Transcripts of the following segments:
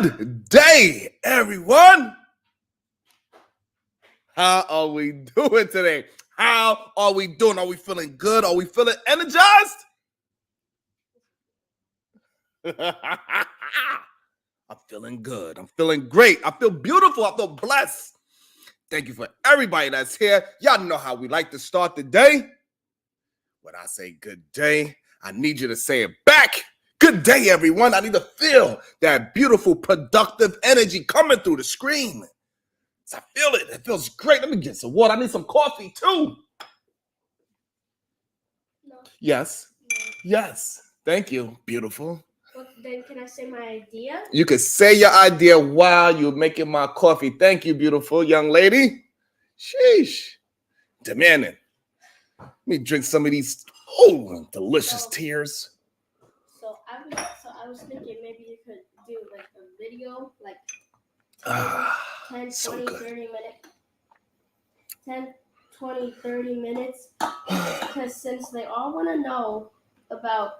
Good day, everyone. How are we doing today? How are we doing? Are we feeling good? Are we feeling energized? I'm feeling good. I'm feeling great. I feel beautiful. I feel blessed. Thank you for everybody that's here. Y'all know how we like to start the day. When I say good day, I need you to say it back. Good day, everyone. I need to feel that beautiful, productive energy coming through the screen. I feel it. It feels great. Let me get some water. I need some coffee, too. No. Yes. Yes. Thank you. Beautiful. Well, then can I say my idea? You can say your idea while you're making my coffee. Thank you, beautiful young lady. Sheesh. Demanding. Let me drink some of these delicious tears. So I was thinking maybe you could do like a video, like 10, so 20, good. 30 minutes. 10, 20, 30 minutes. Because since they all want to know about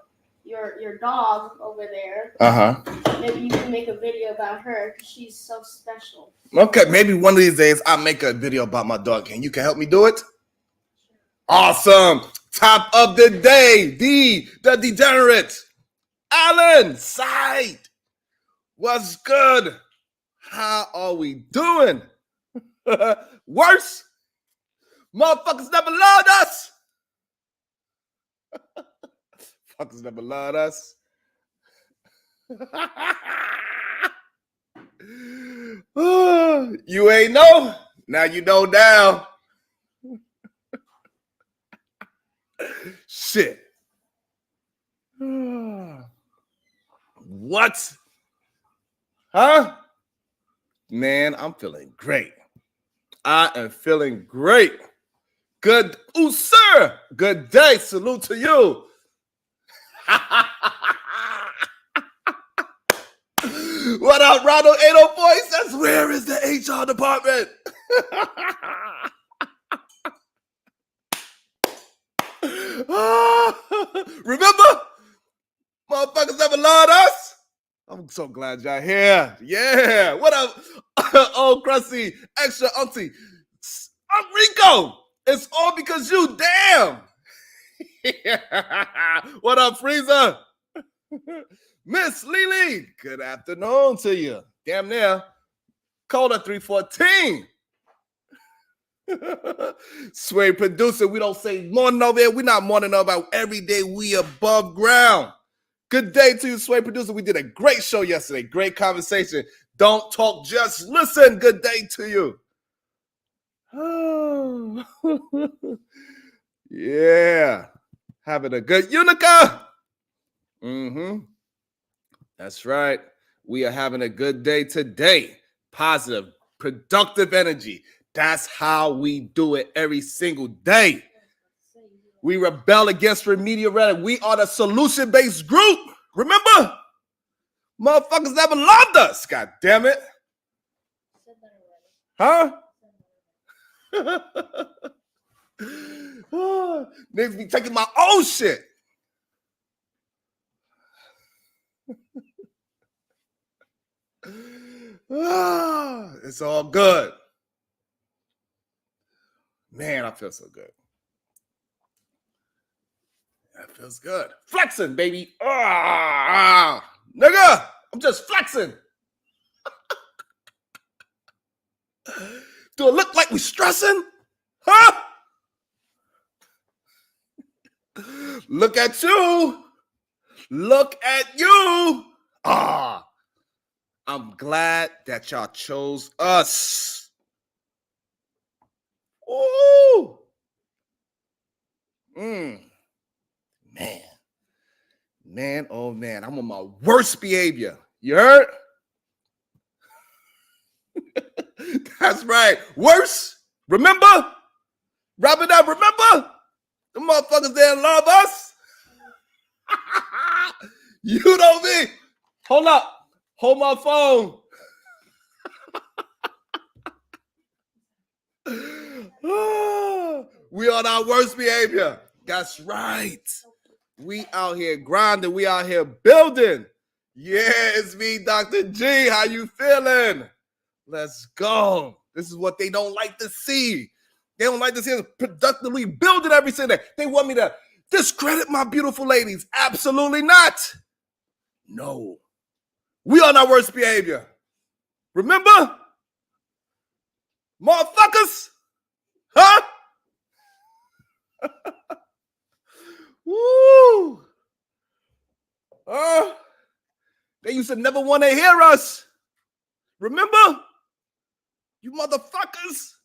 your dog over there, maybe you can make a video about her because she's so special. Okay, maybe one of these days I'll make a video about my dog and you can help me do it? Sure. Awesome. Top of the day, the degenerate, Alan Side. What's good? How are we doing? Worse? Motherfuckers never loved us. Fuckers never loved us. You ain't know. Now you know now. Shit. What? Huh? Man, I'm feeling great. I am feeling great. Good. Ooh, sir. Good day. Salute to you. What up, Ronald 804? He says, where is the HR department? Remember? Motherfuckers never loved us. I'm so glad y'all here. Yeah. What up, old crusty, extra auntie? Rico, it's all because you, damn. What up, Freezer? Miss Lily, good afternoon to you. Damn near. Coda 314. Sway producer, we don't say morning over here. We're not morning about every day. We above ground. Good day to you, Sway producer. We did a great show yesterday. Great conversation. Don't talk, just listen. Good day to you. Oh. Yeah. Having a good Unica. That's right. We are having a good day today. Positive, productive energy. That's how we do it every single day. We rebel against remedial rhetoric. We are the solution-based group. Remember? Motherfuckers never loved us. God damn it. Huh? Niggas be taking my own shit. It's all good. Man, I feel so good. That feels good. Flexing, baby. Nigga, I'm just flexing. Do it look like we stressing? Huh? Look at you. Look at you. I'm glad that y'all chose us. Ooh. Man, oh man, I'm on my worst behavior. You heard? That's right. Worse. Remember? Wrap it up. Remember? The motherfuckers didn't love us. You know me. Hold up. Hold my phone. We on our worst behavior. That's right. We out here grinding. We out here building. Yeah, it's me, Dr. G. How you feeling? Let's go. This is what they don't like to see. They don't like to see us productively building every single day. They want me to discredit my beautiful ladies. Absolutely not. No. We on our worst behavior. Remember? Motherfuckers? Huh? Woo! They used to never want to hear us. Remember? You motherfuckers.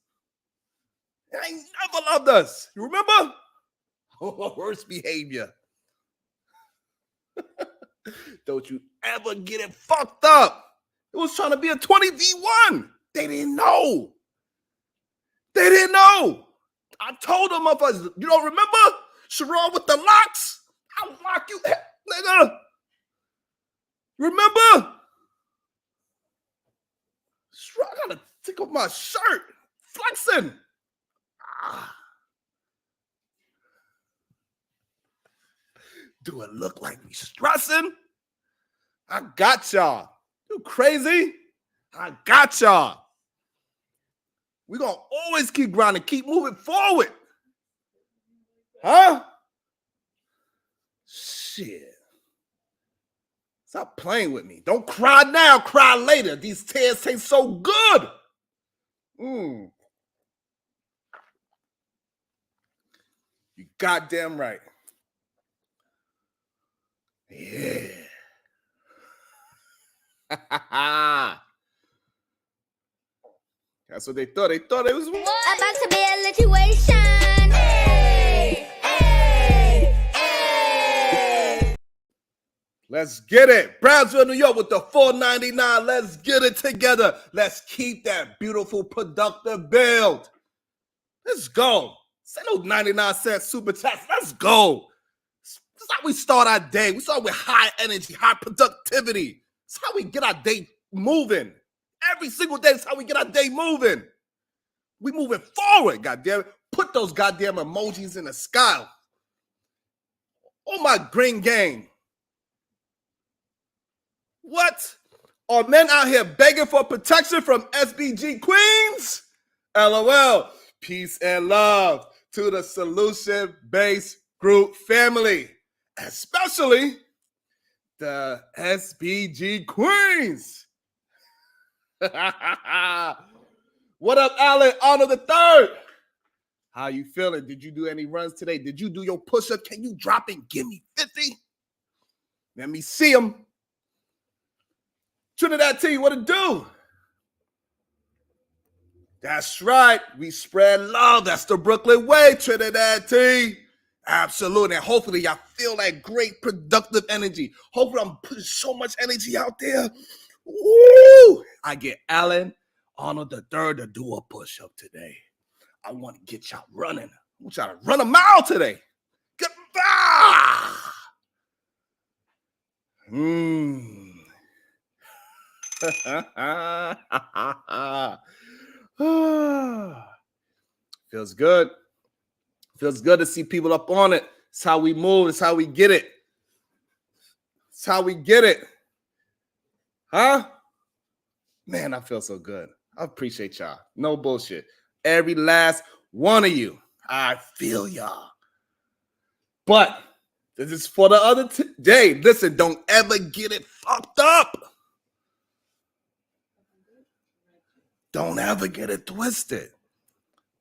They ain't never loved us. You remember? Worst behavior. Don't you ever get it fucked up. It was trying to be a 20v1. They didn't know. They didn't know. I told them, motherfuckers, you don't remember? Sharon with the locks? I'll lock you, nigga. Remember? I gotta take off my shirt. Flexing. Do it look like we stressing? I got y'all. You crazy? I got y'all. We're gonna always keep grinding, keep moving forward. Huh? Shit. Stop playing with me. Don't cry now, cry later. These tears taste so good. You goddamn right. Yeah. That's what they thought. They thought it was about to be a situation. Hey, hey, hey. Let's get it. Brownsville, New York with the $4.99. Let's get it together. Let's keep that beautiful, productive build. Let's go. Send those 99-cent super chats. Let's go. That's how we start our day. We start with high energy, high productivity. That's how we get our day moving. Every single day is how we get our day moving. We moving forward, goddamn. Put those goddamn emojis in the sky. Oh, my green gang. What? Are men out here begging for protection from SBG queens? LOL. Peace and love to the solution-based group family, especially the SBG queens. What up, Alan Arnold III? How you feeling? Did you do any runs today? Did you do your push-up? Can you drop and give me 50? Let me see them. Trinidad T, what it do? That's right. We spread love. That's the Brooklyn way, Trinidad T. Absolutely. And hopefully y'all feel that great productive energy. Hopefully I'm putting so much energy out there. Woo! I get Alan Arnold III to do a push-up today. I want to get y'all running. I want y'all to run a mile today. Feels good. Feels good to see people up on it. It's how we move. It's how we get it. It's how we get it. Huh? Man, I feel so good. I appreciate y'all. No bullshit. Every last one of you. I feel y'all. But this is for the other day. Listen, don't ever get it fucked up. Don't ever get it twisted.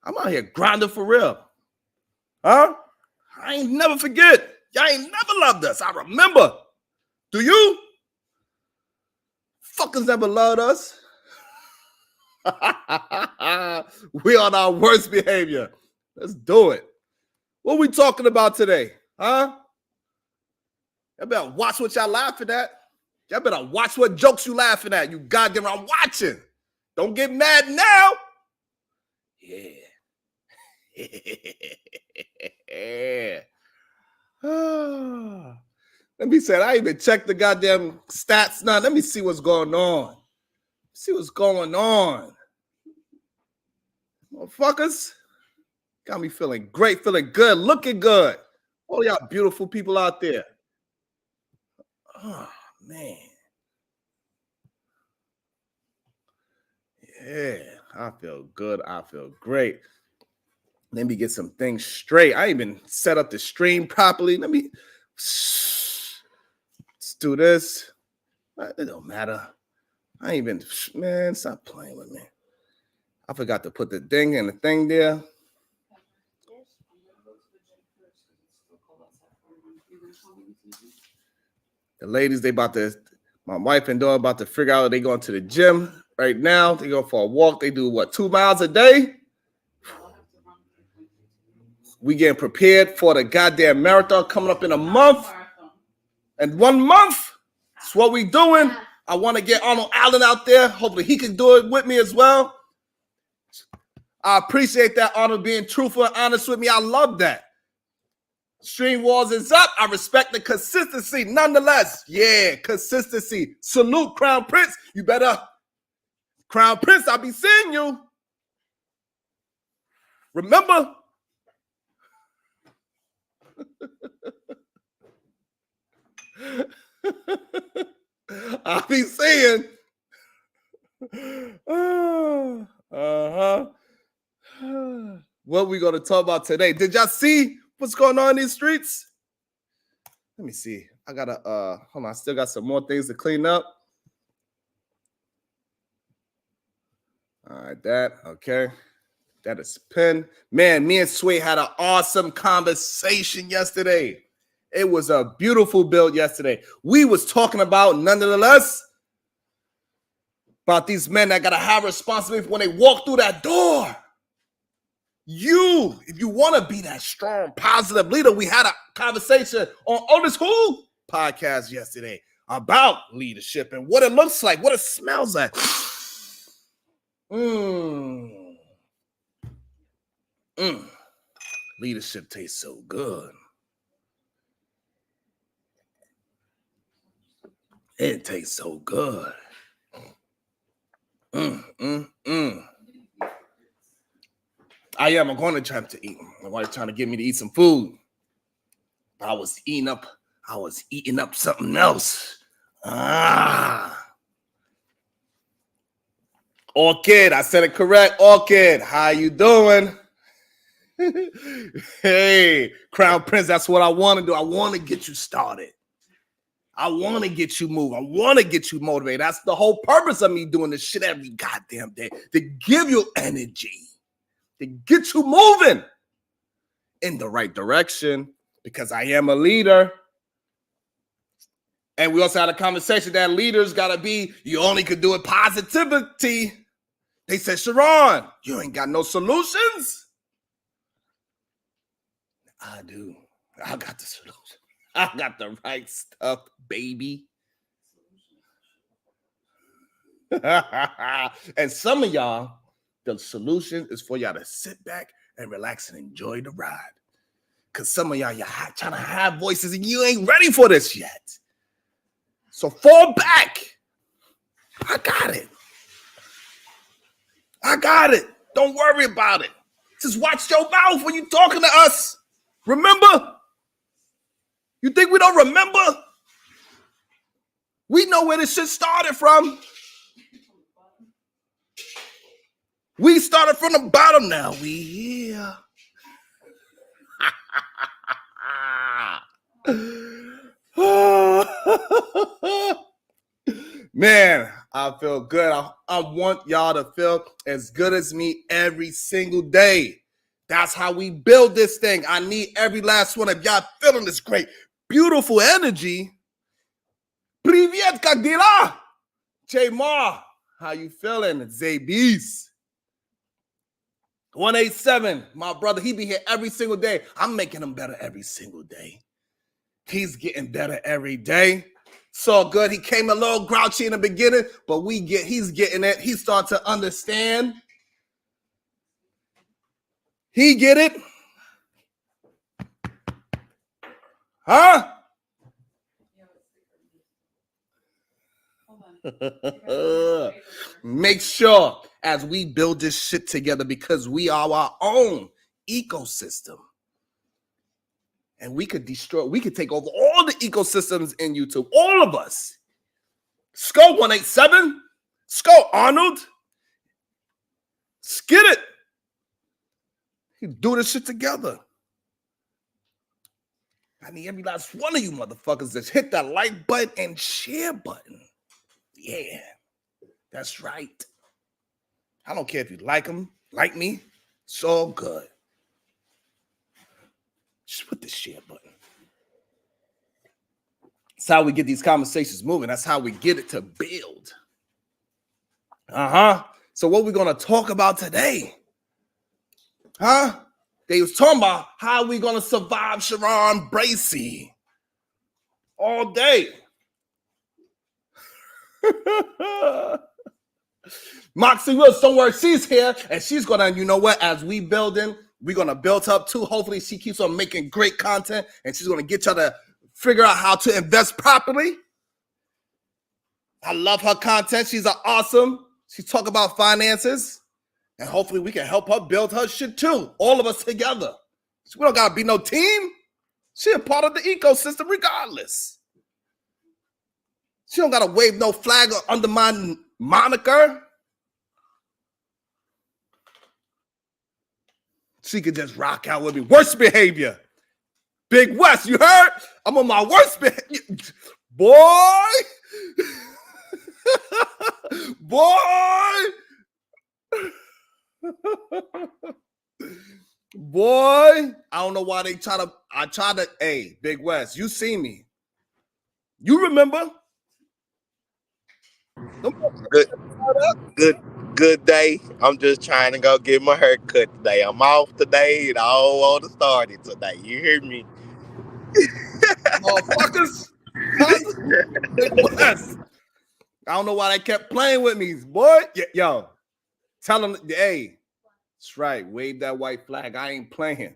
I'm out here grinding for real. Huh? I ain't never forget. Y'all ain't never loved us. I remember. Do you? Fuckers never loved us. We on our worst behavior. Let's do it. What we talking about today? Huh? Y'all better watch what y'all laughing at. Y'all better watch what jokes you laughing at. You goddamn, I'm watching. Don't get mad now. Yeah. Let me say, I even checked the goddamn stats now. Let me see what's going on. See what's going on. Motherfuckers. Got me feeling great, feeling good, looking good. All y'all beautiful people out there. Oh, man. Yeah, I feel good. I feel great. Let me get some things straight. I ain't even set up the stream properly. Let's do this. It don't matter. I ain't even, man, stop playing with me. I forgot to put the thing in the thing there. The ladies, my wife and daughter about to figure out they going to the gym right now. They go for a walk. They do what, 2 miles a day? We getting prepared for the goddamn marathon coming up in a month. And 1 month, that's what we doing. I want to get Arnold Allen out there. Hopefully he can do it with me as well. I appreciate that, Arnold, being truthful and honest with me. I love that. Stream Wars is up. I respect the consistency. Nonetheless, yeah, consistency. Salute, Crown Prince. You better, Crown Prince, I'll be seeing you. Remember? I'll be seeing. What we going to talk about today? Did y'all see what's going on in these streets? Let me see. I gotta hold on. I still got some more things to clean up. All right, that okay. That is pen. Man, me and Sway had an awesome conversation yesterday. It was a beautiful build yesterday. We was talking about, nonetheless, about these men that gotta have responsibility when they walk through that door. If you want to be that strong, positive leader, we had a conversation on Otis Who podcast yesterday about leadership and what it looks like, what it smells like. Leadership tastes so good. It tastes so good. I'm going to try to eat. My wife's trying to get me to eat some food. I was eating up something else. Orchid, I said it correct. Orchid, how you doing? Hey, Crown Prince, that's what I want to do. I want to get you started. I want to get you moving. I want to get you motivated. That's the whole purpose of me doing this shit every goddamn day, to give you energy, to get you moving in the right direction, because I am a leader. And we also had a conversation that leaders got to be, you only could do it positivity. They said, Sharon, you ain't got no solutions. I do. I got the solution. I got the right stuff, baby. And some of y'all, the solution is for y'all to sit back and relax and enjoy the ride. Because some of y'all, you're trying to have voices and you ain't ready for this yet. So fall back. I got it. I got it. Don't worry about it. Just watch your mouth when you're talking to us. Remember? You think we don't remember? We know where this shit started from. We started from the bottom, now we here. Man, I feel good. I want y'all to feel as good as me every single day. That's how we build this thing. I need every last one of y'all feeling this great, beautiful energy. Привет, как дела? J Ma, how you feeling? Zabies. 187, my brother, he be here every single day. I'm making him better every single day. He's getting better every day. So good. He came a little grouchy in the beginning, but he's getting it. He started to understand. He get it. Huh? Make sure as we build this shit together, because we are our own ecosystem. And we could take over all the ecosystems in YouTube. All of us. Sco 187, Sco Arnold, Let's get it. You do this shit together. I need every last one of you motherfuckers to hit that like button and share button. Yeah, that's right. I don't care if you like them, like me. It's all good. Just put the share button. That's how we get these conversations moving. That's how we get it to build. So what we're going to talk about today? They was talking about how we going to survive Sharon Bracey all day. Moxie Wills, don't worry, she's here, and she's going to, you know what, as we building, we're going to build up too. Hopefully she keeps on making great content, and she's going to get y'all to figure out how to invest properly. I love her content. She's awesome. She talk about finances. And hopefully we can help her build her shit too. All of us together. We don't gotta be no team. She a part of the ecosystem regardless. She don't gotta wave no flag under my moniker. She could just rock out with me. Worst behavior. Big West, you heard? I'm on my worst behavior. Boy. Boy. Boy, I don't know why they I try to, hey, Big West, you see me. You remember? Good day. I'm just trying to go get my hair cut today. I'm off today and I don't want to start it today. You hear me? Motherfuckers. Big West. I don't know why they kept playing with me, boy. Yo, tell them, hey, that's right. Wave that white flag. I ain't playing.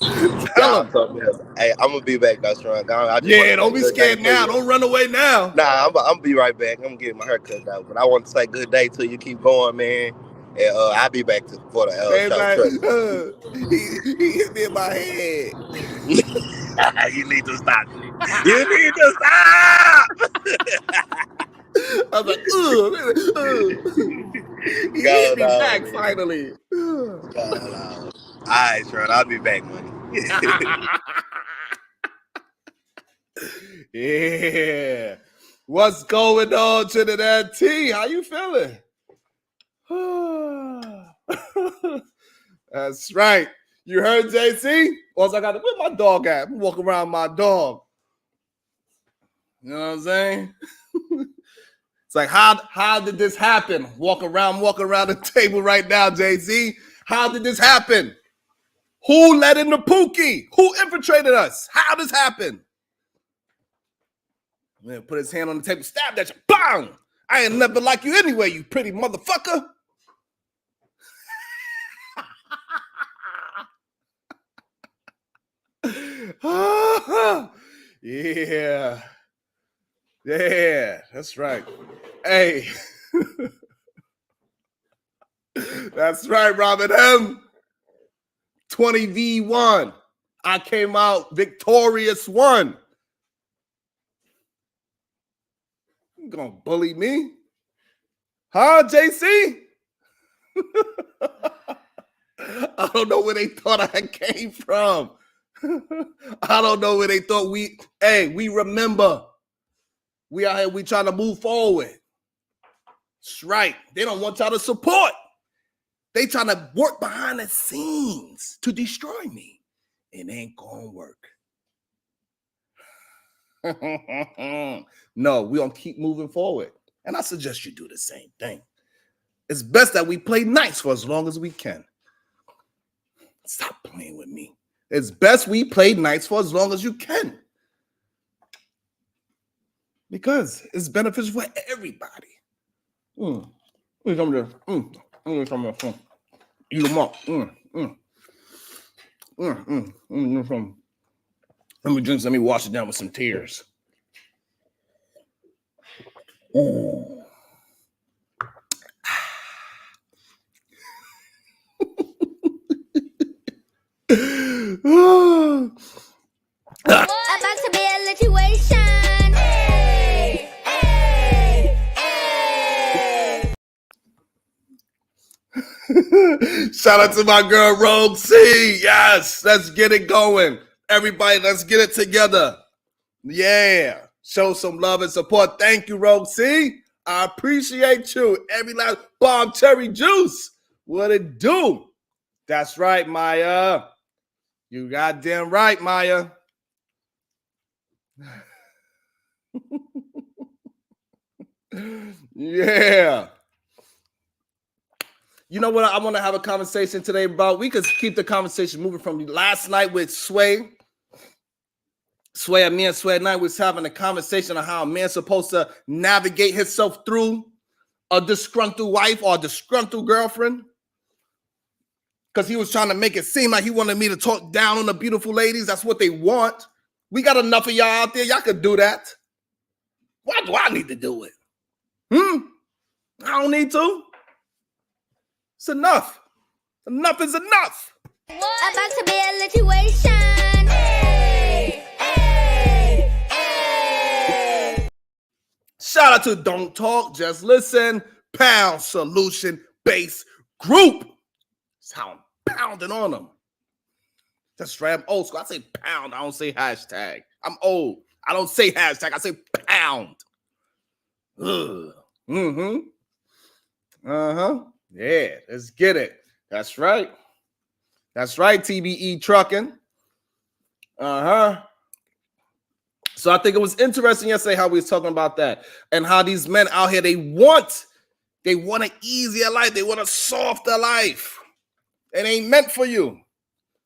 Tell them. Hey, I'm gonna be back, though, Strong. Yeah, don't be scared now. Don't run away now. Nah, I'm gonna be right back. I'm gonna get my hair cut out. But I want to say good day till you keep going, man. And I'll be back for the show. He hit me in my head. You need to stop. You need to stop. I was like, he hit me back finally. All right, Sean, I'll be back, money. Yeah. What's going on, Trinidad T? How you feeling? That's right. You heard JC? Also, I got to, where my dog at? I'm walking around my dog. You know what I'm saying? It's like, how did this happen? Walking around the table right now, JC. How did this happen? Who let in the Pookie? Who infiltrated us? How did this happen? Man, put his hand on the table, stabbed at you. Bang! I ain't never like you anyway, you pretty motherfucker. Yeah. Yeah, that's right. Hey. That's right, Robin M. 20v1. I came out victorious one. You gonna bully me? Huh, JC? I don't know where they thought I came from. I don't know where they thought we remember. We out here, we trying to move forward. That's right. They don't want y'all to support. They trying to work behind the scenes to destroy me. It ain't gonna work. No, we gonna keep moving forward. And I suggest you do the same thing. It's best that we play nice for as long as we can. Stop playing with me. It's best we play nice for as long as you can. Because it's beneficial for everybody. Eat some of this. Eat some of this. Eat them up. Let me drink. Let me wash it down with some tears. Ooh. About to be a situation. Hey, hey, hey. Shout out to my girl Rogue C. Yes, let's get it going. Everybody, let's get it together. Yeah. Show some love and support. Thank you, Rogue C. I appreciate you. Every last bomb cherry juice. What it do? That's right, Maya. You goddamn right, Maya. Yeah. You know what I want to have a conversation today about? We could keep the conversation moving from last night with Sway. Me and Sway night was having a conversation on how a man's supposed to navigate himself through a disgruntled wife or a disgruntled girlfriend. Because he was trying to make it seem like he wanted me to talk down on the beautiful ladies. That's what they want. We got enough of y'all out there. Y'all could do that. Why do I need to do it? I don't need to. It's enough. Enough is enough. About to be a situation. Hey, hey, hey. Shout out to Don't Talk, Just Listen, Pound Solution Base Group. That's how I'm pounding on them. That's right. I'm old school. I say pound. I don't say hashtag. I'm old. I don't say hashtag. I say pound. Ugh. Yeah, let's get it. That's right. That's right, TBE Trucking. So I think it was interesting yesterday how we was talking about that and how these men out here, they want an easier life. They want a softer life. It ain't meant for you.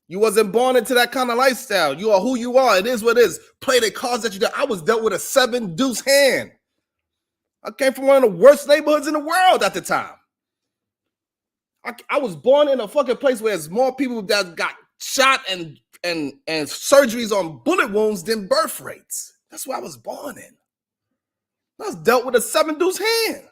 You wasn't born into that kind of lifestyle. You are who you are. It is what it is. Play the cards that you do. I was dealt with a 7-deuce hand. I came from one of the worst neighborhoods in the world at the time. I was born in a fucking place where there's more people that got shot and surgeries on bullet wounds than birth rates. That's where I was born in. I was dealt with a 7-deuce hand.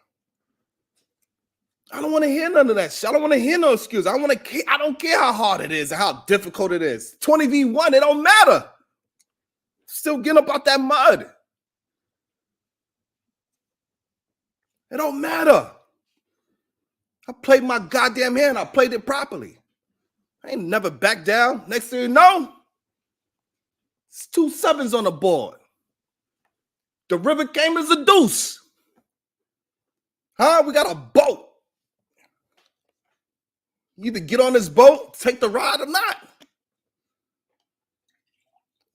I don't want to hear none of that shit. I don't want to hear no excuse. I don't care how hard it is and how difficult it is. 20v1, it don't matter. Still getting up out that mud. It don't matter. I played my goddamn hand. I played it properly. I ain't never back down. Next thing you know, it's 2 sevens on the board. The river came as a deuce. We got a boat. You either get on this boat, take the ride or not.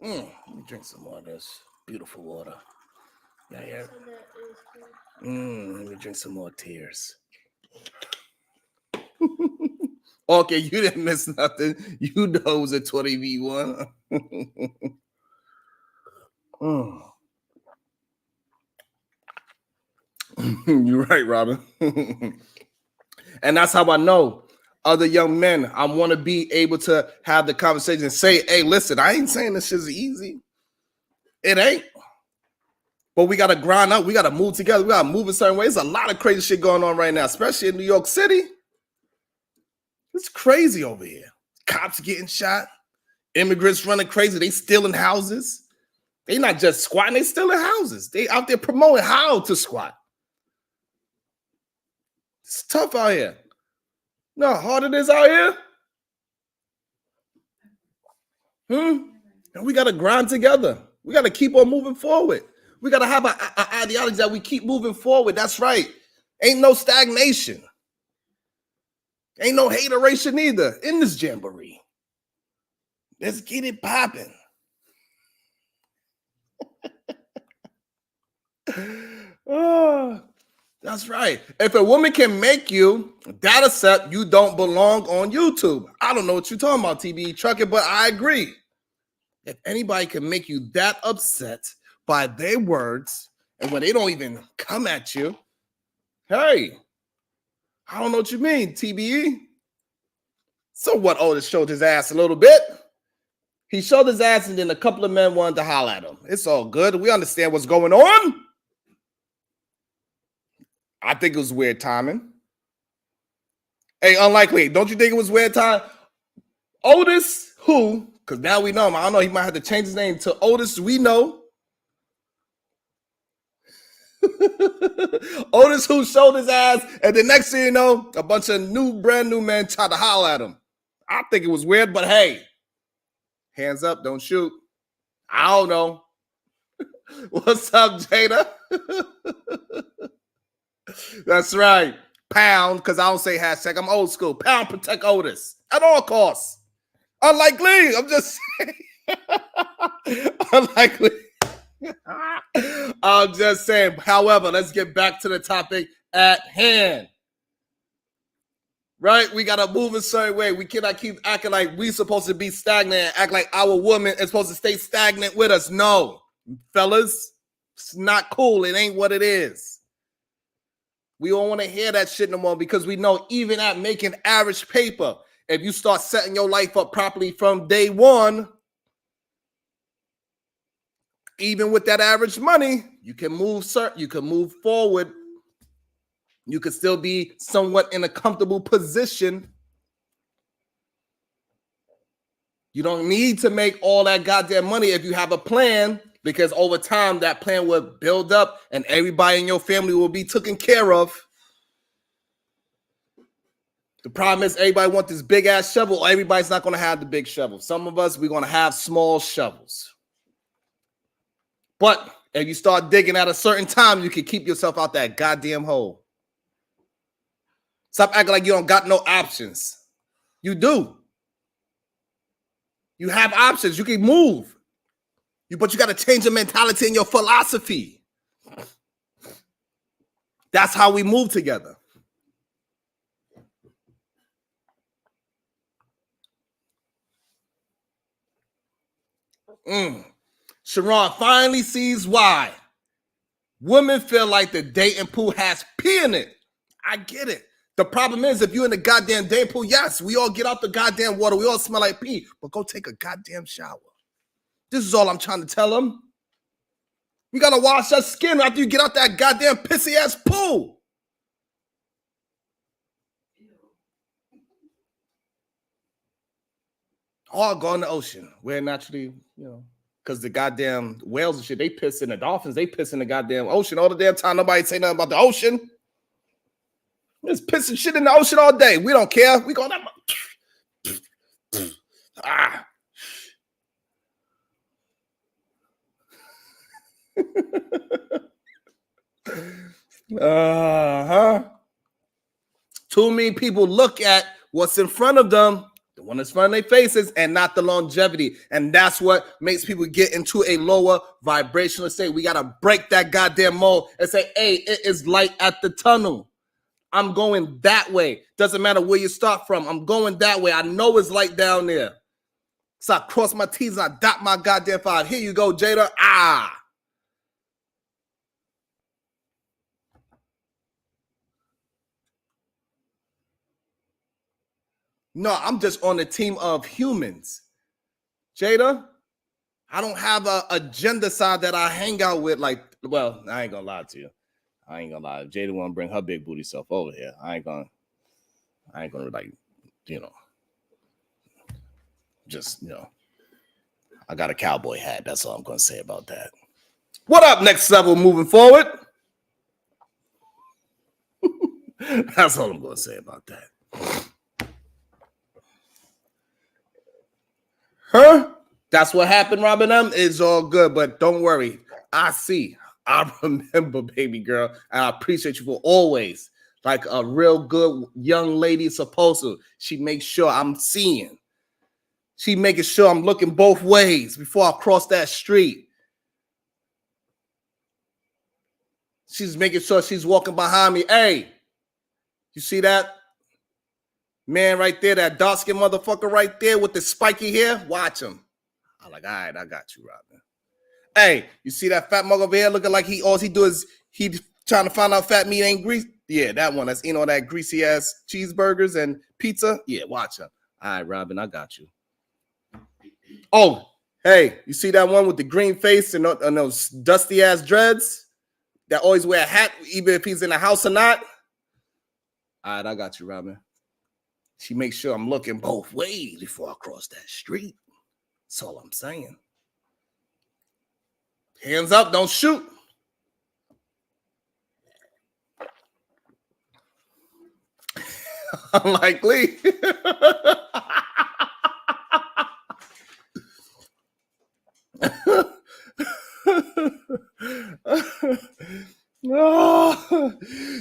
Let me drink some more of this beautiful water. Yeah. Let me drink some more tears. Okay, you didn't miss nothing. You know it was a 20v1. You're right, Robin. And that's how I know other young men, I want to be able to have the conversation and say, hey, listen, I ain't saying this shit's easy. It ain't. But we got to grind up. We got to move together. We got to move in certain ways. There's a lot of crazy shit going on right now, especially in New York City. It's crazy over here. Cops getting shot. Immigrants running crazy. They stealing houses. They not just squatting. They stealing houses. They out there promoting how to squat. It's tough out here. You know how hard it is out here? And we got to grind together. We got to keep on moving forward. We got to have an ideology that we keep moving forward. That's right. Ain't no stagnation. Ain't no hateration either in this jamboree. Let's get it popping. Oh, that's right. If a woman can make you that upset, you don't belong on YouTube. I don't know what you're talking about, TBE Trucker, but I agree. If anybody can make you that upset by their words, and when they don't even come at you, hey, I don't know what you mean, TBE. So what? Otis showed his ass a little bit. He showed his ass, and then a couple of men wanted to holler at him. It's all good. We understand what's going on. I think it was weird timing. Hey, Unlikely, don't you think it was weird time? Otis, who? Because now we know him. I don't know. He might have to change his name to Otis. We know. Otis who showed his ass, and the next thing you know, a bunch of brand new men tried to holler at him. I think it was weird, but hey, hands up, don't shoot. I don't know. What's up, Jada? That's right. Pound, because I don't say hashtag. I'm old school. Pound protect Otis at all costs. Unlikely. I'm just saying. Unlikely. I'm just saying. However, let's get back to the topic at hand. Right? We got to move a certain way. We cannot keep acting like we're supposed to be stagnant and act like our woman is supposed to stay stagnant with us. No. Fellas, it's not cool. It ain't what it is. We don't want to hear that shit no more because we know even at making average paper, if you start setting your life up properly from day one, even with that average money, you can move forward. You can still be somewhat in a comfortable position. You don't need to make all that goddamn money if you have a plan, because over time that plan will build up and everybody in your family will be taken care of. The problem is everybody wants this big ass shovel. Everybody's not going to have the big shovel. Some of us, we're going to have small shovels. But if you start digging at a certain time, you can keep yourself out that goddamn hole. Stop acting like you don't got no options. You do. You have options. You can move. But you got to change your mentality and your philosophy. That's how we move together. Sharon finally sees why women feel like the dating pool has pee in it. I get it. The problem is, if you're in the goddamn dating pool, yes, we all get out the goddamn water. We all smell like pee, but go take a goddamn shower. This is all I'm trying to tell them. We got to wash our skin after you get out that goddamn pissy ass pool. Or go in the ocean where naturally, because the goddamn whales and shit, they piss in the dolphins, they piss in the goddamn ocean all the damn time. Nobody say nothing about the ocean. Just pissing shit in the ocean all day. We don't care. We go that. Too many people look at what's in front of them, the one that's in front of their faces, and not the longevity. And that's what makes people get into a lower vibrational state. We got to break that goddamn mold and say, hey, it is light at the tunnel. I'm going that way. Doesn't matter where you start from. I'm going that way. I know it's light down there. So I cross my T's and I dot my goddamn five. Here you go, Jada. No, I'm just on the team of humans. Jada, I don't have an agenda side that I hang out with. Like, well, I ain't gonna lie to you. I ain't gonna lie. If Jada wanna bring her big booty self over here, I ain't gonna like, just, I got a cowboy hat. That's all I'm gonna say about that. What up, next level moving forward? That's all I'm gonna say about that. That's what happened, Robin M. It's all good, but don't worry. I remember, baby girl, and I appreciate you for always, like a real good young lady supposed to. She makes sure I'm seeing. She making sure I'm looking both ways before I cross that street. She's making sure she's walking behind me. Hey, you see that man right there, that dark-skinned motherfucker right there with the spiky hair? Watch him. I'm like, all right, I got you, Robin. Hey, you see that fat mug over here looking like all he do is he trying to find out fat meat ain't grease? Yeah, that one. That's eating all that greasy ass cheeseburgers and pizza. Yeah, watch him. All right, Robin, I got you. Oh, hey, you see that one with the green face and those dusty ass dreads that always wear a hat, even if he's in the house or not? All right, I got you, Robin. She makes sure I'm looking both ways before I cross that street. That's all I'm saying. Hands up, don't shoot. Unlikely.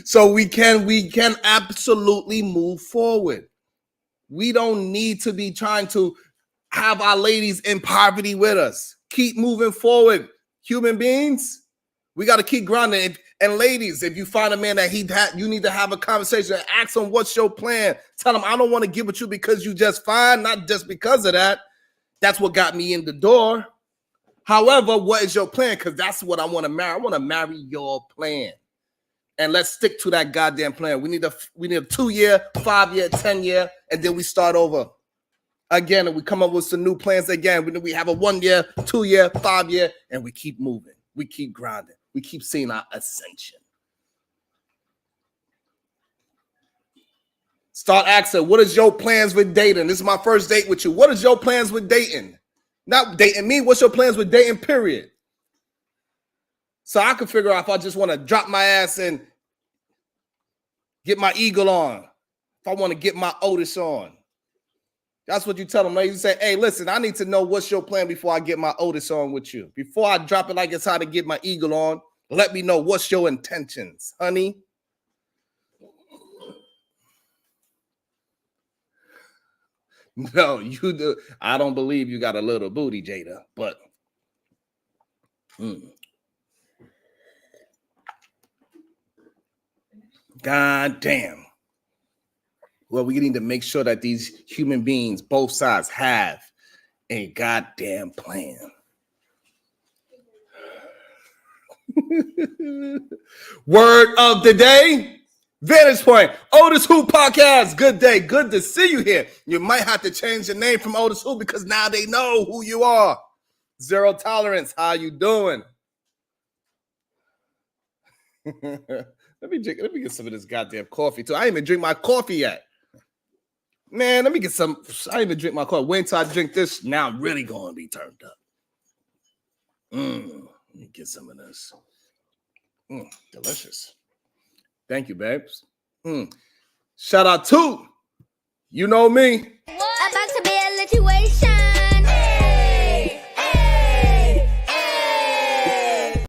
So we can absolutely move forward. We don't need to be trying to have our ladies in poverty with us. Keep moving forward, human beings. We got to keep grinding. And ladies, if you find a man that you need to have a conversation, ask him, what's your plan? Tell him, I don't want to get with you because you just fine, not just because of that. That's what got me in the door. However, what is your plan? Because that's what I want to marry. I want to marry your plan. And let's stick to that goddamn plan. We need a 2-year, 5-year, 10-year, and then we start over again, and we come up with some new plans again. We have a 1-year, 2-year, 5-year, and we keep moving. We keep grinding. We keep seeing our ascension. Start asking, what is your plans with dating? This is my first date with you. What is your plans with dating? Not dating me. What's your plans with dating, period? So I can figure out if I just want to drop my ass and get my eagle on. If I want to get my Otis on. That's what you tell them. You say, hey, listen, I need to know what's your plan before I get my Otis on with you. Before I drop it like it's how to get my eagle on, let me know what's your intentions, honey. No, you do. I don't believe you got a little booty, Jada, but God damn. Well, we need to make sure that these human beings, both sides, have a goddamn plan. Word of the day. Vantage Point, Otis Who Podcast. Good day. Good to see you here. You might have to change your name from Otis Who because now they know who you are. Zero Tolerance. How you doing? Let me get some of this goddamn coffee too. I didn't even drink my coffee yet. Man, let me get some. I didn't even drink my coffee. Wait until I drink this. Now I'm really going to be turned up. Let me get some of this. Delicious. Thank you, babes. Shout out to, you know me. About to be a situation. Hey, hey, hey.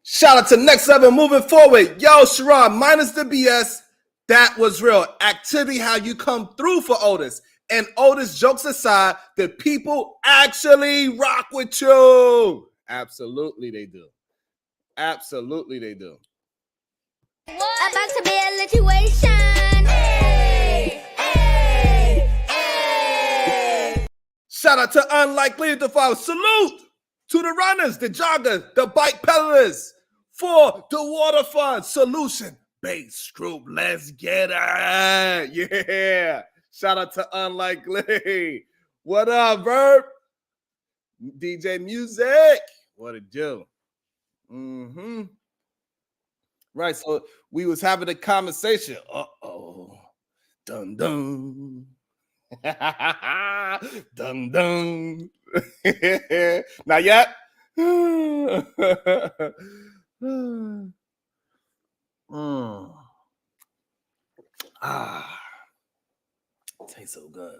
Shout out to Next Level Moving Forward. Yo, Sharon, minus the BS. That was real. Activity, how you come through for Otis. And Otis, jokes aside, the people actually rock with you. Absolutely they do. Absolutely they do. About to be a situation. Hey, hey, hey. Shout out to Unlikely to Follow. Salute to the runners, the joggers, the bike peddlers for the water fund solution. Base group, let's get it. Yeah. Shout out to Unlikely. What up, Verb? DJ Music. What it do? Right, so we was having a conversation. Dun dun. Dun dun. Not yet. Tastes so good.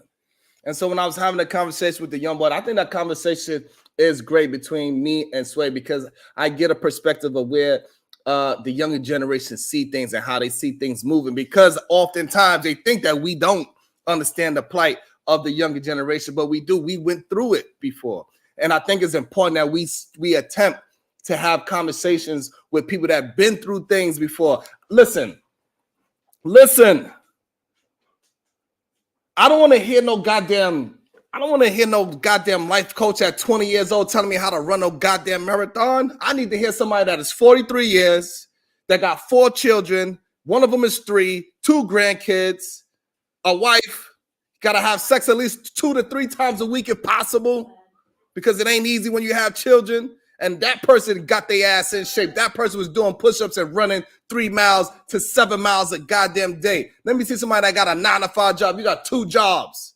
And so when I was having a conversation with the young boy, I think that conversation is great between me and Sway because I get a perspective of where the younger generation see things and how they see things moving, because oftentimes they think that we don't understand the plight of the younger generation, but we do. We went through it before. And I think it's important that we attempt to have conversations with people that have been through things before. Listen. I don't want to hear no goddamn life coach at 20 years old telling me how to run no goddamn marathon. I need to hear somebody that is 43 years, that got 4 children. One of them is 3, 2 grandkids, a wife, got to have sex at least 2 to 3 times a week if possible, because it ain't easy when you have children. And that person got their ass in shape. That person was doing push-ups and running 3 miles to 7 miles a goddamn day. Let me see somebody that got a 9-to-5 job. You got 2 jobs.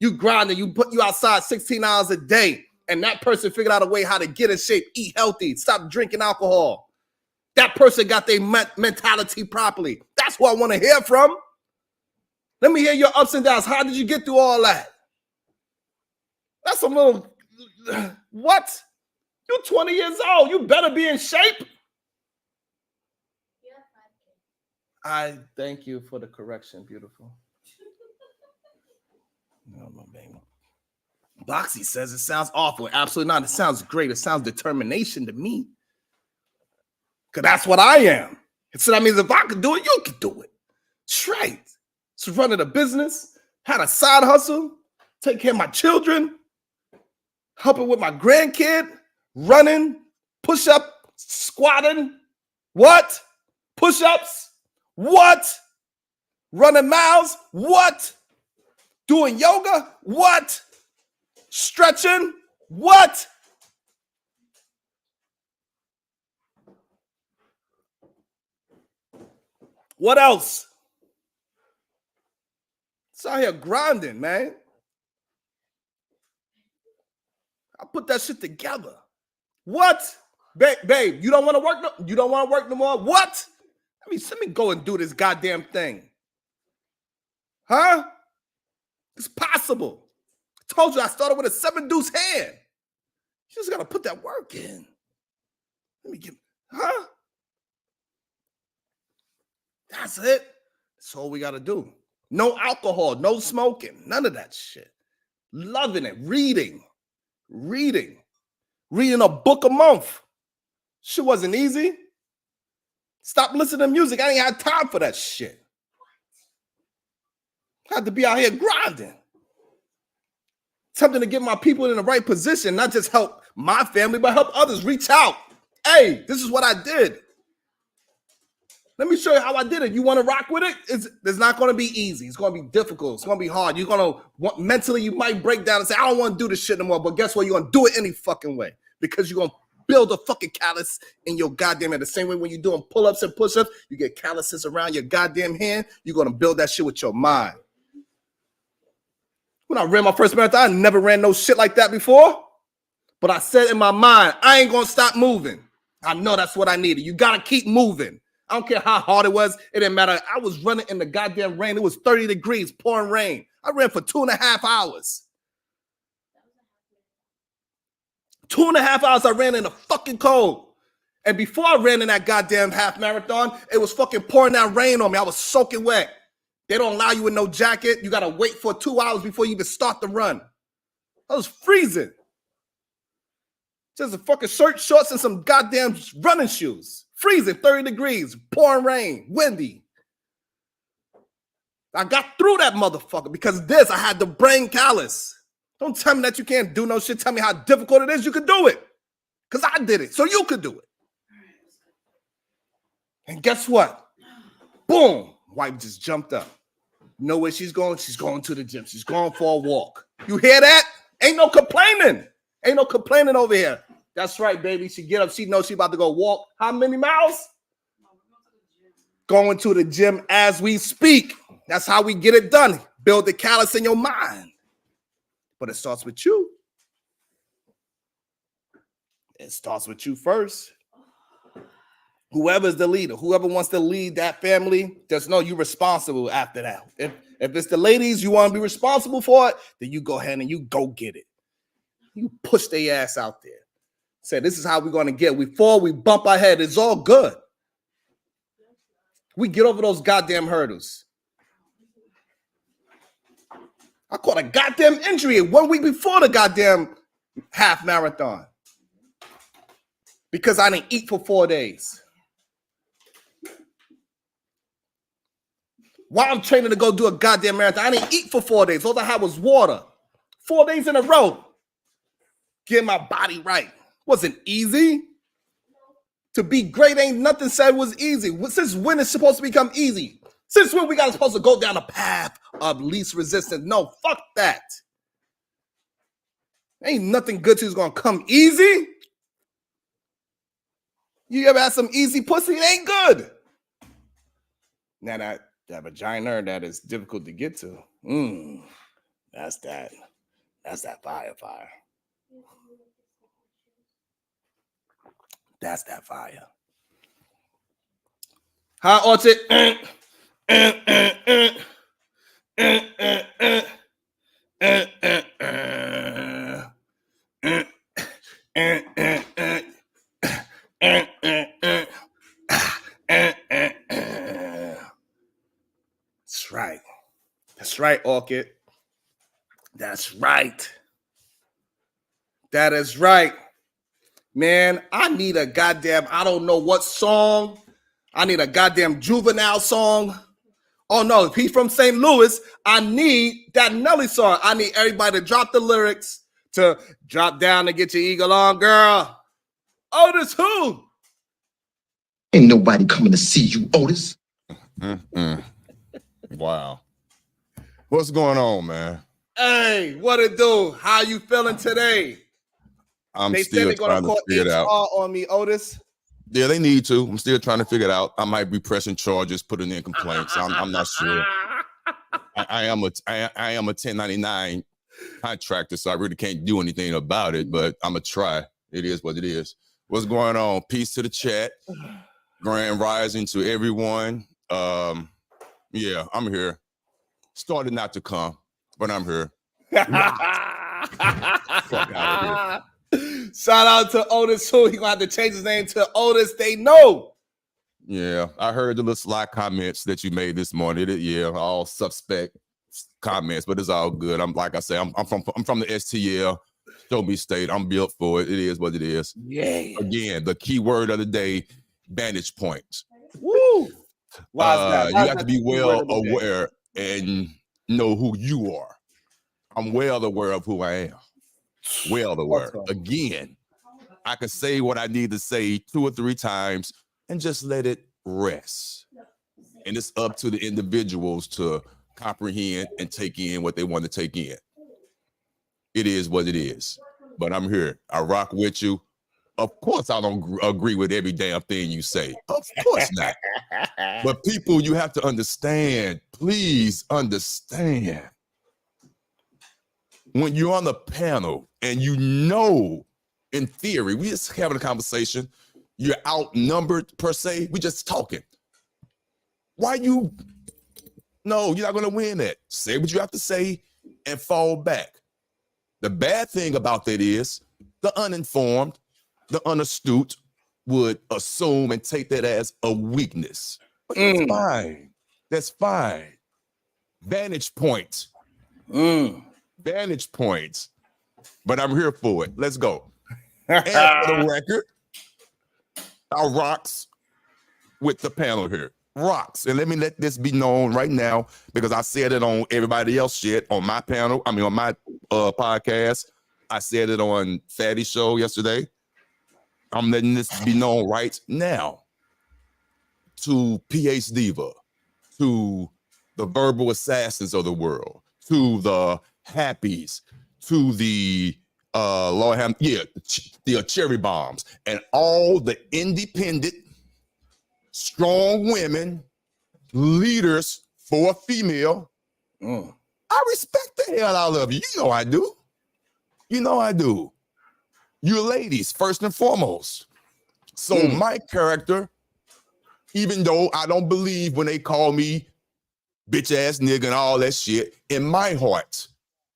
You grinding. You outside 16 hours a day. And that person figured out a way how to get in shape, eat healthy, stop drinking alcohol. That person got their mentality properly. That's who I want to hear from. Let me hear your ups and downs. How did you get through all that? That's a little, what? You're 20 years old. You better be in shape. I thank you for the correction, beautiful. No, my baby. Boxy says it sounds awful. Absolutely not. It sounds great. It sounds determination to me. Because that's what I am. So that means if I could do it, you could do it. Straight. So running a business, had a side hustle, take care of my children, helping with my grandkid, running, push-up, squatting, what? Push-ups, what? Running miles, what? Doing yoga, what? Stretching, what? What else? It's out here grinding, man. I put that shit together. What? Babe, you don't want to work no, you don't want to work no more? What? Let me go and do this goddamn thing. Huh? It's possible. I told you I started with a 7-deuce hand. You just gotta put that work in. Let me get, huh? That's it. That's all we gotta do. No alcohol, no smoking, none of that shit. Loving it, reading a book a month. Shit wasn't easy. Stop listening to music. I ain't had time for that shit. Had to be out here grinding. Something to get my people in the right position, not just help my family, but help others reach out. Hey, this is what I did. Let me show you how I did it. You want to rock with it? It's not going to be easy. It's going to be difficult. It's going to be hard. You're going to, mentally, you might break down and say, I don't want to do this shit no more. But guess what? You're going to do it any fucking way. Because you're going to build a fucking callus in your goddamn hand. The same way when you're doing pull-ups and push-ups, you get calluses around your goddamn hand. You're going to build that shit with your mind. When I ran my first marathon, I never ran no shit like that before. But I said in my mind, I ain't going to stop moving. I know that's what I needed. You got to keep moving. I don't care how hard it was. It didn't matter. I was running in the goddamn rain. It was 30 degrees, pouring rain. I ran for 2.5 hours. 2.5 hours I ran in the fucking cold. And before I ran in that goddamn half marathon, it was fucking pouring down rain on me. I was soaking wet. They don't allow you with no jacket. You got to wait for 2 hours before you even start the run. I was freezing. Just a fucking shirt, shorts, and some goddamn running shoes. Freezing, 30 degrees, pouring rain, windy. I got through that motherfucker because I had the brain callus. Don't tell me that you can't do no shit. Tell me how difficult it is. You can do it. Because I did it, so you could do it. And guess what? Boom. Wife just jumped up. You know where she's going? She's going to the gym. She's going for a walk. You hear that? Ain't no complaining. Ain't no complaining over here. That's right, baby. She get up. She knows she about to go walk. How many miles? Going to the gym as we speak. That's how we get it done. Build the callus in your mind. But it starts with you. It starts with you first. Whoever's the leader, whoever wants to lead that family, just know you're responsible after that. If it's the ladies, you want to be responsible for it, then you go ahead and you go get it. You push their ass out there. Say, this is how we're going to get. We fall, we bump our head. It's all good. We get over those goddamn hurdles. I caught a goddamn injury 1 week before the goddamn half marathon because I didn't eat for 4 days. While I'm training to go do a goddamn marathon, I didn't eat for 4 days. All I had was water. 4 days in a row. Getting my body right. Wasn't easy. To be great ain't nothing said was easy. Since when is supposed to become easy? Since when we got supposed to go down a path of least resistance? No, fuck that. Ain't nothing good to is gonna come easy. You ever had some easy pussy? It ain't good. Now that vagina that is difficult to get to. That's that fire. That's that fire. Hi, Orchard. That's right. That's right, Orchid. That's right. That is right. Man, I need a goddamn, I don't know what song. I need a goddamn Juvenile song. Oh no, if he's from St. Louis, I need that Nelly song. I need everybody to drop the lyrics to drop down and get your eagle on, girl. Otis who? Ain't nobody coming to see you, Otis. Wow. What's going on, man? Hey, what it do? How you feeling today? They still said they're gonna call figure it out. on me, Otis. Yeah, they need to. I'm still trying to figure it out. I might be pressing charges, putting in complaints. I'm not sure. I am a 1099 contractor, so I really can't do anything about it, but I'm gonna try. It is what it is. What's going on? Peace to the chat. Grand rising to everyone. Yeah, I'm here. Started not to come, but I'm here. Fuck out of here. Shout out to Otis who. He gonna have to change his name to Otis They Know. Yeah, I heard the little sly comments that you made this morning. Yeah, all suspect comments, but it's all good. I'm like I say, I'm from the STL. Show me state. I'm built for it. It is what it is. Yeah. Again, the key word of the day: vantage points. Woo. Why is that? You have to be well aware and know who you are. I'm well aware of who I am. Well aware. Again, I can say what I need to say 2 or 3 times and just let it rest. And it's up to the individuals to comprehend and take in what they want to take in. It is what it is. But I'm here. I rock with you. Of course, I don't agree with every damn thing you say. Of course not. But people, you have to understand. Please understand. When you're on the panel and you know, in theory, we just having a conversation, you're outnumbered per se, we just talking. No, you're not going to win that. Say what you have to say and fall back. The bad thing about that is the uninformed, the unastute would assume and take that as a weakness. But that's fine. That's fine. Vantage points. Vantage points. But I'm here for it. Let's go. And for the record, I rocks with the panel here. Rocks. And let me let this be known right now, because I said it on everybody else shit on my panel. I mean, on my podcast. I said it on Fatty's show yesterday. I'm letting this be known right now to PH Diva, to the verbal assassins of the world, to the happies, to the the cherry bombs, and all the independent, strong women, leaders for a female. I respect the hell out of you. You know I do. You know I do. You ladies, first and foremost. So my character, even though I don't believe when they call me bitch ass nigga and all that shit, in my heart,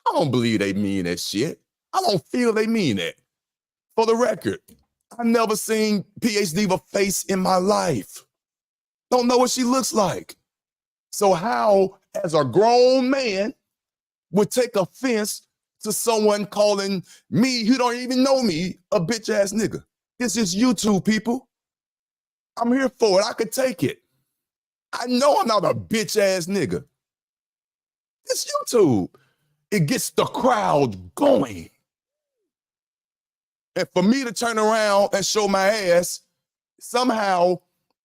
I don't believe they mean that shit. I don't feel they mean that. For the record, I've never seen PH Diva face in my life. Don't know what she looks like. So how, as a grown man, would take offense to someone calling me, who don't even know me, a bitch ass nigga? This is YouTube, people. I'm here for it. I could take it. I know I'm not a bitch ass nigga. It's YouTube. It gets the crowd going. And for me to turn around and show my ass, somehow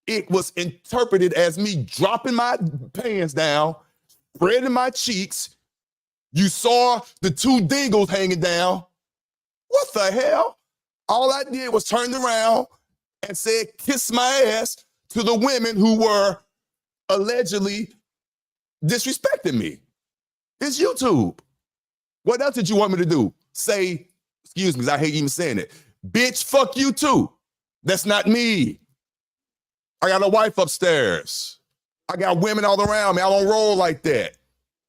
it was interpreted as me dropping my pants down, spreading my cheeks. You saw the 2 dingles hanging down. What the hell? All I did was turn around and said, kiss my ass to the women who were allegedly disrespecting me. It's YouTube. What else did you want me to do? Say, excuse me, because I hate even saying it. Bitch, fuck you too. That's not me. I got a wife upstairs. I got women all around me. I don't roll like that.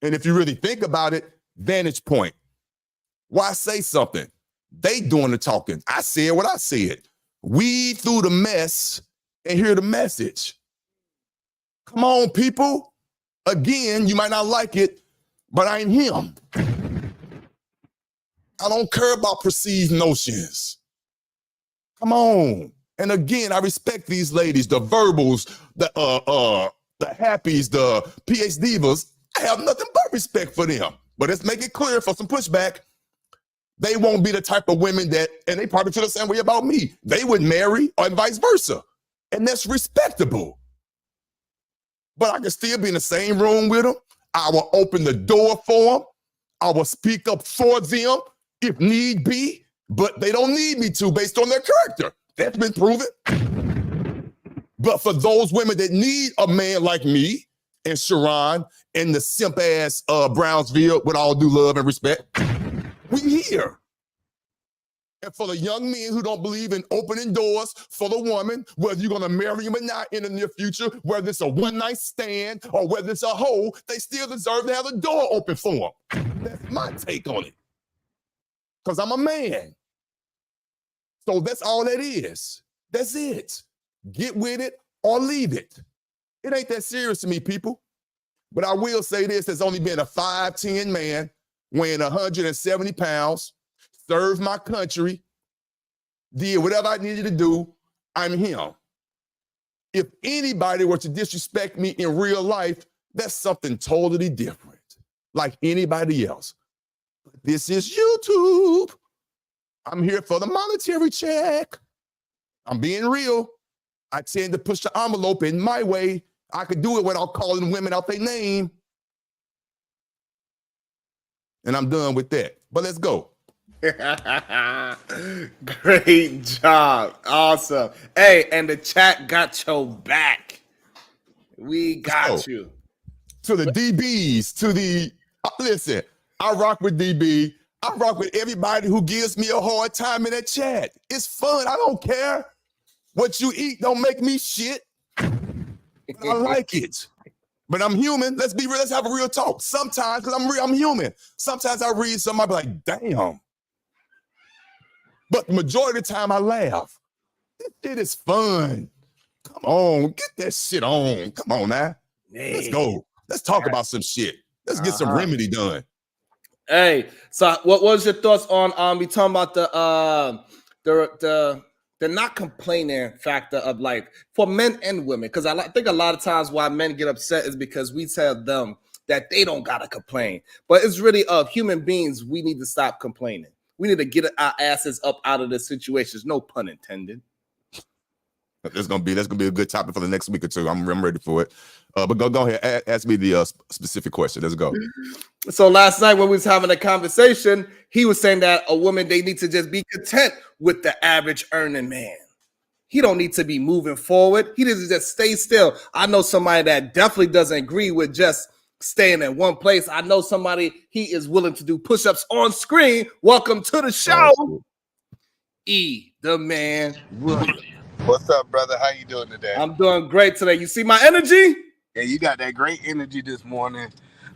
And if you really think about it, vantage point. Why say something? They doing the talking. I said what I said. Weed through the mess and hear the message. Come on, people. Again, you might not like it, but I'm him. I don't care about perceived notions. Come on. And again, I respect these ladies, the verbals, the happies, the PH divas. I have nothing but respect for them. But let's make it clear for some pushback. They won't be the type of women that, and they probably feel the same way about me. They would marry or vice versa. And that's respectable. But I can still be in the same room with them. I will open the door for them. I will speak up for them if need be, but they don't need me to based on their character. That's been proven. But for those women that need a man like me and Sharon and the simp ass Brownsville, with all due love and respect, we here. And for the young men who don't believe in opening doors for the woman, whether you're gonna marry him or not in the near future, whether it's a one-night stand or whether it's a hoe, they still deserve to have the door open for them. That's my take on it. Because I'm a man. So that's all that is. That's it. Get with it or leave it. It ain't that serious to me, people. But I will say this, there's only been a 5'10" man weighing 170 pounds, served my country, did whatever I needed to do. I'm him. If anybody were to disrespect me in real life, that's something totally different, like anybody else. But this is YouTube. I'm here for the monetary check. I'm being real. I tend to push the envelope in my way. I could do it without calling women out their name. And I'm done with that. But let's go. Great job. Awesome. Hey, and the chat got your back. We got you. To the DBs, to the, listen, I rock with DB. I rock with everybody who gives me a hard time in that chat. It's fun. I don't care. What you eat don't make me shit. I like it. But I'm human. Let's be real. Let's have a real talk. Sometimes, because I'm human. Sometimes I read something, I be like, damn. But the majority of the time I laugh. This shit is fun. Come on, get that shit on. Come on now. Let's go. Let's talk about some shit. Let's get some remedy done. Hey, so what was your thoughts on we talking about the not complaining factor of like for men and women? Because I think a lot of times why men get upset is because we tell them that they don't gotta complain. But it's really of human beings, we need to stop complaining. We need to get our asses up out of this situation. No pun intended. That's gonna be a good topic for the next week or two. I'm ready for it. But go ahead, ask me the specific question. Let's go. So last night when we was having a conversation, he was saying that a woman, they need to just be content with the average earning man. He don't need to be moving forward. He needs to just stay still. I know somebody that definitely doesn't agree with just staying in one place. I know somebody, he is willing to do push-ups on screen. Welcome to the show. E, the man. What's up, brother? How you doing today? I'm doing great today. You see my energy? Yeah, you got that great energy this morning.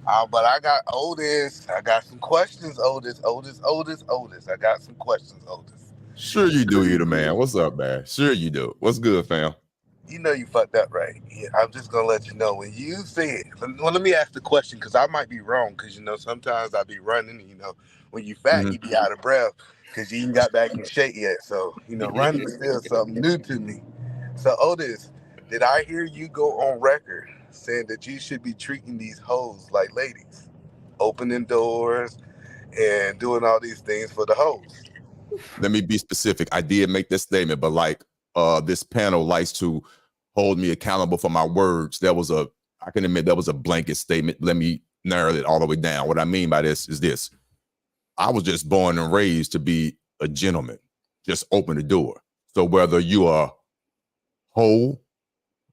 But I got Otis. I got some questions, Otis. I got some questions, Otis. Sure you do, you the man. What's up, man? Sure you do. What's good, fam? You know you fucked up, right? Yeah, I'm just going to let you know. When you said, well, let me ask the question because I might be wrong because, you know, sometimes I be running, you know, when you fat, you be out of breath because you ain't got back in shape yet. So, you know, running is still something new to me. So, Otis, did I hear you go on record saying that you should be treating these hoes like ladies, opening doors and doing all these things for the hoes? Let me be specific. I did make this statement, but like this panel likes to hold me accountable for my words. I can admit that was a blanket statement. Let me narrow it all the way down. What I mean by this is this. I was just born and raised to be a gentleman. Just open the door. So whether you are whole,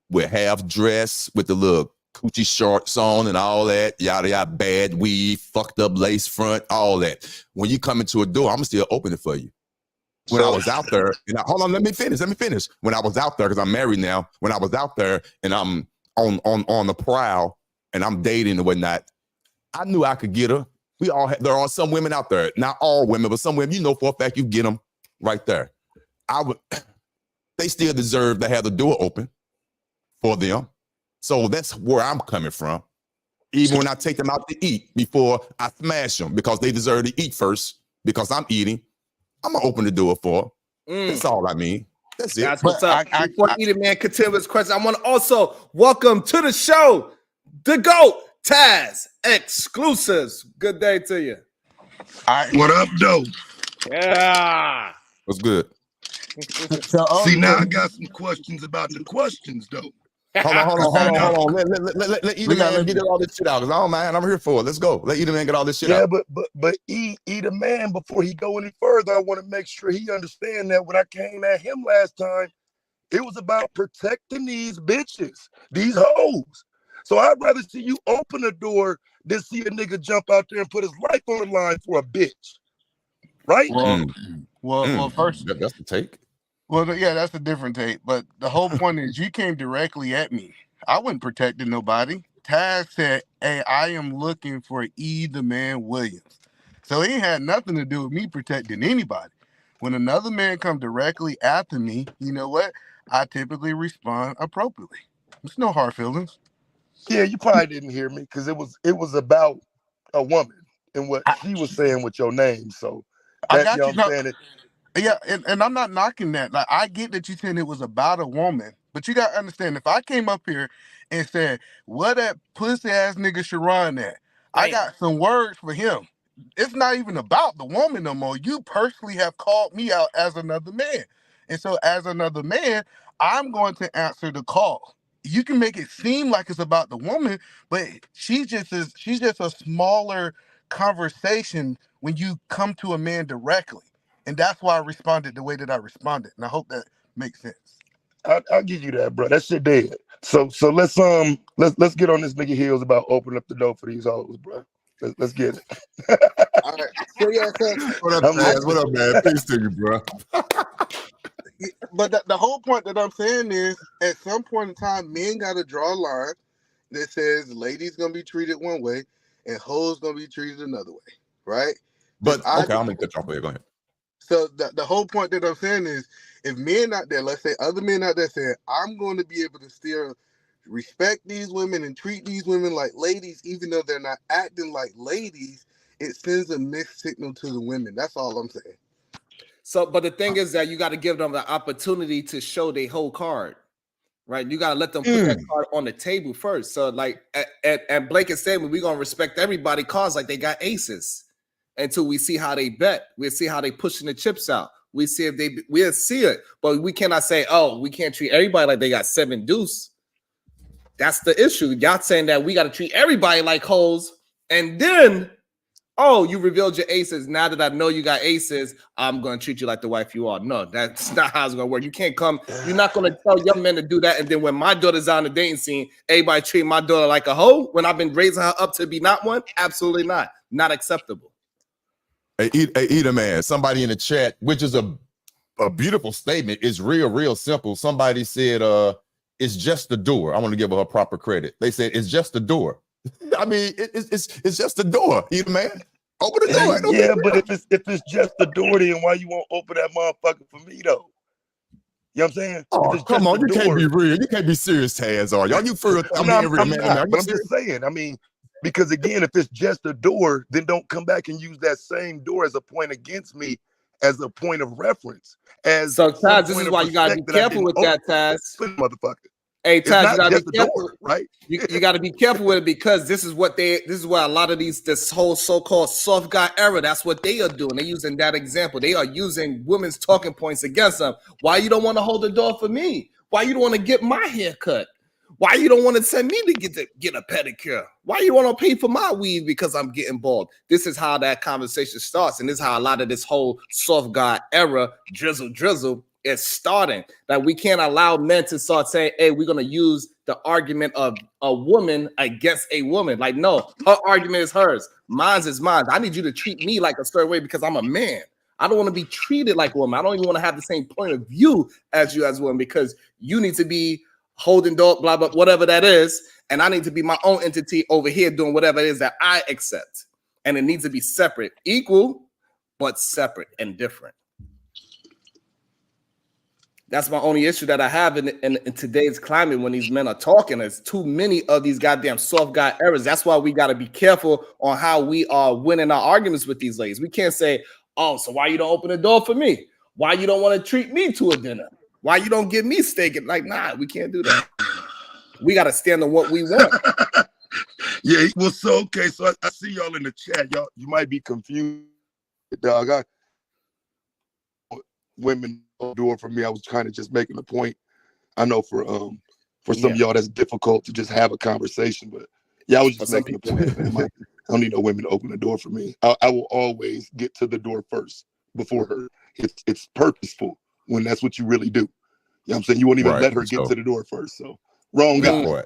with half dress, with the little coochie shorts on and all that, yada yada, bad weave, fucked up lace front, all that. When you come into a door, I'm still open it for you. When I was out there, hold on, let me finish. When I was out there, because I'm married now, when I was out there and I'm on the prowl and I'm dating and whatnot, I knew I could get her. There are some women out there, not all women, but some women, you know for a fact you get them right there. They still deserve to have the door open for them. So that's where I'm coming from. Even when I take them out to eat before I smash them because they deserve to eat first because I'm eating, I'm going to open the door for them. That's all I mean. That's it. That's what's up. Before Eating Man continue his question, I want to also welcome to the show the GOAT, Taz Exclusives. Good day to you. What up, though? Yeah. What's good? See, now I got some questions about the questions, though. Hold on. Let Eater Man get all this shit out. Cause oh man, I'm here for it. Let's go. Let Eater Man get all this shit out. Yeah, but Eater Man, before he go any further, I want to make sure he understand that when I came at him last time, it was about protecting these bitches, these hoes. So I'd rather see you open the door than see a nigga jump out there and put his life on the line for a bitch. Right? Well, first, that's the take. Well, yeah, that's a different take. But the whole point is you came directly at me. I wasn't protecting nobody. Taz said, hey, I am looking for E the Man Williams. So it ain't had nothing to do with me protecting anybody. When another man come directly after me, you know what? I typically respond appropriately. There's no hard feelings. Yeah, you probably didn't hear me because it was about a woman and what she was saying with your name. So I got you know what I'm saying? Yeah, and I'm not knocking that. Like, I get that you saying it was about a woman, but you got to understand, if I came up here and said, "What that pussy ass nigga Sharon at?" I got some words for him. It's not even about the woman no more. You personally have called me out as another man, and so as another man, I'm going to answer the call. You can make it seem like it's about the woman, but she's just a smaller conversation when you come to a man directly. And that's why I responded the way that I responded. And I hope that makes sense. I'll give you that, bro. That shit dead. So let's get on this nigga heels about opening up the door for these hoes, bro. Let's get it. All right. So yeah, what up, Taz? What up, man? Peace to you, bro. But the whole point that I'm saying is, at some point in time, men got to draw a line that says ladies gonna be treated one way and hoes gonna be treated another way, right? But okay, I'm gonna cut you off there. Go ahead. So the whole point that I'm saying is, if men out there, let's say other men out there saying, I'm going to be able to still respect these women and treat these women like ladies, even though they're not acting like ladies, it sends a mixed signal to the women. That's all I'm saying. So, but the thing is that you got to give them the opportunity to show their whole card, right? You got to let them put that card on the table first. So, like, and Blake is saying, we're going to respect everybody cards like they got aces. Until we see how they bet, we'll see how they pushing the chips out. We see if we'll see it, but we cannot say, oh, we can't treat everybody like they got 7 deuce. That's the issue. Y'all saying that we got to treat everybody like hoes, and then, oh, you revealed your aces. Now that I know you got aces, I'm gonna treat you like the wife you are. No, that's not how it's gonna work. You can't come. You're not gonna tell young men to do that, and then when my daughter's on the dating scene, everybody treat my daughter like a hoe when I've been raising her up to be not one. Absolutely not. Not acceptable. Hey, Eater Man, somebody in the chat, which is a beautiful statement. It's real simple. Somebody said, it's just the door. I want to give her proper credit. They said, it's just the door. I mean, it's just the door, Eater Man. Open the door. Yeah, but if it's just the door, then why you won't open that motherfucker for me, though? You know what I'm saying? Oh, come on. You can't be real. You can't be serious, Taz, are y'all? You for real? I'm just saying, I mean, because again, if it's just a door, then don't come back and use that same door as a point against me, as a point of reference. So, Taz, this is why you gotta be careful with that, Taz. Motherfucker. Hey, Taz, you gotta be careful, right? You gotta be careful with it, because this is what a lot of this whole so-called soft guy era, that's what they are doing. They're using that example. They are using women's talking points against them. Why you don't want to hold the door for me? Why you don't want to get my hair cut? Why you don't want to send me to get a pedicure? Why you want to pay for my weave because I'm getting bald? This is how that conversation starts, and this is how a lot of this whole soft guy era drizzle is starting. That we can't allow men to start saying, "Hey, we're gonna use the argument of a woman against a woman." Like, no, her argument is hers, mine's is mine. I need you to treat me like a certain way because I'm a man. I don't want to be treated like a woman. I don't even want to have the same point of view as you as a woman, because you need to be holding door, blah, blah, whatever that is. And I need to be my own entity over here doing whatever it is that I accept. And it needs to be separate, equal, but separate and different. That's my only issue that I have in today's climate when these men are talking. There's too many of these goddamn soft guy errors. That's why we got to be careful on how we are winning our arguments with these ladies. We can't say, oh, so why you don't open the door for me? Why you don't want to treat me to a dinner? Why you don't give me steak? Like, nah, we can't do that. We got to stand on what we want. Yeah, well, so okay, so I see y'all in the chat. Y'all, you might be confused, dog. Women do it for me. I was kind of just making a point. I know for some of y'all that's difficult to just have a conversation, but yeah, I was just making a point. Man. I don't need no women to open the door for me. I will always get to the door first before her. It's purposeful when that's what you really do. You know what I'm saying? You won't even let her get to the door first. So wrong guy.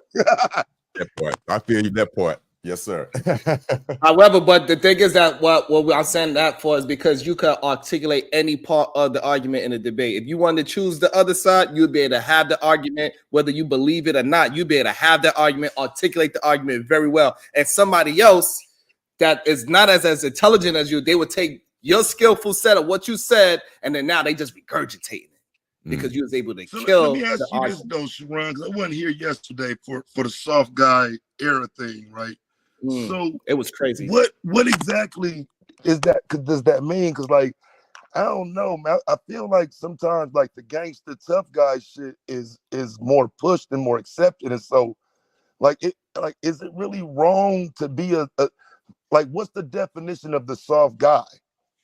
That part. I feel you that part. Yes, sir. However, but the thing is that what I'm saying that for is because you can articulate any part of the argument in a debate. If you want to choose the other side, you'll be able to have the argument, whether you believe it or not. You'll be able to have that argument, articulate the argument very well. And somebody else that is not as intelligent as you, they would take your skillful set of what you said, and then now they just regurgitating it because you was able to kill. Let me ask you this though, Sharon, because I wasn't here yesterday for the soft guy era thing, right? So it was crazy. What exactly is that? Does that mean? Because like, I don't know, man. I feel like sometimes like the gangster tough guy shit is more pushed and more accepted, and so like is it really wrong to be a like what's the definition of the soft guy?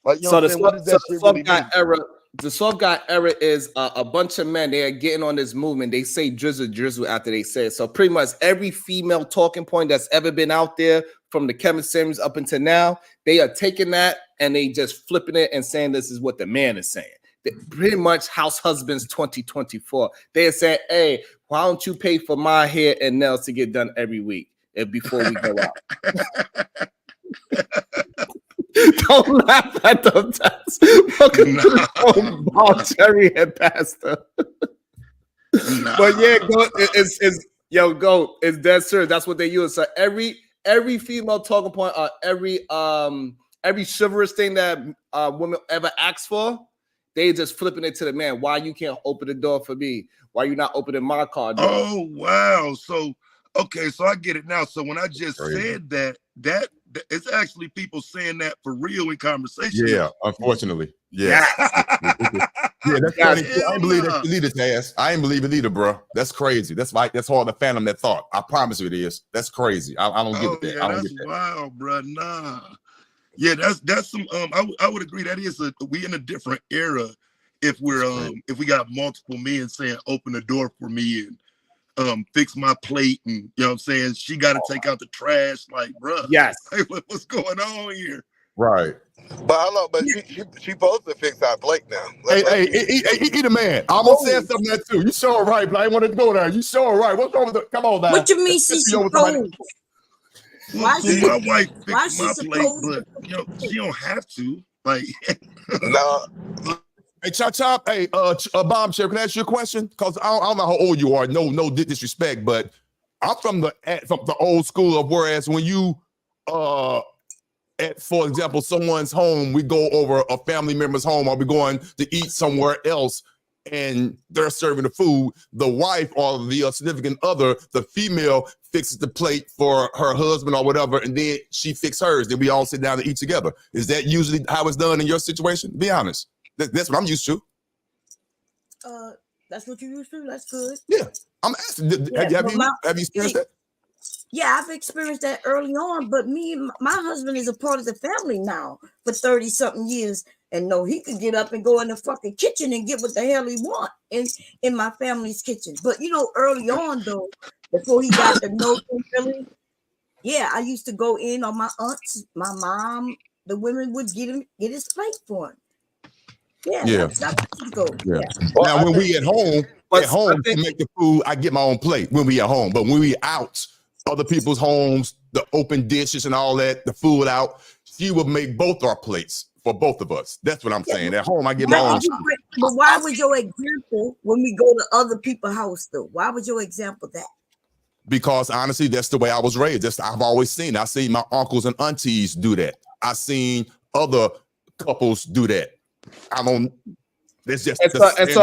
Like, you know what I'm saying? What does that shit really mean? The soft guy era is a bunch of men. They are getting on this movement. They say drizzle after they say it. So pretty much every female talking point that's ever been out there from the Kevin Samuels up until now, they are taking that and they just flipping it and saying this is what the man is saying. Pretty much House Husbands 2024. They are saying, hey, why don't you pay for my hair and nails to get done every week before we go out? Don't laugh at them. Welcome to the ball, Cherry and Pastor. But yeah, go. It's dead serious. That's what they use. So every female talking point, every chivalrous thing that women ever ask for, they just flipping it to the man. Why you can't open the door for me? Why you not opening my car door? Oh wow. So okay, so I get it now. So when I just said that it's actually people saying that for real in conversation. Yeah, unfortunately. Yeah. Yeah, that's funny. I ain't believe that you lead it, ass. I ain't believe it either, bro. That's crazy. That's hard to fathom that thought. I promise you it is. That's crazy. I don't get that. I don't get that. Wow, bro. Nah. Yeah, that's some I would agree that is we in a different era if we're if we got multiple men saying open the door for me and fix my plate, and you know what I'm saying, she got to take out the trash, like, bro. Yes. Hey, what's going on here? Right. But hello, but she supposed to fix our plate now. Hey, eat a man. I almost said something that too. You sure right, but I ain't want to go there. You sure right. What's wrong with it? Come on now. What you mean she's supposed? Why my wife fix my plate, but you know, she don't have to. Like, no. Hey, Chop. Hey, Bomb Chair, can I ask you a question? Because I don't know how old you are. No disrespect, but I'm from the old school of whereas when you at, for example, someone's home, we go over a family member's home, or we going to eat somewhere else, and they're serving the food. The wife or the significant other, the female, fixes the plate for her husband or whatever, and then she fixes hers. Then we all sit down to eat together. Is that usually how it's done in your situation? Be honest. That's what I'm used to. That's what you used to? That's good. Yeah. I'm asking, have you experienced that? Yeah, I've experienced that early on, but my husband is a part of the family now for 30-something years. And no, he could get up and go in the fucking kitchen and get what the hell he want in my family's kitchen. But you know, early on though, before he got to know him really, yeah, I used to go in on my aunts, my mom, the women would get his plate for him. Yeah. That's go. Yeah. Well, now when we at home to make the food, I get my own plate when we at home. But when we out, other people's homes, the open dishes and all that, the food out, she would make both our plates for both of us. That's what I'm saying. At home, I get my own. But why was your example when we go to other people's house though? Why was your example that? Because honestly, that's the way I was raised. I've always seen. I seen my uncles and aunties do that. I seen other couples do that. I don't. It's just. And so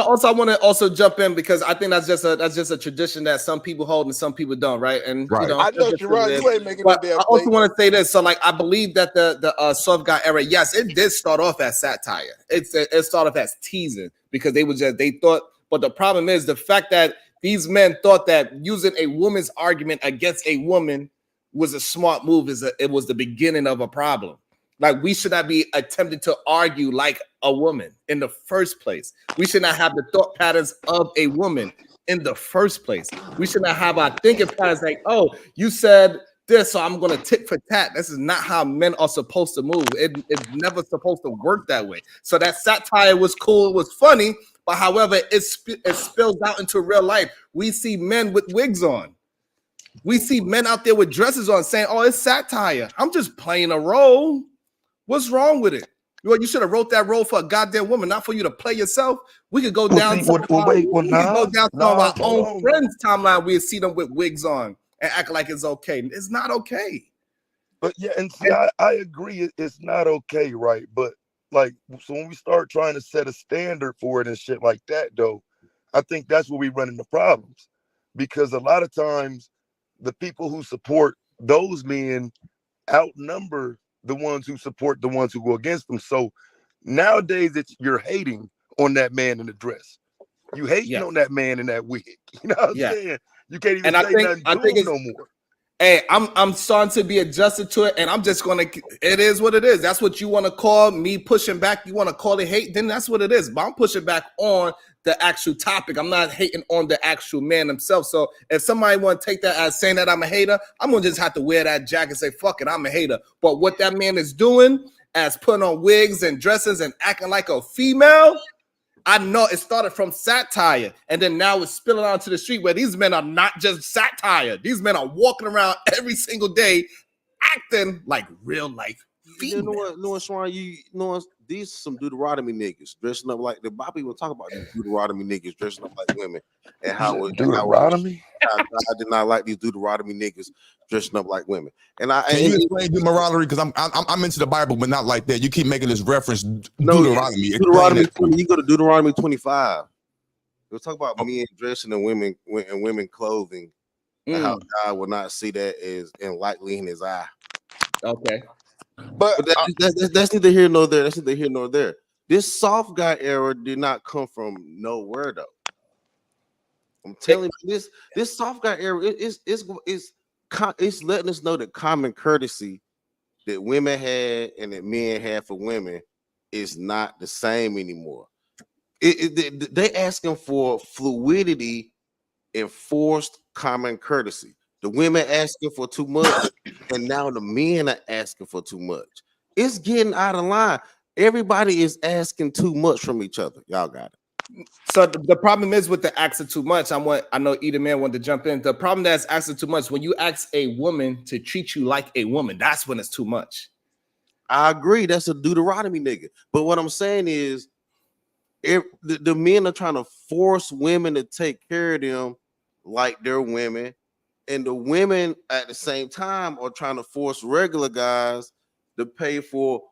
also I want to also jump in because I think that's just a tradition that some people hold and some people don't, right? And right. I know you're right. You ain't making no damn. I also want to say this. So like I believe that the soft guy era, yes, it did start off as satire. It started off as teasing because they thought. But the problem is the fact that these men thought that using a woman's argument against a woman was a smart move. It was the beginning of a problem. Like we should not be attempting to argue like a woman in the first place. We should not have the thought patterns of a woman in the first place. We should not have our thinking patterns like, oh, you said this, so I'm going to tit for tat. This is not how men are supposed to move. It's never supposed to work that way. So that satire was cool. It was funny. But however, it spills out into real life. We see men with wigs on. We see men out there with dresses on saying, oh, it's satire. I'm just playing a role. What's wrong with it? You should have wrote that role for a goddamn woman, not for you to play yourself. We could go down to our own friends' timeline. We'll see them with wigs on and act like it's okay. It's not okay. But yeah, and see, I agree. It's not okay, right? But like, so when we start trying to set a standard for it and shit like that, though, I think that's where we run into problems. Because a lot of times the people who support those men outnumber the ones who support the ones who go against them. So nowadays you're hating on that man in the dress. You hating on that man in that wig. You know what I'm saying? You can't even say nothing to him no more. Hey, I'm starting to be adjusted to it, and I'm just gonna. It is what it is. That's what you want to call me pushing back. You want to call it hate, then that's what it is. But I'm pushing back on the actual topic. I'm not hating on the actual man himself. So if somebody want to take that as saying that I'm a hater, I'm gonna just have to wear that jacket and say fuck it, I'm a hater. But what that man is doing, as putting on wigs and dresses and acting like a female, I know it started from satire, and then now it's spilling onto the street where these men are not just satire. These men are walking around every single day acting like real life females. You know what, Swan? You know, these are some Deuteronomy niggas dressing up like the Bobby will talk about these Deuteronomy niggas dressing up like women and how Deuteronomy. I did not like these Deuteronomy niggas dressing up like women. And can you explain Deuteronomy? Because I'm into the Bible, but not like that. You keep making this reference. Deuteronomy. Deuteronomy 20, you go to Deuteronomy 25. We'll talk about men dressing and women clothing, and how God will not see that as lightly in His eye. Okay, but that's neither here nor there. That's neither here nor there. This soft guy era did not come from nowhere though. I'm telling you, this soft guy era is letting us know that common courtesy that women had and that men had for women is not the same anymore. They asking for fluidity and forced common courtesy. The women asking for too much, and now the men are asking for too much. It's getting out of line. Everybody is asking too much from each other. Y'all got it. So the problem is with the asking too much. I know either man wanted to jump in. The problem that's asking too much, when you ask a woman to treat you like a woman, that's when it's too much. I agree. That's a Deuteronomy nigga. But what I'm saying is, the men are trying to force women to take care of them like they're women, and the women at the same time are trying to force regular guys to pay for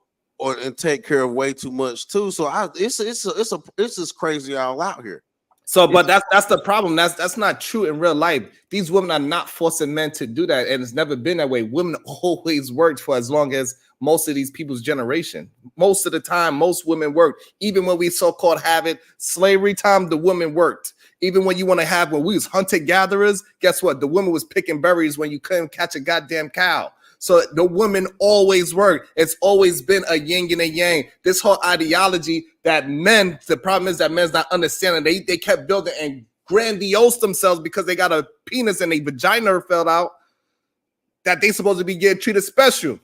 and take care of way too much too. So it's just crazy all out here. So, but that's the problem. That's not true in real life. These women are not forcing men to do that, and it's never been that way. Women always worked for as long as most of these people's generation. Most of the time, most women worked. Even when we so-called have it slavery time, the women worked. Even when you want to have when we was hunter gatherers, guess what? The woman was picking berries when you couldn't catch a goddamn cow. So the women always work. It's always been a yin and a yang. This whole ideology that men, the problem is that men's not understanding. They kept building and grandiose themselves because they got a penis and a vagina fell out that they supposed to be getting treated special.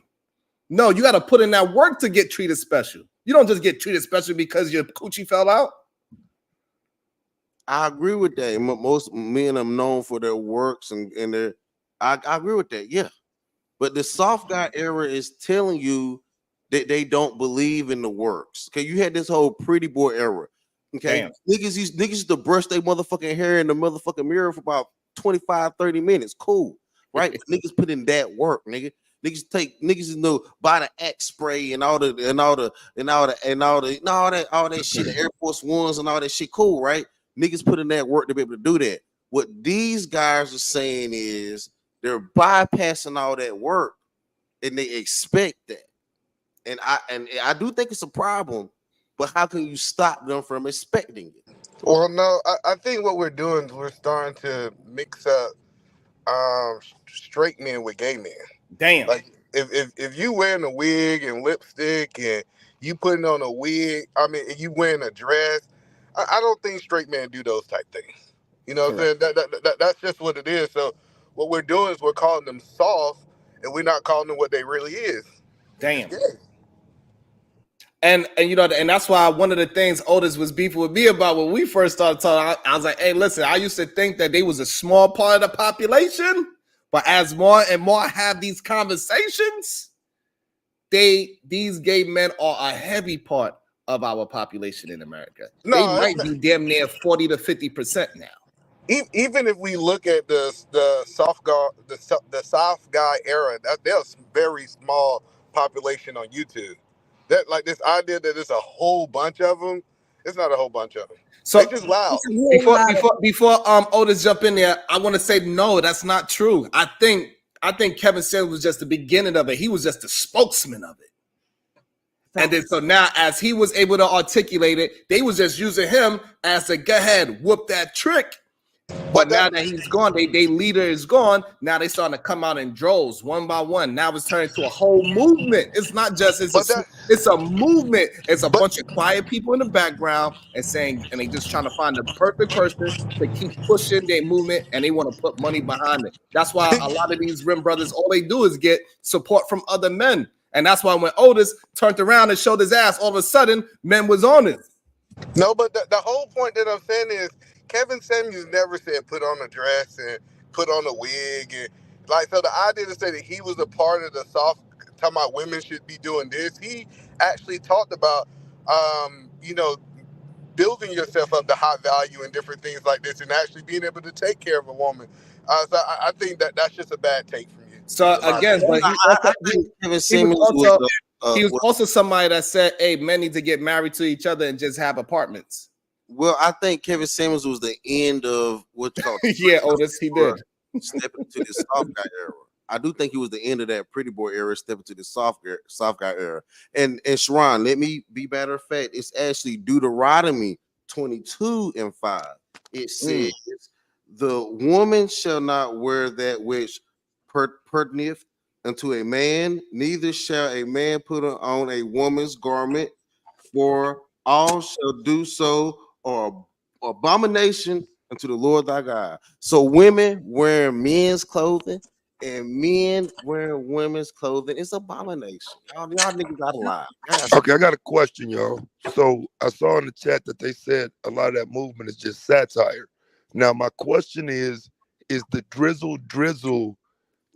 No, you got to put in that work to get treated special. You don't just get treated special because your coochie fell out. I agree with that. Most men are known for their works and I agree with that. Yeah. But the soft guy era is telling you They don't believe in the works. Okay, you had this whole pretty boy era. Okay, Damn. niggas used to brush their motherfucking hair in the motherfucking mirror for about 25, 30 minutes. Cool, right? But niggas put in that work, nigga. Niggas buy the Axe spray and all that shit, the Air Force Ones and all that shit. Cool, right? Niggas put in that work to be able to do that. What these guys are saying is they're bypassing all that work and they expect that. And I do think it's a problem, but how can you stop them from expecting it? Well, no, I think what we're doing is we're starting to mix up straight men with gay men. Damn. Like if you wearing a wig and lipstick and you putting on a wig, I mean, and you wearing a dress, I don't think straight men do those type things. You know what I'm saying? That's just what it is. So what we're doing is we're calling them soft, and we're not calling them what they really is. Damn. And you know, and that's why one of the things Otis was beefing with me about when we first started talking, I was like, hey, listen, I used to think that they was a small part of the population, but as more and more have these conversations, these gay men are a heavy part of our population in America. No, they might be damn near 40 to 50% now. Even if we look at the soft guy era, there's a very small population on YouTube. That like this idea that there's a whole bunch of them, it's not a whole bunch of them. So they just loud. Before Otis jump in there, I want to say no, that's not true. I think Kevin Samuels was just the beginning of it. He was just the spokesman of it. And then so now as he was able to articulate it, they was just using him as a go ahead, whoop that trick. But now that he's gone, they leader is gone. Now they starting to come out in droves, one by one. Now it's turning to a whole movement. It's not just it's a movement. It's a bunch of quiet people in the background and they just trying to find the perfect person to keep pushing their movement, and they want to put money behind it. That's why a lot of these Rim brothers, all they do is get support from other men, and that's why when Otis turned around and showed his ass, all of a sudden men was on it. No, but the whole point that I'm saying is, Kevin Samuels never said put on a dress and put on a wig, and like, so the idea to say that he was a part of the soft, talking about women should be doing this, he actually talked about building yourself up to high value and different things like this, and actually being able to take care of a woman. So I think that's just a bad take from you. So again, but he was also somebody that said, hey, men need to get married to each other and just have apartments. Well, I think Kevin Samuels was the end of what you call yeah, Otis, he did. Stepping into the soft guy era. I do think he was the end of that pretty boy era, stepping to the soft guy era. And Sharon, let me be matter of fact, it's actually Deuteronomy 22:5. It says, the woman shall not wear that which pertaineth unto a man, neither shall a man put on a woman's garment, for all shall do so, or abomination unto the Lord thy God. So women wearing men's clothing and men wearing women's clothing, it's abomination. Y'all niggas out of line. Okay, I got a question, y'all. So I saw in the chat that they said a lot of that movement is just satire. Now my question is the drizzle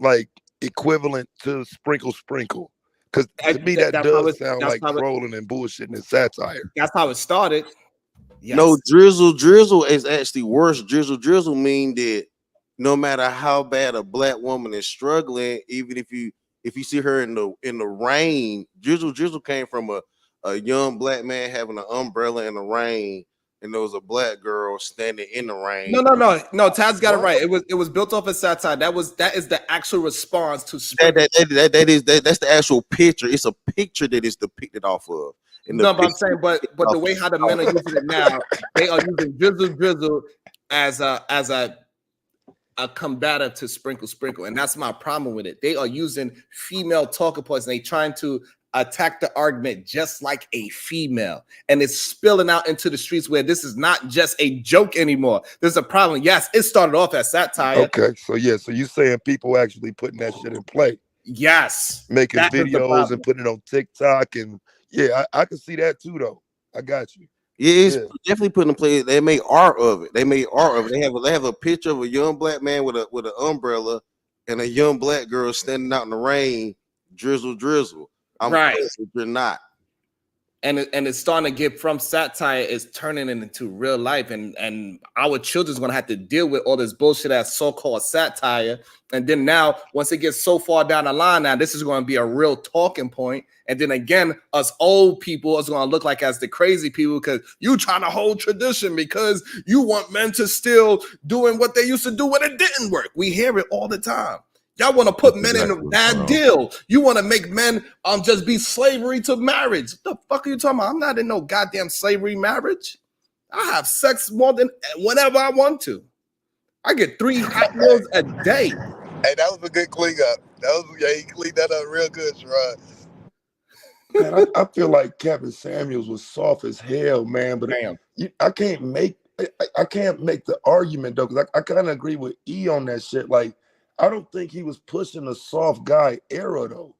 like equivalent to sprinkle? Because to me that does sound like trolling and bullshit and satire. That's how it started. Yes. No, drizzle is actually worse. Drizzle mean that no matter how bad a black woman is struggling, even if you see her in the rain, drizzle came from a young black man having an umbrella in the rain, and there was a black girl standing in the rain. No. Taz got it right. It was built off of satire. That is the actual response to that's the actual picture. It's a picture that is depicted off of. No, but I'm saying, but the way how the men are using it now, they are using drizzle as a combative to sprinkle, and that's my problem with it. They are using female talking points, and they trying to attack the argument just like a female, and it's spilling out into the streets where this is not just a joke anymore. There's a problem. Yes, it started off as satire. Okay, so you saying people actually putting that shit in play? Yes, making videos and putting it on TikTok, and yeah, I can see that too, though. I got you. Yeah, it's definitely putting in play. They made art of it. They have a picture of a young black man with an umbrella and a young black girl standing out in the rain, drizzle. I'm Right. pissed if you're not. And it's starting to get from satire, it's turning it into real life, and our children's gonna have to deal with all this bullshit as so-called satire. And then now, once it gets so far down the line, now this is going to be a real talking point. And then again, us old people is going to look like as the crazy people because you trying to hold tradition because you want men to still doing what they used to do when it didn't work. We hear it all the time. Y'all want to put men in a bad deal. You want to make men just be slavery to marriage. What the fuck are you talking about? I'm not in no goddamn slavery marriage. I have sex more than whenever I want to. I get 3 hot meals a day. Hey, that was a good clean up. He cleaned that up real good, Sherrod. Man, I feel like Kevin Samuels was soft as hell, man. But I can't make the argument though, because I kind of agree with E on that shit. Like, I don't think he was pushing the soft guy era though.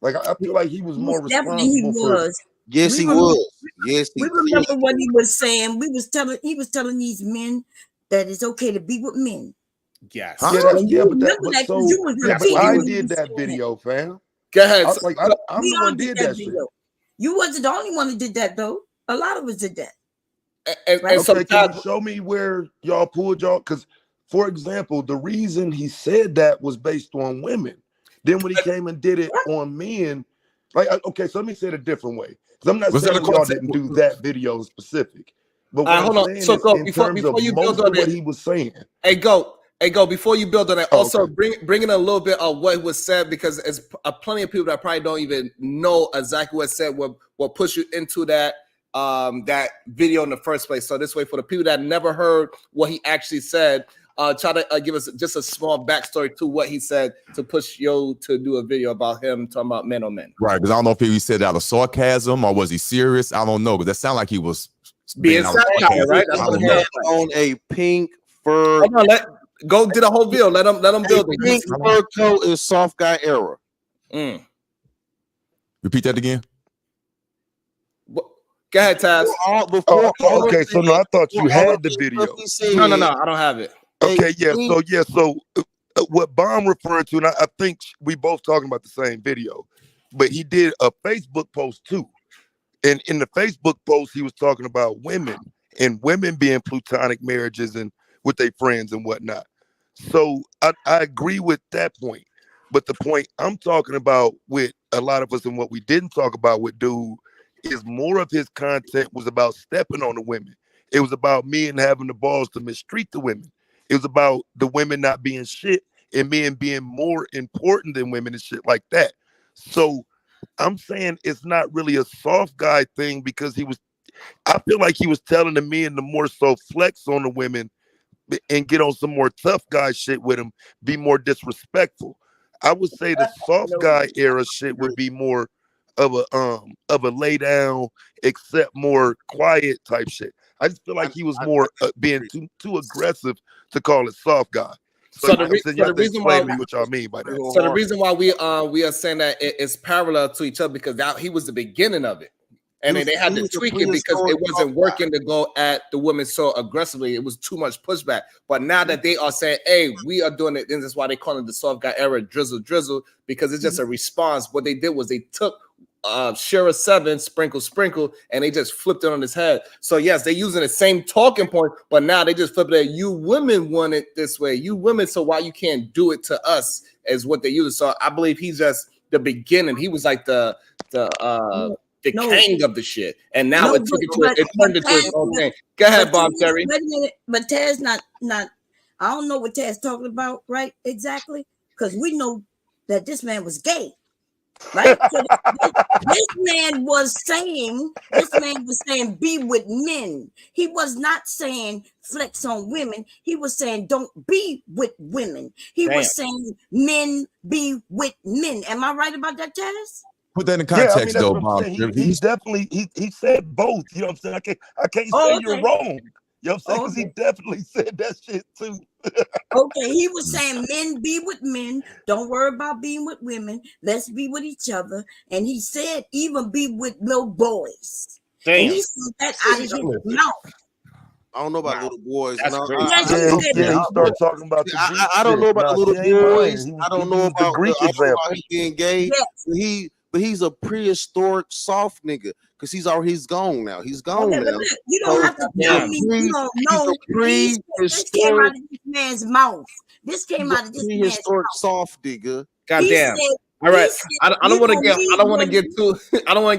Like, I feel like he was more responsible for. Yes, he was. Yes, we remember what he was saying. He was telling these men that it's okay to be with men. Yes. Yeah, but I did that video, fam. Go ahead. I'm the one did that shit. You wasn't the only one that did that though. A lot of us did that. Okay, can you show me where y'all pulled y'all? Because, for example, the reason he said that was based on women. Then when he came and did it on men, like, okay, so let me say it a different way. Because I'm not saying y'all didn't do that video specific. But what I'm saying is in terms of most of what he was saying. Hey, go before you build on that. Also, bring in a little bit of what was said, because there's plenty of people that probably don't even know exactly what said, what push you into that that video in the first place. So this way, for the people that never heard what he actually said, try to give us just a small backstory to what he said to push you to do a video about him talking about men on men. Right, because I don't know if he said out of sarcasm or was he serious. I don't know, but that sounded like he was being satire, right? On a pink fur. Hold on, go do the whole video. Let them build it. Pink fur coat is soft guy era. Repeat that again. Go ahead, Taz. Okay, so no, I thought you had the video. No, I don't have it. Okay, so what Bomb referring to, and I think we both talking about the same video, but he did a Facebook post too. And in the Facebook post, he was talking about women and women being platonic marriages and with their friends and whatnot. So I agree with that point. But the point I'm talking about with a lot of us and what we didn't talk about with dude is more of his content was about stepping on the women. It was about men having the balls to mistreat the women. It was about the women not being shit and men being more important than women and shit like that. So I'm saying it's not really a soft guy thing, because I feel like he was telling the men to more so flex on the women and get on some more tough guy shit with them, be more disrespectful. I would say the soft guy era shit would be more of a lay down, except more quiet type shit. I just feel like he was more being too aggressive to call it soft guy. So the reason why what y'all mean by that. So the reason why we are saying that it's parallel to each other, because he was the beginning of it. And then they had to tweak it because it wasn't working to go at the women so aggressively. It was too much pushback. But now that they are saying, hey, we are doing it, then that's why they call it the soft guy era, drizzle, because it's just a response. What they did was they took Shara 7, sprinkle, and they just flipped it on his head. So yes, they're using the same talking point, but now they just flip it at you women want it this way. You women, so why you can't do it to us is what they use. So I believe he's just the beginning. He was like the king of the shit, and now it turned into his own thing. Go ahead, Bob Terry. Wait a minute, but Taz not. I don't know what Taz talking about, right? Exactly, because we know that this man was gay, right? So this man was saying be with men. He was not saying flex on women. He was saying don't be with women. He was saying men be with men. Am I right about that, Taz? Put that in context, though, Bob. He's definitely he said both. You know what I'm saying? I can't say you're wrong. You know what I'm saying? Because he definitely said that shit too. Okay, he was saying men be with men. Don't worry about being with women. Let's be with each other. And he said even be with little boys. Damn. And he said that out of his mouth. I don't know about little boys. He started talking about the I don't know about the little boys. I don't know about the Greek example. Being gay. Yes. but he's a prehistoric soft nigga because he's gone now. He's gone Okay, but now. you don't have to tell me you don't know. This came out of this man's mouth. This came out of this man's prehistoric mouth. soft nigga. Goddamn. All right, I don't want to get I don't want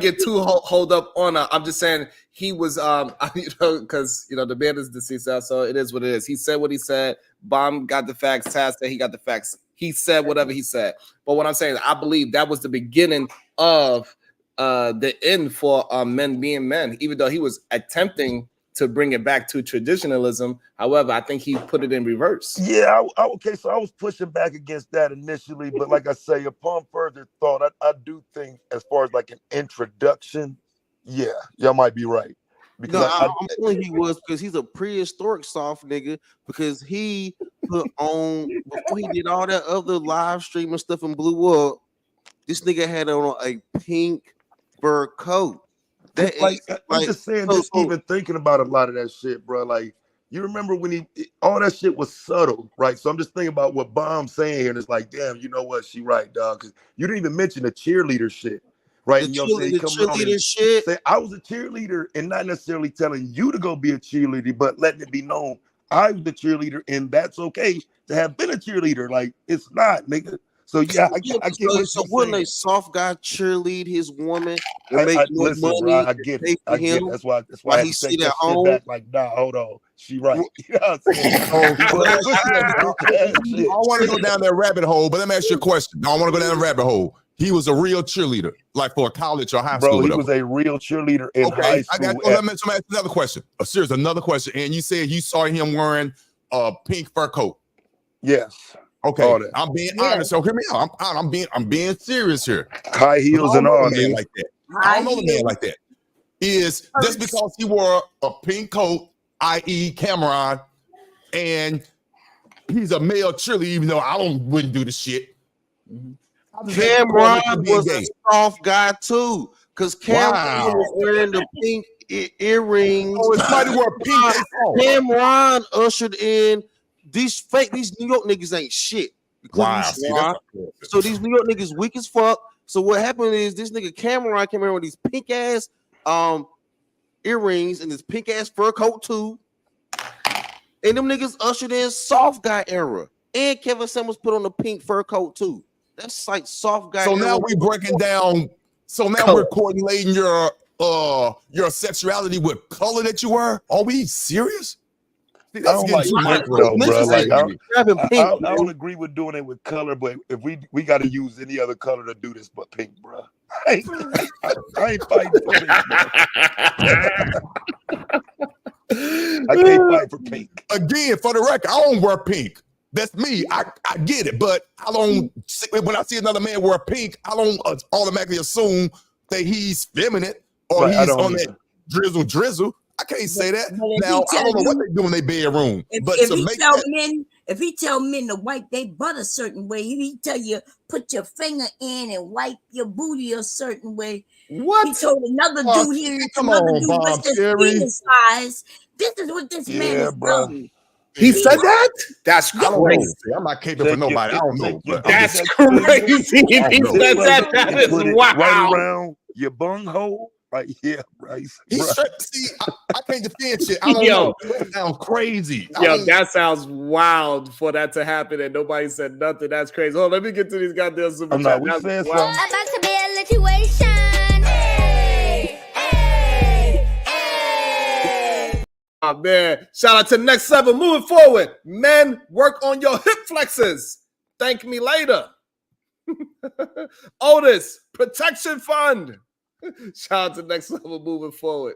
to get too hold up on I'm just saying he was because the man is deceased now, so it is what it is. He said what he said. Bomb got the facts. Taz said he got the facts. He said whatever he said. But what I'm saying, I believe that was the beginning of the end for men being men, even though he was attempting to bring it back to traditionalism. However, I think he put it in reverse. Yeah, okay, so I was pushing back against that initially, but like I say, upon further thought, I do think as far as like an introduction, yeah, y'all might be right. Because I'm feeling he was because he's a prehistoric soft nigga because he put on before he did all that other live streaming stuff and blew up. This nigga had on a pink fur coat. That like I'm just saying, even thinking about a lot of that shit, bro. Like you remember when all that shit was subtle, right? So I'm just thinking about what Bomb's saying here, and it's like, damn, you know what? She right, dog. Because you didn't even mention the cheerleader shit, right? The And cheerleader shit. Say I was a cheerleader, and not necessarily telling you to go be a cheerleader, but letting it be known I was the cheerleader, and that's okay to have been a cheerleader. Like it's not, nigga. So yeah, I get what so wouldn't a soft guy cheerlead his woman and I make more listen, money? bro, I get it. I get it. That's why I had to take that shit back. Like, nah, hold on, she right. You know what I'm saying? I want to go down that rabbit hole, but let me ask you a question. I want to go down the rabbit hole. He was a real cheerleader, like for a college or high school. Bro, he was a real cheerleader in high school. Let me ask another question. Another question. And you said you saw him wearing a pink fur coat. Yes. Okay, I'm being honest. So hear me out. I'm being serious here. High heels and all, man. Like that. I don't know a man like that. Is just because he wore a pink coat, i.e., Cameron, and he's a male cheerleader, even though wouldn't do the shit. Cameron was a soft guy too, because Cameron was wearing the pink earrings. Oh, it's somebody wore pink. Cameron ushered in these New York niggas ain't shit. Wow. So these New York niggas weak as fuck. So what happened is this nigga Cameron came in with these pink ass earrings and this pink ass fur coat too. And them niggas ushered in soft guy era. And Kevin Samuels put on the pink fur coat too. That's like soft guy. So now we breaking down. So now we're correlating your sexuality with color that you were. Are we serious? I don't like pink though, bro. Like I don't agree with doing it with color, but if we got to use any other color to do this, but pink, bro. I ain't fighting for pink, I can't fight for pink. Again, for the record, I don't wear pink. That's me. I get it, but I don't. When I see another man wear pink, I don't automatically assume that he's feminine or he's on that drizzle. I can't say that. Now I don't know what they do in their bedroom, but if he tell men to wipe their butt a certain way, he tell you put your finger in and wipe your booty a certain way. What? He told another dude here, what's this penis size? This is what this man is doing. He said that? That's crazy. I'm not capable for nobody. I don't know. But that's crazy. He said that. That is wild. Right around your bunghole. Like, yeah, right. See, I can't defend shit. I don't know. That sounds crazy. That sounds wild for that to happen and nobody said nothing. That's crazy. Hold on, let me get to these goddamn super chats. About to be a situation. Hey, hey, hey. Oh man, shout out to Next Level. Moving forward, men, work on your hip flexors. Thank me later. Otis, protection fund. Shout out to Next Level. Moving forward.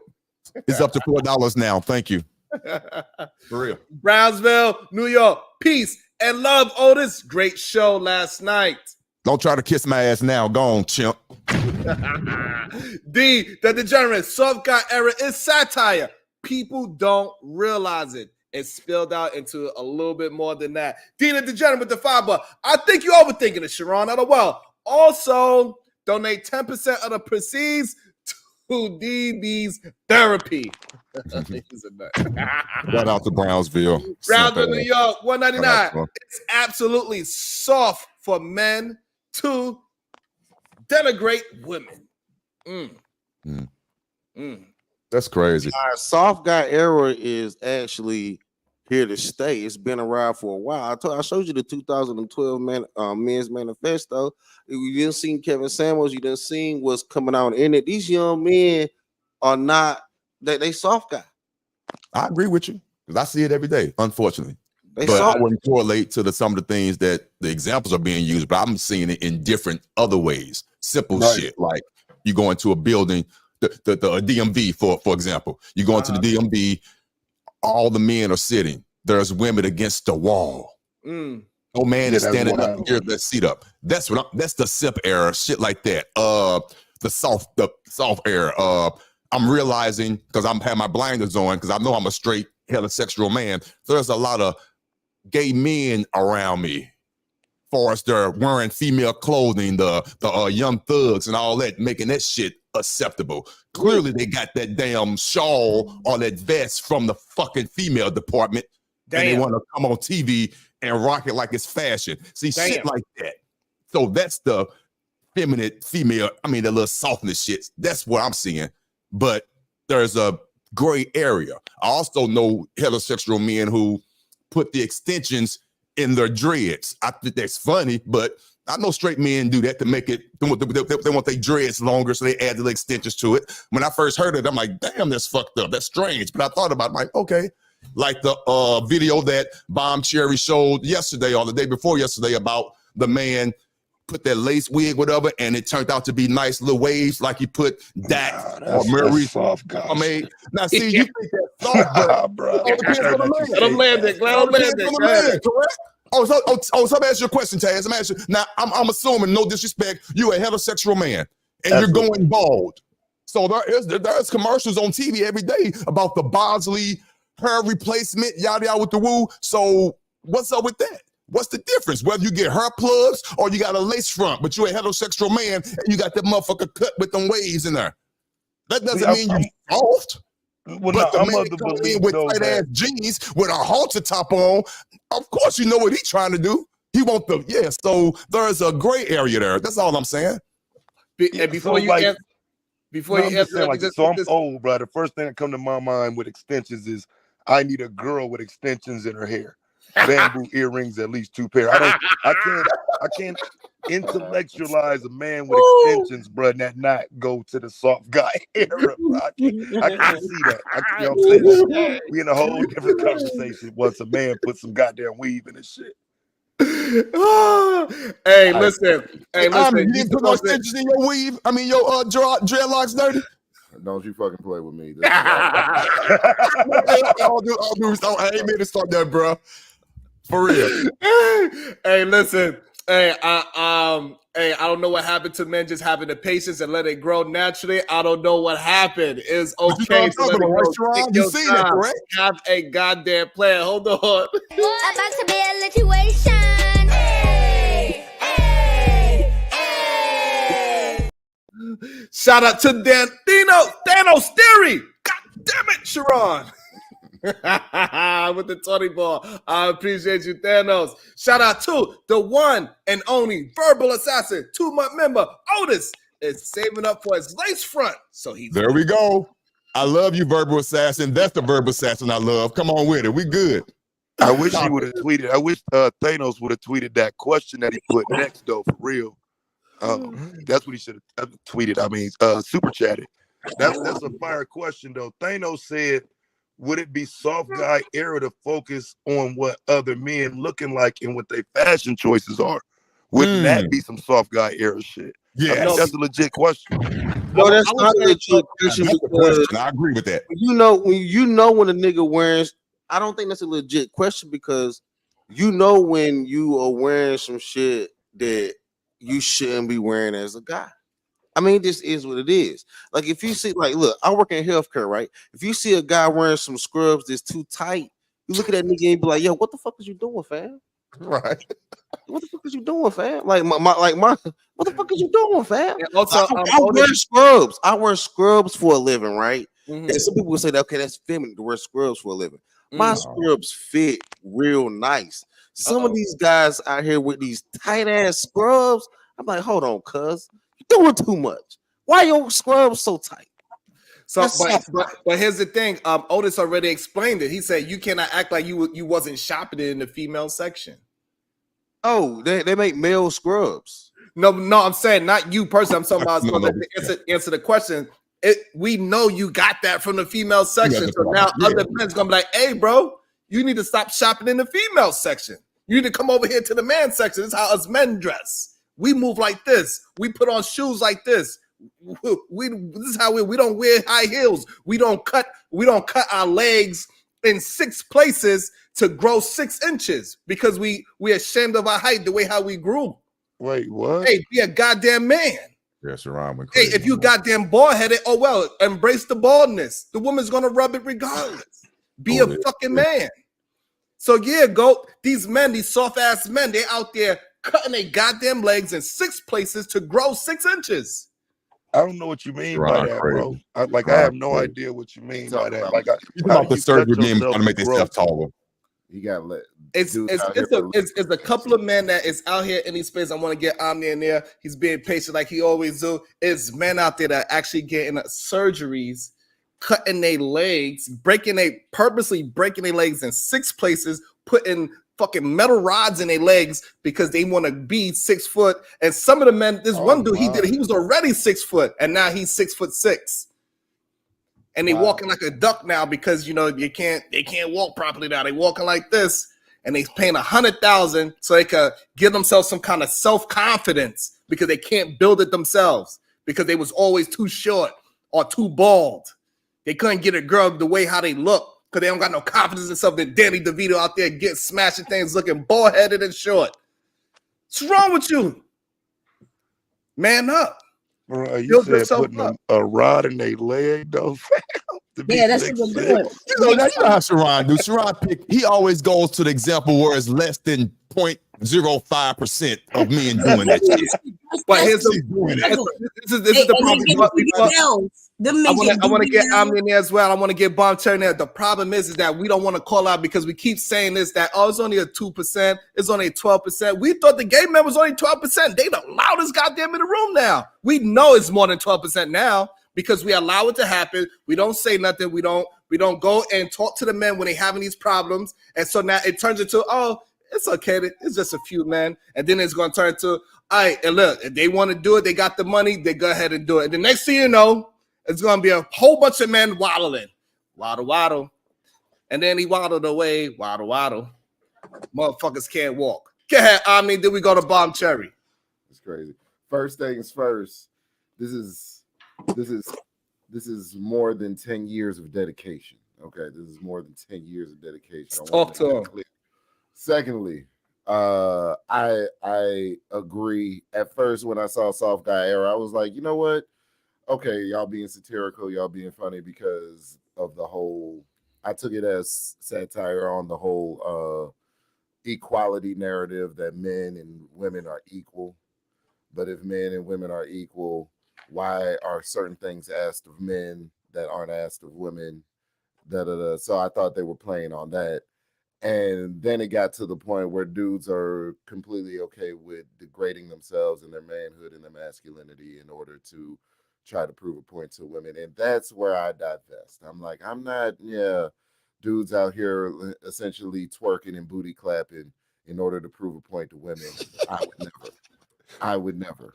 It's up to $4 now. Thank you. For real. Brownsville, New York. Peace and love, Otis. Great show last night. Don't try to kiss my ass now. Go on, chimp. D, the degenerate soft guy era is satire. People don't realize it. It spilled out into a little bit more than that. D, the degenerate with the $5. I think you're overthinking it, Sharon. Well, also donate 10% of the proceeds to DB's therapy. Shout out to Brownsville. Brownsville, New York, $199. It's absolutely soft for men to denigrate women. That's crazy. Our soft guy era is actually here to stay. It's been around for a while. I showed you the 2012 men's manifesto. You didn't see Kevin Samuels. You didn't see what's coming out in it. These young men are not they soft guy. I agree with you because I see it every day, unfortunately. They But soft. I wouldn't correlate to some of the things that the examples are being used, but I'm seeing it in different other ways. Simple shit, like you go into a building, the DMV, for example. You go into the DMV, all the men are sitting. There's women against the wall. No man is standing up here, let's seat up. That's that's the simp era, shit like that. The soft era. I'm realizing because I'm having my blinders on because I know I'm a straight heterosexual man. There's a lot of gay men around me. Far as they're wearing female clothing, the young thugs and all that, making that shit acceptable. Clearly, they got that damn shawl or that vest from the fucking female department, and they want to come on TV and rock it like it's fashion. See, shit like that. So that's the feminine female. I mean, the little softness shit. That's what I'm seeing. But there's a gray area. I also know heterosexual men who put the extensions in their dreads. I think that's funny, but I know straight men do that to make it. They want their dreads longer, so they add the extensions to it. When I first heard it, I'm like, damn, that's fucked up. That's strange. But I thought about it, I'm like, okay. Like the video that Bomb Cherry showed yesterday or the day before yesterday about the man put that lace wig, whatever, and it turned out to be nice little waves, like he put that or Murray. I mean, now see, you think that's soft, bro? It depends on the man. Correct? So let me ask you a question, Taz. I'm asking. Now, I'm assuming, no disrespect, you're a heterosexual man and you're going bald. So there's commercials on TV every day about the Bosley hair replacement, yada yada with the woo. So what's up with that? What's the difference? Whether you get hair plugs or you got a lace front, but you're a heterosexual man and you got that motherfucker cut with them waves in there. That doesn't mean you're soft. Well, But the I'm man of the come belief in with though tight ass jeans with a halter top on. Of course, you know what he's trying to do. He want the So there's a gray area there. That's all I'm saying. And before you answer, I'm old, bro. The first thing that come to my mind with extensions is I need a girl with extensions in her hair. Bamboo earrings, at least 2 pair. I can't intellectualize a man with extensions, bro, and that not go to the soft guy era, bro. I can't see that. You know what I'm saying? We in a whole different conversation once a man puts some goddamn weave in his shit. Hey, listen. You didn't put no extensions in your weave. I mean, your dreadlocks dirty. Don't you fucking play with me. I ain't meant to start that, bro. For real. Hey, listen. Hey, I don't know what happened to men just having the patience and let it grow naturally. I don't know what happened. It's okay. You see that, correct? Have a goddamn plan. Hold on. About to be a situation. Hey, hey, hey. Shout out to Thanos Theory. God damn it, Sharon. With the 20 ball. I appreciate you, Thanos. Shout out to the one and only verbal assassin, 2-month member, Otis, is saving up for his lace front. So there we go. I love you, verbal assassin. That's the verbal assassin I love. Come on with it. We good. I wish he would have tweeted. I wish Thanos would have tweeted that question that he put next, though, for real. That's what he should have tweeted. I mean, super chatted. That's a fire question, though. Thanos said, would it be soft guy era to focus on what other men looking like and what their fashion choices are? Wouldn't that be some soft guy era shit? Yeah, that's a legit question. No, that's not a legit question. I agree with that. When a nigga wears, I don't think that's a legit question because you know when you are wearing some shit that you shouldn't be wearing as a guy. I mean, this is what it is. Like, if you see, like, look, I work in healthcare, right? If you see a guy wearing some scrubs that's too tight, you look at that nigga and be like, yo, what the fuck is you doing, fam? Right. What the fuck is you doing, fam? What the fuck is you doing, fam? Also, I wear scrubs. I wear scrubs for a living, right? And some people will say, okay, that's feminine to wear scrubs for a living. My scrubs fit real nice. Some of these guys out here with these tight ass scrubs, I'm like, hold on, cuz. You're doing too much. Why your scrubs so tight? So, but here's the thing. Otis already explained it. He said you cannot act like you wasn't shopping it in the female section. Oh, they make male scrubs. No, I'm saying not you personally. I'm talking about answer the question. We know you got that from the female section. So now other men's gonna be like, hey, bro, you need to stop shopping in the female section. You need to come over here to the man section. This is how us men dress. We move like this. We put on shoes like this. This is how we don't wear high heels. We don't cut our legs in 6 places to grow 6 inches because we ashamed of our height the way how we grew. Wait, what? Hey, be a goddamn man. Yes, Sharon. Hey, if you goddamn bald headed, oh well, embrace the baldness. The woman's gonna rub it regardless. Be a fucking man. So yeah, go. These men, these soft ass men, they out there cutting their goddamn legs in 6 places to grow 6 inches. I don't know what you mean by that, bro. I have no idea what you mean by that. Like, you about the surgery being trying to make themselves taller. You got let. It's a couple of men that is out here in these spaces. I want to get Omni in there. He's being patient like he always do. It's men out there that are actually getting surgeries, cutting their legs, purposely breaking their legs in 6 places, putting fucking metal rods in their legs because they want to be 6 foot. And some of the men, this one dude, he was already 6 foot, and now he's 6'6". And they walking like a duck now because they can't walk properly now. They walking like this, and they paying $100,000 so they could give themselves some kind of self-confidence because they can't build it themselves because they was always too short or too bald. They couldn't get a girl the way how they look because they don't got no confidence in themselves. Then Danny DeVito out there getting smashing things, looking bald-headed and short. What's wrong with you? Man up. Bro, you said putting a rod in their leg, though. Yeah, that's what we're doing. You know how Sharon do. Sharon he always goes to the example where it's less than 0.05% of men doing that shit. But here's this is the problem. I want to get Omni in there as well. I want to get Bomb Cherry in there. The problem is that we don't want to call out because we keep saying this, that it's only a 2%, it's only a 12%. We thought the gay men was only 12%. They the loudest goddamn in the room now. We know it's more than 12% now because we allow it to happen. We don't say nothing. We don't go and talk to the men when they having these problems. And so now it turns into, it's okay. It's just a few men. And then it's going to turn to, all right, and look, if they want to do it, they got the money, they go ahead and do it. And the next thing you know, it's going to be a whole bunch of men waddling. Waddle, waddle. And then he waddled away. Waddle, waddle. Motherfuckers can't walk. Go ahead, Omni. Then we go to Bomb Cherry. It's crazy. First things first, this is more than 10 years of dedication. Okay, this is more than 10 years of dedication. Talk to him. Secondly, I agree. At first, when I saw Soft Guy Era, I was like, you know what? Okay, y'all being satirical, y'all being funny because of the whole. I took it as satire on the whole equality narrative that men and women are equal. But if men and women are equal, why are certain things asked of men that aren't asked of women? So I thought they were playing on that. And then it got to the point where dudes are completely okay with degrading themselves and their manhood and their masculinity in order to try to prove a point to women. And that's where I divest. I'm like, I'm not, dudes out here essentially twerking and booty clapping in order to prove a point to women. I would never.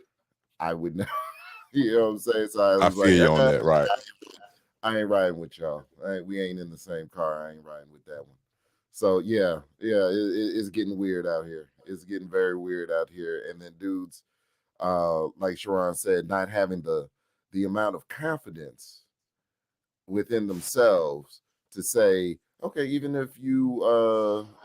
You know what I'm saying? So I feel you on that, right? I ain't riding with y'all. We ain't in the same car. I ain't riding with that one. So it's getting weird out here. It's getting very weird out here. And then dudes, like Sharon said, not having the amount of confidence within themselves to say, okay, even if you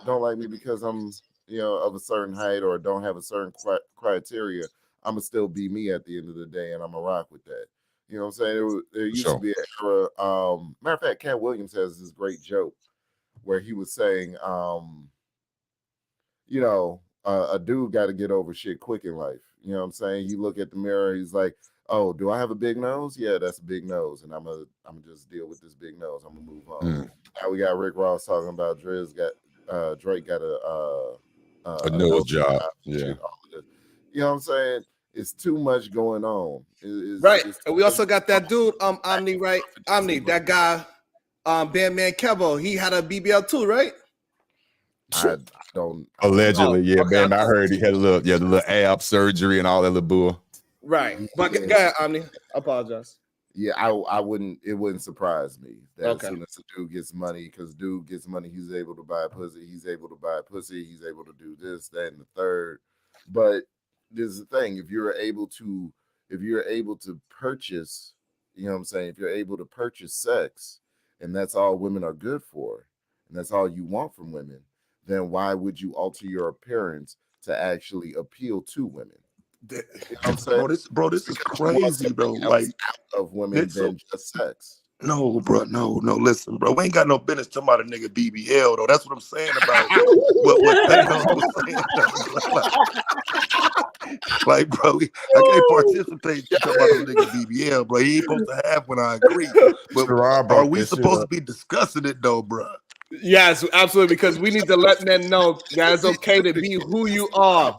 don't like me because I'm of a certain height or don't have a certain criteria, I'm gonna still be me at the end of the day, and I'm gonna rock with that. You know what I'm saying? There used to be an era. Matter of fact, Cat Williams has this great joke where he was saying, a dude got to get over shit quick in life. You know what I'm saying? You look at the mirror, he's like, oh, do I have a big nose? Yeah, that's a big nose, and I'm gonna just deal with this big nose. I'm gonna move on. Now we got Rick Ross talking about Drake got a nose job. Yeah, you know what I'm saying? It's too much going on. Right. And we also got that dude, Omni, right? Omni, that guy, Bandman Kevo, he had a BBL too, right? I don't. Allegedly, yeah, okay, man. I heard he had the little ab surgery and all that little bull. Right. But Yeah. go ahead, Omni. I apologize. Yeah, I wouldn't. It wouldn't surprise me that Okay. as soon as the dude gets money, because dude gets money, he's able to buy a pussy. He's able to buy a pussy. He's able to do this, that, and the third. But there's the thing: if you're able to purchase, you know what I'm saying. If you're able to purchase sex, and that's all women are good for, and that's all you want from women, then why would you alter your appearance to actually appeal to women? You know what I'm saying? Bro, this is crazy, bro. Like out of women than just sex. No, bro, no. Listen, bro, we ain't got no business talking about a nigga BBL though. That's what I'm saying about what Thanos was saying. Like, bro, I can't participate talking about a nigga BBL, bro. He ain't supposed to have one. I agree, but are we supposed to be discussing it though, bro? Yes, absolutely, because we need to let men know that it's okay to be who you are.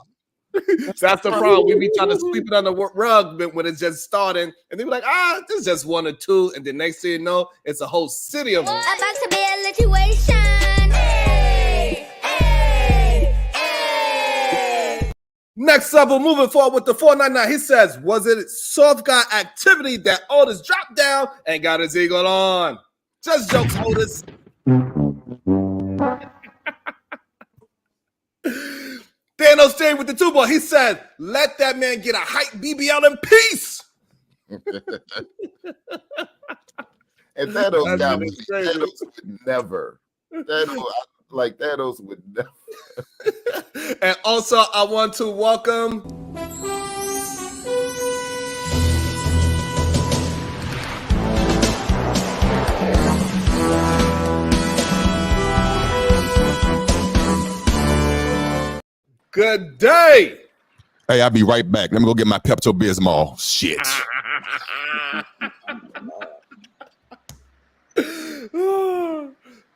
So that's the problem. We be trying to sweep it on the rug when it's just starting, and they be like, this is just one or two, and the next thing you know, it's a whole city of them. About to be a situation. Hey, hey, hey. Next up, we're moving forward with the 499. He says, was it soft guy activity that Otis dropped down and got his eagle on? Just jokes, Otis. Thanos staying with the 2-ball. He said, let that man get a hype BBL in peace. And Thanos would never. Thanos would never. And also, I want to welcome Good day. Hey, I'll be right back. Let me go get my Pepto-Bismol. Shit.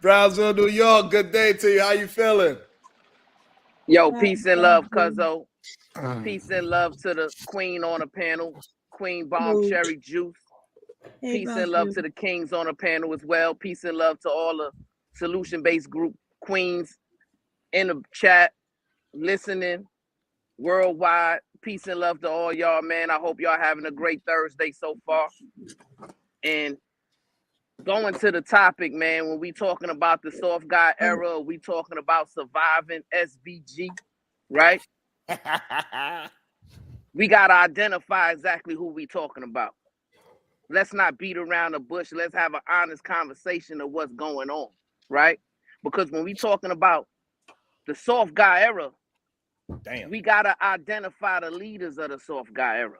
Brownsville, New York. Good day to you. How you feeling? Yo, peace and love, Cuzzo. Peace and love to the queen on the panel, Queen Bomb Cherry Juice. Peace and love to the kings on the panel as well. Peace and love to all the solution-based group queens in the chat, listening worldwide. Peace and love to all y'all, man. I hope y'all having a great Thursday so far. And going to the topic, man, when we talking about the soft guy era, we talking about surviving SBG, right? We got to identify exactly who we talking about. Let's not beat around the bush. Let's have an honest conversation of what's going on, right? Because when we talking about the soft guy era, we got to identify the leaders of the soft guy era.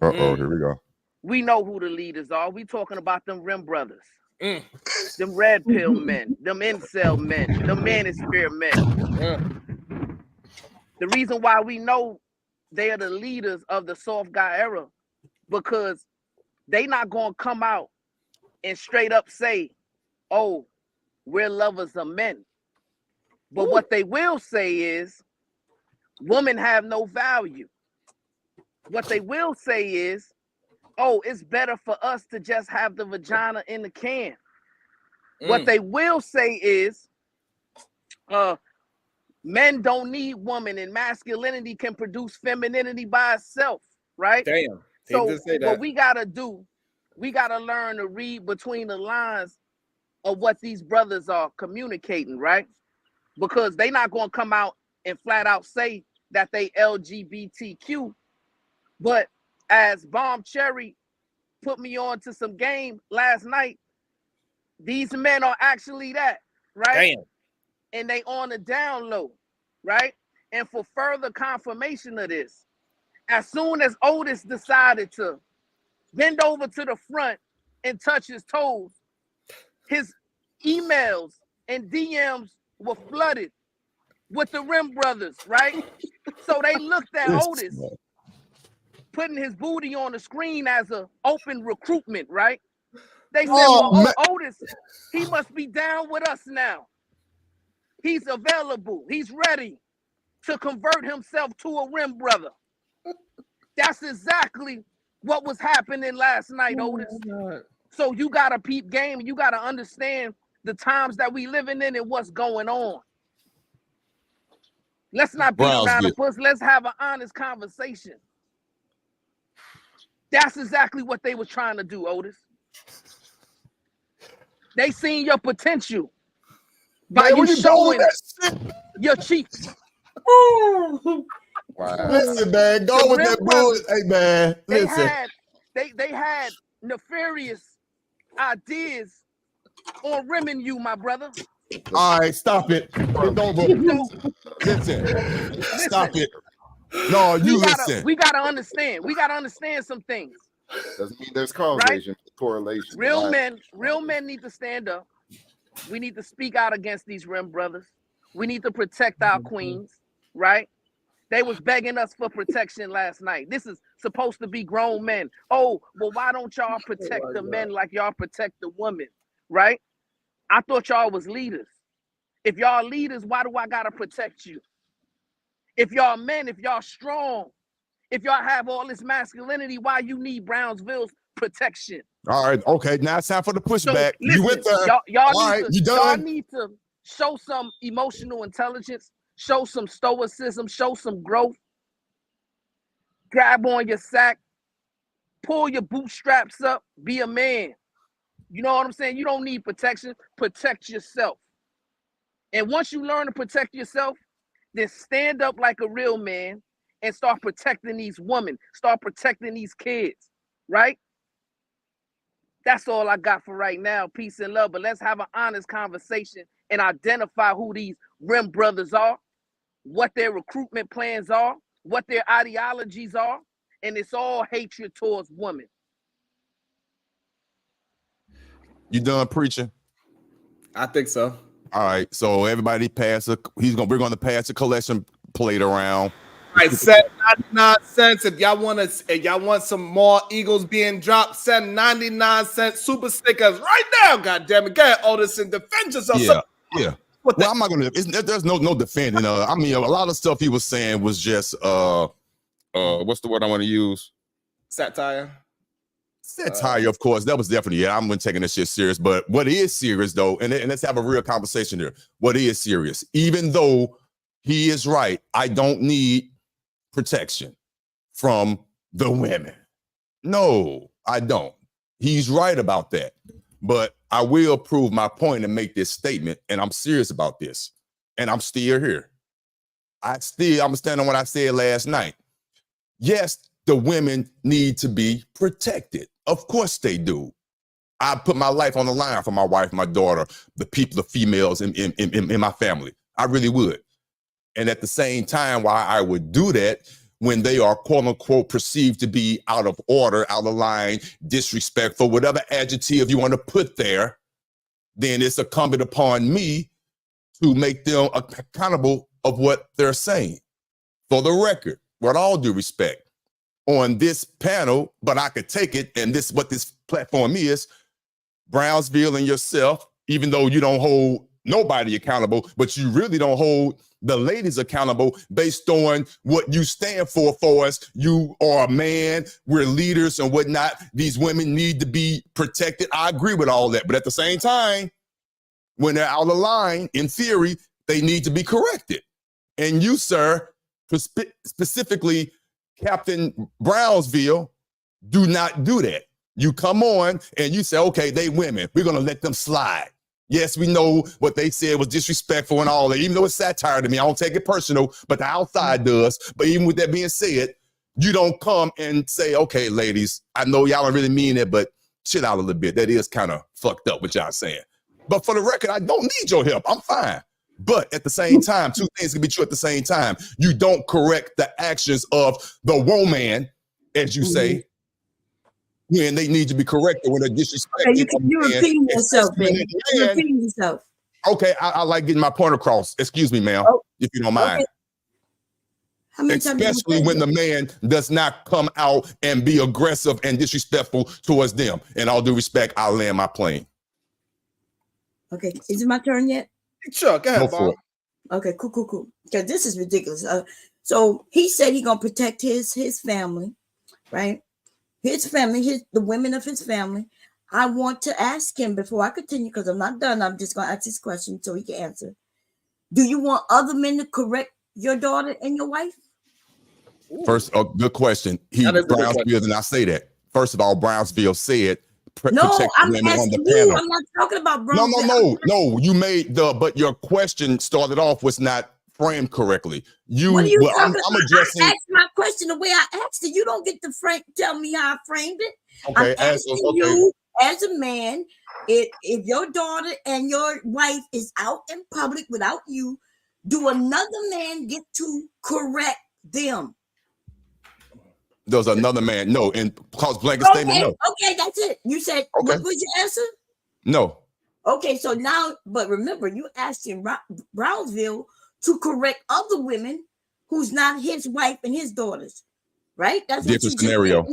Here we go. We know who the leaders are. We talking about them Rim brothers, them red pill men, them incel men, them manosphere men. The reason why we know they are the leaders of the soft guy era, because they not going to come out and straight up say, oh, we're lovers of men. But what they will say is, women have no value. What they will say is, oh, it's better for us to just have the vagina in the can. What they will say is, men don't need women, and masculinity can produce femininity by itself, right? Damn. So what we got to do, we got to learn to read between the lines of what these brothers are communicating, right? Because they not going to come out and flat out say that they LGBTQ. But as Bomb Cherry put me on to some game last night, these men are actually that, right? Damn. And they on the down low, right? And for further confirmation of this, as soon as Otis decided to bend over to the front and touch his toes, his emails and DMs were flooded with the Rim brothers, right? So they looked at Otis putting his booty on the screen as an open recruitment, right? They said, Otis, he must be down with us now. He's available. He's ready to convert himself to a Rim brother. That's exactly what was happening last night, Otis. So you gotta peep game. You gotta understand the times that we living in and what's going on. Let's not beat around the bush. Let's have an honest conversation. That's exactly what they was trying to do, Otis. They seen your potential by you showing your cheeks. Wow. Listen, man, go with that bull. Hey, man, listen. They had nefarious ideas on rimming you, my brother. All right, stop it. It's over. Listen, stop it. No, you listen. We gotta understand. We gotta understand some things. Doesn't mean there's causation, correlation. Real men need to stand up. We need to speak out against these rim brothers. We need to protect our queens, right? They was begging us for protection last night. This is supposed to be grown men. Oh, well, why don't y'all protect the men like y'all protect the women, right? I thought y'all was leaders. If y'all leaders, why do I gotta protect you? If y'all men, if y'all strong, if y'all have all this masculinity, why you need Brownsville's protection? All right, okay. Now it's time for the pushback. So, listen, you went there. Y'all need to show some emotional intelligence, show some stoicism, show some growth. Grab on your sack, pull your bootstraps up, be a man. You know what I'm saying? You don't need protection. Protect yourself. And once you learn to protect yourself, then stand up like a real man and start protecting these women, start protecting these kids, right? That's all I got for right now. Peace and love. But let's have an honest conversation and identify who these rim brothers are, what their recruitment plans are, what their ideologies are, and it's all hatred towards women. You done preaching? I think so. All right. So everybody pass we're gonna pass a collection plate around. All right, send 99 cents. If y'all want some more Eagles being dropped, send 99 cent super stickers right now. God damn it. Get it, Otis, and defend yourself. Yeah. Well, I'm not gonna. There's no defending. I mean, a lot of stuff he was saying was just what's the word I want to use? Satire. Satire, of course. That was definitely, I'm gonna taking this shit serious. But what is serious though, and let's have a real conversation here. What is serious? Even though he is right, I don't need protection from the women. No, I don't. He's right about that. But I will prove my point and make this statement, and I'm serious about this. And I'm still here. I'm standing on what I said last night. Yes, the women need to be protected. Of course they do. I put my life on the line for my wife, my daughter, the people, the females in my family. I really would. And at the same time, why I would do that when they are quote unquote perceived to be out of order, out of line, disrespectful, whatever adjective you want to put there, then it's incumbent upon me to make them accountable of what they're saying. For the record, with all due respect, on this panel, but I could take it, and this is what this platform is, Brownsville and yourself, even though you don't hold nobody accountable, but you really don't hold the ladies accountable based on what you stand for us. You are a man, we're leaders and whatnot. These women need to be protected. I agree with all that, but at the same time, when they're out of line, in theory, they need to be corrected. And you, sir, specifically Captain Brownsville, do not do that. You come on and you say, okay, they women, we're gonna let them slide. Yes, we know what they said was disrespectful and all that, even though it's satire to me, I don't take it personal, but the outside does. But even with that being said, you don't come and say, okay, ladies, I know y'all don't really mean it, but chill out a little bit. That is kind of fucked up what y'all saying. But for the record, I don't need your help. I'm fine. But at the same time, two things can be true at the same time. You don't correct the actions of the woman, as you say, when they need to be corrected, when they're disrespected. Okay, you repeating yourself, baby. You're repeating yourself. Okay, I like getting my point across. Excuse me, ma'am, if you don't mind. Okay. Especially when the man does not come out and be aggressive and disrespectful towards them. And all due respect, I'll land my plane. Okay, is it my turn yet? Sure, go ahead, Bob. Okay, cool. Because this is ridiculous. So he said he's gonna protect his family, right? His family, the women of his family. I want to ask him before I continue, because I'm not done. I'm just going to ask this question so he can answer. Do you want other men to correct your daughter and your wife? First, good question. Brownsville did not say that. First of all, Brownsville said no, I'm women on the you. panel. I'm not talking about Brownsville. No. You made but your question started off was not framed correctly. What are you talking I'm about? addressing. I asked my question the way I asked it. You don't get to tell me how I framed it. Okay, I'm asking you as a man, if your daughter and your wife is out in public without you, do another man get to correct them? There's another man. No, and cause blanket statement. No. Okay, that's it. You said what was your answer? No. Okay, so now, but remember, you asked him Brownsville to correct other women who's not his wife and his daughters, right? That's different scenario.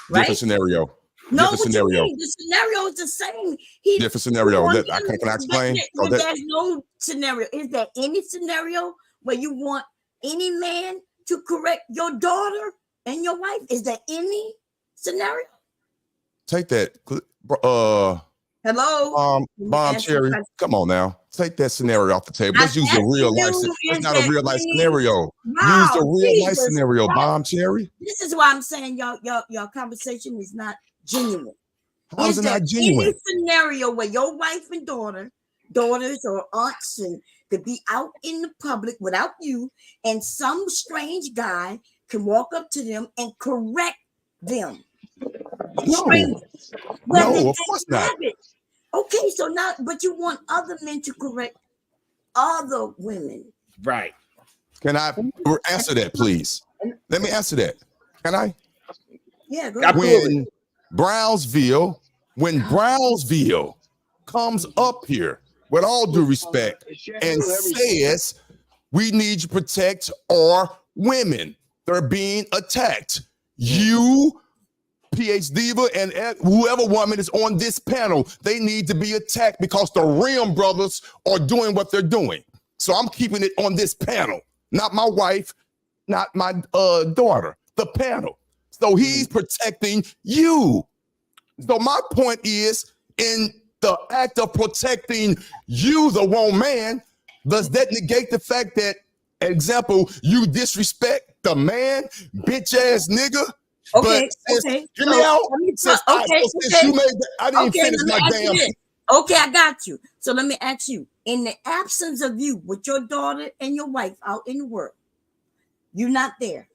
Right? Different scenario. No, different scenario. The scenario is the same. Different scenario. Can I explain? There's no scenario. Is there any scenario where you want any man to correct your daughter and your wife? Is there any scenario? Take that. Hello, Bomb Cherry. Come on now. Take that scenario off the table. Let's use a real life. It's not a real life scenario. Use a real life scenario, Bomb Cherry. This is why I'm saying your conversation is not genuine. How is it not genuine? Any scenario where your wife and daughters or aunts could be out in the public without you, and some strange guy can walk up to them and correct them? No, of course not. Okay, so now, but you want other men to correct other women. Right. Can I answer that, please? Let me answer that. Can I? Yeah, go ahead. When Brownsville comes up here, with all due respect, and says, we need to protect our women. They're being attacked. You, PH Diva, and whoever woman is on this panel, they need to be attacked because the Rim brothers are doing what they're doing. So I'm keeping it on this panel, not my wife, not my daughter, the panel. So he's protecting you. So my point is, in the act of protecting you, the one man, does that negate the fact that, example, you disrespect the man, bitch ass nigga? Okay, Hear me out. I didn't finish my damn. Okay, I got you. So let me ask you: in the absence of you, with your daughter and your wife out in the world, you're not there,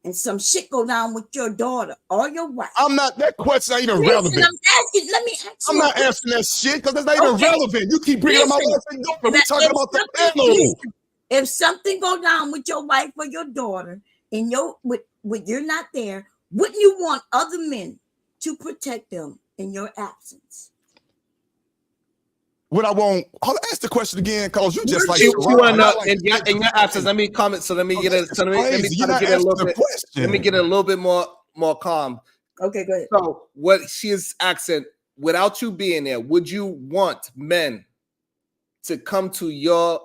and some shit go down with your daughter or your wife. I'm not. That question ain't even relevant. I'm asking. Let me ask you. I'm not answering that shit because that's not even relevant. You keep bringing up my wife and daughter. We talking about the panel. If something go down with your wife or your daughter, and with you're not there, wouldn't you want other men to protect them in your absence? What I want, I'll ask the question again, because you just like you want to know in your absence. Let me comment. So let me get it. So let me get a little bit. Let me get a little bit more calm. Okay, go ahead. So what she is asking, without you being there, would you want men to come to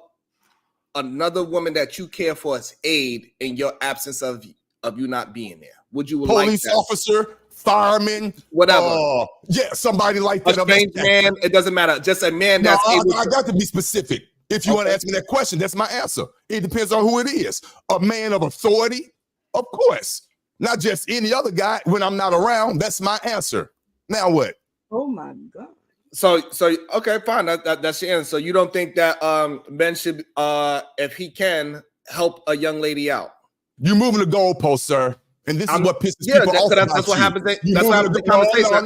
another woman that you care for as aid in your absence of you not being there? Would you police officer, fireman, whatever? Somebody like that. A strange man, it doesn't matter. Just a man that's able I got to be specific. If you want to ask me that question, that's my answer. It depends on who it is. A man of authority, of course. Not just any other guy when I'm not around. That's my answer. Now what? Oh my God. So okay, fine. That's your answer. So you don't think that men should, if he can, help a young lady out? You're moving the goalpost, sir. And this is what pisses people off. That's what happens. That's what happens in conversation. I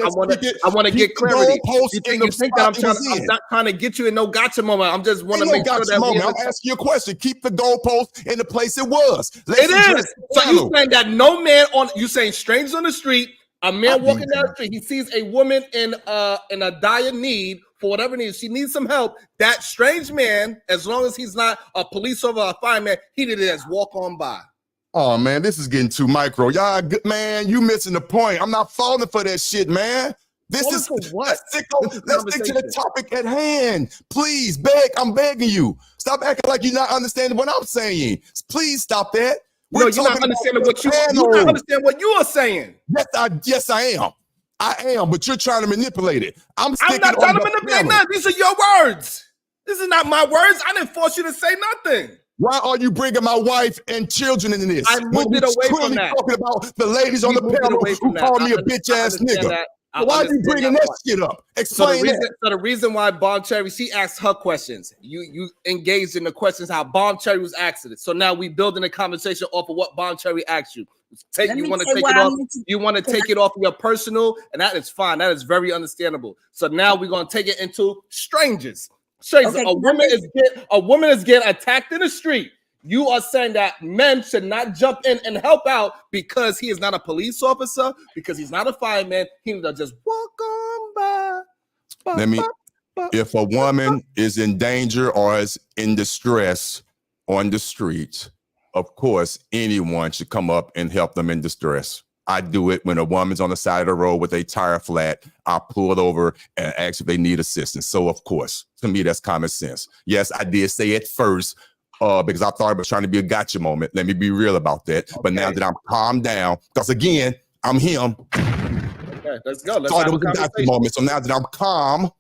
want to get clarity. You think that I'm not trying to get you in no gotcha moment. I'm just want to make sure that I'm asking you a question. Keep the goalpost in the place it was. It is. So you saying that no man you saying strangers on the street, a man walking down the street, he sees a woman in a dire need for whatever needs. She needs some help. That strange man, as long as he's not a police officer or a fireman, he did it as walk on by. Oh man, this is getting too micro. Y'all, man, you missing the point. I'm not falling for that shit, man. Let's stick to the topic at hand. Please, I'm begging you. Stop acting like you're not understanding what I'm saying. Please stop that. We're No, you're not talking understanding about what you. the You're not panel. understanding what you are saying. Yes, I am. I am, but you're trying to manipulate it. I'm I'm not trying on to the manipulate panel. nothing. These are your words. This is not my words. I didn't force you to say nothing. Why are you bringing my wife and children into this? I moved it away from that. Talking about the ladies on the panel who call me a bitch ass nigga. Why are you bringing that shit up? Explain that. So the reason why Bomb Cherry, she asked her questions. You engaged in the questions how Bomb Cherry was asking it. So now we building a conversation off of what Bomb Cherry asked you. You want to take it off. You want to take it off your personal, and that is fine. That is very understandable. So now we're gonna take it into strangers. Strangers. Okay, a woman is getting attacked in the street. You are saying that men should not jump in and help out because he is not a police officer, because he's not a fireman. He need to just walk on by. If a woman is in danger or is in distress on the street, of course, anyone should come up and help them in distress. I do it when a woman's on the side of the road with a tire flat. I pull it over and ask if they need assistance. So, of course, to me, that's common sense. Yes, I did say it first because I thought it was trying to be a gotcha moment. Let me be real about that. Okay. But now that I'm calmed down, because again, I'm him. Okay, let's go. Let's thought it was a gotcha moment. So now that I'm calm,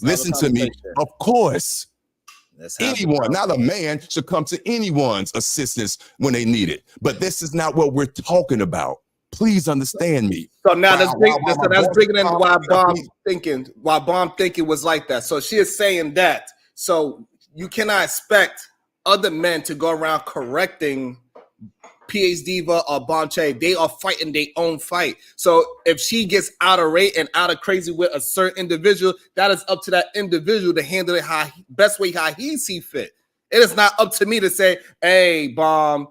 listen to me. Of course. Anyone, not a man, should come to anyone's assistance when they need it. But this is not what we're talking about. Please understand me. So now let's bring it in why Bomb thinking was like that. So she is saying that. So you cannot expect other men to go around correcting PH Diva or Bomb Cherry. They are fighting their own fight. So if she gets out of rate and out of crazy with a certain individual, that is up to that individual to handle it best way how he see fit. It is not up to me to say, hey, Bomb,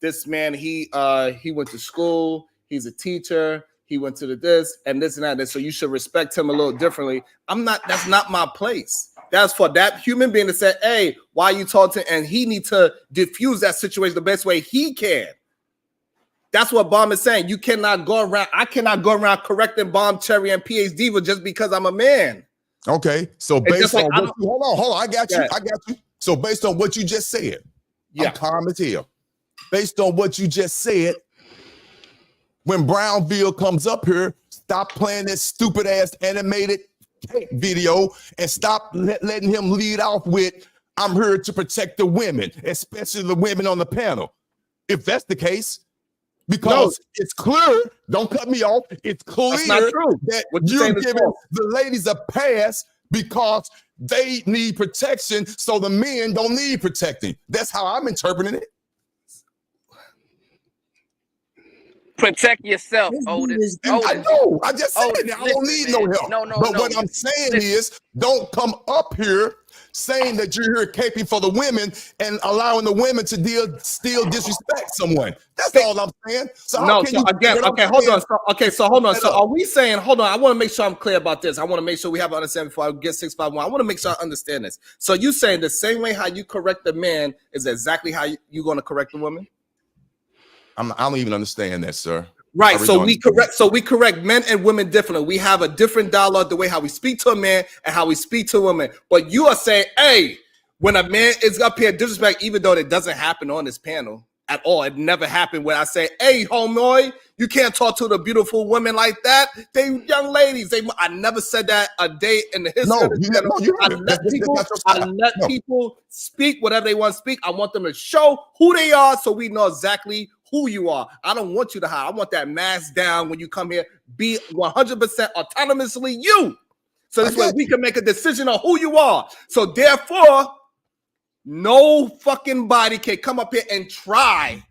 this man, he went to school, he's a teacher, he went to this and this and that. So you should respect him a little differently. That's not my place. That's for that human being to say, hey, why you talking? And he needs to diffuse that situation the best way he can. That's what Bomb is saying. You cannot go around. I cannot go around correcting Bomb Cherry and PH Diva just because I'm a man. Okay. So based on hold on. I got you. So based on what you just said, I'm calm as hell. Based on what you just said, when Brownville comes up here, stop playing this stupid ass animated video and stop letting him lead off with, I'm here to protect the women, especially the women on the panel. If that's the case, because it's clear, don't cut me off, it's clear that you're giving the ladies a pass because they need protection, so the men don't need protecting. That's how I'm interpreting it. Protect yourself, Otis. I know. I just said that. I don't need no help. But what I'm saying is, don't come up here saying that you're here caping for the women and allowing the women to still disrespect someone. That's all I'm saying. So hold on. So are we saying, hold on, I want to make sure I'm clear about this. I want to make sure we have an understanding before I get 651. I want to make sure I understand this. So you saying the same way how you correct the man is exactly how you're going to correct the woman? I don't even understand that, sir. Right. So we correct men and women differently. We have a different dialogue the way how we speak to a man and how we speak to a woman. But you are saying, hey, when a man is up here disrespect, even though it doesn't happen on this panel at all, it never happened when I say, hey, homeboy, you can't talk to the beautiful women like that. They young ladies. I never said that a day in the history of this panel. I let people speak whatever they want to speak. I want them to show who they are so we know exactly who you are. I don't want you to hide. I want that mask down when you come here. Be 100% autonomously you. So this way we can make a decision on who you are. So therefore, no fucking body can come up here and try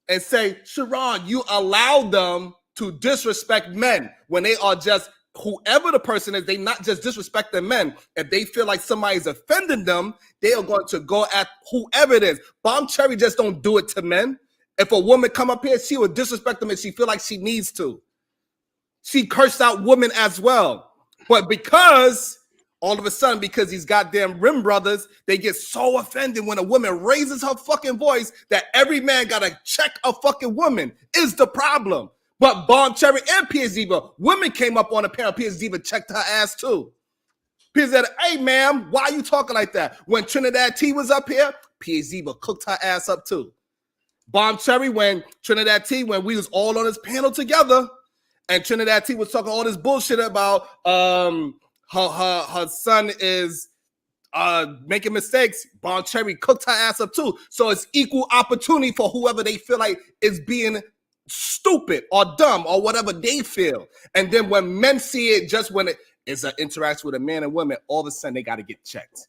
and say, Sharon, you allow them to disrespect men when they are just whoever the person is. They not just disrespect the men. If they feel like somebody's offending them, they are going to go at whoever it is. Bomb Cherry just don't do it to men. If a woman come up here, she would disrespect them if she feel like she needs to. She cursed out women as well. But because all of a sudden, because these goddamn Rim brothers, they get so offended when a woman raises her fucking voice that every man got to check a fucking woman is the problem. But Bomb Cherry and PH Diva, women came up on a panel. PH Diva checked her ass too. PH said, hey, ma'am, why are you talking like that? When Trinidad T was up here, PhD but cooked her ass up too. Bomb Cherry, when Trinidad T, when we was all on this panel together, and Trinidad T was talking all this bullshit about her son is making mistakes. Bomb Cherry cooked her ass up too. So it's equal opportunity for whoever they feel like is being stupid or dumb or whatever they feel. And then when men see it, just when it is an interaction with a man and woman, all of a sudden they got to get checked.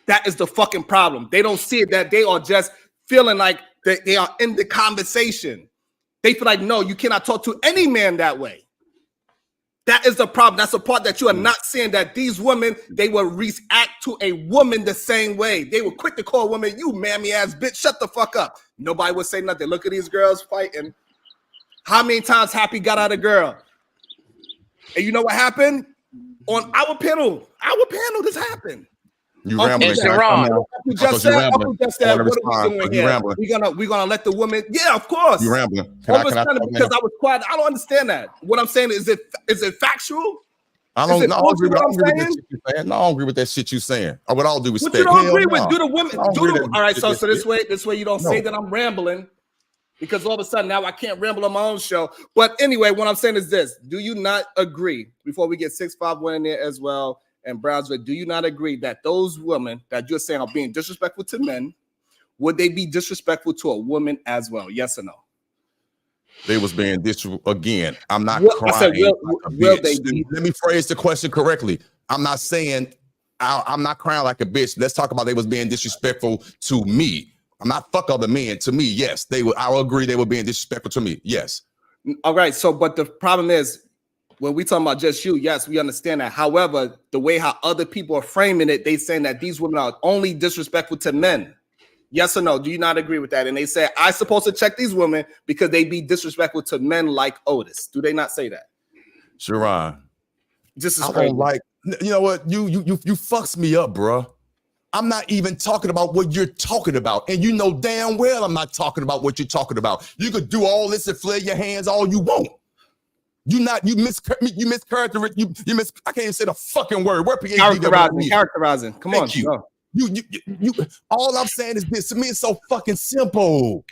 That is the fucking problem. They don't see it, that they are just feeling like they are in the conversation. They feel like, no, you cannot talk to any man that way. That is the problem. That's the part that you are not seeing, that these women, they will react to a woman the same way. They will quick to call a woman, you mammy ass bitch, shut the fuck up. Nobody would say nothing. Look at these girls fighting. How many times Happy got at a girl? And you know what happened? On our panel, this happened. You rambling. Uncle just said, what are we doing here? We're gonna let the woman. Yeah, of course. You rambling. Because I was quiet. I don't understand that. What I'm saying is it factual? I don't agree with that shit you saying. With all due respect. What you don't agree with? Do the women? All right. So this way you don't say that I'm rambling, because all of a sudden now I can't ramble on my own show. But anyway, what I'm saying is this: do you not agree? Before we get 651 in there as well. And Brownsville, do you not agree that those women that you're saying are being disrespectful to men, would they be disrespectful to a woman as well? Yes or no? They was being disrespectful again. I'm not crying. I said, will they be? Let me phrase the question correctly. I'm not saying I'm not crying like a bitch. Let's talk about they was being disrespectful to me. I'm not fuck other men. To me, yes, they would. I will agree they were being disrespectful to me. Yes. All right. So, but the problem is, when we talking about just you, yes, we understand that. However, the way how other people are framing it, they saying that these women are only disrespectful to men. Yes or no? Do you not agree with that? And they say, I'm supposed to check these women because they be disrespectful to men like Otis. Do they not say that? Sharon, just I don't like, you know what? You fucks me up, bro. I'm not even talking about what you're talking about. And you know damn well I'm not talking about what you're talking about. You could do all this and flare your hands all you want. You mischaracterize. I can't even say the fucking word. Where PhD characterizing. Come on. You. All I'm saying is this. To me, it's so fucking simple.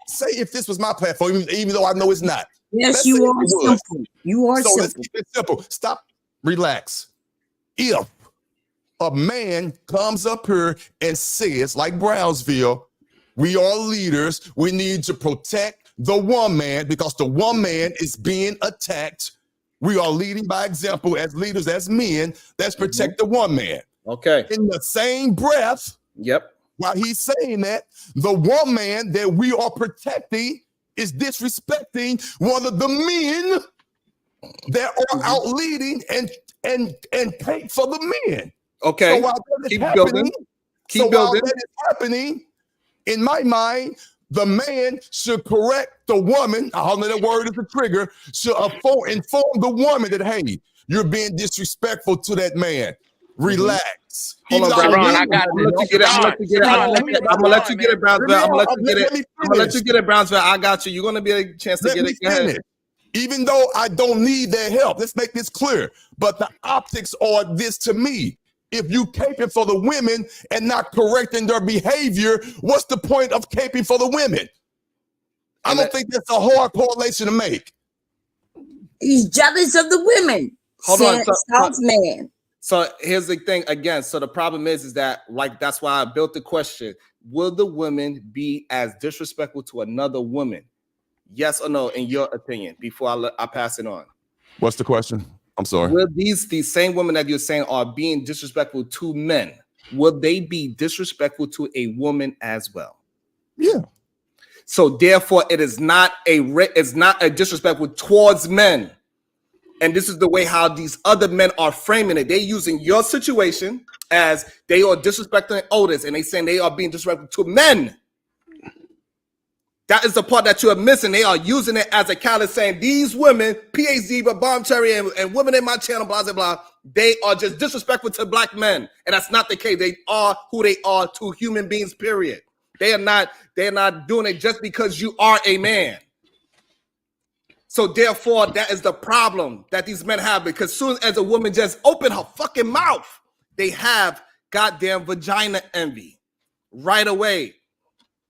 Say if this was my platform, even though I know it's not. Yes, you are simple. You are simple. Let's keep it simple. Stop. Relax. If a man comes up here and says, like Brownsville, we are leaders. We need to protect the woman because the woman is being attacked. We are leading by example as leaders, as men. Let's protect the woman. Okay. In the same breath, while he's saying that, the woman that we are protecting is disrespecting one of the men that are out leading and pay for the men. Okay. So while that is happening, in my mind, the man should correct the woman. I don't know that word is a trigger. Should inform the woman that, hey, you're being disrespectful to that man. Relax. Hold on, Brown. I got it. I'm gonna let you get it, Brownsville. I'm gonna let you get it, Brownsville. I got you. You're gonna be a chance to get it. Go ahead. Even though I don't need their help, let's make this clear. But the optics are this to me. If you caping for the women and not correcting their behavior, what's the point of caping for the women? I don't think that's a hard correlation to make. He's jealous of the women. Hold on, man. So here's the thing again. So the problem is that, like, that's why I built the question: will the women be as disrespectful to another woman? Yes or no, in your opinion? Before I pass it on. What's the question? I'm sorry. Will these same women that you're saying are being disrespectful to men, will they be disrespectful to a woman as well? Yeah. So therefore, it's not a disrespectful towards men. And this is the way how these other men are framing it. They're using your situation as they are disrespecting Otis, and they saying they are being disrespectful to men. That is the part that you are missing. They are using it as a catalyst, saying these women, PhD, but Bomb Cherry, and women in my channel, blah, blah, blah, they are just disrespectful to black men. And that's not the case. They are who they are to human beings, period. They're not doing it just because you are a man. So therefore, that is the problem that these men have, because as soon as a woman just open her fucking mouth, they have goddamn vagina envy. right away.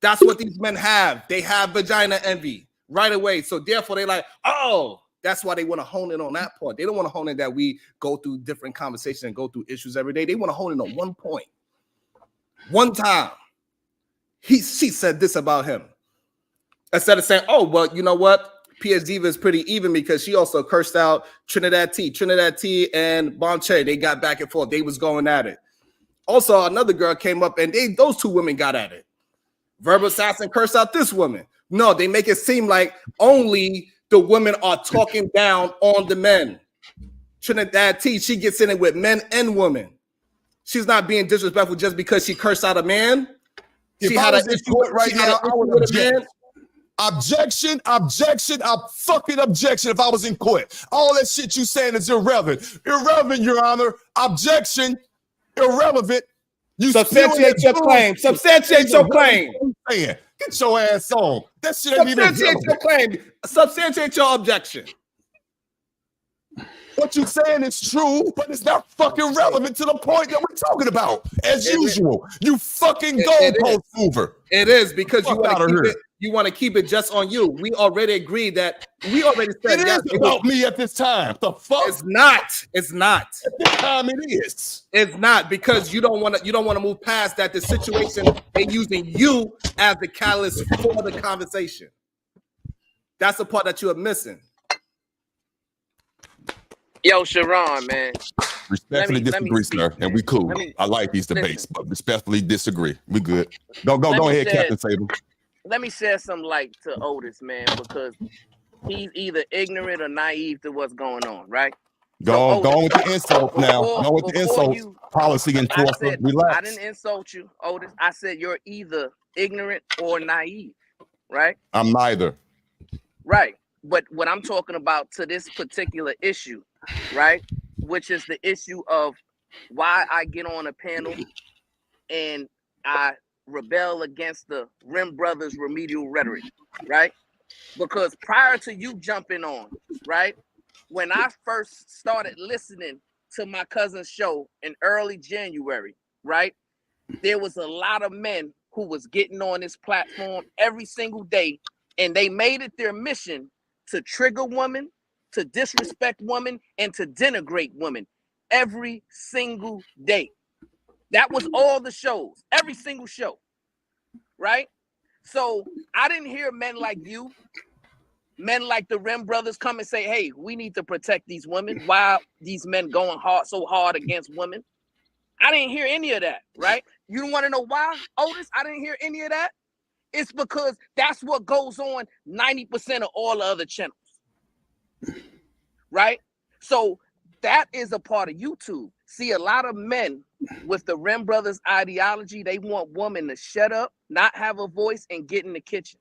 That's what these men have. They have vagina envy right away. So therefore, they're like, oh, that's why they want to hone in on that part. They don't want to hone in that we go through different conversations and go through issues every day. They want to hone in on one point. One time, she said this about him. Instead of saying, oh, well, you know what? PS Diva is pretty even because she also cursed out Trinidad T and Bonche. They got back and forth. They was going at it. Also, another girl came up and those two women got at it. Verbal Assassin cursed out this woman. No, they make it seem like only the women are talking down on the men. Trinidad T, she gets in it with men and women. She's not being disrespectful just because she cursed out a man. She had an issue right now. I would object. Objection, fucking objection if I was in court. All that shit you saying is irrelevant. Irrelevant, Your Honor. Objection, irrelevant. You substantiate your claim. Substantiate your claim. Get your ass on. That shit ain't even substantiate your claim. Substantiate your objection. What you saying is true, but it's not fucking relevant to the point that we're talking about. As usual, you fucking goalpost mover. It is because you want to keep it just on you. We already agreed that we already said it is about me at this time. The fuck? It's not. It's not. At this time, it is. It's not because you don't want to move past that. The situation they're using you as the catalyst for the conversation. That's the part that you are missing. Yo, Sharon, man. Respectfully disagree, sir, and we cool. I like these debates, but respectfully disagree. We good. Go ahead, Captain Sable. Let me share some light to Otis, man, because he's either ignorant or naive to what's going on, right? Go on with the insults now. Go with the insults. Policy enforcement. Relax. I didn't insult you, Otis. I said you're either ignorant or naive, right? I'm neither. Right. But what I'm talking about to this particular issue, right, which is the issue of why I get on a panel and I rebel against the Rim Brothers remedial rhetoric, right? Because prior to you jumping on, right, when I first started listening to my cousin's show in early January, right, there was a lot of men who was getting on this platform every single day, and they made it their mission to trigger women, to disrespect women, and to denigrate women every single day. That was all the shows, every single show, right? So I didn't hear men like you, men like the Rim Brothers come and say, hey, we need to protect these women. Why are these men going so hard against women? I didn't hear any of that, right? You don't want to know why, Otis? I didn't hear any of that. It's because that's what goes on 90% of all the other channels, right? So that is a part of YouTube. See, a lot of men with the Rim Brothers ideology, they want women to shut up, not have a voice, and get in the kitchen.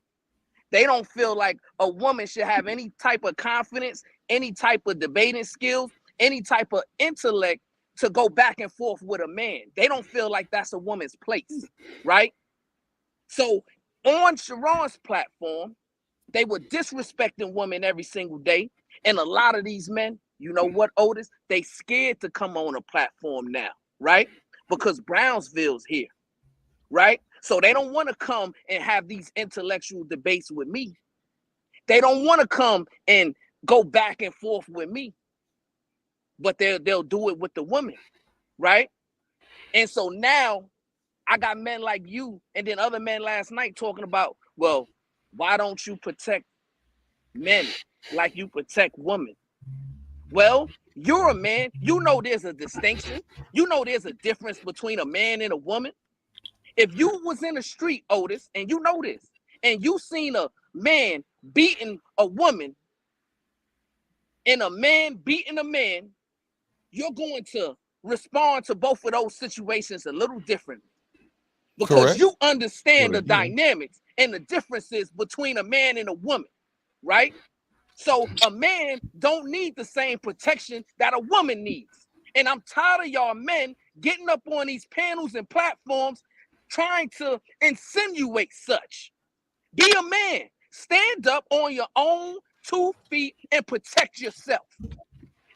They don't feel like a woman should have any type of confidence, any type of debating skills, any type of intellect to go back and forth with a man. They don't feel like that's a woman's place, right? So on Sharon's platform, they were disrespecting women every single day. And a lot of these men, you know what, Otis? They scared to come on a platform now, right? Because Brownsville's here, right? So they don't want to come and have these intellectual debates with me. They don't want to come and go back and forth with me. But they'll do it with the women, right? And so now I got men like you and then other men last night talking about, well, why don't you protect men like you protect women? Well, you're a man. You know there's a distinction. You know there's a difference between a man and a woman. If you was in the street, Otis, and you know this, and you seen a man beating a woman and a man beating a man, you're going to respond to both of those situations a little differently. Because you understand the dynamics and the differences between a man and a woman, right? So a man don't need the same protection that a woman needs. And I'm tired of y'all men getting up on these panels and platforms trying to insinuate such. Be a man. Stand up on your own 2 feet and protect yourself.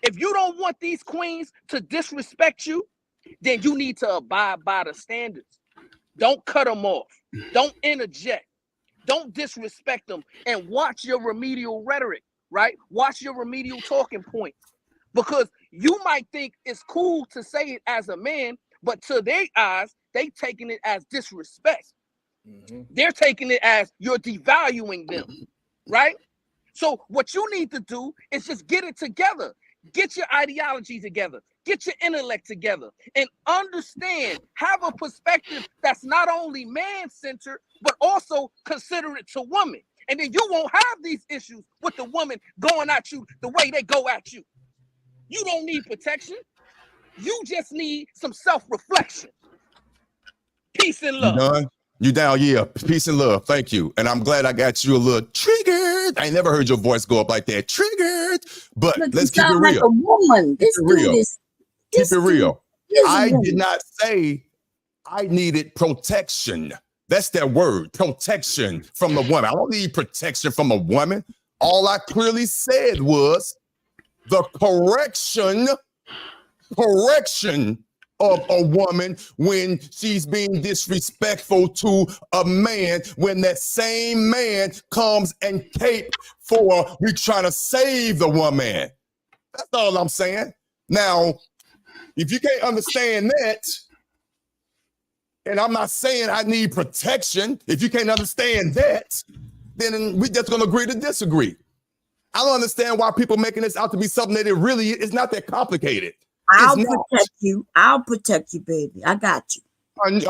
If you don't want these queens to disrespect you, then you need to abide by the standards. Don't cut them off. Don't interject. Don't disrespect them. And watch your remedial rhetoric, right? Watch your remedial talking points. Because you might think it's cool to say it as a man, but to their eyes, they taking it as disrespect. They're taking it as you're devaluing them, right? So what you need to do is just get it together. Get your ideology together. Get your intellect together and understand, have a perspective that's not only man-centered, but also considerate to woman. And then you won't have these issues with the woman going at you the way they go at you. You don't need protection. You just need some self-reflection. Peace and love. You done? You down? Yeah. Peace and love. Thank you. And I'm glad I got you a little triggered. I ain't never heard your voice go up like that. Triggered. But Look, let's you keep it sound real. like a woman. This Keep it real. dude is. Keep it real. I woman. did not say I needed protection. That's that word, protection from a woman. I don't need protection from a woman. All I clearly said was the correction of a woman when she's being disrespectful to a man, when that same man comes and cape for we trying to save the woman. That's all I'm saying. Now, if you can't understand that, and I'm not saying I need protection, if you can't understand that, then we just gonna agree to disagree. I don't understand why people making this out to be something that it really is not that complicated. I'll protect you. I'll protect you, baby. I got you. Thank you,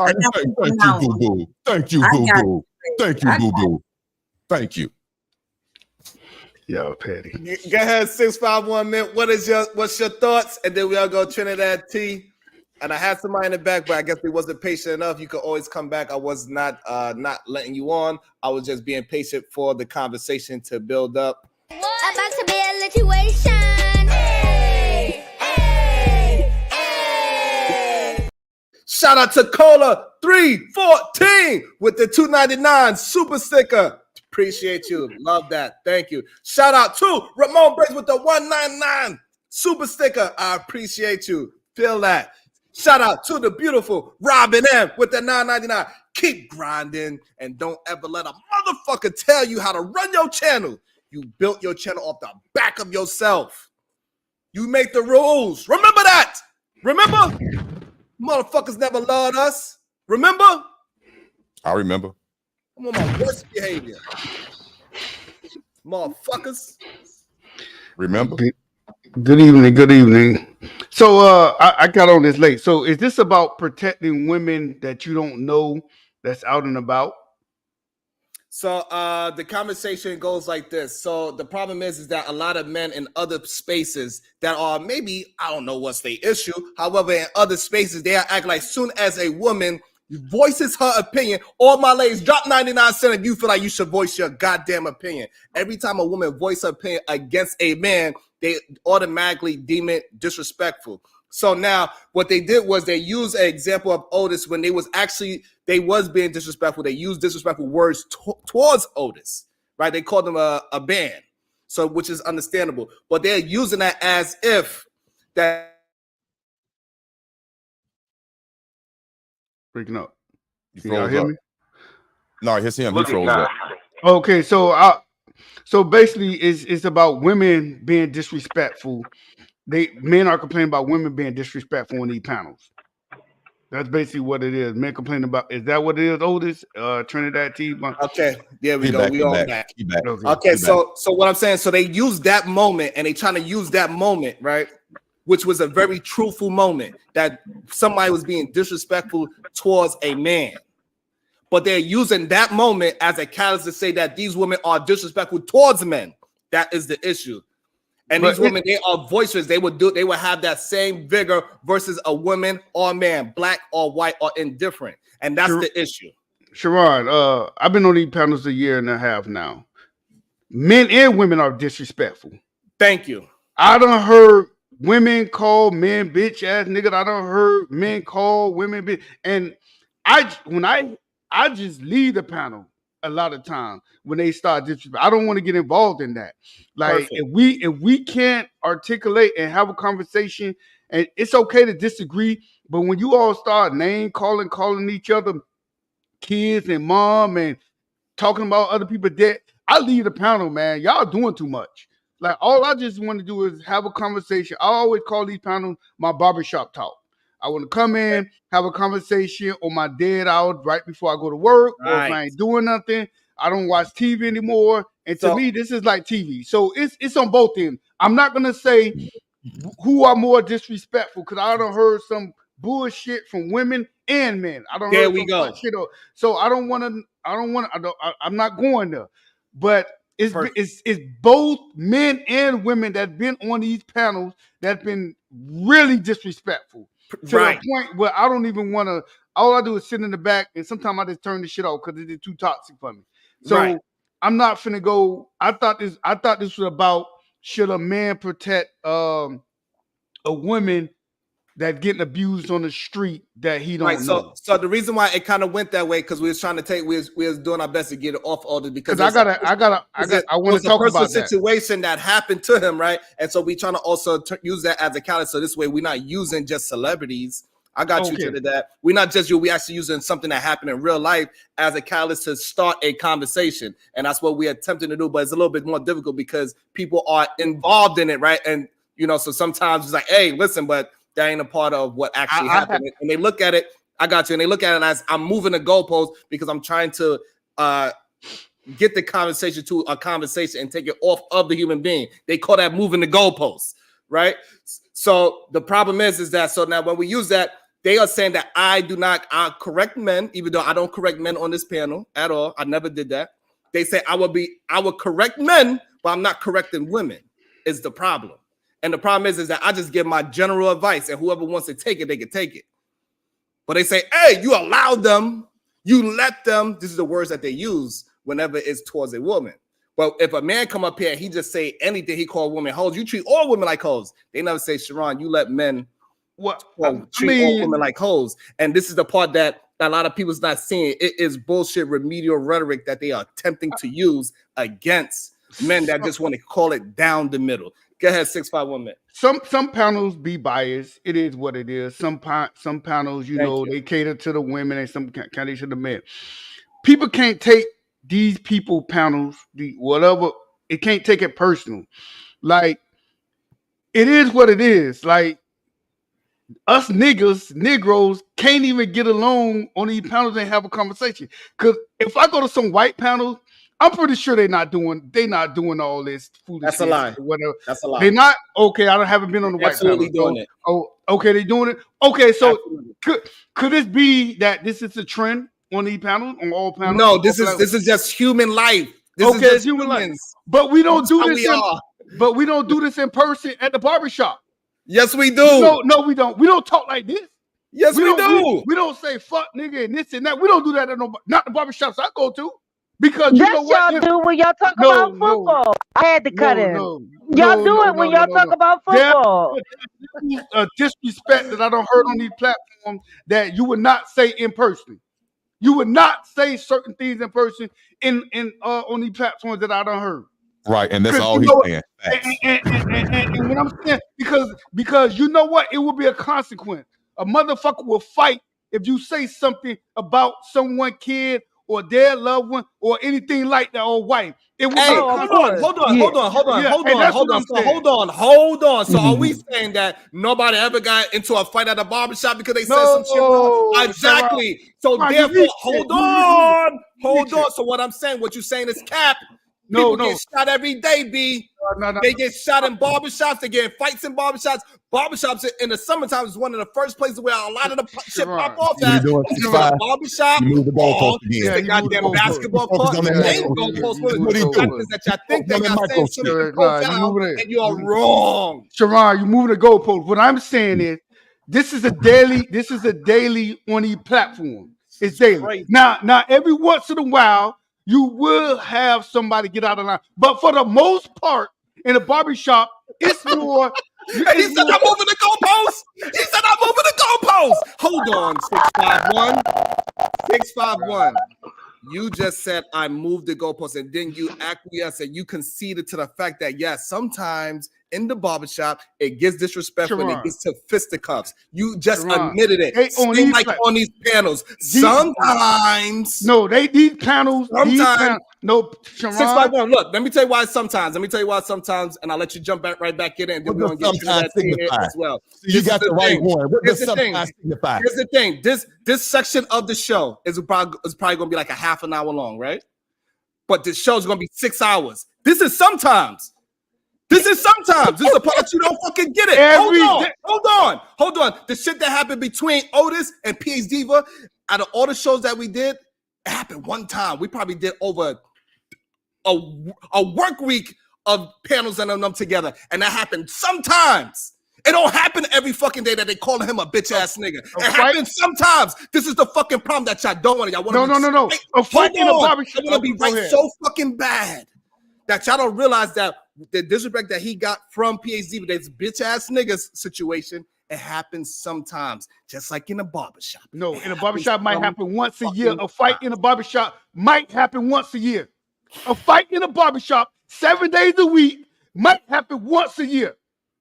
boo-boo. Thank you, boo-boo. Thank you, boo-boo. Thank you. Yo, Patty. Go ahead, 651 minute. What's your thoughts? And then we all go Trinidad T. And I had somebody in the back, but I guess we wasn't patient enough. You could always come back. I was not letting you on. I was just being patient for the conversation to build up. About to be a situation. Hey, hey, hey. Shout out to Cola 314 with the $2.99 super sticker. Appreciate you. Love that. Thank you. Shout out to Ramon Briggs with the $1.99 super sticker. I appreciate you. Feel that. Shout out to the beautiful Robin M with the $9.99. Keep grinding and don't ever let a motherfucker tell you how to run your channel. You built your channel off the back of yourself. You make the rules. Remember that. Remember? Motherfuckers never loved us. Remember? I remember. I'm on my worst behavior. Motherfuckers. Remember? Good evening. Good evening. So I got on this late. So is this about protecting women that you don't know that's out and about? So the conversation goes like this. So the problem is that a lot of men in other spaces that are maybe, I don't know what's the issue. However, in other spaces, they act like soon as a woman voices her opinion, all my ladies, drop 99 cents if you feel like you should voice your goddamn opinion. Every time a woman voices her opinion against a man, they automatically deem it disrespectful. So now what they did was they used an example of Otis when they was being disrespectful. They used disrespectful words towards Otis, right? They called him a band, so which is understandable. But they're using that as if that. Freaking up. Can y'all hear me? No, it's him. He froze up. Okay, so basically it's about women being disrespectful. Men are complaining about women being disrespectful in these panels. That's basically what it is. Men complaining about. Is that what it is, Otis? Trinidad T. Okay, there we go. We all back. Okay, so what I'm saying, so they use that moment and they trying to use that moment, right? Which was a very truthful moment that somebody was being disrespectful towards a man. But they're using that moment as a catalyst to say that these women are disrespectful towards men. That is the issue. And these women, they are voiceless. They would have that same vigor versus a woman or a man, black or white or indifferent. And that's the issue. Sharon, I've been on these panels a year and a half now. Men and women are disrespectful. Thank you. I done heard women call men bitch ass nigga. I done heard men call women bitch. And I just leave the panel a lot of times when they start disrespect. I don't want to get involved in that. Like if we can't articulate and have a conversation, and it's okay to disagree, but when you all start name calling each other kids and mom and talking about other people dead, I leave the panel, man. Y'all doing too much. Like, all I just want to do is have a conversation. I always call these panels my barbershop talk. I want to come in, have a conversation on my dead hours right before I go to work, or if I ain't doing nothing. I don't watch TV anymore. And to me, this is like TV. So it's on both ends. I'm not gonna say who are more disrespectful, because I done heard some bullshit from women and men. I don't heard some shit. So I don't want to. I'm not going there. But it's both men and women that's been on these panels that's been really disrespectful to the point where I don't even want to. All I do is sit in the back, and sometimes I just turn the shit off because it's too toxic for me. So I'm not finna go. I thought this was about, should a man protect a woman that getting abused on the street that he don't know. So the reason why it kind of went that way, because we was trying to take, we was doing our best to get it off order, because I want to talk about that situation that happened to him, right? And so we trying to also use that as a catalyst. So this way we're not using just celebrities. I got you to that. We're not just we actually using something that happened in real life as a catalyst to start a conversation. And that's what we're attempting to do, but it's a little bit more difficult because people are involved in it, right? And so sometimes it's like, hey, listen, but that ain't a part of what actually happened. And they look at it, I got you, and they look at it as I'm moving the goalpost because I'm trying to get the conversation to a conversation and take it off of the human being. They call that moving the goalpost, right? So the problem is that, so now when we use that, they are saying that I do not correct men, even though I don't correct men on this panel at all. I never did that. They say I will correct men, but I'm not correcting women is the problem. And the problem is that I just give my general advice, and whoever wants to take it, they can take it. But they say, hey, you allow them, you let them. This is the words that they use whenever it's towards a woman. But if a man come up here and he just say anything, he call women hoes, you treat all women like hoes. They never say, Sharon, you let men treat all women like hoes. And this is the part that a lot of people's not seeing. It is bullshit remedial rhetoric that they are attempting to use against men that just want to call it down the middle. Go ahead, 651 minute. Some panels be biased. It is what it is. Some panels, they cater to the women, and some cater to the men. People can't take these people panels, whatever. It can't take it personal. Like, it is what it is. Like, us Negroes can't even get along on these panels and have a conversation. Because if I go to some white panels, I'm pretty sure they're not doing all this foolish That's shit. a lie. Whatever. That's a lie. They're not. Okay, I haven't been on the white Absolutely panel. doing it. Oh, okay, they're doing it. Okay, so could this be that this is a trend on these panels, on all panels? No, this is just human life. This is just human life. humans. But we don't do this. But we don't do this in person at the barbershop. Yes, we do. No, we don't. We don't talk like this. Yes, we do. We don't say fuck nigga and this and that. We don't do that at not the barbershops I go to. Because you know what? Y'all do when y'all talk about football. I had to cut in. Y'all do it when y'all talk about football. There's disrespect that I don't heard on these platforms that you would not say in person. You would not say certain things in person on these platforms that I don't heard. Right, and that's all he's saying. And what I'm saying, because you know what? It will be a consequence. A motherfucker will fight if you say something about someone, kid, or their loved one, or anything like that, or wife. It will be hold on. So are we saying that nobody ever got into a fight at a barbershop because they said some shit? Exactly. So therefore, hold on. So what I'm saying, what you're saying is cap. People get shot every day, B. They get shot in barbershops. They get in fights in barbershops. Barbershops in the summertime is one of the first places where a lot of the shit pop off at. The barbershop, the goddamn basketball court. They ain't goalposts for the that y'all think they got saying shit, and you are wrong. Sharon, you moving the goalpost. What I'm saying is, this is a daily on the platform. It's daily. Now, every once in a while, you will have somebody get out of line. But for the most part, in a barbershop, it's more. He said I'm moving the goalpost. Hold on, 651. You just said I moved the goalpost, and then you acquiesced and you conceded to the fact that, yes, sometimes in the barbershop, it gets disrespectful and it Sharon. gets to fisticuffs. You just Sharon, admitted it. they on Same these like pla- on these panels. Sometimes. No, these panels. No, Sharon. 651. Look, let me tell you why sometimes. And I'll let you jump right back in it, and then we're gonna get Trinidad in it as well. So you got the right one. What does sometimes signify? Here's the thing. This section of the show is probably gonna be like a half an hour long, right? But this show's gonna be 6 hours. This is sometimes. This is sometimes. This is the part that you don't fucking get it. Hold on. The shit that happened between Otis and PH Diva, out of all the shows that we did, it happened one time. We probably did over a work week of panels and them together, and that happened sometimes. It don't happen every fucking day that they call him a bitch ass nigga. It happens sometimes. This is the fucking problem that y'all don't want. Y'all want No. A fight in a barbershop. I want to be right so fucking bad that y'all don't realize that the disrespect that he got from PhD with this bitch ass niggas situation, it happens sometimes, just like in a barbershop. No, in a barbershop might happen once a year. A fight in a barbershop might happen once a year. A fight in a barbershop 7 days a week might happen once a year.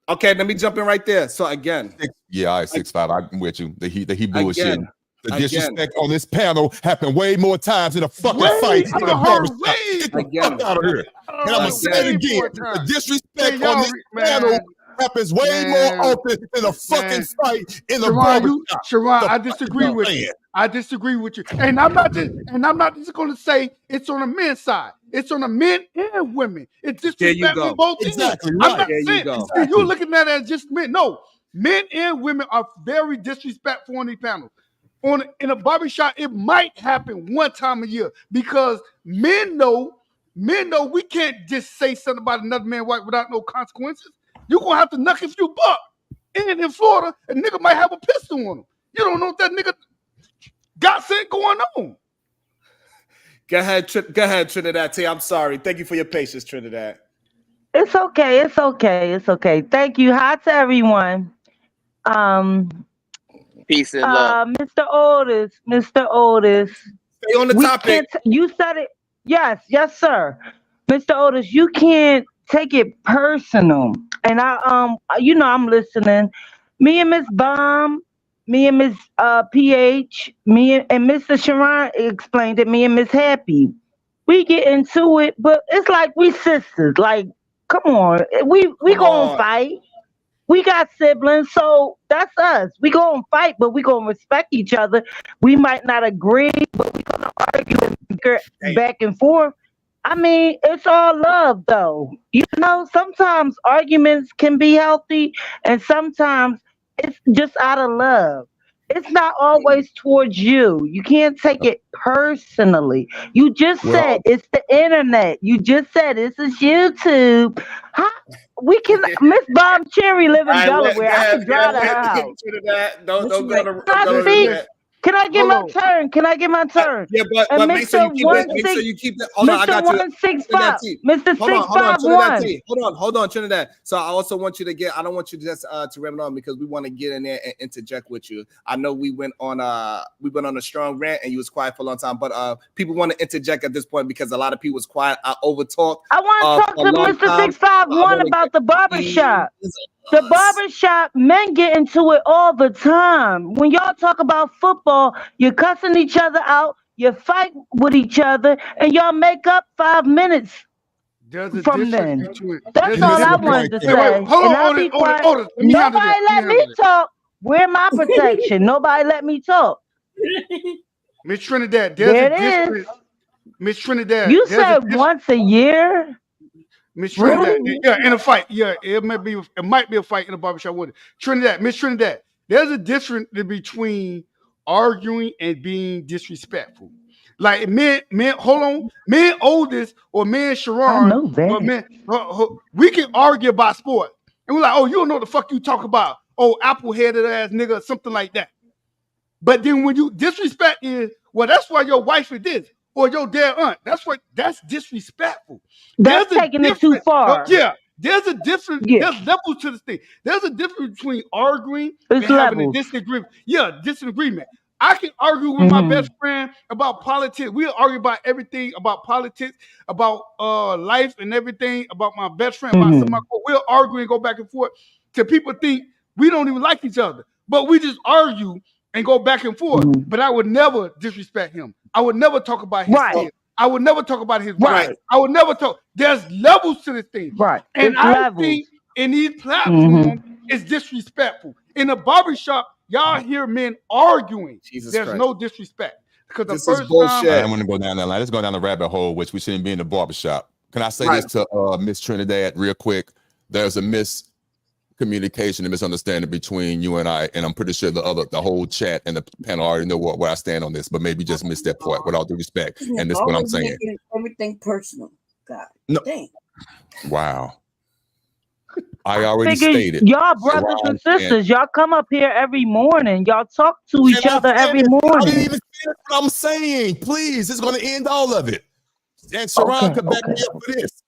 Okay, let me jump in right there. So again, all right, 6'5". I'm with you. The he bullshit. The disrespect on this panel happened way more times in a fucking fight in a barbershop. Get the fuck out of here. And I'm gonna say it again. The disrespect on this panel happens way more often than a fucking fight in a barbershop. Sharon, I disagree with you. I disagree with you. And I'm not just gonna say it's on the men's side. It's on the men and women. It's disrespect on both ends. Exactly I'm right. not saying you're looking at it as just men. No, men and women are very disrespectful on these panels. In a barbershop, it might happen one time a year because men know we can't just say something about another man without no consequences. You're gonna have to knock if you buck. And in Florida, a nigga might have a pistol on him. You don't know what that nigga got said going on. Go ahead, Trinidad T. I'm sorry. Thank you for your patience, Trinidad. It's okay. Thank you. Hi to everyone. Peace and love. Mr. Otis. Stay on the topic. You said it. Yes, sir. Mr. Otis, you can't take it personal. And I'm listening. Me and Miss Bomb, me and Miss PH, me and Mr. Sharon explained it, me and Miss Happy. We get into it, but it's like we sisters. Like, come on. We gonna fight. We got siblings, so that's us. We gonna fight, but we gonna respect each other. We might not agree, but we gonna argue and back and forth. I mean, it's all love, though. You know, sometimes arguments can be healthy, and sometimes it's just out of love. It's not always towards you. You can't take it personally. You just said it's the internet. You just said this is YouTube. We can. Miss Bob Cherry live in Delaware. I can drive to her house. Don't go to Can I get my turn? Yeah, but make sure you keep that. Hold on, I got you. 165. Mr. 651. Hold on, Trinidad. So I also want you to get. I don't want you just to run on because we want to get in there and interject with you. I know we went on a strong rant and you was quiet for a long time, but people want to interject at this point because a lot of people was quiet. I overtalked. I want to talk to Mr. 651 about the barbershop. The barbershop, men get into it all the time. When y'all talk about football, you're cussing each other out, you fight with each other, and y'all make up 5 minutes from then. That's all I wanted to say. Hold on. Nobody let me talk. Where my protection? Nobody let me talk. Miss Trinidad, there's a difference. Miss Trinidad. You said once a year? Miss Trinidad, in a fight, it might be a fight in a barbershop with it. Trinidad, Miss Trinidad, there's a difference between arguing and being disrespectful. Like men Oldest or men Sharon, or men, we can argue about sport, and we're like, oh, you don't know what the fuck you talk about, oh, apple-headed ass nigga, or something like that. But then when you disrespect is, well, that's why your wife is this. Or your dead aunt. That's disrespectful. That's taking it too far. There's a difference. There's levels to this thing. There's a difference between arguing and having a disagreement. Yeah, disagreement. I can argue with my best friend about politics. We'll argue about everything about politics, about life and everything, about my best friend, about some. We'll argue and go back and forth till people think we don't even like each other. But we just argue and go back and forth. But I would never disrespect him. I would never talk about his skin. I would never talk about his wife. I would never talk. There's levels to this thing. And I think in these platforms, it's disrespectful. In a barbershop, y'all hear men arguing. There's no disrespect. Because the first time I don't want to go down that line. Let's go down the rabbit hole, which we shouldn't be in the barbershop. Can I say this to Miss Trinidad real quick? There's a miscommunication and misunderstanding between you and I, and I'm pretty sure the whole chat and the panel already know where I stand on this, but maybe just missed that part with all due respect. And this is what I'm saying. Everything personal. God. No. Dang. Wow. I already stated. Y'all brothers and sisters, y'all come up here every morning. Y'all talk to each other every morning. I didn't even finish what I'm saying. Please, it's going to end all of it. And Sharon could back me up for this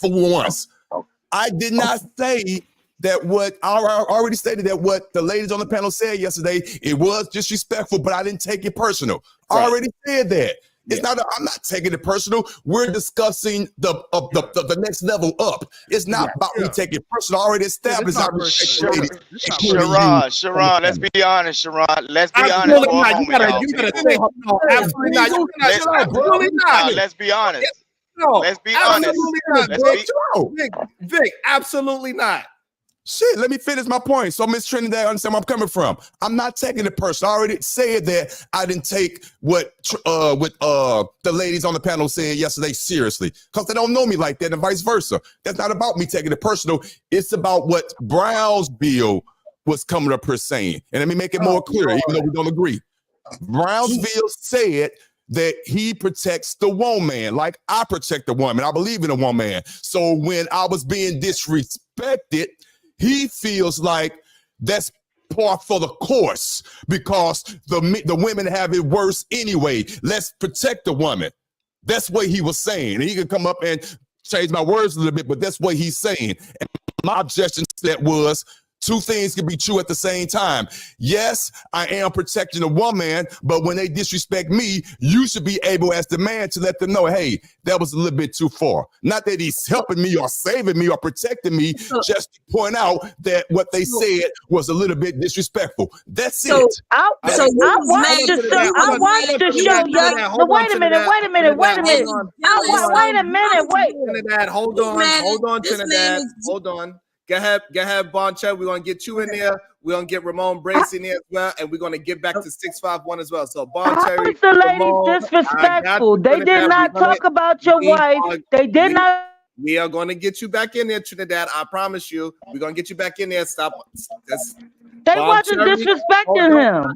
for once. I did not say that what I already stated that what the ladies on the panel said yesterday, it was disrespectful, but I didn't take it personal. I already said that. It's not. I'm not taking it personal. We're discussing the next level up. It's not about me taking it personal. I already established. Sharon, let's be honest, Sharon. Let's be honest for a moment, y'all. Absolutely not. Absolutely not. Let's be honest. No, let's be honest. Vic, absolutely not. Shit, let me finish my point. So Miss Trinidad understand where I'm coming from. I'm not taking it personal. I already said that I didn't take what the ladies on the panel said yesterday seriously, because they don't know me like that, and vice versa. That's not about me taking it personal. It's about what Brownsville was coming up here saying. And let me make it more clear, even though we don't agree. Brownsville said that he protects the woman like I protect the woman. I believe in a woman. So when I was being disrespected, he feels like that's par for the course because the women have it worse anyway. Let's protect the woman. That's what he was saying. And he could come up and change my words a little bit, but that's what he's saying. And my objection to that was two things can be true at the same time. Yes, I am protecting a woman, but when they disrespect me, you should be able as the man to let them know, hey, that was a little bit too far. Not that he's helping me or saving me or protecting me, just to point out that what they said was a little bit disrespectful. That's it. I watched the show. Wait a minute. Trinidad, hold on, Trinidad. Hold on. Go ahead, Boncha. We're gonna get you in there. We're gonna get Ramon Brace in there as well, and we're gonna get back to 651 as well. So Boncha, how is the lady disrespectful? They did not talk about your wife. They did not. We are gonna get you back in there, Trinidad. I promise you. We're gonna get you back in there. Stop. They wasn't disrespecting him.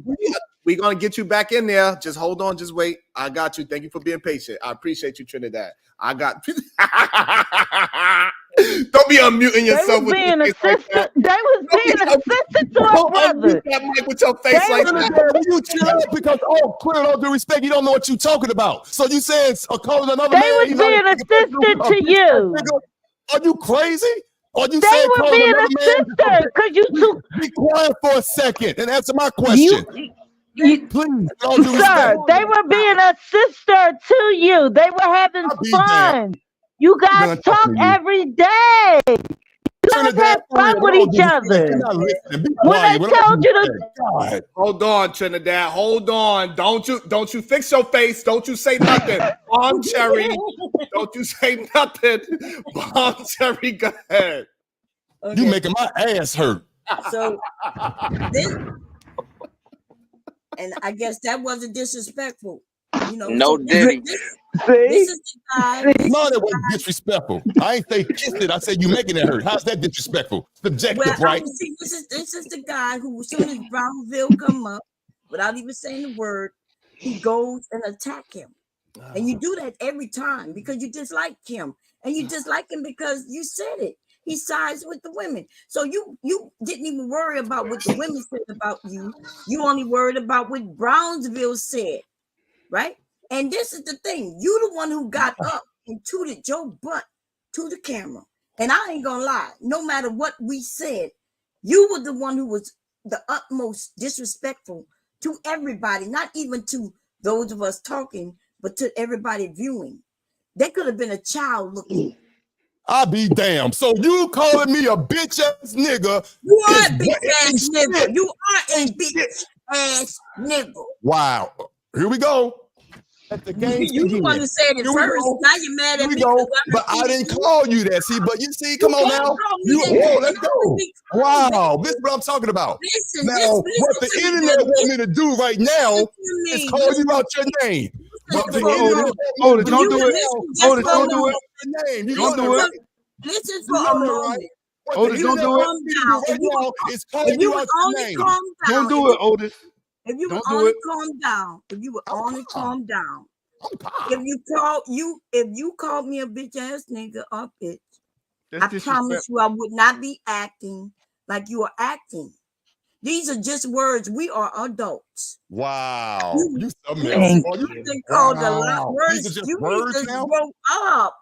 We're gonna get you back in there. Just hold on. Just wait. I got you. Thank you for being patient. I appreciate you, Trinidad. I got. Don't be unmuting yourself. They was being assistant. They was being assistant to our brother. That mic with your face like that. You chill because clear, all due respect, you don't know what you're talking about. So you saying calling another man? They was being assistant to you. Are you crazy? Or you they were being assistant because you two. Be quiet for a second and answer my question. Please, sir, they were being a sister to you. They were having fun. You guys talk every day. You guys have fun with each other. When they told you to hold on, Trinidad, hold on. Don't you fix your face. Don't you say nothing. Bomb Cherry. Don't you say nothing. Bomb Cherry, go ahead. Okay. You making my ass hurt. So and I guess that wasn't disrespectful. You know, no Diddy. This is the guy. No, that wasn't disrespectful. I ain't say kissed it. I said you making it hurt. How's that disrespectful? Subjective, right? See, this is the guy who, as soon as Brownsville come up, without even saying the word, he goes and attack him. And you do that every time because you dislike him, and you dislike him because you said it. He sides with the women. So you didn't even worry about what the women said about you. You only worried about what Brownsville said, right? And this is the thing. You the one who got up and tooted your butt to the camera. And I ain't gonna lie. No matter what we said, you were the one who was the utmost disrespectful to everybody, not even to those of us talking, but to everybody viewing. That could have been a child looking. I'll be damned. So you calling me a bitch ass nigga? You are a bitch ass nigga. You are a bitch ass nigga. Wow. Here we go. Let the game You the one who said it first. Now you're mad at me. But I didn't call you that. See, but you see, come on now. Let's go. Wow, this is what I'm talking about. Now, what the internet want me to do right now is call you out your name. But the internet don't do it. Otis, don't do it. Don't do it. Listen for a moment. Otis, don't do it. If you would only calm down. Don't do it, Otis. If you would only calm down, if you would only calm down, if you called me a bitch ass nigga or bitch, I promise you I would not be acting like you are acting. These are just words. We are adults. Wow. You been called a lot of words. These are just You words need to now? grow up.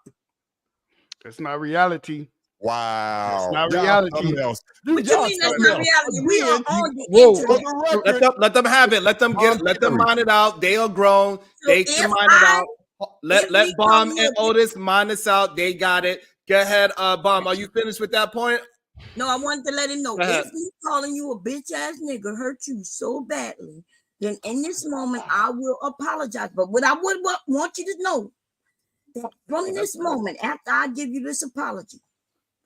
That's not reality. Wow. That's not reality. What you mean that's not reality? We are on the internet. Let them have it. Let them mine it out. They are grown. They can mine it out. Let Bomb and Otis mine this out. They got it. Go ahead, Bomb. Are you finished with that point? No, I wanted to let him know. If me calling you a bitch ass nigga hurt you so badly, then in this moment I will apologize. But what I would want you to know that from this moment, after I give you this apology,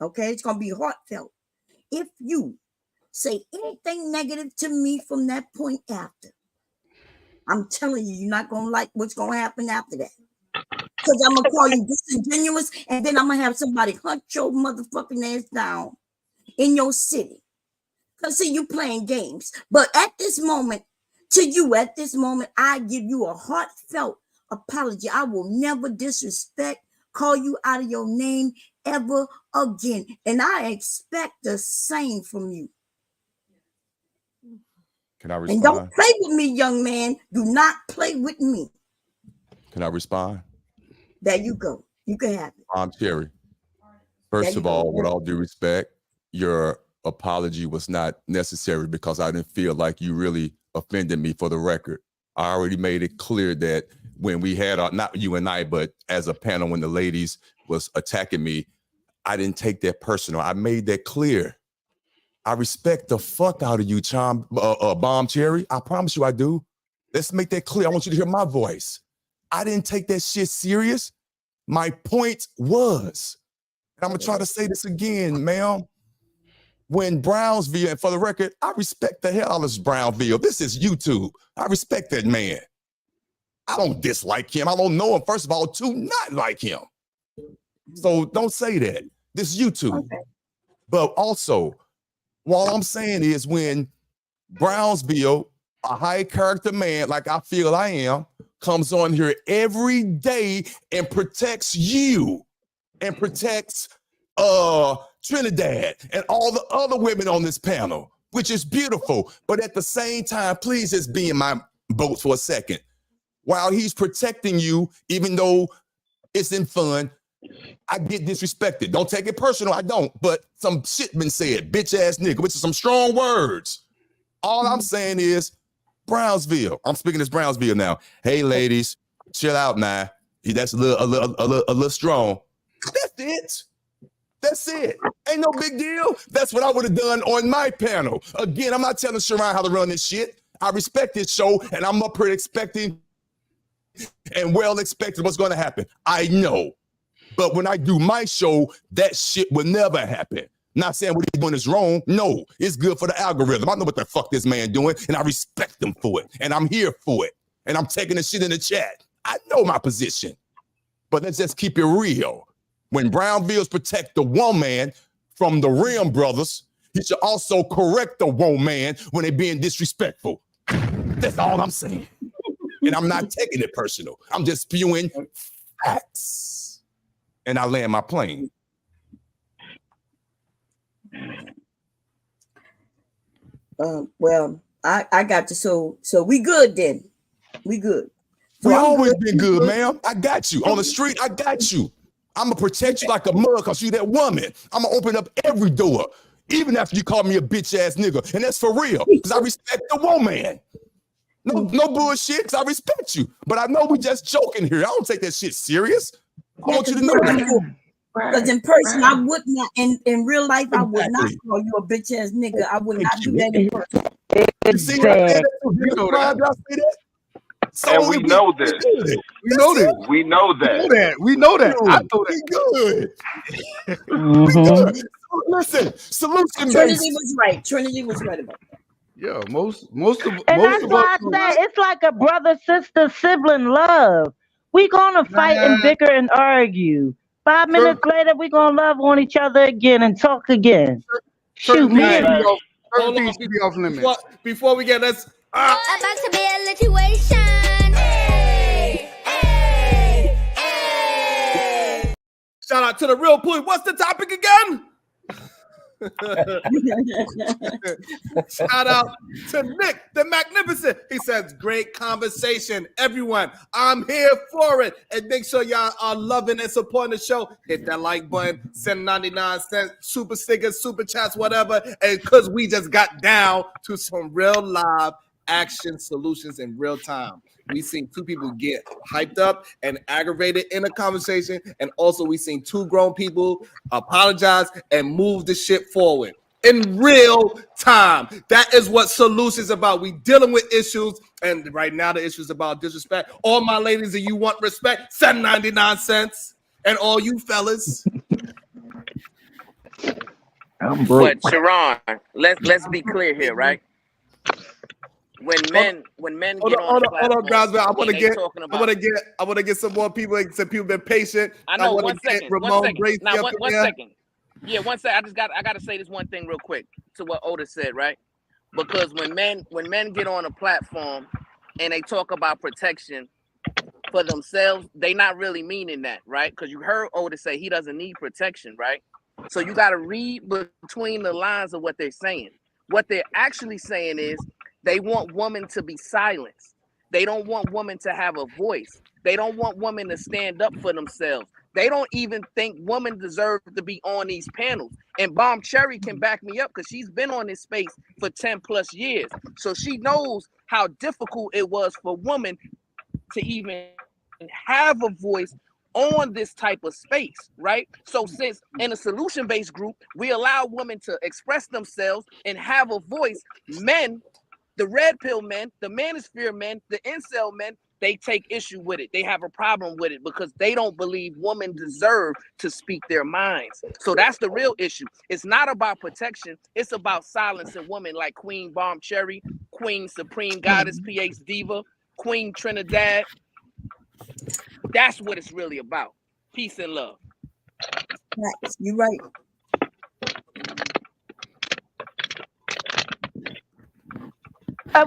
okay, it's gonna be heartfelt. If you say anything negative to me from that point after, I'm telling you, you're not gonna like what's gonna happen after that. Because I'm gonna call you disingenuous, and then I'm gonna have somebody hunt your motherfucking ass down in your city. Because see, you playing games. But at this moment, I give you a heartfelt apology. I will never disrespect, call you out of your name ever again. And I expect the same from you. Can I respond? And don't play with me, young man. Do not play with me. Can I respond? There you go. You can have it. I'm Cherry. First of all, with all due respect, your apology was not necessary because I didn't feel like you really offended me. For the record, I already made it clear that when we had not you and I, but as a panel, when the ladies was attacking me, I didn't take that personal. I made that clear. I respect the fuck out of you, Bomb Cherry. I promise you I do. Let's make that clear. I want you to hear my voice. I didn't take that shit serious. My point was, and I'm gonna try to say this again, ma'am. When Brownsville, and for the record, I respect the hell out of Brownsville. This is YouTube. I respect that man. I don't dislike him. I don't know him, first of all, to not like him. So don't say that. This is YouTube. Okay. But also, what I'm saying is when Brownsville, a high character man like I feel I am, comes on here every day and protects you and protects Trinidad and all the other women on this panel, which is beautiful. But at the same time, please just be in my boat for a second. While he's protecting you, even though it's in fun, I get disrespected. Don't take it personal, I don't. But some shit been said, bitch ass nigga, which is some strong words. All I'm saying is Brownsville. I'm speaking as Brownsville now. Hey, ladies, chill out now. That's a little strong. That's it. That's it. Ain't no big deal. That's what I would have done on my panel. Again, I'm not telling Sharon how to run this shit. I respect this show, and I'm up here expecting and well expecting what's going to happen. I know. But when I do my show, that shit will never happen. Not saying what he's doing is wrong. No, it's good for the algorithm. I know what the fuck this man doing, and I respect him for it. And I'm here for it. And I'm taking the shit in the chat. I know my position. But let's just keep it real. When Brownvilles protect the woman from the Rim brothers, he should also correct the woman when they're being disrespectful. That's all I'm saying. And I'm not taking it personal. I'm just spewing facts. And I land my plane. Well, I got to, so we good then. We good. So we always been good, ma'am. I got you. On the street, I got you. I'm going to protect you like a mug because you that woman. I'm going to open up every door, even after you call me a bitch ass nigga. And that's for real, because I respect the woman. No bullshit, because I respect you. But I know we just joking here. I don't take that shit serious. I want you to know that. Because in person, I would not, in real life, I would not Exactly. call you a bitch ass nigga. I would Thank not do you. that in person. You see what I said? You know that. Did I say that? So And we know this. We know this. We know that. We know that. I know We that. good. We good. So listen, solution Trinity based. was right. Trinity was right about that. Yeah, most And of that's why us. I say it's like a brother, sister, sibling love. We gonna fight and bicker and argue. 5 minutes later, we gonna love on each other again and talk again. Shoot, Certain me things and should be off. Certain things should be off limits. Before we get let's About to be a situation. Hey, hey, hey. shout out to the real Pooh. What's the topic again? Shout out to Nick the Magnificent. He says, great conversation, everyone. I'm here for it. And make sure y'all are loving and supporting the show. Hit that like button, send 99 cents, super stickers, super chats, whatever. And because we just got down to some real live action solutions in real time. We seen two people get hyped up and aggravated in a conversation, and also we seen two grown people apologize and move the shit forward in real time. That is what solutions about. We dealing with issues, and right now the issue is about disrespect. All my ladies, if you want respect, send 99 cents, and all you fellas. But Sharon, let's be clear here, right? When men get on Brownsville. I want to get some more people. Some people been patient. I know. One second. Now, one second. Yeah, 1 second. I gotta say this one thing real quick to what Otis said, right? Because when men get on a platform and they talk about protection for themselves, they not really meaning that, right? Because you heard Otis say he doesn't need protection, right? So you got to read between the lines of what they're saying. What they're actually saying is they want women to be silenced. They don't want women to have a voice. They don't want women to stand up for themselves. They don't even think women deserve to be on these panels. And Bomb Cherry can back me up because she's been on this space for 10 plus years. So she knows how difficult it was for women to even have a voice on this type of space, right? So since in a solution-based group, we allow women to express themselves and have a voice, men, the red pill men, the manosphere men, the incel men, they take issue with it. They have a problem with it because they don't believe women deserve to speak their minds. So that's the real issue. It's not about protection. It's about silencing women like Queen Bomb Cherry, Queen Supreme Goddess, PH Diva, Queen Trinidad. That's what it's really about. Peace and love. Right. You're right.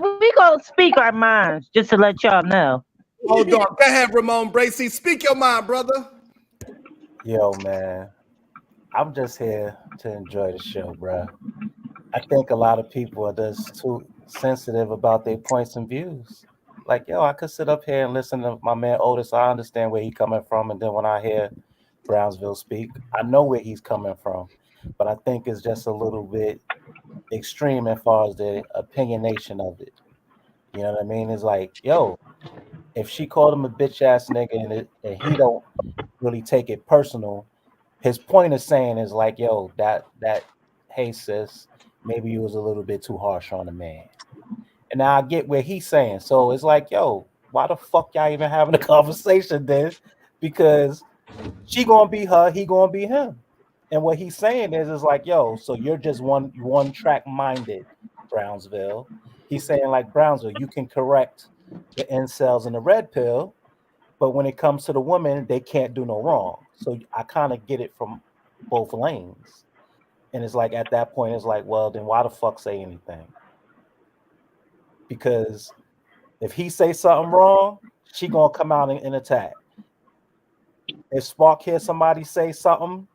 We gonna speak our minds just to let y'all know. Hold on. Go ahead, Ramon Bracy. Speak your mind, brother. Yo, man. I'm just here to enjoy the show, bro. I think a lot of people are just too sensitive about their points and views. Like, yo, I could sit up here and listen to my man Otis. I understand where he's coming from. And then when I hear Brownsville speak, I know where he's coming from. But I think it's just a little bit extreme as far as the opinionation of it. You know what I mean? It's like, yo, if she called him a bitch ass nigga and he don't really take it personal, his point of saying is like, yo, that hey sis, maybe you was a little bit too harsh on the man. And now I get where he's saying. So it's like, yo, why the fuck y'all even having a conversation then? Because she gonna be her, he gonna be him. And what he's saying is like, yo, so you're just one track minded, Brownsville. He's saying like, Brownsville, you can correct the incels and the red pill, but when it comes to the women, they can't do no wrong. So I kind of get it from both lanes. And it's like, at that point, it's like, well, then why the fuck say anything? Because if he say something wrong, she gonna come out and attack. If Spark hears somebody say something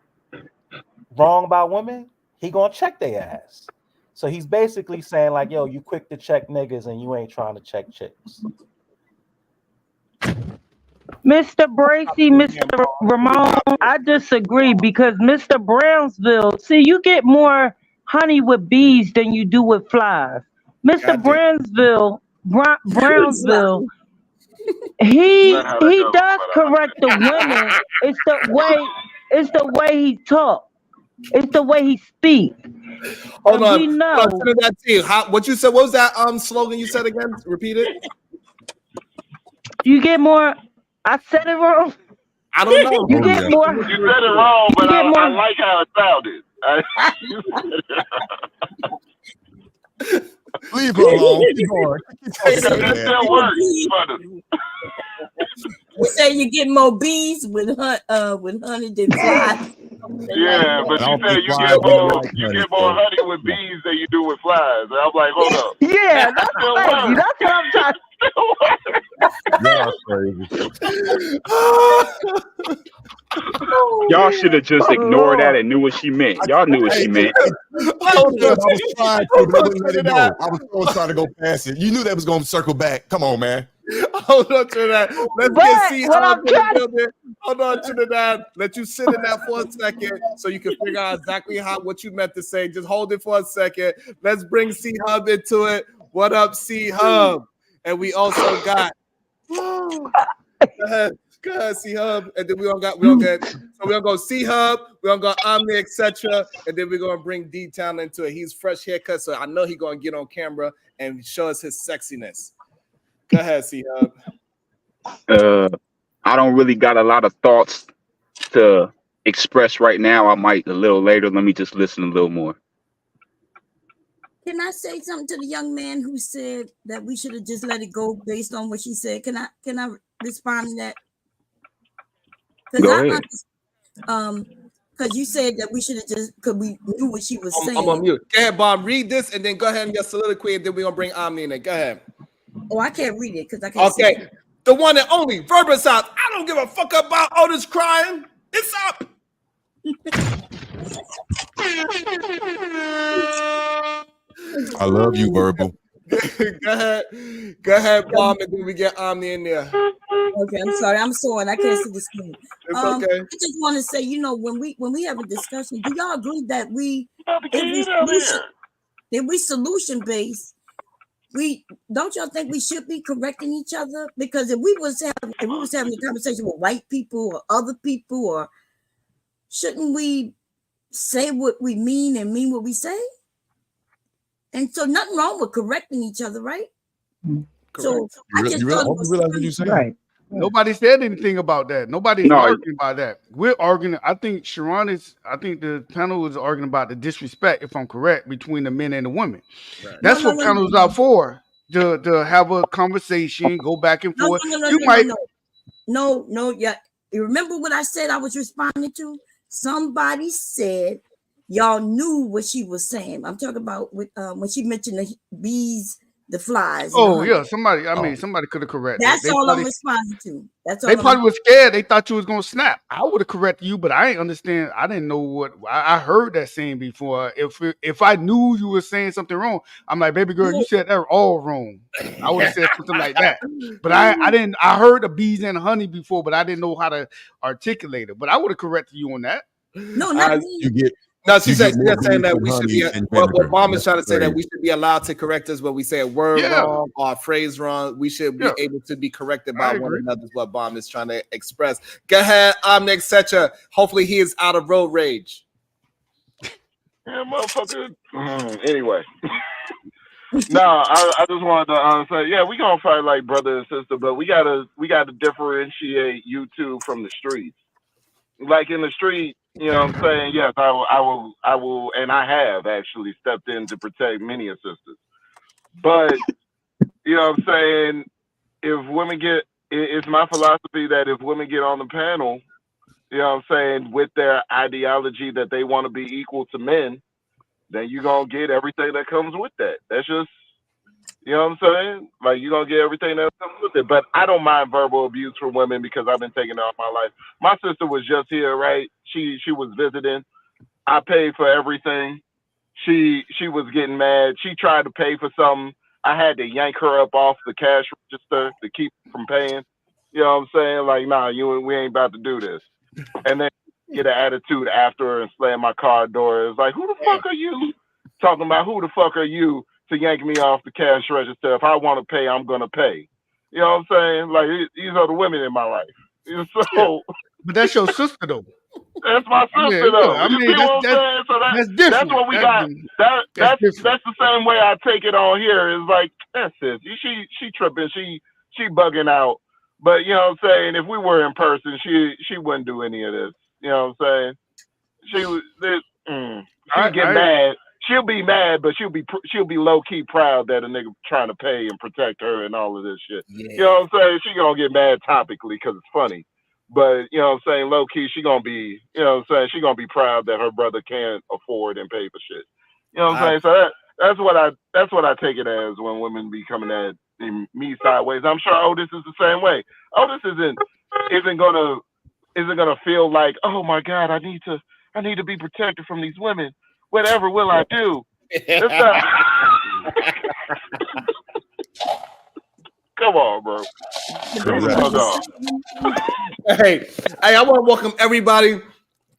wrong about women, he gonna check their ass. So he's basically saying like, yo, you quick to check niggas and you ain't trying to check chicks. Mr. Bracy, Mr. Ramon, I disagree because Mr. Brownsville, see, you get more honey with bees than you do with flies. Mr. Brownsville Brownsville, he does correct the women. It's the way he talk. It's the way he speak. Hold on. We know. Hold on, that team. What you said? What was that slogan you said again? Repeat it. You get more. I said it wrong. I don't know. You get more. You said it wrong, but I like how it sounded. Leave her alone. Keep going. That still works. You say you get more bees with honey than flies. Yeah, but you said you get more honey with bees than you do with flies. And I'm like, hold up. Yeah, that's crazy. That's what I'm trying to. Y'all crazy. Y'all should have just ignored that and knew what she meant. Y'all knew what she meant. I was trying to, but I wouldn't let it go. I was so trying to go past it. You knew that was going to circle back. Come on, man. Hold on, Trinidad. Let's get C-Hub in the building. Hold on, Trinidad. Let you sit in that for a second so you can figure out exactly what you meant to say. Just hold it for a second. Let's bring C-Hub into it. What up, C-Hub? And we also got go ahead, C-Hub. And then we're gonna go C-Hub, we're gonna go Omni, etc. And then we're gonna bring D-Town into it. He's fresh haircut, so I know he's gonna get on camera and show us his sexiness. Go ahead, C-Hub. I don't really got a lot of thoughts to express right now. I might a little later. Let me just listen a little more. Can I say something to the young man who said that we should have just let it go based on what she said? Can I respond to that? Go ahead. Because you said that we should have just, because we knew what she was saying. I'm on mute. Go ahead, Bob. Read this and then go ahead and your soliloquy, and then we're gonna bring Omni in there. Go ahead. Oh, I can't read it because I can't. Okay, the one and only Verba's out. I don't give a fuck about Otis crying. It's up. I love you, Verbal. Go ahead, Bob, and then we get Omni in there. Okay, I'm sorry, I'm sore and I can't see the screen. It's okay. I just want to say, when we have a discussion, do y'all agree that if we solution based, don't y'all think we should be correcting each other? Because if we was having a conversation with white people or other people, or shouldn't we say what we mean and mean what we say? And so nothing wrong with correcting each other, right? So I just thought it was what you saying. Right. Nobody said anything about that. Nobody's arguing about that. We're arguing. I think the panel was arguing about the disrespect, if I'm correct, between the men and the women. Right. That's what panels are for. To have a conversation, go back and forth. No. Yeah. You remember what I said I was responding to? Somebody said y'all knew what she was saying. I'm talking about when she mentioned the bees, the flies. Oh yeah, somebody could have corrected. That's all I'm responding to. That's all. They probably were scared. They thought you was gonna snap. I would have corrected you, but I ain't understand. I didn't know what I heard that saying before. If I knew you were saying something wrong, I'm like, baby girl, you said that all wrong. I would have said something like that. But I didn't. I heard the bees and honey before, but I didn't know how to articulate it. But I would have corrected you on that. No, not me. You get. No, she's saying that we should be. What Mom is trying to say that we should be allowed to correct us when we say a word wrong or a phrase wrong. We should be able to be corrected by one another. Is what Mom is trying to express. Go ahead, Omni, etc. Hopefully, he is out of road rage. Yeah, motherfucker. Anyway, no, I just wanted to say, yeah, we gonna fight like brother and sister, but we gotta differentiate you two from the streets. Like in the street, you know what I'm saying? Yes, I will, and I have actually stepped in to protect many sisters. But, you know what I'm saying? If women it's my philosophy that if women get on the panel, you know what I'm saying, with their ideology that they want to be equal to men, then you're going to get everything that comes with that. That's just, you know what I'm saying? Like, you're going to get everything that comes with it. But I don't mind verbal abuse from women because I've been taking it all my life. My sister was just here, right? She was visiting. I paid for everything. She was getting mad. She tried to pay for something. I had to yank her up off the cash register to keep from paying. You know what I'm saying? Like, nah, we ain't about to do this. And then get an attitude after her and slam my car door. It's like, who the fuck are you? Talking about who the fuck are you to yank me off the cash register. If I want to pay, I'm gonna pay. You know what I'm saying? Like these are the women in my life. So, but that's your sister though. That's my sister though. I mean, you see what I'm saying? So that's different. That's what we got. That's the same way I take it on here. Is like that's it. She tripping. She bugging out. But you know what I'm saying? If we were in person, she wouldn't do any of this. You know what I'm saying? She'd get mad. She'll be mad, but she'll be low key proud that a nigga trying to pay and protect her and all of this shit. Yeah. You know what I'm saying? She gonna get mad topically because it's funny. But you know what I'm saying, low key, she gonna be, you know what I'm saying, she gonna be proud that her brother can't afford and pay for shit. You know what I'm saying? So that's what I take it as when women be coming at me sideways. I'm sure Otis is the same way. Otis isn't gonna feel like, oh my God, I need to be protected from these women. Whatever will I do? Come on, bro. Hey, I want to welcome everybody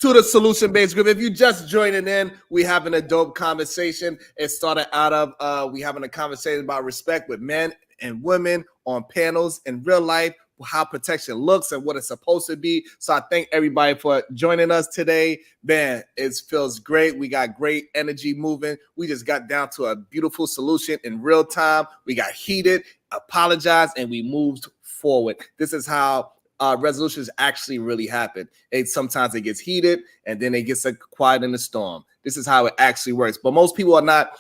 to the Solution Based Group. If you just joining in, we having a dope conversation. It started out of we having a conversation about respect with men and women on panels in real life, how protection looks and what it's supposed to be. So I thank everybody for joining us today. Man, it feels great. We got great energy moving. We just got down to a beautiful solution in real time. We got heated, apologized, and we moved forward. This is how resolutions actually really happen. Sometimes it gets heated and then it gets quiet in the storm. This is how it actually works. But most people are not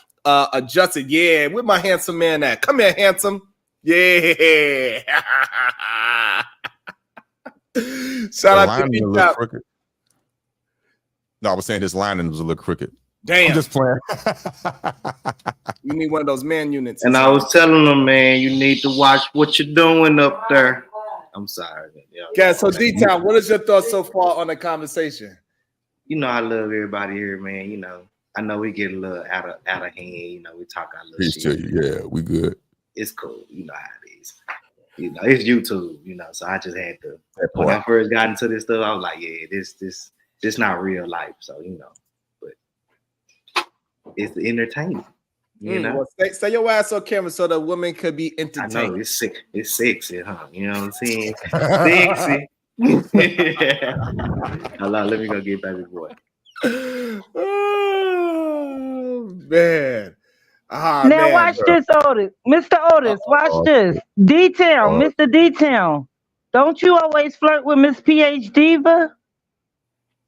adjusted. Yeah, where my handsome man at? Come here, handsome. Yeah. Shout out to crooked. No, I was saying his lining was a little crooked. Damn. I'm just playing. You need one of those man units. And I was telling them, man, you need to watch what you're doing up there. I'm sorry. Yeah, so D-Town, what is your thoughts so far on the conversation? You know, I love everybody here, man. You know, I know we get a little out of hand. You know, we talk our little shit. Yeah, we good. It's cool. You know how it is. You know, it's YouTube, you know, so I just had to, when I first got into this stuff, I was like, yeah, this not real life. So, you know, but it's entertaining. You know, well, stay your ass on camera so the women could be entertained. I know it's sexy, huh? You know what I'm saying? Sexy. Hold on, let me go get baby boy. Oh man. Now watch this, Otis. Mr. Otis, watch this. D-Town, Mr. D-Town. Don't you always flirt with Miss PH Diva?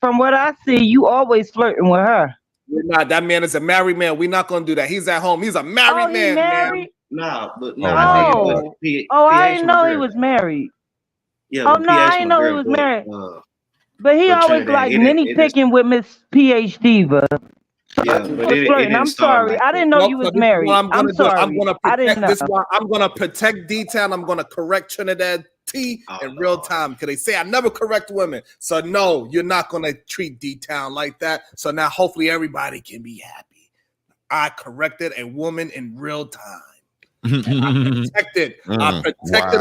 From what I see, you always flirting with her. We're not. That man is a married man. We're not gonna do that. He's at home. He's a married man. Married? No, but I didn't know he was married. Yeah, no, I didn't know he was married. But he always like nitty picking with Miss PH Diva. Yeah, but it I'm sorry. Like I didn't know you was married. I'm sorry. I'm gonna protect this one. I'm gonna protect D-Town. I'm gonna correct Trinidad T in real time because they say I never correct women. So no, you're not gonna treat D-Town like that. So now hopefully everybody can be happy. I corrected a woman in real time. I protected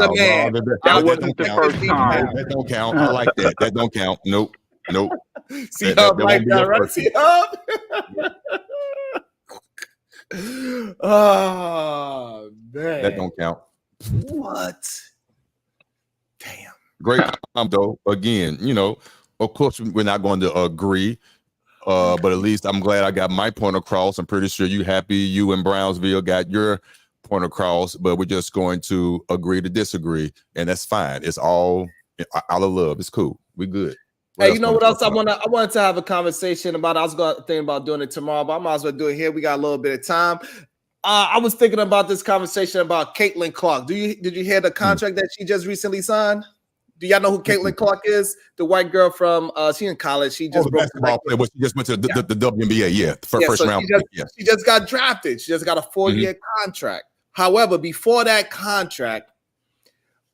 a man. That wasn't the first time. That don't count. I like that. That don't count. Nope. See Hub like that, right? See Hub? Oh, man. That don't count. What? Damn. Great though. Again, you know, of course, we're not going to agree, but at least I'm glad I got my point across. I'm pretty sure you happy. You in Brownsville got your point across, but we're just going to agree to disagree, and that's fine. It's all out of love. It's cool. We good. Hey, you know what else I wanted to have a conversation about? I was going to think about doing it tomorrow, but I might as well do it here. We got a little bit of time. I was thinking about this conversation about Caitlyn Clark. Did you hear the contract that she just recently signed? Do y'all know who Caitlyn Clark is? The white girl from she's in college. She just broke basketball player. Well, she just went to the WNBA. Yeah, first round. She just got drafted. She just got a 4-year contract. However, before that contract,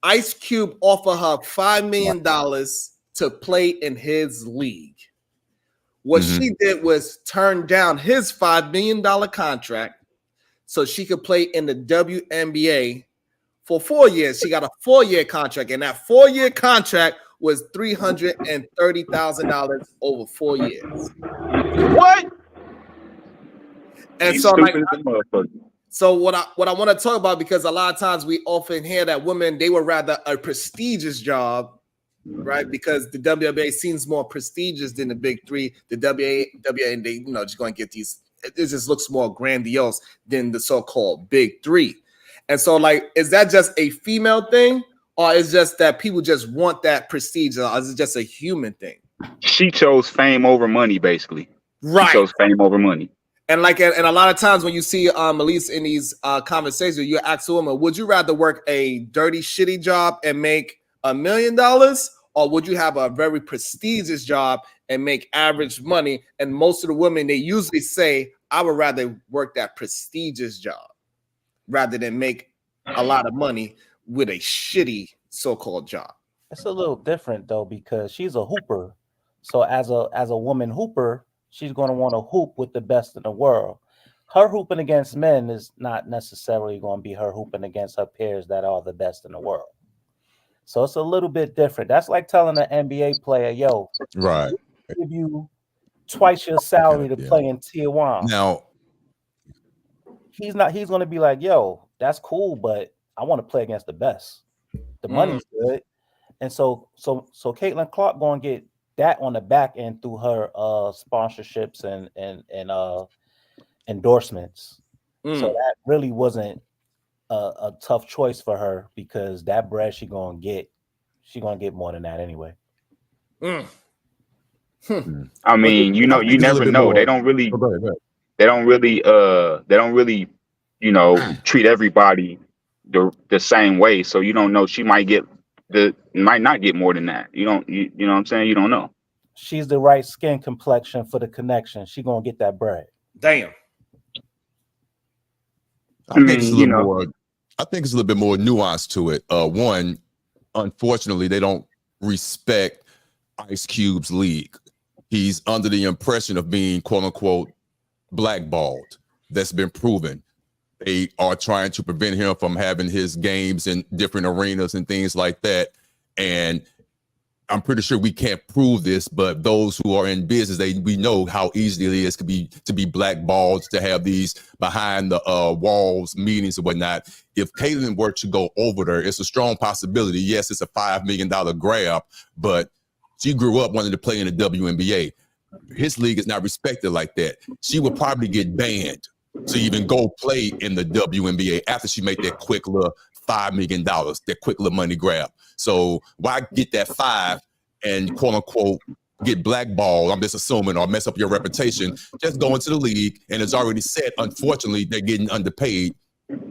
Ice Cube offered her $5 million to play in his league. What she did was turn down his $5 million contract so she could play in the WNBA for 4 years. She got a 4-year contract, and that 4-year contract was $330,000 over 4 years. What? And so, like, So what I want to talk about, because a lot of times we often hear that women, they would rather a prestigious job, right? Because the WNBA seems more prestigious than the big three. The WNBA, they, just going to get these. It just looks more grandiose than the so-called big three. And so, like, is that just a female thing, or is just that people just want that prestige, or is it just a human thing? She chose fame over money, basically. Right. She chose fame over money. And and a lot of times when you see at least in these conversations, you ask a woman, would you rather work a dirty, shitty job and make $1 million, or would you have a very prestigious job and make average money? And most of the women, they usually say, I would rather work that prestigious job rather than make a lot of money with a shitty so-called job. It's a little different though, because she's a hooper. So as a woman hooper, she's going to want to hoop with the best in the world. Her hooping against men is not necessarily going to be her hooping against her peers that are the best in the world. So it's a little bit different. That's like telling an NBA player, yo, right, we'll give you twice your salary to play in Tier 1. Now, he's going to be like, yo, that's cool, but I want to play against the best. The money's good. And so Caitlyn Clark going to get that on the back end through her sponsorships and endorsements. So that really wasn't a tough choice for her, because that bread she's gonna get more than that anyway. I mean, you never know. They don't really treat everybody the same way. So you don't know. She might not get more than that. You know what I'm saying? You don't know. She's the right skin complexion for the connection. She gonna get that bread. Damn. I think it's a little bit more nuanced to it. One, unfortunately, they don't respect Ice Cube's league. He's under the impression of being, quote unquote, blackballed. That's been proven. They are trying to prevent him from having his games in different arenas and things like that. And I'm pretty sure we can't prove this, but those who are in business, we know how easy it is to be blackballed, to have these behind the walls meetings and whatnot. If Caitlyn were to go over there, it's a strong possibility. Yes, it's a $5 million grab, but she grew up wanting to play in the WNBA. His league is not respected like that. She would probably get banned to even go play in the WNBA after she made that quick little $5 million, that quick little money grab. So why get that 5 and quote unquote get blackballed? I'm just assuming, or mess up your reputation. Just go into the league, and it's already said, unfortunately, they're getting underpaid,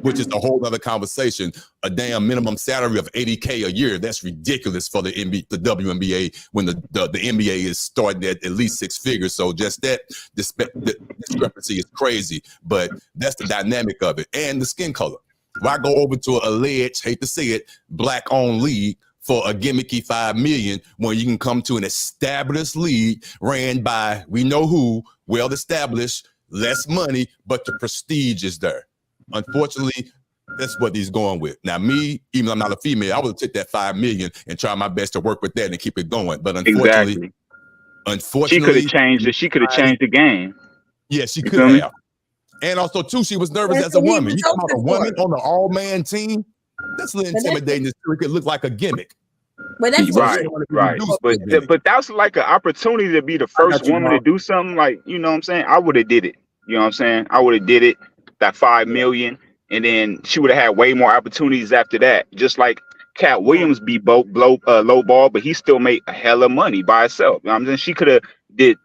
which is a whole other conversation. A damn minimum salary of $80K a year. That's ridiculous for the WNBA when the NBA is starting at least 6 figures. So just that discrepancy is crazy, but that's the dynamic of it. And the skin color. Why go over to an alleged, hate to say it, black-owned league for a gimmicky $5 million when you can come to an established league ran by we know who, well-established, less money, but the prestige is there. Unfortunately, that's what he's going with. Now, me, even though I'm not a female, I would take that $5 million and try my best to work with that and keep it going. But unfortunately, she could have changed it. She could have changed the game. Yeah, she could have. And also, too, she was nervous as a woman. You talking about a woman on the all-man team? That's a little intimidating. It could look like a gimmick. But that's right. But that's like an opportunity to be the first woman to do something. Like, you know what I'm saying? I would have did it. You know what I'm saying? I would have did it. That $5 million, and then she would have had way more opportunities after that. Just like Cat Williams be low ball, but he still made a hell of money by herself. You know what I'm saying? She could have did,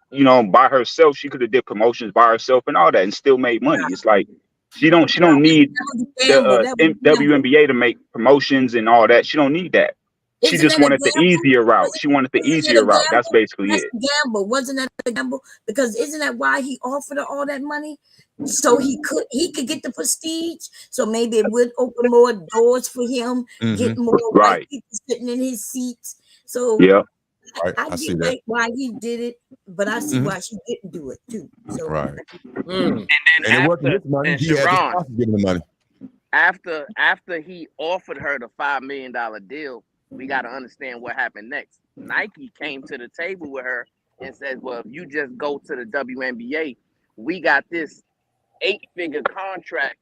by herself. She could have did promotions by herself and all that, and still made money. It's like she don't need the WNBA to make promotions and all that. She don't need that. She just wanted the easier route. She wanted the easier route. That's basically it. Gamble. Wasn't that a gamble? Because isn't that why he offered her all that money? So he could get the prestige. So maybe it would open more doors for him, get more white people sitting in his seats. So yeah, I see that why he did it, but I see why she didn't do it too. So right. And then after he offered her the $5 million deal, we got to understand what happened next. Nike came to the table with her and said, well, if you just go to the WNBA, we got this 8-figure contract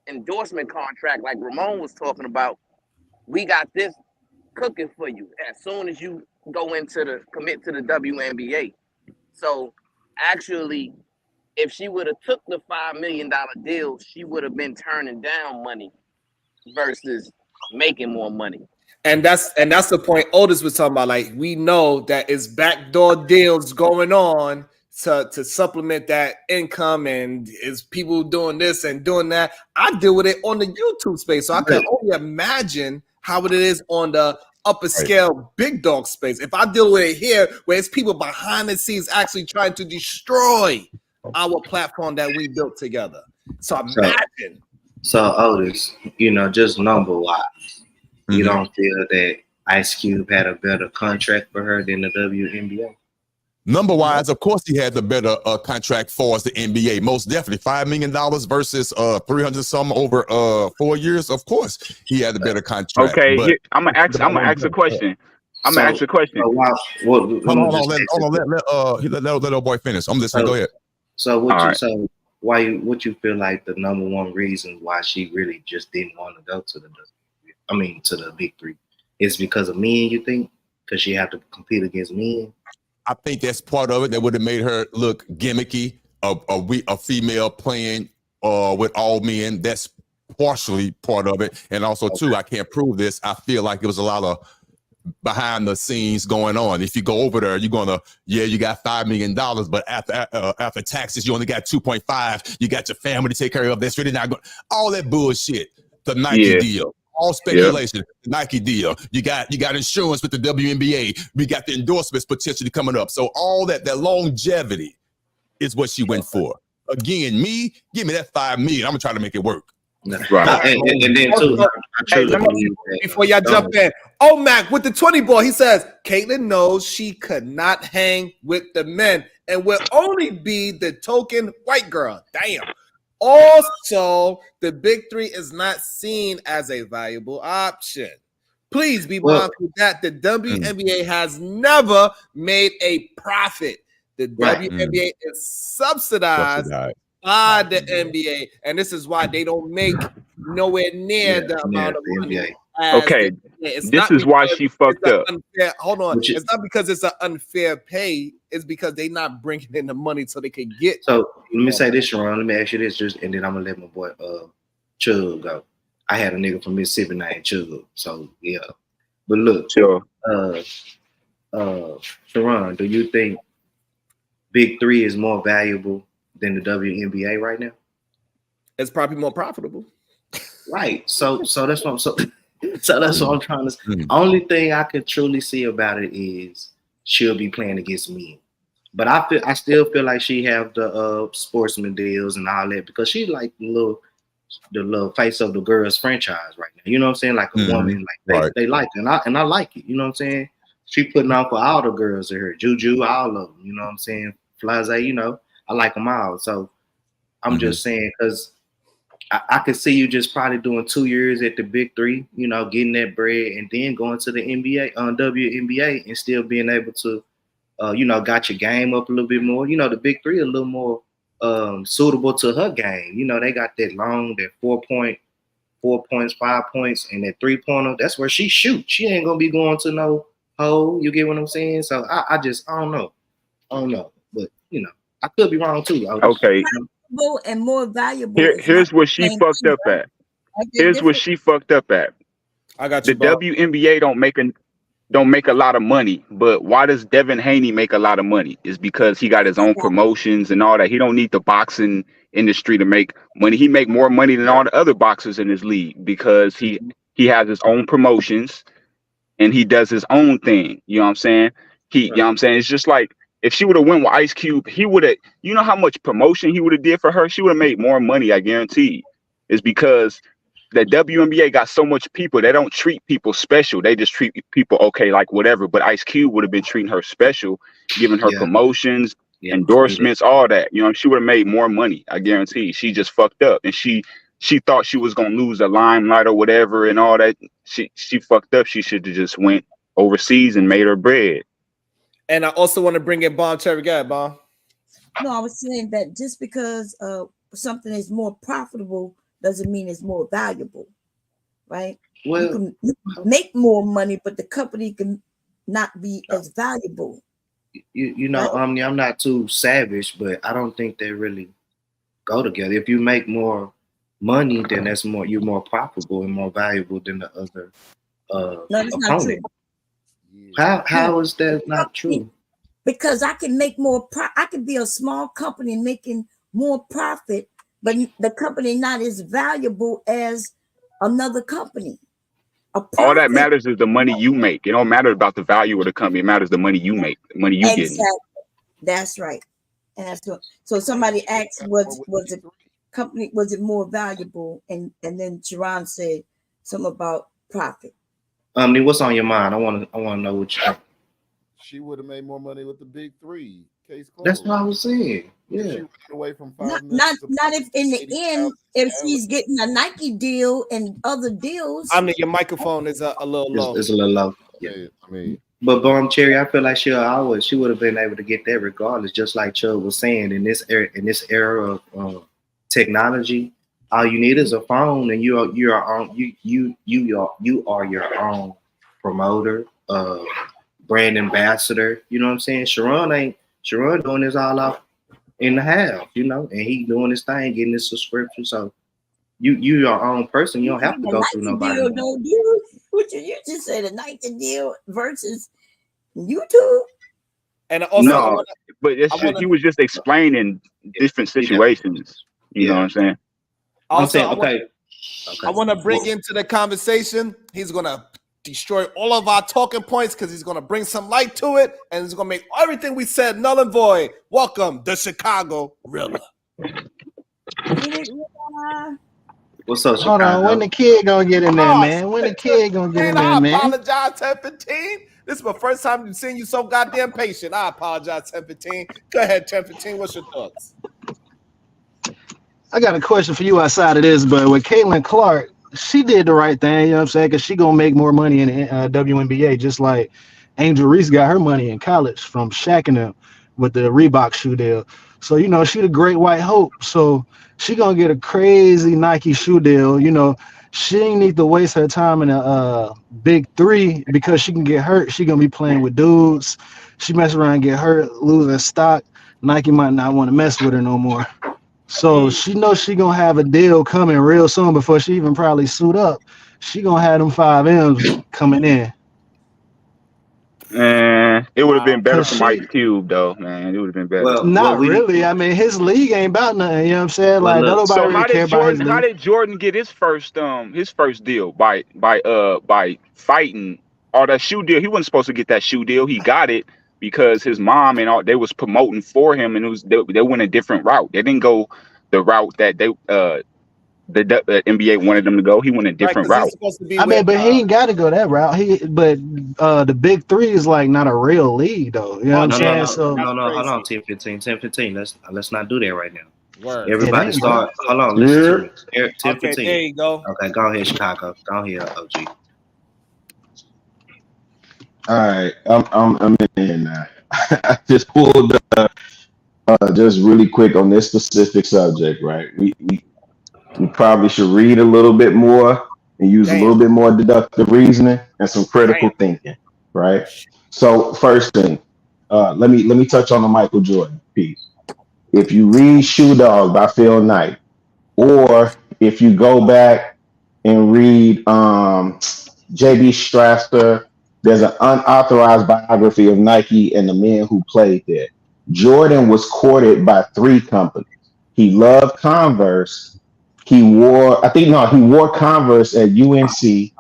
endorsement contract, like Ramon was talking about. We got this cooking for you as soon as you go into the commit to the WNBA. So actually, if she would have took the $5 million deal, she would have been turning down money versus making more money. And that's the point Otis was talking about. Like, we know that it's backdoor deals going on to supplement that income, and is people doing this and doing that. I deal with it on the YouTube space, so I can only imagine how it is on the upper scale big dog space. If I deal with it here, where it's people behind the scenes actually trying to destroy our platform that we built together. So imagine. So Otis, you know, just number wise, you don't feel that Ice Cube had a better contract for her than the WNBA? Number wise, of course, he had the better contract for us, the NBA. Most definitely, $5 million versus 300 something over 4 years. Of course, he had the better contract. Okay, but I'm gonna ask a question. I'm gonna ask a question. Hold on, let old boy finish. I'm listening. Go ahead. So what you feel like the number one reason why she really just didn't want to go to the big three is because of men, you think? Because she had to compete against men? I think that's part of it that would have made her look gimmicky. A female playing with all men. That's partially part of it. And also, too, I can't prove this. I feel like it was a lot of behind the scenes going on. If you go over there, you're gonna, you got $5 million, but after taxes, you only got 2.5. You got your family to take care of. That's really not going. All that bullshit. The Nike deal. All speculation. The Nike deal. You got insurance with the WNBA. We got the endorsements potentially coming up. So all that longevity is what she went for. Again, give me that $5 million. I'm gonna try to make it work. Right. And then too, before y'all jump in, Mac with the 20 ball, he says Caitlyn knows she could not hang with the men and will only be the token white girl. Damn. Also, the big three is not seen as a valuable option. Please be mindful that the WNBA has never made a profit. The WNBA is subsidized by the NBA, and this is why they don't make nowhere near the amount of money. Okay, this is why she fucked up. Unfair, hold on, it's not because it's an unfair pay. It's because they're not bringing in the money so they can get. So let me say this, Sharon. Let me ask you this, and then I'm gonna let my boy Chug go. I had a nigga from Mississippi named Chug, so yeah. But look, Sharon, do you think Big Three is more valuable than the WNBA right now? It's probably more profitable. Right. So that's what that's what I'm trying to say. Only thing I can truly see about it is she'll be playing against men. But I still feel like she have the sportsman deals and all that because she's like the little face of the girls franchise right now. You know what I'm saying? Like a woman, like they like it. And I like it. You know what I'm saying? She putting on for all the girls in her. Juju, all of them. You know what I'm saying? Flaze, you know, I like them all. So I'm just saying because I could see you just probably doing 2 years at the big three, you know, getting that bread and then going to the NBA, WNBA and still being able to, you know, got your game up a little bit more. You know, the big three a little more suitable to her game. You know, they got that long, that 4 points, 5 points, and that 3-pointer. That's where she shoots. She ain't gonna be going to no hole. You get what I'm saying? So I don't know. But you know, I could be wrong too. Okay. And more valuable. Here's where she fucked up at. Here's where she fucked up at. I got you. The WNBA don't make a lot of money, but why does Devin Haney make a lot of money? Is because he got his own promotions and all that. He don't need the boxing industry to make money. He make more money than all the other boxers in his league because he has his own promotions and he does his own thing. You know what I'm saying? You know what I'm saying? It's just like if she would have went with Ice Cube, he would have, you know how much promotion he would have did for her? She would have made more money, I guarantee. It's because the WNBA got so much people, they don't treat people special. They just treat people okay, like whatever. But Ice Cube would have been treating her special, giving her promotions, endorsements, all that. You know, she would have made more money, I guarantee. She just fucked up. And she thought she was gonna lose the limelight or whatever and all that. She fucked up. She should have just went overseas and made her bread. And I also want to bring in Bomb Cherry. Go ahead, Bomb. No, I was saying that just because something is more profitable doesn't mean it's more valuable, right? Well, you can make more money, but the company can not be as valuable. You know, right? I'm not too savage, but I don't think they really go together. If you make more money, then you're more profitable and more valuable than the other No, that's not true. opponent. How is that not true? Because I can make more. I can be a small company making more profit, but the company not as valuable as another company. All that matters is the money you make. It don't matter about the value of the company. It matters the money you make, the money you get. Exactly. That's right. And that's what. So somebody asked, was the company, was it more valuable? And then Sharon said something about profit. What's on your mind? I want to know what you. She would have made more money with the big three. Case closed. That's what I was saying. Yeah. She went away from Not if in the end, if she's getting a Nike deal and other deals. I mean, your microphone is a little low. It's a little low. Yeah. I mean, but Cherry, I feel like she would have been able to get that regardless. Just like Chubb was saying, in this era of technology, all you need is a phone, and you are your own promoter, brand ambassador. You know what I'm saying? Sharon doing this all off in the house, you know, and he doing his thing, getting his subscription. So you your own person. You don't have to go through nobody. You just said a Nike deal versus YouTube. And also, no, but he was just explaining different situations. You know what I'm saying? Also, okay. I want to bring into the conversation. He's gonna destroy all of our talking points because he's gonna bring some light to it, and he's gonna make everything we said null and void. Welcome, the Chicago Rilla. What's up, Hold on, when the kid gonna get in there, man? When the kid gonna get in there, man? I apologize, 1015. This is my first time seeing you so goddamn patient. I apologize, 1015. Go ahead, 1015. What's your thoughts? I got a question for you outside of this, but with Caitlyn Clark, she did the right thing, you know what I'm saying? Because she gonna make more money in the WNBA, just like Angel Reese got her money in college from Shaq and them with the Reebok shoe deal. So, you know, she the great white hope. So she gonna get a crazy Nike shoe deal. You know, she ain't need to waste her time in a big three because she can get hurt. She gonna be playing with dudes. She mess around and get hurt, losing stock. Nike might not want to mess with her no more. So she knows she gonna have a deal coming real soon before she even probably suit up. She gonna have them 5M's coming in. It would have been better for Ice Cube, though, man. It would have been better. Well, not really. I mean, his league ain't about nothing. You know what I'm saying? Like, nobody so really care about his league. how did Jordan get his first deal by fighting all that shoe deal? He wasn't supposed to get that shoe deal. He got it because his mom and all they was promoting for him, and they went a different route. They didn't go the route that the NBA wanted them to go. He went a different route. I mean, but he ain't got to go that route. But the big three is like not a real league, though. You know what I'm saying? No, hold on, 10-15. Let's not do that right now. Word. Everybody start. Hold on, listen to me. 10-15. Okay, there you go. Okay, go ahead, Chicago. Go ahead, OG. All right, I'm in here now. I just pulled up just really quick on this specific subject, right? We probably should read a little bit more and use a little bit more deductive reasoning and some critical thinking, right? So first thing, let me touch on the Michael Jordan piece. If you read Shoe Dog by Phil Knight, or if you go back and read J.B. Strasser, there's an unauthorized biography of Nike and the men who played there. Jordan was courted by 3 companies. He loved Converse. He wore Converse at UNC.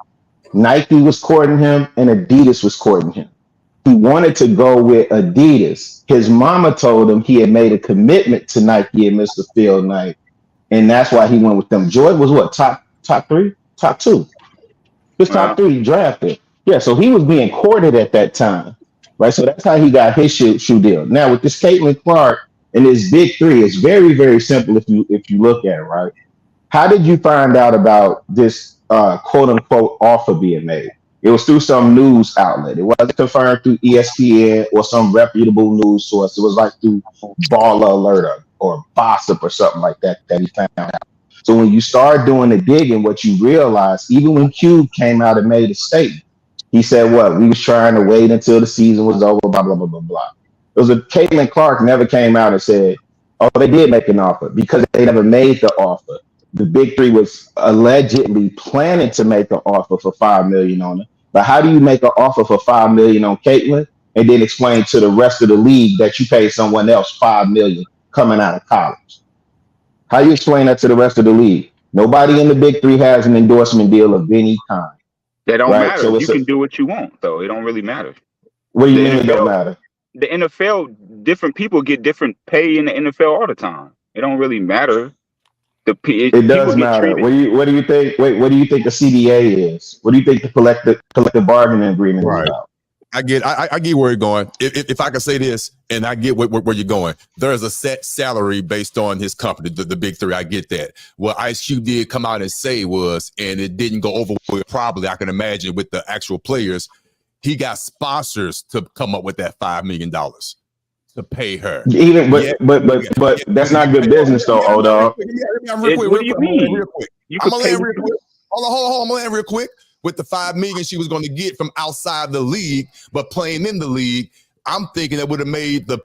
Nike was courting him, and Adidas was courting him. He wanted to go with Adidas. His mama told him he had made a commitment to Nike and Mr. Phil Knight, and that's why he went with them. Jordan was what, top 3? Top 2. His top 3 drafted. Yeah, so he was being courted at that time, right? So that's how he got his shoe deal. Now with this Caitlyn Clark and this big 3, it's very, very simple if you look at it, right? How did you find out about this quote unquote offer being made? It was through some news outlet. It wasn't confirmed through ESPN or some reputable news source. It was like through Baller Alert or Bossip or something like that he found out. So when you start doing the digging, what you realize, even when Cube came out and made a statement, he said, "What we was trying to wait until the season was over." Blah blah blah blah blah. It was a Caitlyn Clark never came out and said, "Oh, they did make an offer," because they never made the offer. The Big Three was allegedly planning to make an offer for $5 million on her. But how do you make an offer for $5 million on Caitlyn and then explain to the rest of the league that you paid someone else $5 million coming out of college? How you explain that to the rest of the league? Nobody in the Big Three has an endorsement deal of any kind, That don't right? matter. So You it's a, can do what you want, though. It don't really matter. what do you The mean it don't NFL, matter? the NFL, different people get different pay in the NFL all the time. It don't really matter. It People does get matter. treated. What do you think? Wait, what do you think the CBA is? What do you think the collective bargaining agreement is Right. about? I get where you're going. If I can say this, and I get where you're going, there's a set salary based on his company, the Big Three. I get that. What Ice Cube did come out and say was, and it didn't go over probably, I can imagine, with the actual players, he got sponsors to come up with that $5 million to pay her. Even Yeah, but that's not good business though, old dog. What do you mean? You I'm could gonna pay. land real quick. Hold on. I'm gonna land real quick. With the $5 million she was going to get from outside the league, but playing in the league, I'm thinking that would have made the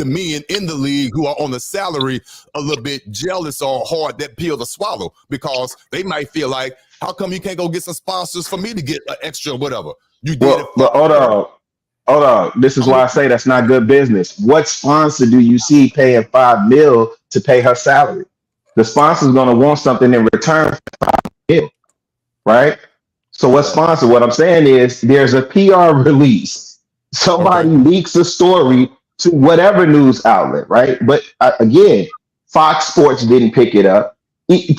men in the league who are on the salary a little bit jealous or hard that pill to swallow, because they might feel like, how come you can't go get some sponsors for me to get an extra whatever? You did it. But hold on. This is why I say that's not good business. What sponsor do you see paying $5 million to pay her salary? The sponsor's going to want something in return for $5 million, right? So what sponsor? What I'm saying is there's a PR release. Somebody leaks a story to whatever news outlet, right? But again, Fox Sports didn't pick it up. Maybe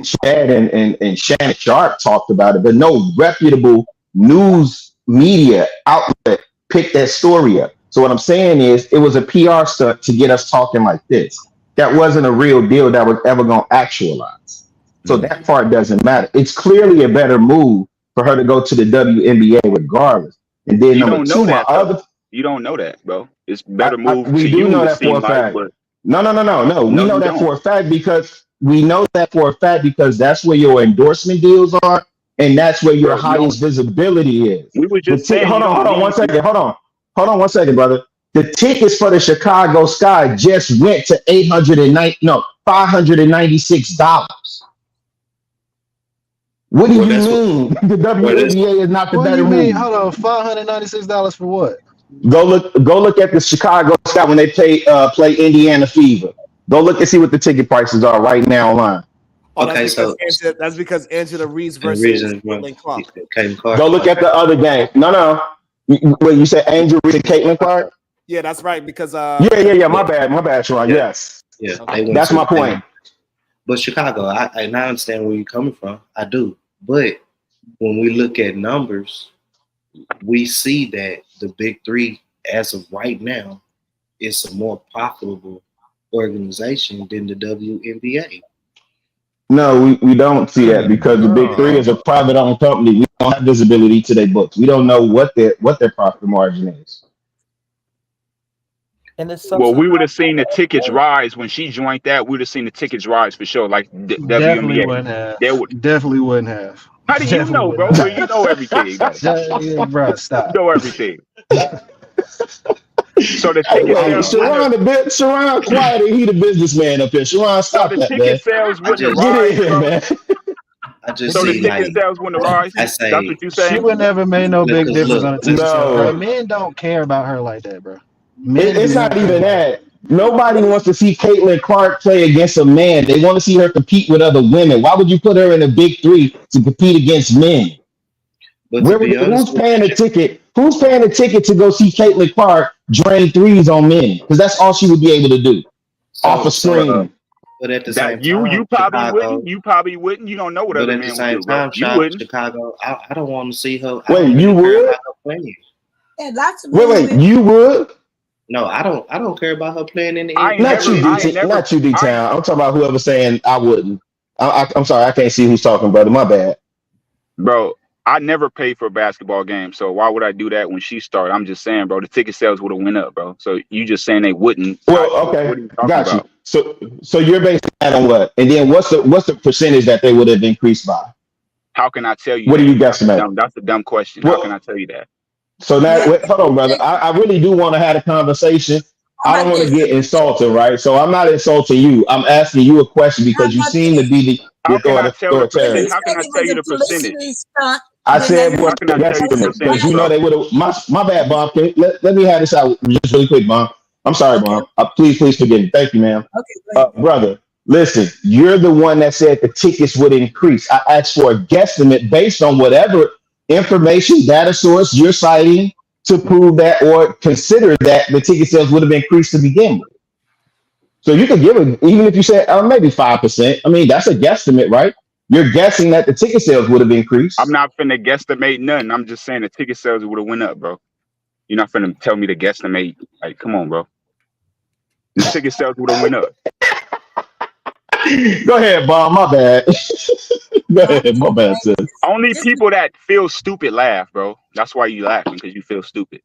Chad and Shannon Sharp talked about it, but no reputable news media outlet picked that story up. So what I'm saying is it was a PR stunt to get us talking like this. That wasn't a real deal that was ever going to actualize. So that part doesn't matter. It's clearly a better move for her to go to the WNBA regardless. And then You number don't two, know my that, other though. You don't know that, bro. It's better move we to do you. know It that for seems a like, fact. but No. We no, know you that don't. for a fact because we know that for a fact because that's where your endorsement deals are, and that's where your Bro, you don't. highest visibility is. We were just saying Hold you don't on one need. second. Hold on 1 second, brother. The tickets for the Chicago Sky just went to $596. What do you mean the WNBA is not the What do better you mean? move? Hold on, $596 for what? Go look at the Chicago Sky when they play Indiana Fever. Go look and see what the ticket prices are right now online. Oh, Okay, so that's because Angela Reese the versus reason Caitlyn Clark. Caitlyn Clark. Go look at the other game. No. Wait, you said Angel Reese and Caitlyn Clark? Yeah, that's right. Because Yeah. My bad, Sharon. Yeah. Yes. Yeah, they went That's to my point. But Chicago, I understand where you're coming from. I do. But when we look at numbers, we see that the Big Three, as of right now, is a more profitable organization than the WNBA. No, we don't see that because the Big Three is a private-owned company. We don't have visibility to their books. We don't know what their profit margin is. And it's Well, we would have seen the tickets rise when she joined that. We would have seen the tickets rise for sure. Like Definitely WNBA. wouldn't have. They would. Definitely wouldn't have. How do you Definitely know, wouldn't bro? have. You know everything, bro. Bro, stop. You know everything. So the Hey, ticket wait, sales wouldn't Sharon quiet, he the businessman up here. Sharon, stop the that, man. ticket sales wouldn't have Get rise, in here, bro. man. I just So the see ticket like sales wouldn't have rise. I That's say what you She saying. would never made no big because difference on the ticket sales. Bro, No, men don't care about her like that, bro. Men do it's not not care even about her. that. Nobody wants to see Caitlyn Clark play against a man. They want to see her compete with other women. Why would you put her in a Big Three to compete against men? But to be honest Who's paying a ticket? Who's paying a ticket to go see Caitlyn Clark drain threes on men? Because that's all she would be able to do off a screen. But at the That same you time, probably Chicago. wouldn't. You probably wouldn't. You don't know what But other at the men would same do, bro. time, You wouldn't. Chicago, I don't want to see her. Wait, you would? And lots of men Wait, you would? No, I don't care about her playing in the I ain't NBA. never. Not you, D-Town. I'm talking about whoever saying I wouldn't. I'm sorry, I can't see who's talking, brother. My bad. Bro, I never paid for a basketball game, so why would I do that when she started? I'm just saying, bro, the ticket sales would have went up, bro. So you just saying they wouldn't. Well, What are okay, you talking got you. about? So you're basing that on what? And then what's the percentage that they would have increased by? How can I tell you What that? do you guesstimate? That's a dumb question. How can I tell you that? So now, wait, hold on, brother. I really do want to have a conversation. How I don't about want to this? get insulted, right? So I'm not insulting you. I'm asking you a question How because you about seem to this? be the How can I tell the Because authoritarian. he percent? How said can I it tell was you a the publicity percentage? stunt I when they said How went what's can the I tell you the guesstimate? Because percentage, you know bro? they would have. My bad, Bob. Let me have this out just really quick, Bob. I'm sorry, Okay, Bob. Please forgive me. Thank you, ma'am. okay, go ahead. Brother, listen, you're the one that said the tickets would increase. I asked for a guesstimate based on whatever information, data source you're citing to prove that or consider that the ticket sales would have increased to begin with. So you could give it, even if you said maybe 5%. I mean, that's a guesstimate, right? You're guessing that the ticket sales would have I'm increased. not finna guesstimate nothing. I'm just saying the ticket sales would have went up, bro. You're not finna tell me to guesstimate. Like, come on, bro. The ticket sales would have went up. Go ahead, Bob. My bad. Go ahead. My bad, sis. Only people that feel stupid laugh, bro. That's why you laughing, because you feel stupid.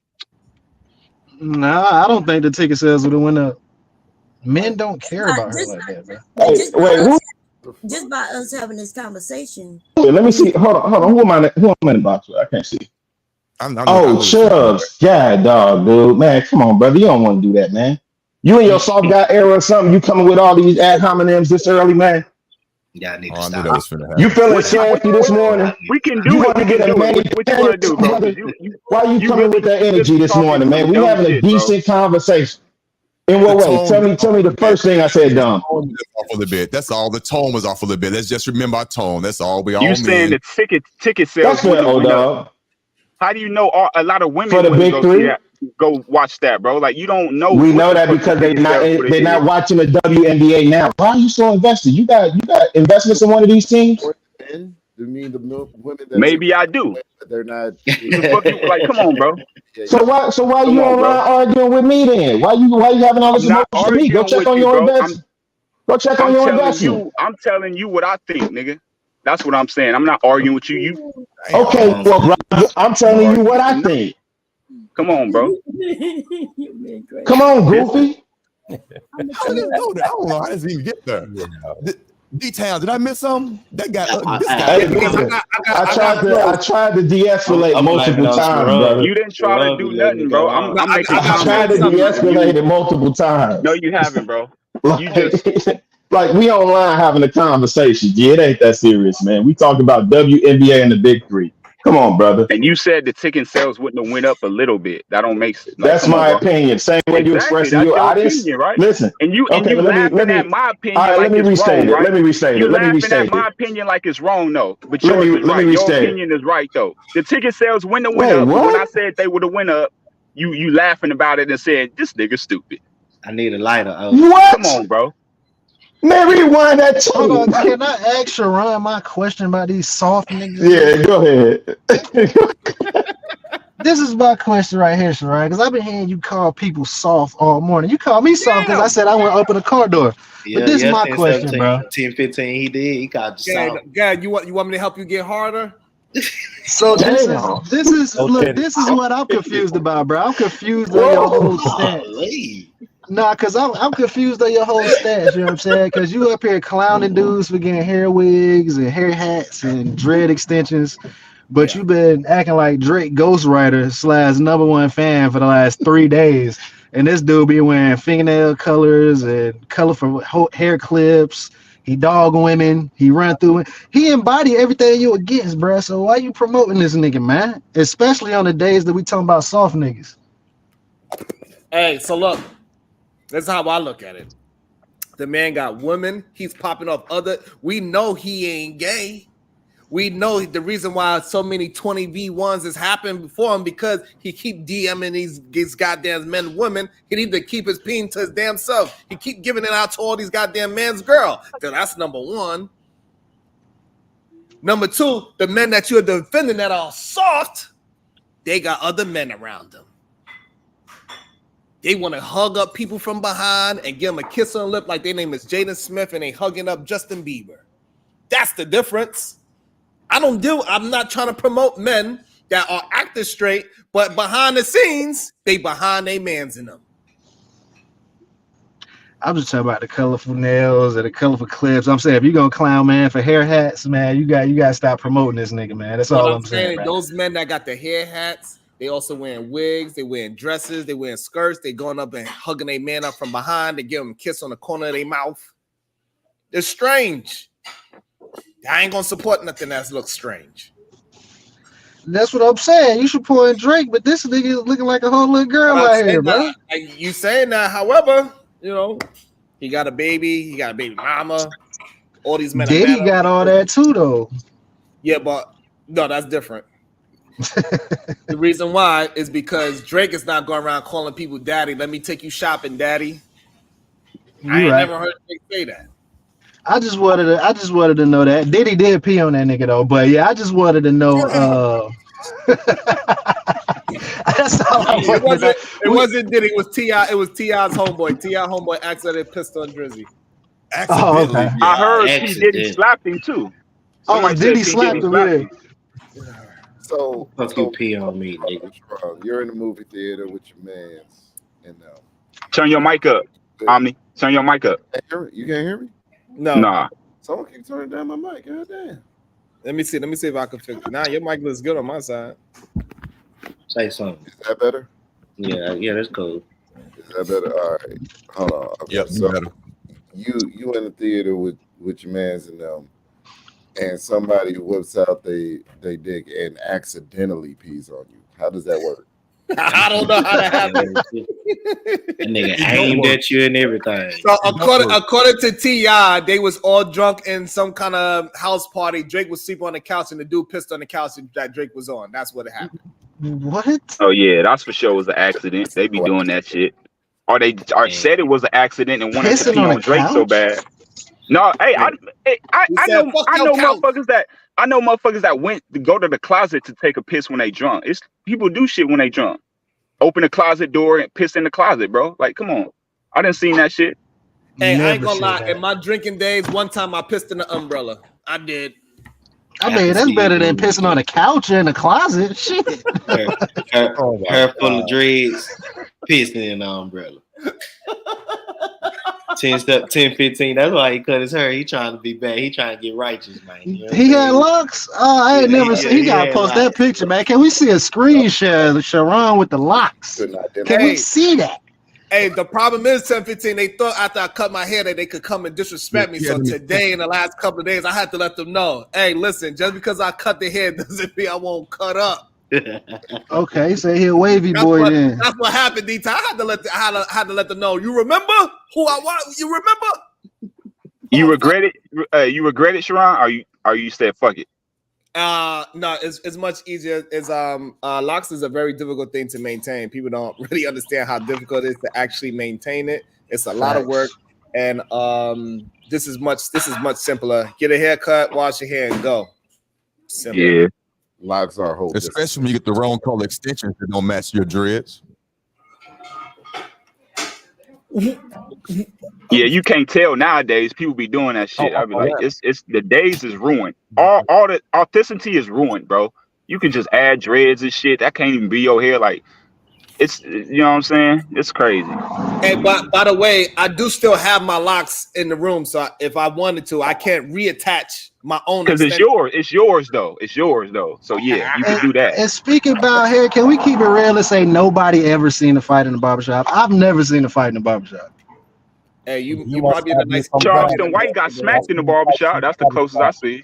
Nah, I don't think the ticket sales would have went up. Men don't care about her like that, bro. Hey, wait, Just by us having this conversation. let me see. Hold on. Who am I in the box with? I can't see. Oh, Chubbs. God, dog, dude. Man, come on, brother. You don't want to do that, man. You in your soft guy era or something, you coming with all these ad hominems this early, man. Y'all need to I knew stop. that was finna You happen. feeling sassy this morning? We can You do it. want We to get can a do it. mani What you want to do, bro? brother? Because Why you coming with that you just energy be this talking morning, man? some We dumb having a shit, bro. decent conversation. In what The way? tone Tell me was off the a first thing I said, dumb. tone was off a little bit. That's all. The tone was off a little bit. Let's just remember our tone. That's all. We You all saying men. the ticket That's sales fair, wouldn't have old went up? dog. How do you know a lot of For women the wouldn't big go see three, that? Go watch that, bro. Like you don't know we what know the that fuck the because ticket sales would have they're did. not watching the WNBA now. Why are you so invested? You got investments in one of these teams? Men, you mean the women that they Maybe I do. but they're not. The fuck you like? Come on, bro. So why Come you on, bro. online arguing with me then? Why you having all this I'm not emotion to me? Go arguing check with on you, your bro. investment. Go check on I'm your telling investment. you. I'm telling you what I think, nigga. That's what I'm saying. I'm not arguing with you. Okay, well, brother, I'm telling you what I think. Come on, bro. You been crazy. Come on, Goofy. How did this go there? I don't know how this even get there. D-Town, did I miss something? That guy, this guy. Hey, listen, I tried to de-escalate I'm blaming multiple on times, Sherrod. brother. You didn't try to Sherrod do be letting nothing, it bro. go on. I'm making I comments tried to on you, and de-escalate it multiple times. no, you haven't, bro. You Like, just like we online having a conversation. Yeah, it ain't that serious, man. We talking about WNBA and the big three. Come on, brother. and you said the ticket sales wouldn't have went up a little bit. That don't make sense. Like, That's come on, my bro. opinion. Same way you Exactly, expressing that's your. your I didn't opinion, right? listen. And you Okay, but laughing at my all opinion right, let like me it's restate wrong, it. right? Let me restate You it. Let me laughing at restate my it. opinion like it's wrong, though. But Let yours me is let me right. Your restate it. opinion is right, though. The ticket sales wouldn't have went Wait, up, but when I what? said they would have went up, you laughing about it and said this nigga stupid. I need a lighter. Oh, Come What? on, bro. Man, rewind that Hold on, tape. can I ask Sharon my question about these soft niggas? Yeah, go ahead. This is my question right here, Sharon, because I've been hearing you call people soft all morning. You call me soft because I said I want to open a car door. But this is my 10, question, 17, bro. 10, 15, he did. He got you soft. God, you want me to help you get harder? So this Damn. is No look, titties. this is what I'm confused about, bro. I'm confused on your Whoa. whole stance. Golly. Nah, cause I'm confused on your whole stance. You know what I'm saying? Cause you up here clowning dudes for getting hair wigs and hair hats and dread extensions, but Yeah. you been acting like Drake ghostwriter / #1 fan for the last 3 days. And this dude be wearing fingernail colors and colorful hair clips. He dog women. He run through it. He embody everything you against, bro. So why you promoting this nigga, man? Especially on the days that we talking about soft niggas. Hey, so look, this is how I look at it. The man got women. He's popping off other. We know he ain't gay. We know the reason why so many 20v1s has happened before him because he keep DMing these goddamn men, women. He need to keep his peen to his damn self. He keep giving it out to all these goddamn men's girl. So that's number one. Number two, the men that you're defending that are soft, they got other men around them. They want to hug up people from behind and give them a kiss on the lip like their name is Jaden Smith and they hugging up Justin Bieber. That's the difference. I'm not trying to promote men that are acting straight, but behind the scenes, they behind their mans in them. I'm just talking about the colorful nails and the colorful clips. I'm saying if you're gonna clown man for hair hats, man, you got to stop promoting this nigga, man. That's What all I'm I'm saying, saying, man. those men that got the hair hats, they also wearing wigs, they wearing dresses, they wearing skirts, they going up and hugging a man up from behind, they give him a kiss on the corner of their mouth. It's strange. I ain't gonna support nothing that looks strange. That's what I'm saying. You should pour in Drake, but this nigga is looking like a whole little girl But I'm out saying here, bro. that, you saying that, however, you know, he got a baby mama. All these men are Diddy mad. got all that too, though. Yeah, but no, that's different. The reason why is because Drake is not going around calling people daddy. Let me take you shopping, daddy. I You ain't right. never heard Drake say that. I just wanted to know that. Diddy did pee on that nigga though, but yeah, I just wanted to know. That's all I wanted to know. It wasn't Diddy. It was T.I. It was T.I.'s homeboy. T.I. homeboy accidentally pissed on Drizzy. Oh, okay. I heard P. Diddy slapped him too. Somebody said Diddy P. slapped Diddy him, slapped yeah. him. So Fuck you pee on me, nigga. You're in the movie theater with your mans, and Turn your mic up, Omni. Turn your mic up. you can't hear me? No. Nah. Someone keep turning down my mic. God damn. Let me see if I can fix it. Nah, your mic looks good on my side. Say something. Is that better? Yeah, that's cool. Is that better? All right. Hold on. Okay, Yep, so better. you in the theater with your mans and them, and somebody whips out they dick and accidentally pees on you. How does that work? I don't know how that happened. That nigga aimed at you and everything. So according to T.I., they was all drunk in some kind of house party. Drake was sleeping on the couch and the dude pissed on the couch that Drake was on. That's what happened. What? Oh yeah, that's for sure was an accident. They be doing that shit. Or they said it was an accident and wanted to Pissing pee on on the Drake so couch? bad. No, hey, I know motherfuckers that went to go to the closet to take a piss when they drunk. It's people do shit when they drunk. Open the closet door and piss in the closet, bro. Like, come on. I didn't seen that shit. Hey, I ain't gonna lie. In my drinking days, one time I pissed in the umbrella. I did. I mean, that's better than pissing on the couch or in the closet. Shit. Hair full of dreads, pissing in the umbrella. 10, 15. That's why he cut his hair. He trying to be bad. He trying to get righteous, man. You know He had locks. Oh, I ain't never seen. He gotta had post locks. that picture, man. Can we see a screen share of Sharon with the locks? Can we see that? Hey, the problem is 10-15. They thought after I cut my hair that they could come and disrespect me. So today, in the last couple of days, I had to let them know. Hey, listen, just because I cut the hair doesn't mean I won't cut up. Okay, say he a wavy boy then. That's what happened, D-T. I had to let them know. You remember who I was? You remember? You regret it? You regret it, Sharon? Or you said fuck it? No, it's much easier. Locks is a very difficult thing to maintain. People don't really understand how difficult it is to actually maintain it. It's a lot of work, and this is much simpler. Get a haircut, wash your hair, and go. Simple. Yeah. Locks are whole. Especially when you get the wrong color extensions that don't match your dreads. Yeah, you can't tell nowadays. People be doing that shit. I be like, it's the days is ruined. All the authenticity is ruined, bro. You can just add dreads and shit. That can't even be your hair. Like, it's, you know what I'm saying? It's crazy. Hey, but by the way, I do still have my locks in the room, so if I wanted to, I can't reattach my own. Because it's yours. It's yours though. It's yours though. So yeah, you can do that. And speaking about hair, can we keep it real and say nobody ever seen a fight in the barbershop? I've never seen a fight in the barbershop. Hey, you probably the nice Charleston White got smacked in the barbershop. That's the closest I see.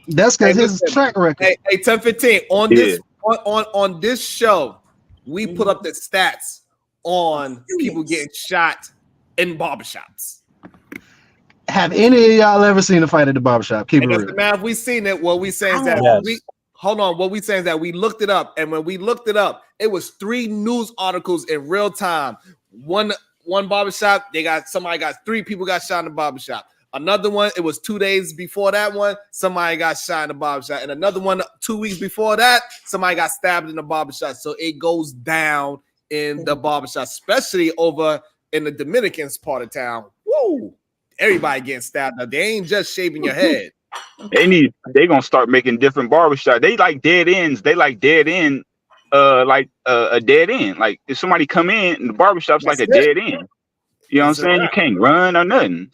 That's because his track record. Hey, 10-15 on this on this show, we put up the stats on people getting shot in barbershops. Have any of y'all ever seen a fight at the barbershop? Keep it real. Man, if we seen it, what we saying is that what we saying is that we looked it up, and when we looked it up, it was 3 news articles in real time. One barbershop, somebody got 3 people got shot in the barbershop. Another one, it was 2 days before that one, somebody got shot in the barbershop. And another one, 2 weeks before that, somebody got stabbed in the barbershop. So it goes down in the barbershop, especially over in the Dominicans part of town. Woo! Everybody getting stabbed. Now, they ain't just shaving your head. They gonna start making different barbershops. They like dead ends. They like dead end, a dead end. Like if somebody come in and the barbershop's like a dead end. You know what I'm saying? You can't run or nothing.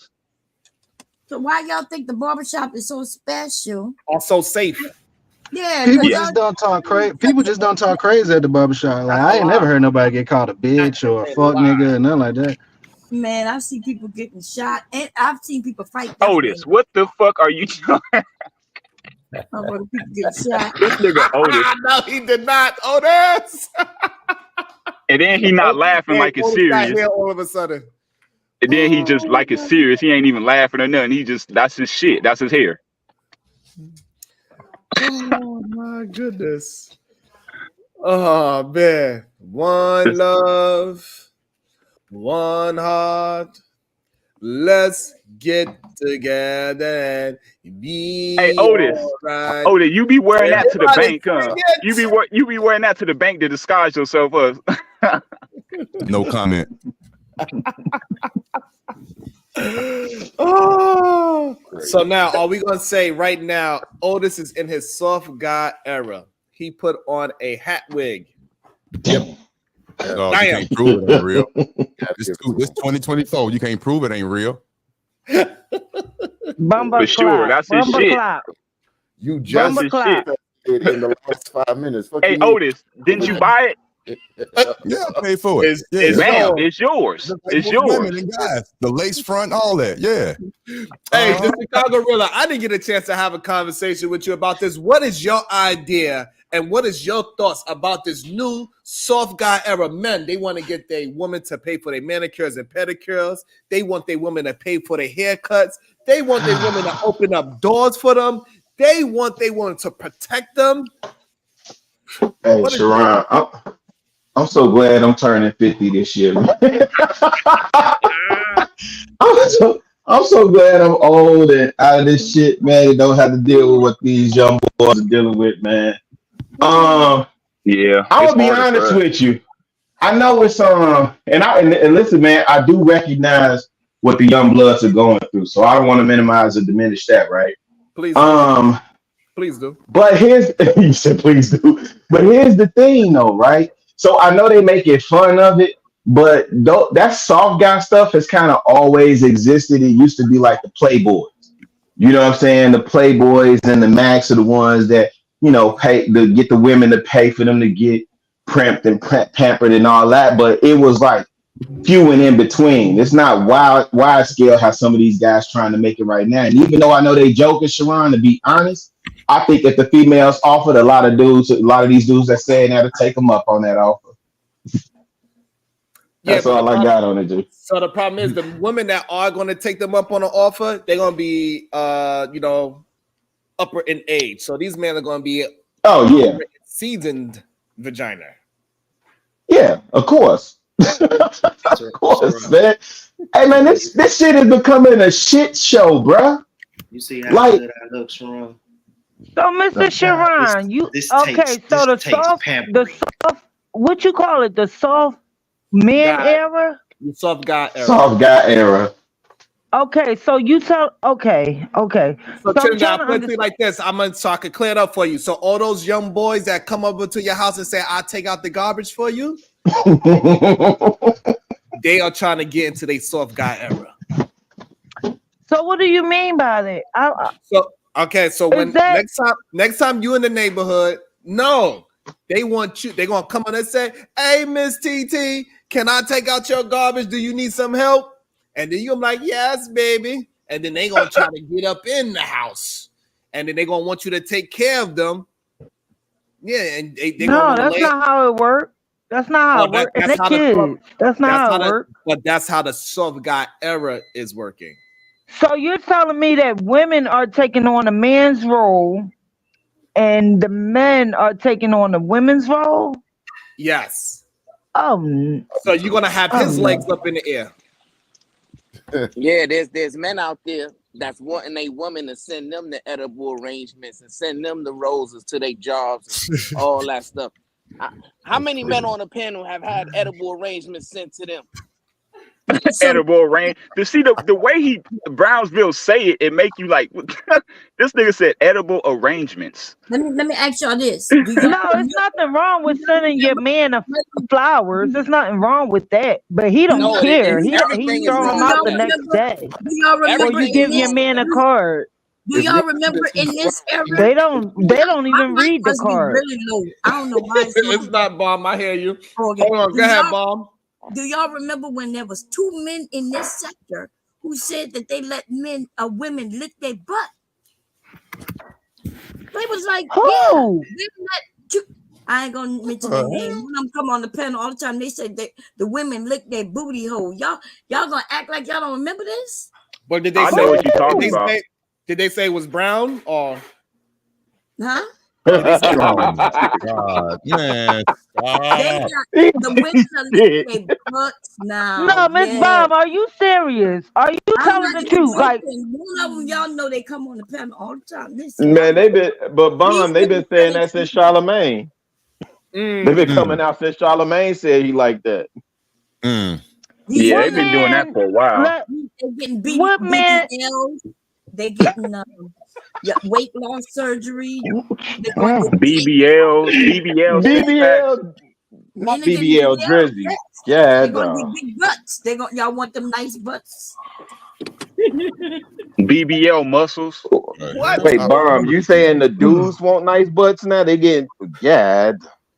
So why y'all think the barbershop is so special? Also safe. Yeah, People because just don't talk crazy. People just don't talk crazy at the barbershop. Like I ain't never heard nobody get called a bitch or a fuck nigga or nothing like that. man, I've seen people getting shot, and I've seen people fight. Otis, what the fuck are you doing? People getting shot. This nigga Otis. No, he did not. Otis. And then he not laughing like it's Otis got serious. here all of a sudden. And then he just like it's serious. He ain't even laughing or nothing. He just that's his shit. That's his hair. Oh my goodness. Oh man. One love, one heart. Let's get together and be. Hey Otis, right. Otis, you be wearing that to the Everybody bank, sing it. You be wearing that to the bank to disguise yourself up. No comment. Oh, so now are we gonna say right now Otis is in his soft guy era? He put on a hat wig. Yep. No, you can't prove it ain't real. This 2024. You can't prove it ain't real. For sure, that's his shit. You just shit. in the last 5 minutes. Fuck Hey you mean? Otis, didn't you buy it? Yeah, I paid for it. Bam, it's yours. It's yours. Women and guys, the lace front, all that. Yeah. Hey, the Chicago Gorilla, I didn't get a chance to have a conversation with you about this. What is your idea and what is your thoughts about this new soft guy era? Men, they want to get their women to pay for their manicures and pedicures. They want their women to pay for their haircuts. They want their women to open up doors for them. They want their women to protect them. Hey, Sharon, I'm so glad I'm turning 50 this year. I'm so glad I'm old and out of this shit, man. And don't have to deal with what these young boys are dealing with, man. Yeah, I'm gonna be honest with you. I know it's and listen, man. I do recognize what the young bloods are going through, so I don't want to minimize or diminish that, right? Please, please do. But you said please do. But here's the thing, though, right? So I know they making fun of it, but that soft guy stuff has kind of always existed. It used to be like the Playboys. You know what I'm saying? The Playboys and the Max are the ones that, pay to get the women to pay for them to get primped and pampered and all that. But it was like few and in between. It's not wide scale how some of these guys trying to make it right now. And even though I know they joking, Sharon, to be honest, I think that the females offered a lot of these dudes that saying that to take them up on that offer. That's all I got on it, dude. So the problem is the women that are going to take them up on an offer, they're going to be, upper in age. So these men are going to be, seasoned vagina. Yeah, of course. Of course, man. Hey, man, this shit is becoming a shit show, bruh. You see how good I look, Sharon? So, Mr. Sharon, the soft, what you call it? The soft man era? The soft guy era. Soft guy era. Okay, so you tell. Okay. So Trinidad, I put it like this. So I can clear it up for you. So all those young boys that come over to your house and say, "I'll take out the garbage for you," they are trying to get into their soft guy era. So what do you mean by that? So when next time you in the neighborhood, no, they want you. They're gonna come on and say, "Hey, Miss TT, can I take out your garbage? Do you need some help?" And then you're like, "Yes, baby." And then they gonna try to get up in the house, and then they gonna want you to take care of them. Yeah, and they no, that's not how it works. That's not how it works. That's not how it works. But that's how the soft guy era is working. So you're telling me that women are taking on a man's role and the men are taking on the women's role? Yes. Oh. So you're going to have his legs up in the air. Yeah, there's men out there that's wanting a woman to send them the edible arrangements and send them the roses to their jobs and all that stuff. How many men on the panel have had edible arrangements sent to them? edible arrange. To see the way he Brownsville say it, it make you like this nigga said edible arrangements. Let me ask y'all this. Do y'all No, it's nothing wrong with sending your man flowers. There's nothing wrong with that. But he don't No, care. it's He everything is throw them wrong out with the that. next day. Do y'all remember Or you in give this? your man a card. Do y'all remember in this era? They don't even My mic read the must be card. really low. I don't know why it's so It's not bomb. I hear you. Okay. Hold on. Go ahead, bomb. Do y'all remember when there was 2 men in this sector who said that they let women lick their butt? They was like, yeah, they let you. I ain't gonna mention their name. When I'm come on the panel all the time, they said that the women lick their booty hole. Y'all gonna act like y'all don't remember this? But did they I say know what you're talking about. Did they say it was brown or? Huh? Did they say Oh my God, man! The women are licking their butts now. No, Miss Bomb, are you serious? Are you telling the truth? Like, one of them, y'all know they come on the panel all the time. Listen, Man, they been, but Bomb, they been saying that since Charlemagne. They been coming out since Charlemagne said he like that. Yeah, they've been doing that for a while. They're getting BBLs. They're getting weight loss surgery. BBLs, BBL, not BBL Drizzy. Yeah, they're gonna get big butts. Y'all want them nice butts? BBL muscles. What? Wait, Bomb, you saying the dudes want nice butts now? They getting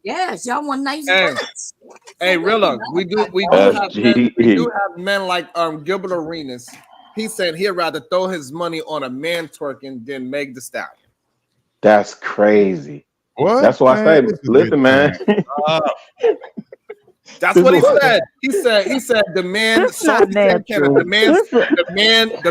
Yes, y'all want nice butts. Hey, Rilla, we do have men like Gilbert Arenas. He said he'd rather throw his money on a man twerking than Meg the Stallion. That's crazy. What? That's why I say, listen, man. That's what he said. He said the man Saucy Santana, the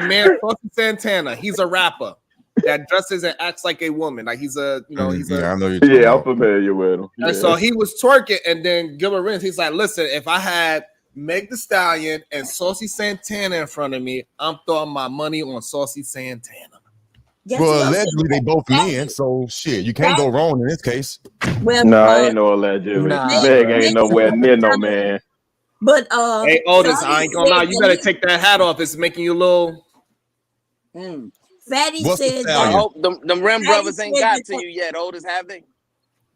man Saucy Santana. He's a rapper that dresses and acts like a woman. Like he's a, I know you're yeah, I'm familiar with him. And so he was twerking, and then Gilbert Arenas, he's like, listen, if I had Meg the Stallion and Saucy Santana in front of me, I'm throwing my money on Saucy Santana. Well, allegedly they both men, so shit, you can't go wrong in this case. Well, I ain't no allegedly. Meg ain't nowhere near no man. But hey, Otis, I ain't gonna lie, you better take that hat off. It's making you a little. Fatty said I that. hope them Rim brothers ain't got to you yet, Otis, have they?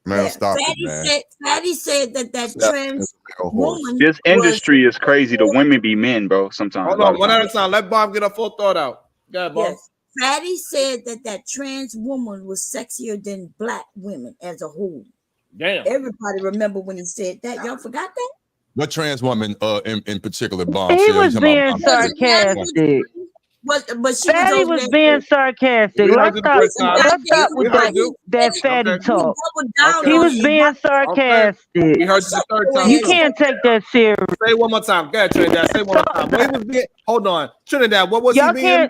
Man, stop it, man. Fatty said that trans woman. This industry is crazy. The women be men, bro. Sometimes. Hold on, one at a time. Let Bob get a full thought out. Go ahead, Bob. Yes. Fatty said that trans woman was sexier than black women as a whole. Damn. Everybody remember when he said that. Y'all forgot that? What trans woman in particular, Bomb? He was being sarcastic. But she Fatty was being sarcastic. Let's stop with that Fatty talk. He was being sarcastic. We heard you the third time. You can't take that serious. Say it one more time. Go ahead, Trinidad. Say it one more time. What he was being, hold on. Trinidad, what was he being?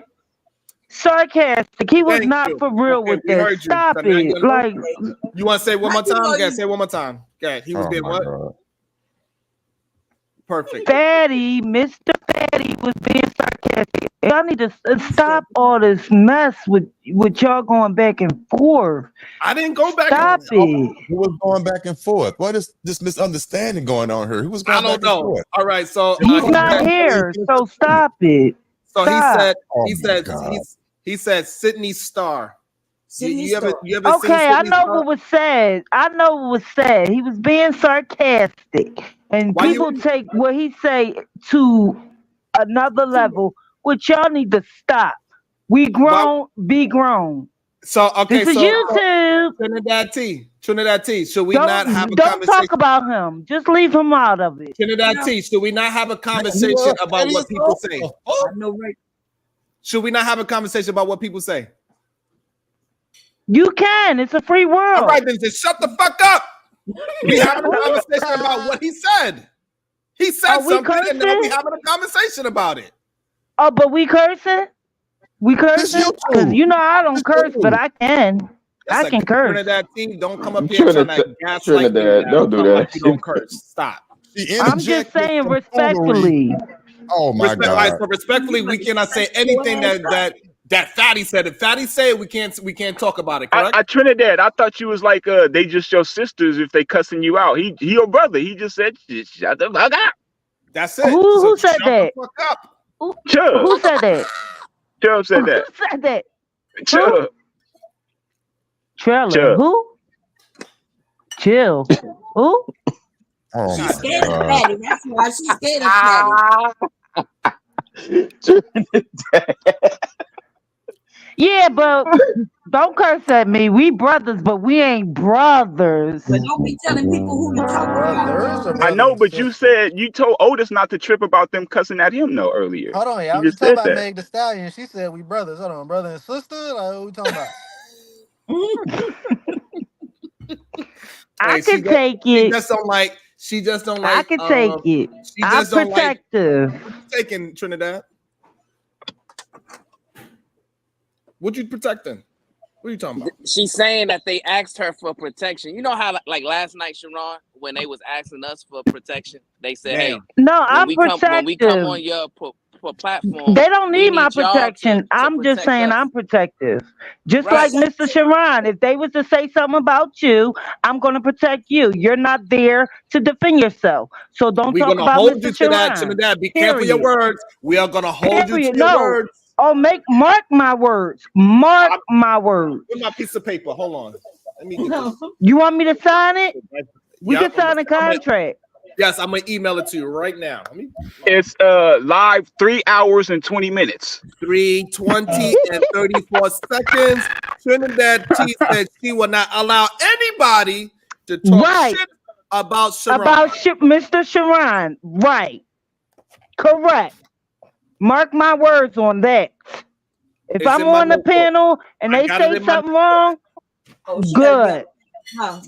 Sarcastic. He was not for real with that. Stop it. Like, you want to say it one more time? Go ahead, say it one more time. Go ahead. He was being what? God. Perfect. Fatty, Mr. Fatty was being sarcastic. Y'all need to stop all this mess with y'all going back and forth. I didn't go back. Stop it. Who was going back and forth? What is this misunderstanding going on here? Who was going I don't back know. and forth? All right, so He's not here, so stop it. So Stop. he said Sydney Starr. You ever seen Okay, I Sydney know Starr? what was said. He was being sarcastic, and people take what he say to another level, which y'all need to stop. We grown, be grown. So okay, This is YouTube. Trinidad T. Should we Don't not have a talk conversation? about him. Just leave him out of it. Trinidad T. Should we not have a conversation about what people say? I know, right? Should we not have a conversation about what people say? You can. It's a free world. All right, then just shut the fuck up. We having a conversation about what he said. He said something, and now we having a conversation about it. Oh, but we cursing? We cursing? Because you know I don't curse, but I can. I can curse. Trinidad T, don't come up here trying to gaslight me. Trinidad, don't do that. You don't curse. Stop. I'm just saying respectfully. Oh my God. Right, so respectfully, we cannot say anything that Fatty said. If Fatty said, we can't talk about it. Correct? Trinidad, I thought you was like they just your sisters if they cussing you out. He your brother. He just said shut the fuck up. That's it. Who So said shut that? the fuck up. Chubb. Who said that? Chubb said that. Who said that? Chubb. Trailer. Chubb. Who? Chill. Who? Oh She's my scared of God. Fatty. That's why she's scared of Fatty. Yeah, but don't curse at me. We brothers, but we ain't brothers. But don't be telling people who you talking Brothers or about. I brother know, and but you sister? said you told Otis not to trip about them cussing at him though earlier. Hold on, You y'all was just talking said about that. Meg the Stallion. She said we brothers. Hold on, brother and sister? Like, what we talking about? I Hey, can take it. She just don't like. She just don't like. I can take it. She I'm just don't like. protective. What you taking, Trinidad? What you protecting? What are you talking about? She's saying that they asked her for protection. You know how, like last night, Sharon, when they was asking us for protection, they said, "Hey, No, when I'm we come protective. on your platform, They don't we need my need y'all protection. to I'm just protect saying us." I'm protective. Just Right. like Mr. Sharon, if they was to say something about you, I'm going to protect you. You're not there to defend yourself. So don't We're talk gonna about hold Mr. you to that, Sharon. Trinidad. Be careful your Period. words. We are gonna hold you to Period. your No. words. Oh, mark my words. Mark my words. Where's my piece of paper? Hold on. Let me get this. You want me to sign it? We Yep, can sign a contract. Yes, I'm gonna email it to you right now. Let me. It's live 3 hours and 20 minutes. 3:20 and 34 seconds. Trinidad T said she will not allow anybody to talk Right. shit about Sharon. About Mr. Sharon. Right. Correct. Mark my words on that. If It's I'm in my on the notebook. panel and I they got it say in my something wrong, Oh, she good.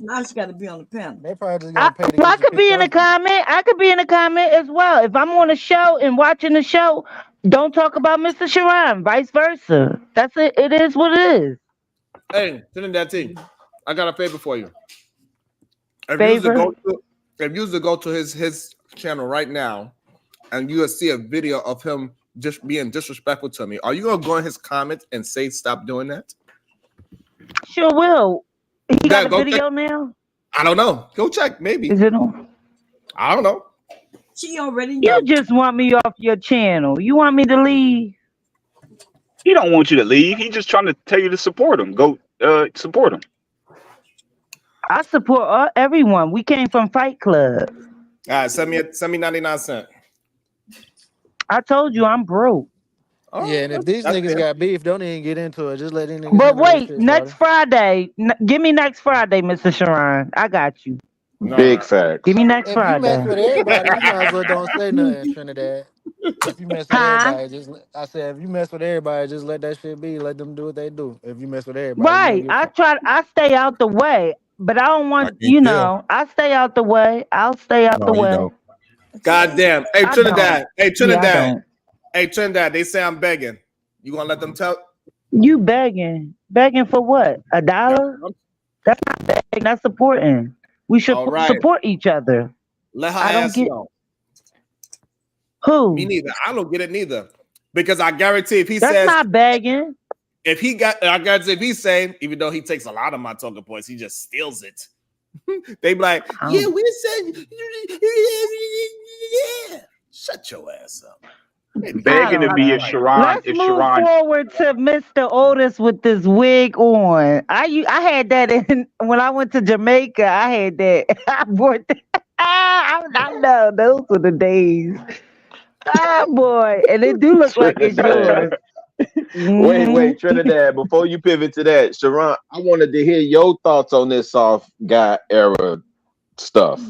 Now she got to be on the panel. They probably just I, gonna pay to I get you could be kicked in a off. comment. I could be in a comment as well. If I'm on a show and watching the show, don't talk about Mr. Sharon. Vice versa. That's it. It is what it is. Hey, Trinidad T, I got a favor for you. If Favor? you was to go to his channel right now, and you will see a video of him just being disrespectful to me, are you gonna go in his comments and say stop doing that? Sure will. He got a Go video check. now? I don't know. Go check. Maybe. Is it on? I don't know. She already You know. just want me off your channel. You want me to leave? He don't want you to leave. He's just trying to tell you to support him. Go support him. I support everyone. We came from Fight Club. All right, send me 99 cents. I told you I'm broke. Oh, Yeah, and if these that's niggas fair. got beef, don't even get into it. Just let these niggas But handle that wait, shit, next shorty. Friday. Give me next Friday, Mr. Sharon. I got you. Big facts. Give me next If you mess Friday. with everybody, you might as well don't say nothing, Trinidad. If you mess with Huh? everybody, I said if you mess with everybody, just let that shit be. Let them do what they do. If you mess with everybody, you Right. don't I stay out the way. But I don't I want, can't tell. I stay out the way. I'll stay out the No, you way. don't. God damn. Hey, I Trinidad. don't. Hey, Yeah, I Trinidad. don't. Hey, Trinidad. They say I'm begging. You gonna let them tell? You begging. Begging for what? $1? That's not begging. That's supporting. We should All right. support each other. Let her I don't ass get know. who. Me neither. I don't get it neither. Because I guarantee if he That's says not begging. I guarantee if he's saying, even though he takes a lot of my talking points, he just steals it. They be like, yeah, we said yeah. Shut your ass up. Begging to be a Sharon. Let's If move Sharon, forward to Mr. Otis with this wig on. I had that in when I went to Jamaica. I had that. I bought that. I know those were the days. Ah, boy, and it do look like it's yours. Wait, Trinidad. Before you pivot to that, Sharon, I wanted to hear your thoughts on this soft guy era stuff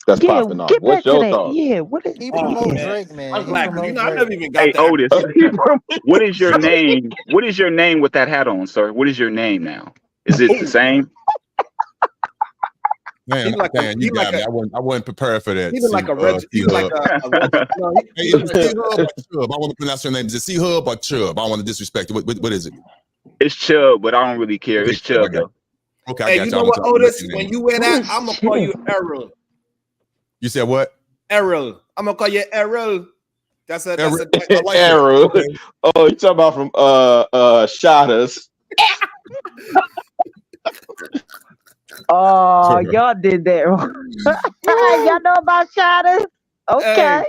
that's Yeah, popping off. get What's back to your that. thoughts? Yeah, what is? He Oh, promote man. Drake, man. I'm He glad. promote You know, I Drake. never even got hey that. Otis, what is your name? What is your name with that hat on, sir? What is your name now? Is it the same? Man, you got me. I wasn't prepared for that. Even like a Reggie. Even like a Reggie. No, Hey, is it C-Hub or Chubb? I want to pronounce your name. Is it C-Hub or Chubb? I want to disrespect it. What is it? It's Chubb, but I don't really care. Okay, It's Chubb though. Okay, I Hey, got you you. know I'm what, gonna Otis? your When name. you wear that, I'm gonna call you Errol. You said what? Errol. I'm gonna call you Errol. That's a I like that. Arrow. Okay. Oh, you talking about from Shotters. Oh, y'all did that wrong. Y'all know about Shadows? Okay.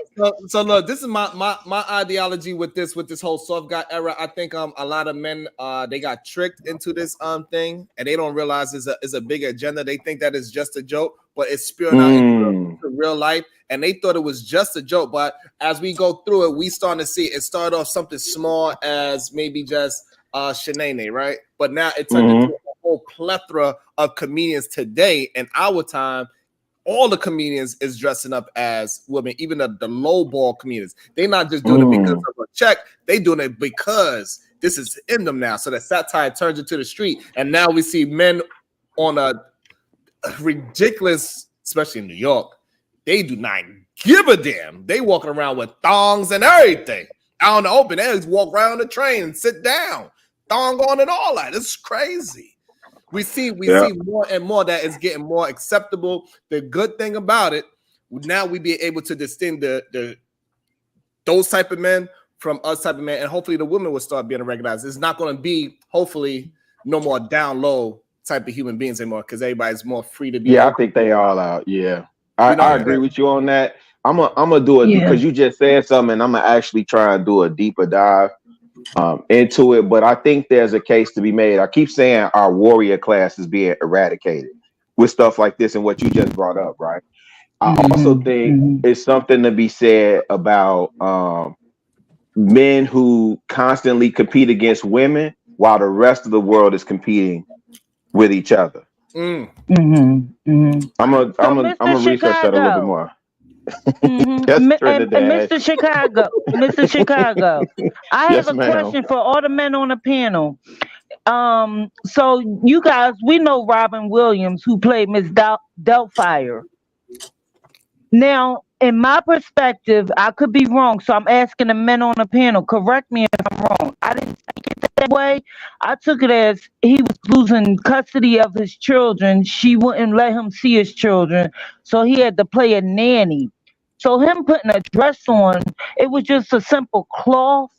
So look, this is my ideology with this whole soft guy era. I think a lot of men they got tricked into this thing, and they don't realize it's a big agenda. They think that it's just a joke, but it's spewing out into real life, and they thought it was just a joke. But as we go through it, we starting to see it started off something small as maybe just Shanae, right? But now it turned into a whole plethora of comedians today in our time. All the comedians is dressing up as women, even the low ball comedians. They're not just doing it because of a check, they doing it because this is in them now. So that satire turns into the street, and now we see men on a ridiculous, especially in New York, they do not give a damn. They walking around with thongs and everything out in the open. They just walk around the train and sit down, thong on and all that. It's crazy. We see more and more that it's getting more acceptable. The good thing about it, now we be able to distinguish those type of men from us type of men, and hopefully the women will start being recognized. It's not going to be hopefully no more down low type of human beings anymore because everybody's more free to be. Yeah, I think they all out. Yeah, I agree with you on that. I'm gonna do it because you just said something, and I'm gonna actually try and do a deeper dive into it. But I think there's a case to be made. I keep saying our warrior class is being eradicated with stuff like this and what you just brought up, right? I also think it's something to be said about men who constantly compete against women while the rest of the world is competing with each other. I'm gonna research that a little bit more. And Mr. Chicago, I have a question for all the men on the panel. So you guys, we know Robin Williams, who played Miss Doubtfire. Now, in my perspective, I could be wrong, so I'm asking the men on the panel, correct me if I'm wrong. I didn't take it that way. I took it as he was losing custody of his children. She wouldn't let him see his children, so he had to play a nanny. So him putting a dress on, it was just a simple cloth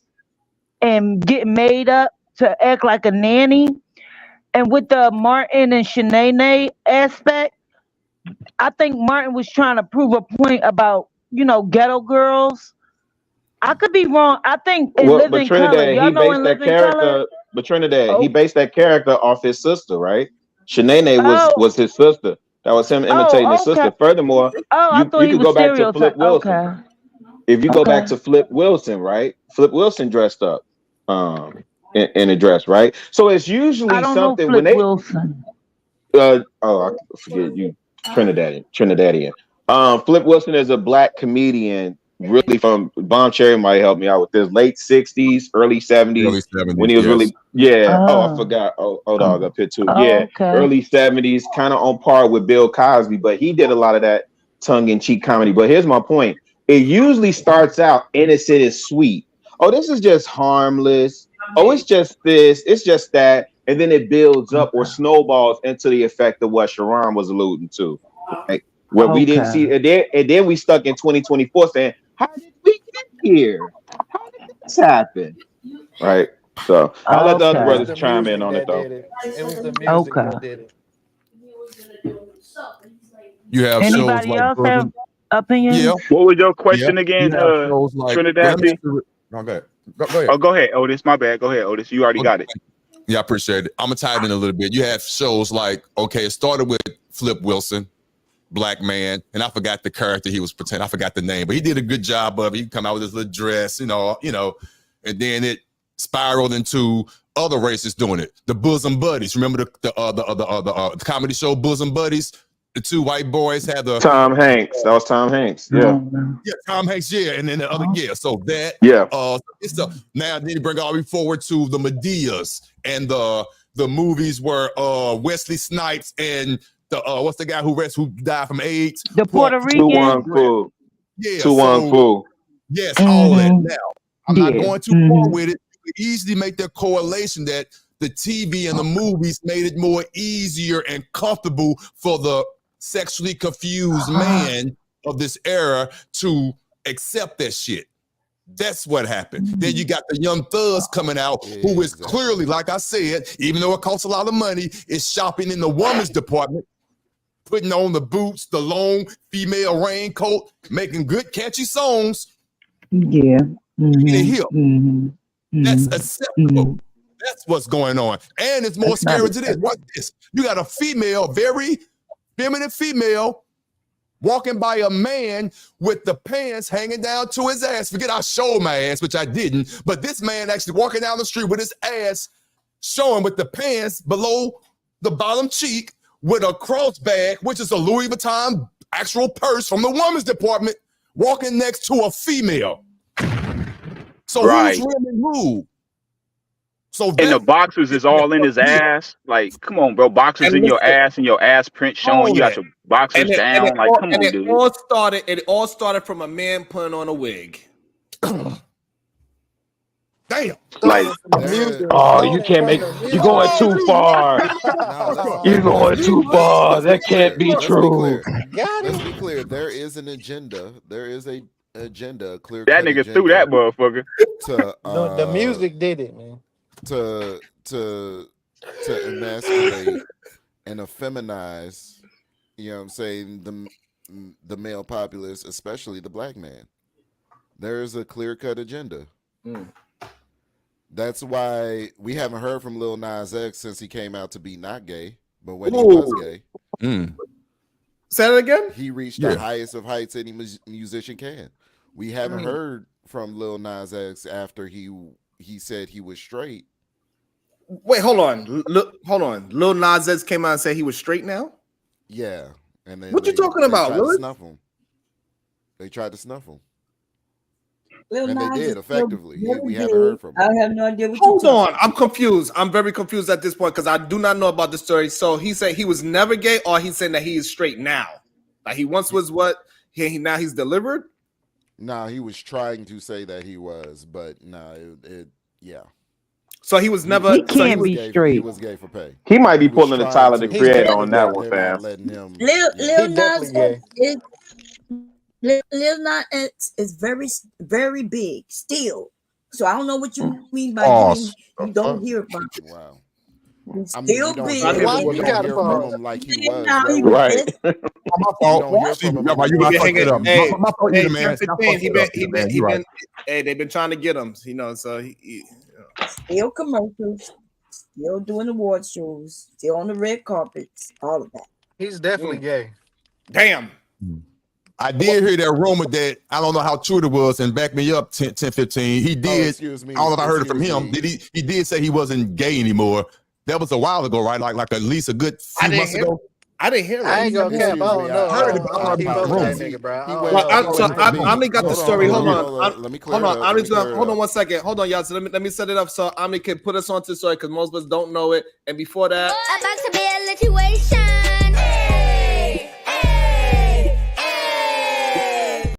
and getting made up to act like a nanny. And with the Martin and Shanae aspect, I think Martin was trying to prove a point about, ghetto girls. I could be wrong. I think in Living Color, y'all know in Living Color. But Trinidad, he based that character off his sister, right? Shanae was his sister. That was him imitating his sister. Furthermore, you could go back to Flip Wilson. Okay. If you go back to Flip Wilson, right? Flip Wilson dressed up in a dress, right? So it's usually something when they Wilson. I forget you. Trinidadian. Flip Wilson is a black comedian, really from Bomb Cherry might help me out with this. Late 60s, early 70s. When he was really I forgot. Dog up here too. Early 70s, kind of on par with Bill Cosby, but he did a lot of that tongue-in-cheek comedy. But here's my point. It usually starts out innocent and sweet. Oh, this is just harmless. Oh, it's just this, it's just that. And then it builds up or snowballs into the effect of what Sharon was alluding to. Right? Where we didn't see it, and then we stuck in 2024 saying, how did we get here? How did this happen? Right. So I'll let the other brothers chime in on it though. It was the music that did it. You have anybody shows else like have opinions? Yeah. What was your question again, Trinidad? Go ahead. Oh, go ahead, Otis. My bad. Go ahead, Otis. You already got it. Yeah, I appreciate it. I'm gonna tie it in a little bit. You have shows like, it started with Flip Wilson, black man, and I forgot the character he was pretending. I forgot the name, but he did a good job of it. He come out with his little dress, and then it spiraled into other races doing it. The Bosom Buddies. Remember the comedy show Bosom Buddies? The two white boys had the Tom Hanks. That was Tom Hanks. Yeah. Yeah, Tom Hanks. Yeah, and then the other. Yeah, so that. Yeah. It's now then you bring all the way forward to the Medeas and the movies where Wesley Snipes and the what's the guy who died from AIDS? The Puerto Rican. Tuwon Fu. Yes, all that. Now I'm not going too far with it. You can easily make that correlation that the TV and the movies made it more easier and comfortable for the sexually confused man of this era to accept that shit. That's what happened. Then you got the young thugs coming out who is clearly, like I said, even though it costs a lot of money, is shopping in the woman's department. putting on the boots, the long female raincoat, making good catchy songs. Yeah. Hip. That's acceptable. That's what's going on. And it's more That's not scary to this. Watch this. You got a female, very feminine female, walking by a man with the pants hanging down to his ass. Forget I showed my ass, which I didn't, but this man actually walking down the street with his ass showing with the pants below the bottom cheek with a cross bag, which is a Louis Vuitton actual purse from the women's department, walking next to a female. So Right. who's really who? So And the boxers is all in his ass. Like, come on, bro. Boxers And in your listen, ass and your ass print showing. You got your boxers down. Like, come on, dude. It all started from a man putting on a wig. Damn. Like, oh, you can't make. You going too far. You going too far. That can't be true. Let's be clear. There is an agenda. There is a agenda. Clear. That nigga threw that motherfucker. To The music did it, man. To emasculate and effeminize, you know what I'm saying, the male populace, especially the black man. There is a clear-cut agenda. That's why we haven't heard from Lil Nas X since he came out to be not gay, but when he was gay. Say that again? He reached the highest of heights any musician can. We haven't heard from Lil Nas X after he said he was straight. Wait, hold on. Hold on. Lil Nas X came out and said he was straight now? Yeah. And then what you talking about, tried to Lil? snuff him. They tried to snuff him. Lil And Nas they did is effectively. still We very haven't heard from him. I have no idea what Hold you're on. talking I'm confused. I'm very confused at this point because I do not know about the story. So he said he was never gay, or he's saying that he is straight now? Like he once was what? Now he's delivered? Nah, he was trying to say that he was, but nah, yeah. So he was never. He can't be straight. He was gay for pay. He might be pulling the Tyler the Creator on that one, fam. Lil Nas X is Lil Nas X is very, very big still. So I don't know what you mean by you don't hear about it. Wow. He's I mean, still you don't big. hear, Why you you don't gotta hear pause? from him like he was. Now he Right. was My fault. You don't hear from him You like might he fuck it up. Hey, My fault, hey, either, man. 10-15, he been hey, they've been trying to get him, you know, so he still commercials, still doing award shows, still on the red carpets, all of that. He's definitely gay. Damn. I did hear that rumor that I don't know how true it was, and back me up 10-15. He did. excuse me. I don't know if I heard it from Excuse him. me. Did he did say he wasn't gay anymore. That was a while ago, right? Like at least a good few months ago. I didn't hear it. I ain't gonna cap. I don't know. I heard it, I don't keep up with that nigga, bro. I only got the story. Hold on. Let me clear Hold it on. up. Hold on 1 second. Hold on, y'all. So let me set it up so Omni can put us onto the story because most of us don't know it. And before that, About to be a situation. Hey, hey, hey.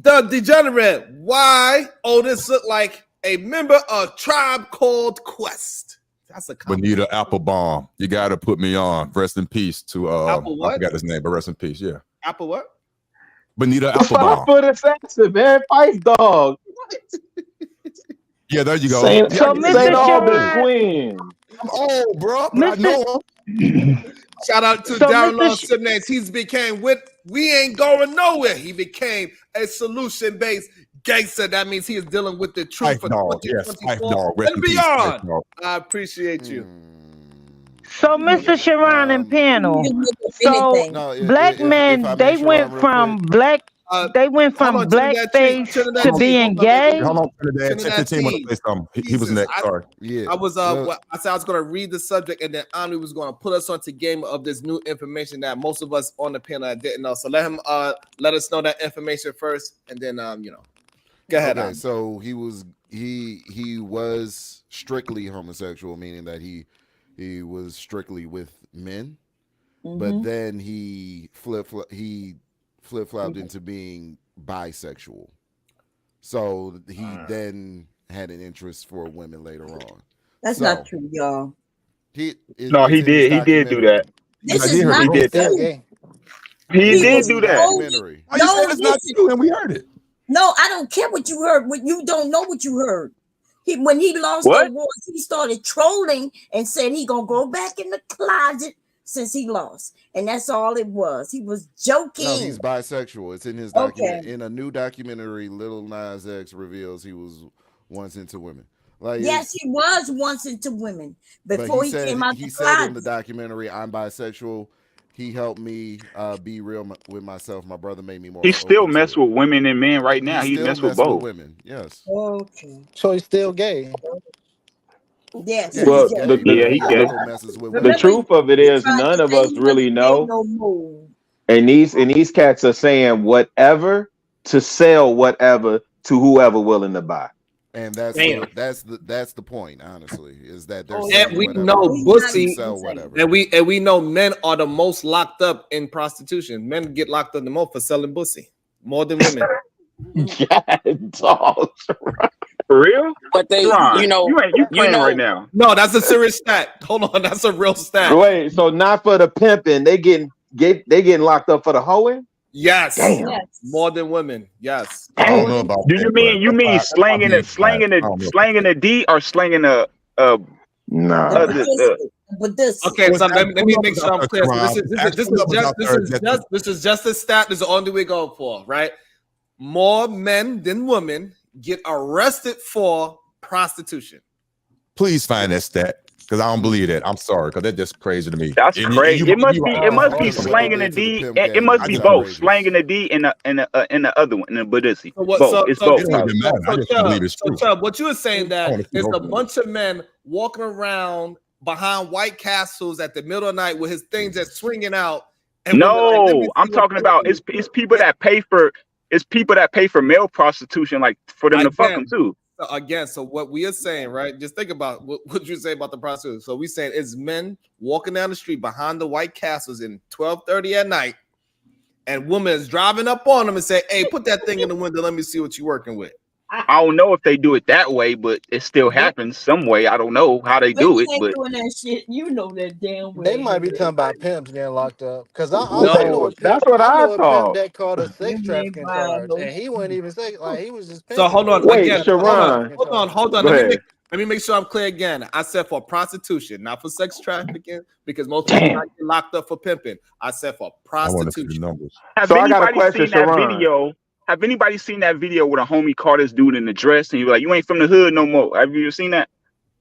The Degenerate. Why Otis look like a member of Tribe Called Quest? That's a Bonita Applebaum. You got to put me on. Rest in peace to Apple what? I forgot his name, but rest in pease. Yeah, Apple what? Bonita The Applebaum. 5-foot assassin, man. Feist dog. Yeah, there you go. Saint Mr. Albans Sharon- Queen. I'm old, bro, but I know him. Shout out to So, Darren Mr. Long Simnance. He's became we ain't going nowhere. He became a solution-based gangster. That means he is dealing with the truth for Dog, yes, Fife 2024 dog. Rest and in peace, Fife beyond. dog. I appreciate you. So, Mr. Sharon and panel. So, No, black if I men, may, they Sharon, went real from quick. black. They went Hold from on, Trinidad blackface Trinidad to T, being hold on, gay. Hold on, Trinidad. Trinidad 10-15 want T. to say something. He was next. Sorry. Yeah. I was I said I was gonna read the subject and then Omni was gonna put us onto game of this new information that most of us on the panel didn't know. So let him let us know that information first and then go ahead. Okay, Omni. so he was strictly homosexual, meaning that he was strictly with men, but then he flip-flopped into being bisexual. So he then had an interest for women later on. That's not true, y'all. He did do that. This is not He did. true. He did was do that. always- Why you saying it's not listen. true and we heard it? No, I don't care what you heard. What you don't know what you heard. When he lost What? the awards, he started trolling and said he gonna go back in the closet since he lost, and that's all it was. He was joking. No, he's bisexual. It's in his document. In a new documentary, Lil Nas X reveals he was once into women. Like, yes, he was once into women before he came out he the said in closet. the documentary, "I'm bisexual." He helped me be real with myself. My brother made me more. He still open to mess it. with women and men right now. He He still mess with mess with both. women. Yes. Okay. So he's still gay. Yes. Yeah, Well, he's gay, the but he he gay. also messes with The women. truth of it He is, tried none to of say us he really wasn't gay know. no more. And these cats are saying whatever to sell whatever to whoever willing to buy. And that's the point. Honestly, is that they're And selling we whatever know to bussy, sell whatever. and we know men are the most locked up in prostitution. Men get locked up the most for selling bussy more than women. Yeah, dogs. For real? But they, Ron, you know, you playing right now. No, that's a serious stat. Hold on, that's a real stat. Wait, so not for the pimping, they getting locked up for the hoeing? Yes. Damn. Yes. More than women. Yes. I don't know about Do that, you mean but slanging a D or slanging a nah? But this. Okay, so let me make sure I'm clear. So Rob. this is just a stat. This is the only we go for, right? More men than women get arrested for prostitution. Please find that stat because I don't believe that. I'm sorry because that's just crazy to me. That's And crazy. you It must right. be slanging a D. It must be both slanging a D and the other one, in the Buddhism. Both. It's both. It don't even matter. I just believe it's true. Chubb, what you were saying I wanna that see there's both a of them. bunch of men walking around behind White Castles at the middle of the night with his things that's swinging out. And No, I'm talking about it's people that pay for male prostitution, like for them to fuck them too. So what we are saying, right? Just think about what you say about the prostitution. So we saying it's men walking down the street behind the White Castles in 12:30 at night, and women is driving up on them and say, "Hey, put that thing in the window. Let me see what you're working with." I don't know if they do it that way, but it still happens some way. I don't know how they do it, ain't but doing that shit. You know that damn well. They might be talking about pimps getting locked up. Cause I No, know a pimp. that's what I know a pimp thought. that called a sex trafficking charge, and he wasn't even saying like he was just. So hold on, Wait, again, Sharon. hold on. Go Let ahead. me make sure I'm clear again. I said for prostitution, not for sex trafficking, because most people might get locked up for pimping. I said for prostitution. Have So I got a anybody question, seen that Sharon. video? Have anybody seen that video where a homie caught this dude in the dress and he was like, "You ain't from the hood no more"? Have you seen that?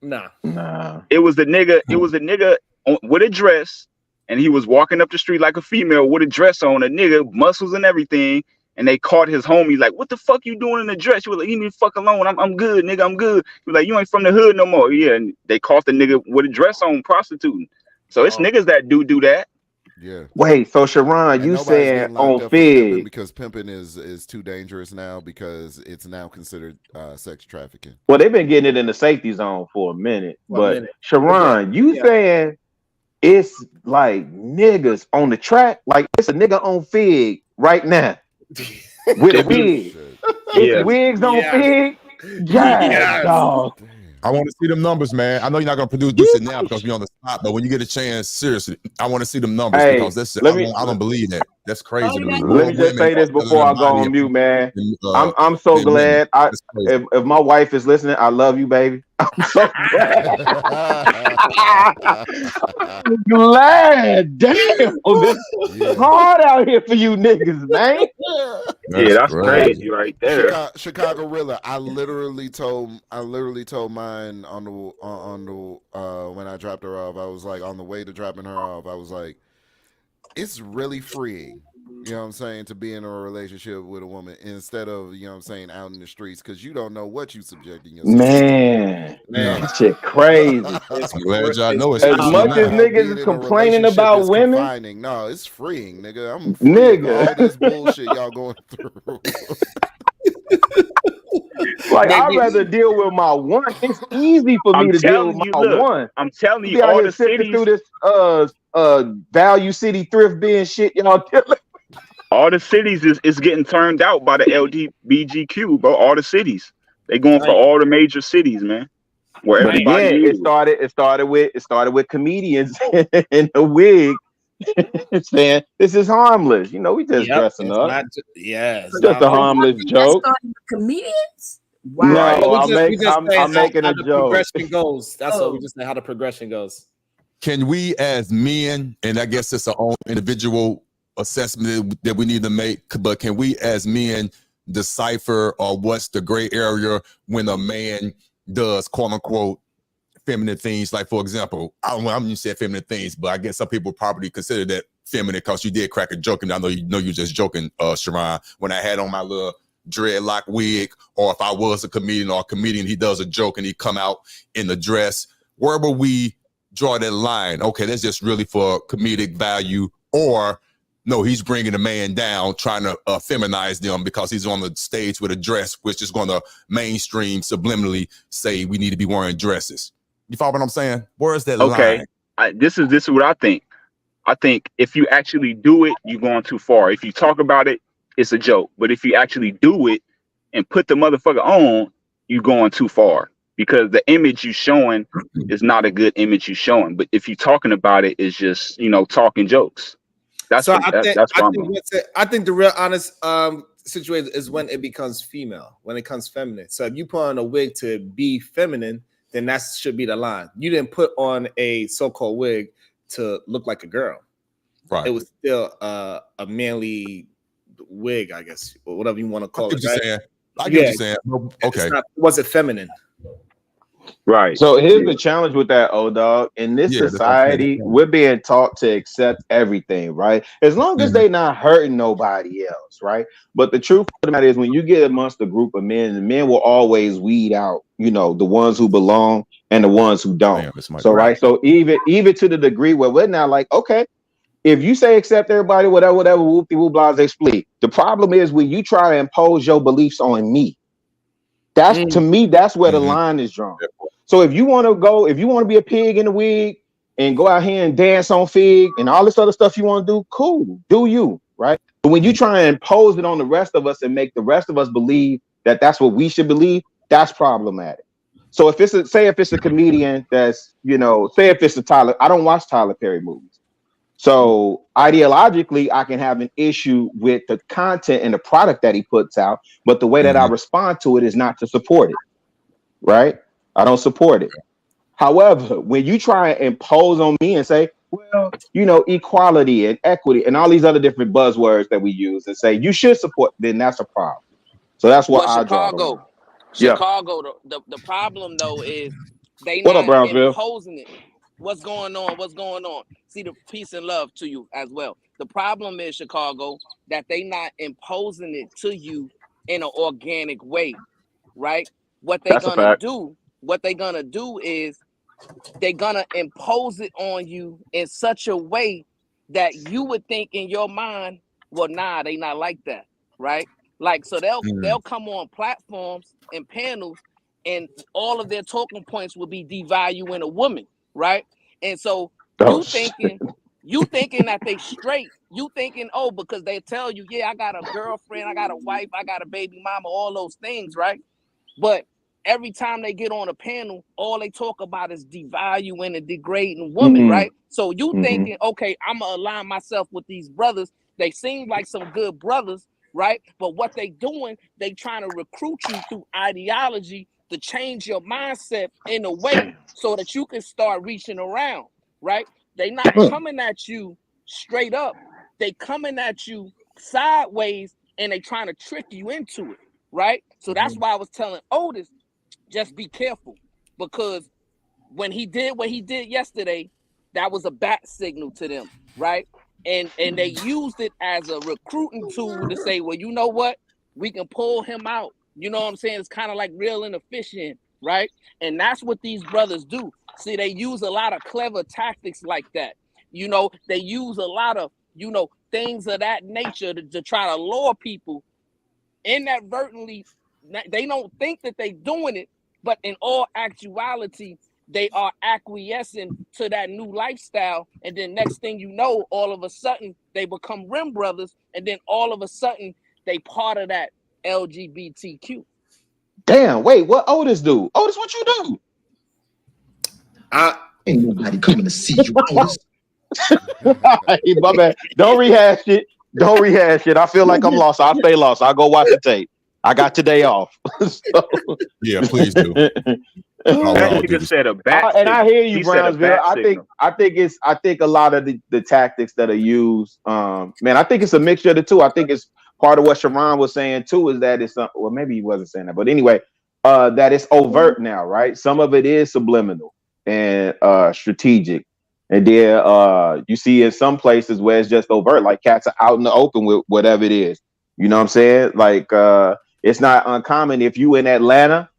Nah. It was the nigga. It was a nigga with a dress, and he was walking up the street like a female with a dress on. A nigga, muscles and everything. And they caught his homie like, "What the fuck you doing in the dress?" He was like, "You need to fuck alone. I'm good, nigga. I'm good." He was like, "You ain't from the hood no more." Yeah, and they caught the nigga with a dress on prostituting. So it's niggas that do that. Yeah. Wait, so Sharon, you nobody's saying getting locked on up for pimping Fig? because pimping is too dangerous now because it's now considered sex trafficking. Well, they've been getting it in the safety zone for a minute. But Sharon, you saying it's like niggas on the track? Like it's a nigga on Fig right now with a wig. It's wigs on Fig. Yeah, dog. I want to see them numbers, man. I know you're not going to produce it now because we're on the spot, but when you get a chance, seriously, I want to see them numbers Hey, because that's let me- I don't believe that. That's crazy to me. Let me just say this before I go on mute, man. I'm so glad. If my wife is listening, I love you, baby. I'm so glad. I'm glad. Damn, it's hard out here for you niggas, man. That's crazy right there. Chicago Rilla. I literally told mine on the when I dropped her off. I was like, on the way to dropping her off, I was like, it's really freeing. You know what I'm saying? To be in a relationship with a woman instead of, you know what I'm saying, out in the streets, because you don't know what you subjecting yourself Man, that shit crazy. I'm glad y'all know it's as much as niggas is complaining about women. Confining. No, it's freeing, nigga. I'm free of all this bullshit y'all going through. Like I'd rather deal with my one. It's easy for me to deal with my one. I'm telling you, be out all here the sifting cities through this Value City thrift bin shit, y'all. All the cities is getting turned out by the LGBTQ, bro. All the cities. They going for all the major cities, man. Where But everybody again, is. it started with comedians in the wig saying this is harmless. You know, we just dressing up. It's just a harmless joke. Comedians? Wow. No, we just I'm making a how the joke. progression goes. That's what we just say. How the progression goes. can we as men, and I guess it's our own individual assessment that we need to make, but can we as men decipher or what's the gray area when a man does quote unquote feminine things? Like, for example, I'm gonna say feminine things, but I guess some people probably consider that feminine because you did crack a joke, and I know you're just joking, Sharon, when I had on my little dreadlock wig, or if I was a comedian or a comedian, he does a joke and he come out in the dress. Where will we draw that line? Okay, that's just really for comedic value, or no, he's bringing a man down, trying to feminize them because he's on the stage with a dress, which is going to mainstream subliminally say we need to be wearing dresses. You follow what I'm saying? Where is that line? This is what I think. I think if you actually do it, you're going too far. If you talk about it, it's a joke. But if you actually do it and put the motherfucker on, you're going too far, because the image you showing is not a good image you showing. But if you're talking about it, it's just, talking jokes. That's So that's I think the real honest situation is when it becomes female, when it comes feminine. So if you put on a wig to be feminine, then that should be the line. You didn't put on a so-called wig to look like a girl. Right. It was still a manly wig, I guess, or whatever you want to call it. Right? I get what you're saying. Okay. Was it feminine? Right. So here's the challenge with that, old dog. In this society, we're being taught to accept everything, right? As long as they not hurting nobody else, right? But the truth of the matter is, when you get amongst a group of men, the men will always weed out, the ones who belong and the ones who don't. So right. So even to the degree where we're not like, okay, if you say accept everybody, whatever, whoop-de-whoop, blase, split. The problem is when you try to impose your beliefs on me. That's to me, that's where the line is drawn. So if you want to be a pig in the wig and go out here and dance on Fig and all this other stuff you want to do, cool, do you, right? But when you try and impose it on the rest of us and make the rest of us believe that that's what we should believe, that's problematic. So if it's a comedian that's, say if it's a Tyler, I don't watch Tyler Perry movies. So ideologically, I can have an issue with the content and the product that he puts out, but the way that I respond to it is not to support it, right? I don't support it. However, when you try and impose on me and say, well, equality and equity and all these other different buzzwords that we use and say you should support, then that's a problem. So that's what I draw. Chicago, the problem though is they what not up, imposing it. What's going on? See, the peace and love to you as well. The problem is, Chicago, that they not imposing it to you in an organic way, right? What they're gonna do is they're gonna impose it on you in such a way that you would think in your mind, well, nah, they not like that, right? Like, so they'll come on platforms and panels, and all of their talking points will be devaluing a woman, right? And so you thinking that they straight, you thinking, oh, because they tell you, yeah, I got a girlfriend, I got a wife, I got a baby mama, all those things, right? But every time they get on a panel, all they talk about is devaluing and degrading women, right? So you thinking, okay, I'm gonna align myself with these brothers. They seem like some good brothers, right? But what they doing, they trying to recruit you through ideology to change your mindset in a way so that you can start reaching around, right? They not coming at you straight up. They coming at you sideways, and they trying to trick you into it, right? So that's why I was telling Otis, just be careful, because when he did what he did yesterday, that was a bat signal to them, right? And they used it as a recruiting tool to say, well, you know what? We can pull him out. You know what I'm saying? It's kind of like reeling a fish in, right? And that's what these brothers do. See, they use a lot of clever tactics like that. They use a lot of, things of that nature to try to lure people inadvertently. They don't think that they're doing it, but in all actuality, they are acquiescing to that new lifestyle. And then next thing you know, all of a sudden, they become rim brothers. And then all of a sudden, they part of that LGBTQ. Damn, wait, what Otis do? Otis, what you do? Ain't nobody coming to see you, Otis. Hey, my bad. Don't rehash it. I feel like I'm lost. I'll stay lost. I'll go watch the tape. I got today off. Yeah, please do. That nigga said a bat and I signal. hear you, He said a Brownsville. bat I signal. think a lot of the tactics that are used, man, I think it's a mixture of the two. I think it's part of what Sharon was saying too, is that it's well, maybe he wasn't saying that, but anyway, that it's overt now, right? Some of it is subliminal and strategic. And then you see in some places where it's just overt, like cats are out in the open with whatever it is. You know what I'm saying? Like it's not uncommon if you in Atlanta.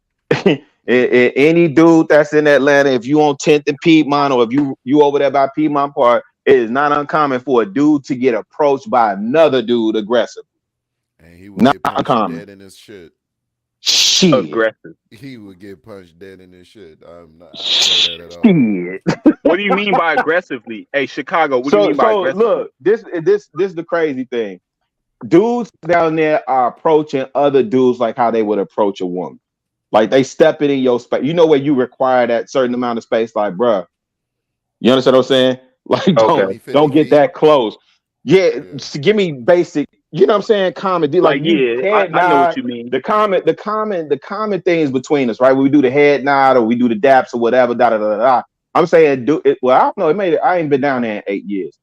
Any dude that's in Atlanta, if you on 10th and Piedmont, or if you over there by Piedmont Park, it is not uncommon for a dude to get approached by another dude aggressive. And he would Not get punched uncommon. dead in his shit. Shit. Aggressive. He would get punched dead in his shit. I don't say that at all. Shit. What do you mean by aggressively? Hey, Chicago, what do you mean by aggressive? Look, this is the crazy thing. Dudes down there are approaching other dudes like how they would approach a woman. Like they stepping in your space. You know where you require that certain amount of space, like, bruh. You understand what I'm saying? Like, don't get that close. Yeah, just give me basic. You know what I'm saying? Comedy, like you head nod. I know what you mean. The common things between us, right? When we do the head nod or we do the daps or whatever. Da da da da. I'm saying, do it. Well, I don't know. It made it. I ain't been down there in 8 years.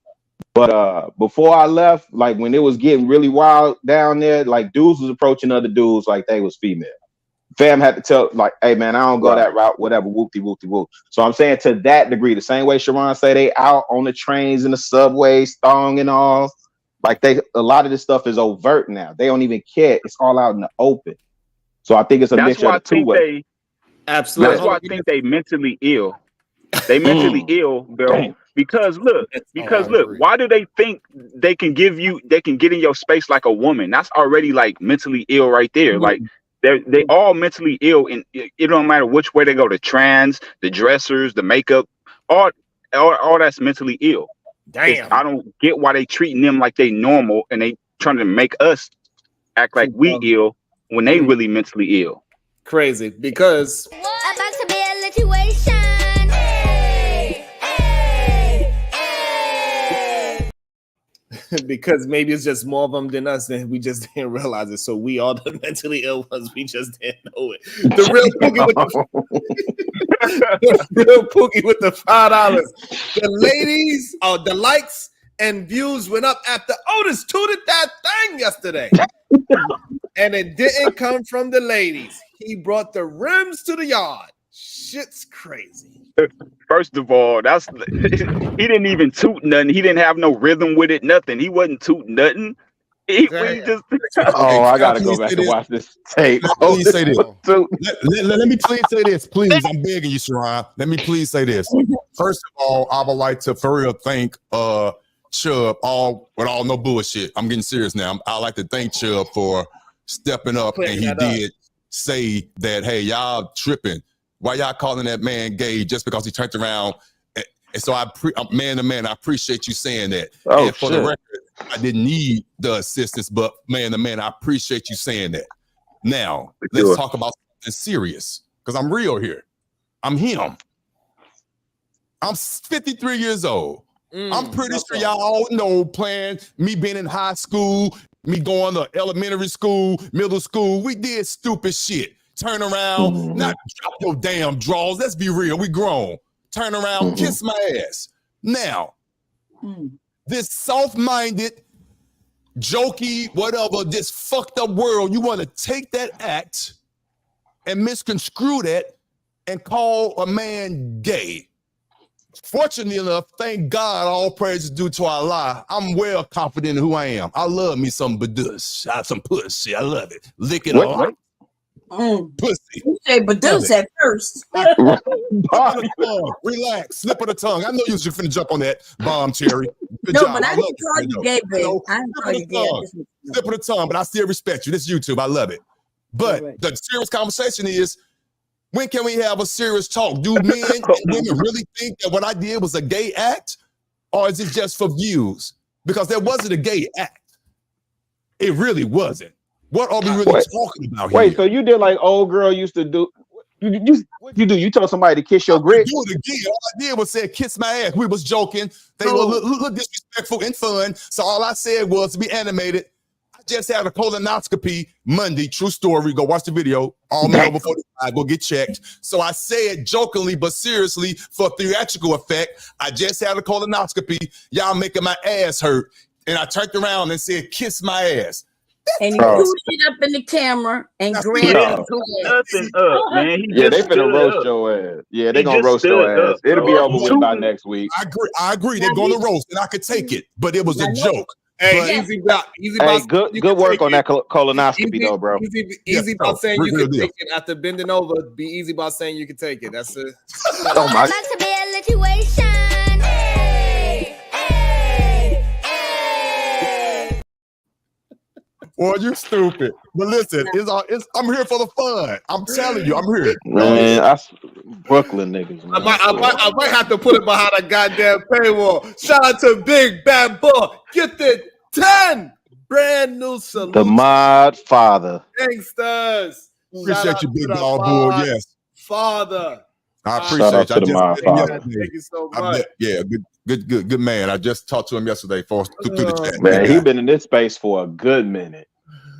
But before I left, like when it was getting really wild down there, like dudes was approaching other dudes like they was female. Fam had to tell, like, hey man, I don't go that route, whatever, whoopty whoopty whoop. So I'm saying to that degree, the same way Sharon say they out on the trains and the subways, thong and all, like a lot of this stuff is overt now. They don't even care. It's all out in the open. So I think it's a mixture of the two ways. Absolutely. That's why I think they mentally ill. They mentally ill, bro. Because look, why do they think they can get in your space like a woman? That's already like mentally ill right there. Like they all mentally ill, and it don't matter which way they go. The trans, the dressers, the makeup, all that's mentally ill. Damn. I don't get why they treating them like they normal, and they trying to make us act like we ill when they really mentally ill. Crazy, because About to be a situation. because maybe it's just more of them than us, and we just didn't realize it. So we are the mentally ill ones. We just didn't know it. The real Pookie with the $5. The ladies, the likes and views went up after Otis tooted that thing yesterday, and it didn't come from the ladies. He brought the rims to the yard. Shit's crazy. First of all, he didn't even toot nothing. He didn't have no rhythm with it, nothing. He wasn't tooting nothing. We just I gotta go back and watch this tape. Please say this. Let me please say this. Please, I'm begging you, Sharon. Let me please say this. First of all, I would like to for real thank Chubb, no bullshit. I'm getting serious now. I'd like to thank Chubb for stepping up, and he did say that, hey, y'all tripping. Why y'all calling that man gay just because he turned around? And so man to man, I appreciate you saying that. And for the record, I didn't need the assistance, but man to man, I appreciate you saying that. Now, let's talk about something serious, because I'm real here. I'm him. I'm 53 years old. I'm pretty sure y'all all know me being in high school, me going to elementary school, middle school. We did stupid shit. Turn around, not drop your damn drawers. Let's be real. We grown. Turn around, kiss my ass. Now, this soft-minded, jokey, whatever, this fucked up world, you want to take that act and misconstrue that and call a man gay. Fortunately enough, thank God, all praise is due to Allah. I'm well confident in who I am. I love me some badush. I have some pussy. I love it. Lick it all. Pussy. You say badoosh at first. Relax. Slip of the tongue. I know you was finna jump on that bomb, Cherry. Good No, job. but I didn't call you gay, babe. I didn't call you gay. Slip of the tongue, but I still respect you. This is YouTube. I love it. But the serious conversation is, when can we have a serious talk? Do men and women really think that what I did was a gay act? Or is it just for views? Because there wasn't a gay act. It really wasn't. What are we really talking about here? Wait, so you did like old girl used to do? What you do? You told somebody to kiss your grits? Do it again. All I did was say kiss my ass. We was joking. They were a little disrespectful and fun. So all I said was, to be animated, I just had a colonoscopy Monday. True story. Go watch the video. All men over 45 go get checked. So I say it jokingly but seriously for theatrical effect. I just had a colonoscopy. Y'all making my ass hurt. And I turned around and said, "Kiss my ass." And he put it up in the camera and grabbed Nothing up, man. He Yeah, they just finna stood roast up. your ass. Yeah, they He gonna just roast your stood ass. up, It'll be bro. over with by next week. I agree. They're going to roast, and I could take it, but it was a joke. Hey, But- easy about Hey, good work on that colonoscopy though, bro. Easy about saying you can take it after bending over. Be easy about saying you can take it. That's it. Oh my. Well, you stupid. But listen, I'm here for the fun. I'm telling you, I'm here. Man, Brooklyn niggas. Man. I might have to put it behind a goddamn paywall. Shout out to Big Bad Bull. Get the 10 brand new salute. The mod father. Gangsters. Appreciate you, Big Dog Bull. Yes. Father. I appreciate Shout out you. to the mod father. Thank you so much. Good man. I just talked to him yesterday through the chat. Man, he been in this space for a good minute.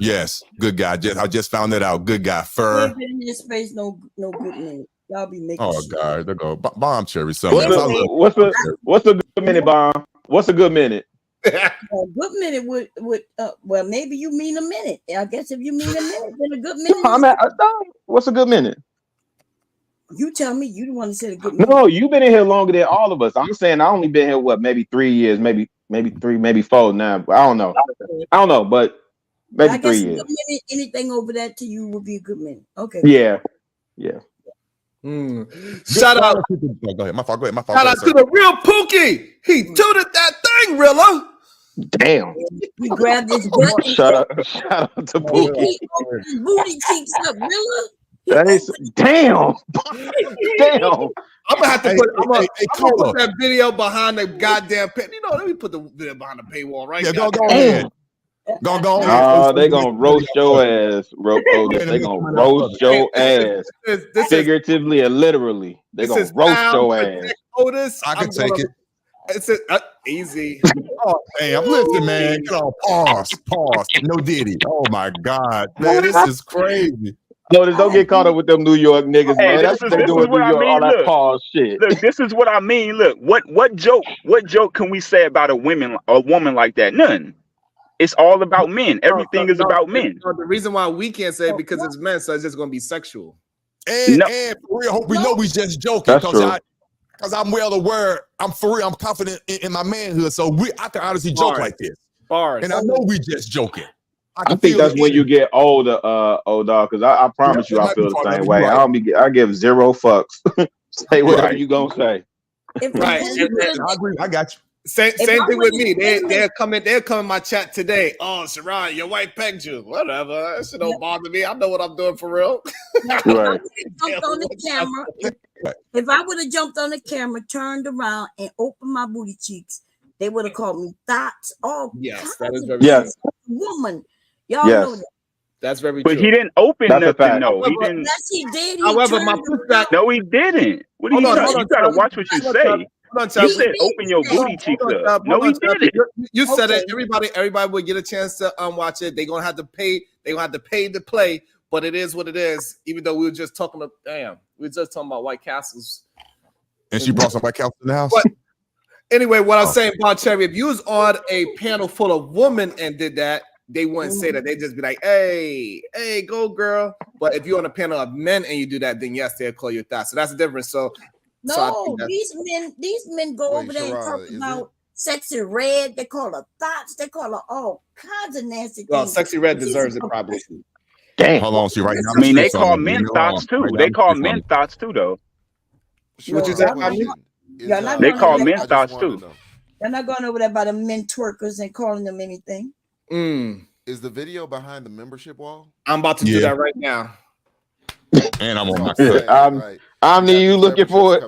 Yes, good guy. I just found that out. Good guy. He Fur. ain't been in this space no good name. Y'all be making Oh shit. God, there go Bomb Cherry. What's a good minute, Bomb? What's a good minute? A good minute would well, maybe you mean a minute. I guess if you mean a minute, then a good minute. What's a good minute? You tell me. You the one that said a good minute. No, you've been in here longer than all of us. I'm saying I only been here maybe 3 years, maybe 3, maybe 4 now. I don't know, but maybe I 3 guess a years. good minute, anything over that to you would be a good minute. Okay. Yeah. Shout out. Go ahead. My fault. Go ahead. Shout out to the real Pookie. He tooted that thing, Rilla. Damn. He grabbed his butt. Shout out to Pookie. He opened his booty cheeks up, Rilla. Damn. I'm gonna have to put that video behind the goddamn let me put the video behind the paywall right now. Go ahead. Go Oh, they gonna roast your ass, They gonna roast your ass. Figuratively and literally. They gonna roast your ass. Otis, I can take it. It's easy. Oh, damn. Listen, man. Get on. Pause. No Diddy. Oh, my God. Man, this is crazy. Notice, don't get caught up with them New York niggas, Hey, man. That's what they do in New York, all that pause shit. Look, this is what I mean. Look, what joke can we say about a woman like that? None. It's all about men. Everything is about men. The reason why we can't say it because it's men, so it's just gonna be sexual. And for real, hope we know we just joking because I'm well aware. I'm for real. I'm confident in my manhood, so I can honestly joke like this. And I know we just joking. I think that's when you get older, old dog. Because I promise you, I feel the same way. I give zero fucks. Say whatever you gonna say. Right. I agree. I got you. Same thing with me. They're coming in my chat today. Oh, Sharon, your wife pegged you. Whatever. That shit don't bother me. I know what I'm doing for real. Right. Jumped on the camera. If I would have jumped on the camera, turned around, and opened my booty cheeks, they would have called me thoughts. Oh, yes, that is very true. Woman, y'all know that. That's very true. But he didn't open nothing, though. He didn't. Yes, he did. However, my pushback. No, he didn't. What are you talking? You gotta watch what you say. You said open your booty cheeks up. No, he didn't. You said it. Everybody will get a chance to watch it. They're gonna have to pay. They're gonna have to pay to play. But it is what it is. Even though we were just talking about White Castles. And she brought some White Castles in the house. But anyway, what I was saying, Bon Cherry, if you was on a panel full of women and did that, they wouldn't say that. They'd just be like, hey, go girl. But if you're on a panel of men and you do that, then yes, they'll call you that. So that's the difference. No, these men go over there and talk about sexy red. They call her thoughts. They call her all kinds of nasty things. Well, sexy red deserves it probably. Damn. Hold on, see right now. I mean, they call men thoughts too. They call men thoughts too, though. What you say? They call men thoughts too. They're not going over there by the men twerkers and calling them anything. Is the video behind the membership wall? I'm about to do that right now. And I'm on my foot. I'm you looking for it.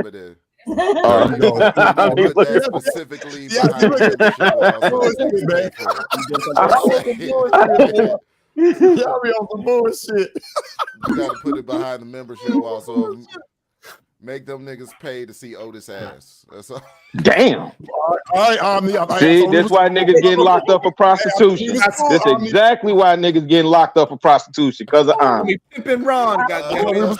Specifically behind the Y'all be on some bullshit. You got to put it behind the membership wall. So Make them niggas pay to see Otis ass. That's all. Damn. All right, Omni. See, that's why niggas getting locked up for prostitution. That's exactly why niggas getting locked up for prostitution, because of Omni. Pimpin' Ron, goddamn.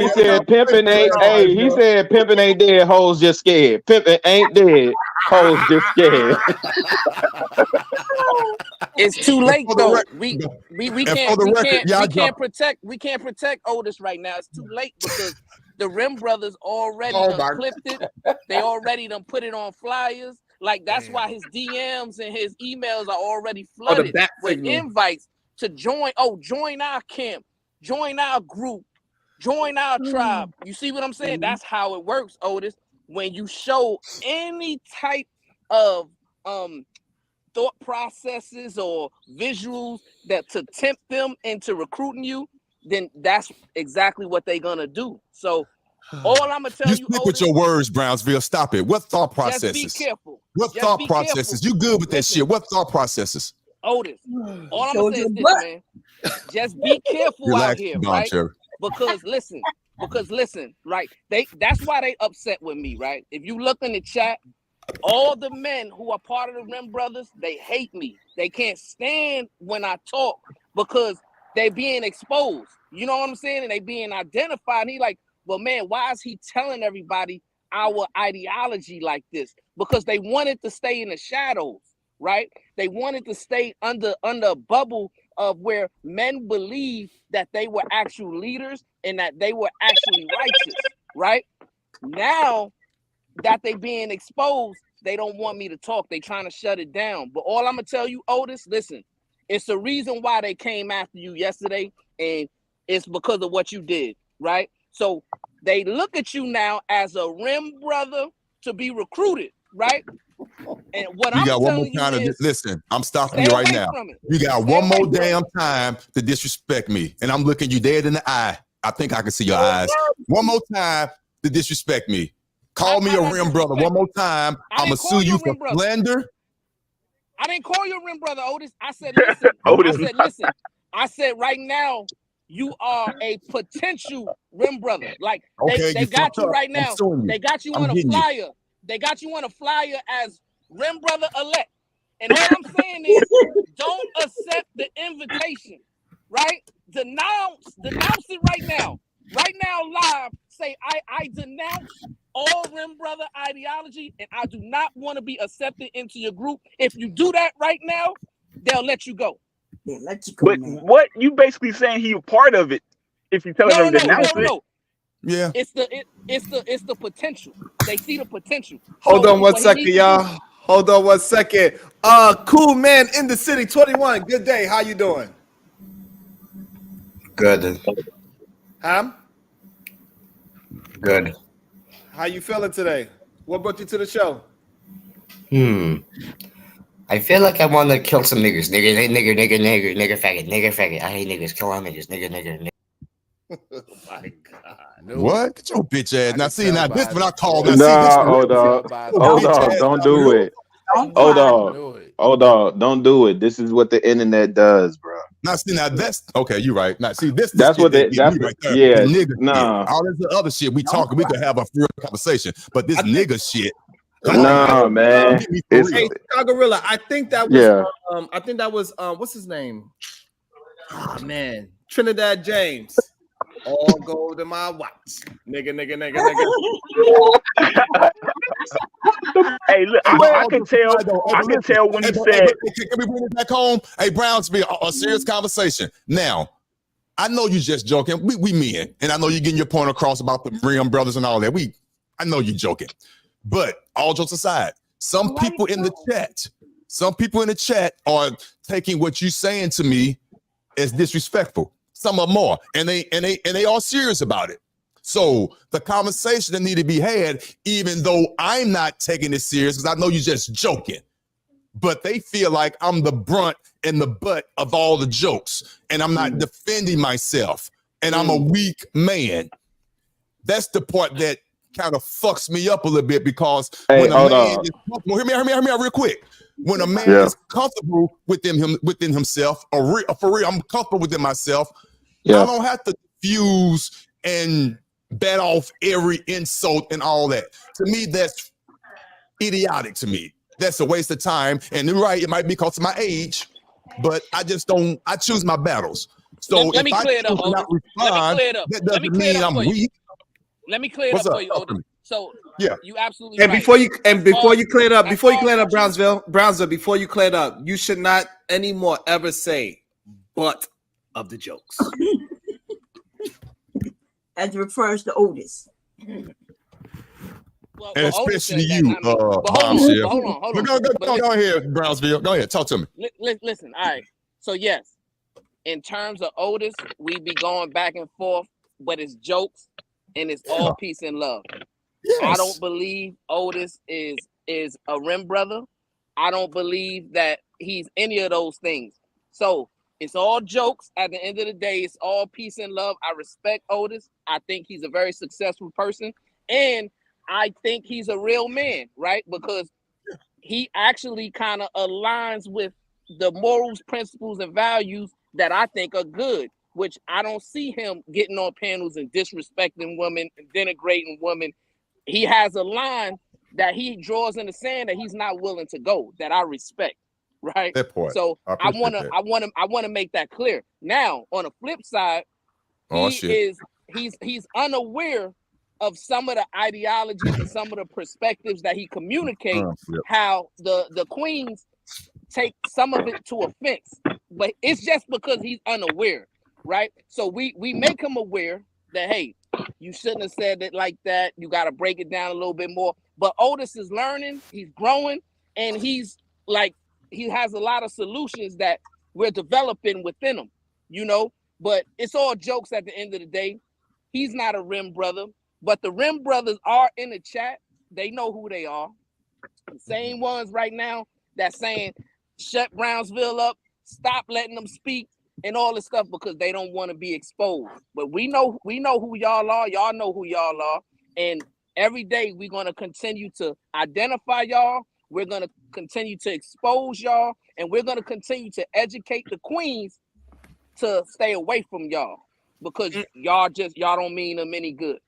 He said pimping ain't. Hey, he said pimping ain't dead. Hoes just scared. Pimping ain't dead. Hoes just scared. It's too late though. We can't protect Otis right now. It's too late because the Rim Brothers already done clipped it. They already done put it on flyers. Like that's why his DMs and his emails are already flooded with invites to join. Oh, join our camp, join our group, join our tribe. You see what I'm saying? That's how it works, Otis. When you show any type of thought processes or visuals that to tempt them into recruiting you, then that's exactly what they're gonna do. So all I'm gonna tell you, stick with your words, Brownsville. Stop it. What thought processes? Just be careful. What thought processes? You good with that shit? What thought processes? Otis, all I'm gonna say is this, man. Just be careful Relax, out here, right? Because listen, right? That's why they upset with me, right? If you look in the chat, all the men who are part of the Rim Brothers, they hate me. They can't stand when I talk because they being exposed. You know what I'm saying? And they being identified. And he like, well, man, why is he telling everybody our ideology like this? Because they wanted to stay in the shadows, right? They wanted to stay under a bubble of where men believe that they were actual leaders and that they were actually righteous, right? Now that they being exposed, they don't want me to talk. They trying to shut it down. But all I'm gonna tell you, Otis, listen, it's the reason why they came after you yesterday, and it's because of what you did, right? So they look at you now as a Rim brother to be recruited, right? And what I'm telling you is, listen, I'm stopping you right now. You got one more damn time to disrespect me, and I'm looking you dead in the eye. I think I can see your eyes. One more time to disrespect me. Call me a Rim brother one more time. I'm gonna sue you for slander. I didn't call you a Rim brother, Otis. I said, listen. I said, right now, you are a potential Rim brother. Like they got you right now. They got you on a flyer. They got you on a flyer as Rim brother elect. And all I'm saying is, don't accept the invitation, right? Denounce it right now. Right now, live, say, I denounce all Rim brother ideology, and I do not want to be accepted into your group. If you do that right now, they'll let you go. They'll let you go. But what you basically saying he a part of it if you tell them to denounce it? No. Yeah. It's the potential. They see the potential. Hold on one second, y'all. Hold on one second. Cool man in the city, 21. Good day. How you doing? Good. Huh? Good. How you feeling today? What brought you to the show? I feel like I want to kill some niggas. Nigger, faggot. I hate niggas. Kill all niggas. Nigger. Oh my God. What? Get your bitch ass. Now, see, now this when I call that. Hold on. Don't do it. Hold on. Don't do it. This is what the internet does, bro. Now, see, now that's okay. You're right. Now, see, that's what they. That's right there. Yeah. The nigga Nah. shit. All this other shit we talking. We could have a real conversation, but this nigga shit. Nah, man. Hey, Gorilla, I think that was what's his name? Oh man, Trinidad James. All gold in my watch. Nigga. Hey, look, I can tell when he said. Can we bring it back home? Hey, Brownsville, a serious conversation. Now, I know you just joking. We men, and I know you're getting your point across about the Rim brothers and all that. I know you're joking. But all jokes aside, some people in the chat are taking what you're saying to me as disrespectful. Some are more, and they are serious about it. So the conversation that need to be had, even though I'm not taking it serious, because I know you're just joking. But they feel like I'm the brunt and the butt of all the jokes, and I'm not defending myself, and I'm a weak man. That's the part that kind of fucks me up a little bit, because when a man is comfortable, hear me out real quick. When a man is comfortable within himself, for real, I'm comfortable within myself. I don't have to diffuse and bat off every insult and all that. To me, that's idiotic to me. That's a waste of time. And you're right, it might be because of my age, but I just don't, I choose my battles. So let me if I clear it up, choose to not Otis. Let me respond, clear it up. that Let me doesn't clear it mean up I'm for you. weak. Let me clear it What's up up? for you, Talk to Otis. me. So Yeah. you absolutely And right. before you clear it up, as far as Brownsville, before you clear it up, you should not anymore ever say "but" of the jokes. As it refers to Otis. Well, And Otis especially said that, you, not me. But Bombshell. hold on. But go ahead, Brownsville. Go ahead, talk to me. Listen, all right. So yes, in terms of Otis, we be going back and forth, but it's jokes and it's all peace and love. Yes. I don't believe Otis is a rim brother. I don't believe that he's any of those things. So it's all jokes. At the end of the day, it's all peace and love. I respect Otis. I think he's a very successful person. And I think he's a real man, right? Because he actually kind of aligns with the morals, principles, and values that I think are good, which I don't see him getting on panels and disrespecting women and denigrating women. He has a line that he draws in the sand that he's not willing to go, that I respect, right? That part. So I I appreciate that. wanna make that clear. Now, on the flip side, he's unaware of some of the ideologies and some of the perspectives that he communicates, how the queens take some of it to offense, but it's just because he's unaware, right? So we make him aware that, hey, you shouldn't have said it like that. You got to break it down a little bit more. But Otis is learning, he's growing, and he has a lot of solutions that we're developing within him, but it's all jokes at the end of the day. He's not a rim brother, but the rim brothers are in the chat. They know who they are. The same ones right now that's saying, shut Brownsville up, stop letting them speak, and all this stuff because they don't want to be exposed. But we know who y'all are. Y'all know who y'all are. And every day we're going to continue to identify y'all. We're going to continue to expose y'all. And we're going to continue to educate the queens to stay away from y'all because y'all don't mean them any good.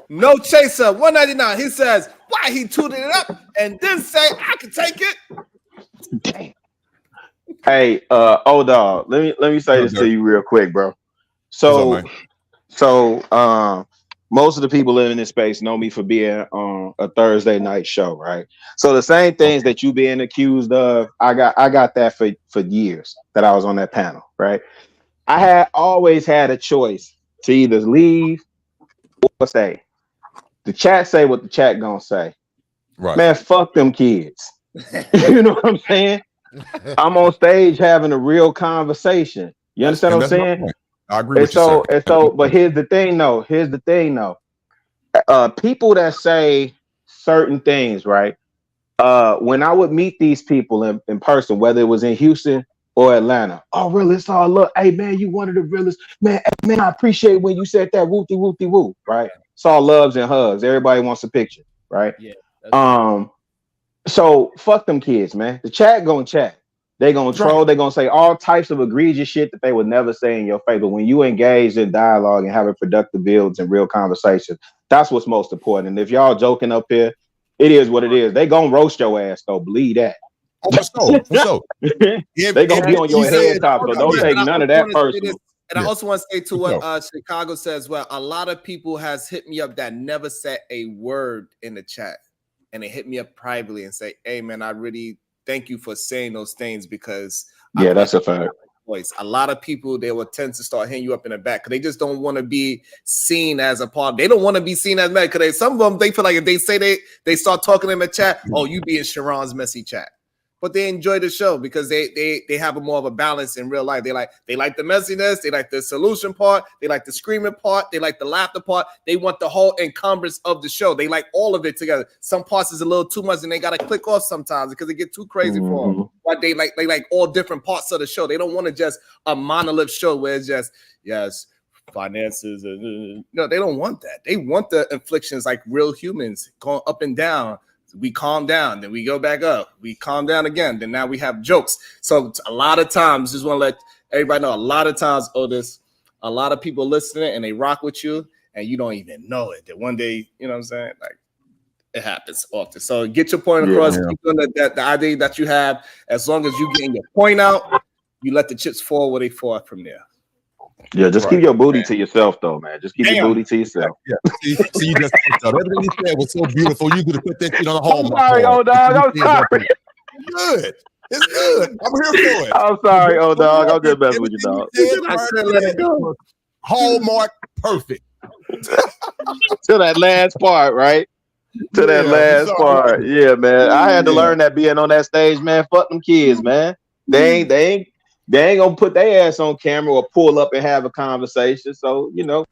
No chaser, 199. He says, why he tooted it up and then say I can take it. Damn. Hey, dog, let me say this to you real quick, bro. So most of the people living in this space know me for being on a Thursday night show, right? So the same things that you being accused of, I got that for years that I was on that panel, right? I had always had a choice to either leave or stay. The chat say what the chat gonna say. Right. Man, fuck them kids. You know what I'm saying? I'm on stage having a real conversation. You understand what I'm saying? I agree with you, sir. But here's the thing, though. People that say certain things, right? When I would meet these people in person, whether it was in Houston or Atlanta, oh, really? It's all look. Hey, man, you one of the realest. Man, I appreciate when you said that whoopty whoopty whoop, right? It's all loves and hugs. Everybody wants a picture, right? Yeah. So fuck them kids, man. The chat gonna chat. They gonna troll. They gonna say all types of egregious shit that they would never say in your face. But when you engage in dialogue and having productive builds and real conversations, that's what's most important. And if y'all joking up here, it is what it is. They gonna roast your ass though. Believe that. For sure. They gonna be on your head top, so don't take none of that personal. And I also want to say to what Chicago says, well, a lot of people has hit me up that never said a word in the chat. And they hit me up privately and say, hey, man, I really thank you for saying those things because that's a fact. Voice. A lot of people, they will tend to start hitting you up in the back because they just don't want to be seen as a part. They don't want to be seen as mad because some of them, they feel like if they say they start talking in the chat, oh, you be in Sharon's messy chat. But they enjoy the show because they have a more of a balance in real life. They like the messiness, they like the solution part, they like the screaming part, they like the laughter part. They want the whole encumbrance of the show. They like all of it together. Some parts is a little too much and they gotta click off sometimes because it get too crazy for them. But they like all different parts of the show. They don't want to just a monolith show where it's just finances. No, they don't want that. They want the inflictions like real humans going up and down. We calm down, then we go back up. We calm down again, then now we have jokes. So a lot of times, just want to let everybody know, a lot of times, Otis, a lot of people listening and they rock with you and you don't even know it. That one day, you know what I'm saying? Like it happens often. So get your point across. Yeah. Keep doing the idea that you have. As long as you getting your point out, you let the chips fall where they fall from there. Yeah, just keep your booty to yourself, though, man. Just keep your booty to yourself. Yeah. See, you just everything you said was so beautiful. You could have put that shit on the I'm Hallmark sorry, card. old dog. I'm sorry. It's good. It's good. I'm here for it. I'm sorry, old dog. I'm just messing with you, dog. I said let it go. Hallmark perfect. To that last part, right? To that last part. Yeah, man. I had to learn that being on that stage, man. Fuck them kids, man. They ain't gonna put their ass on camera or pull up and have a conversation. So, you know,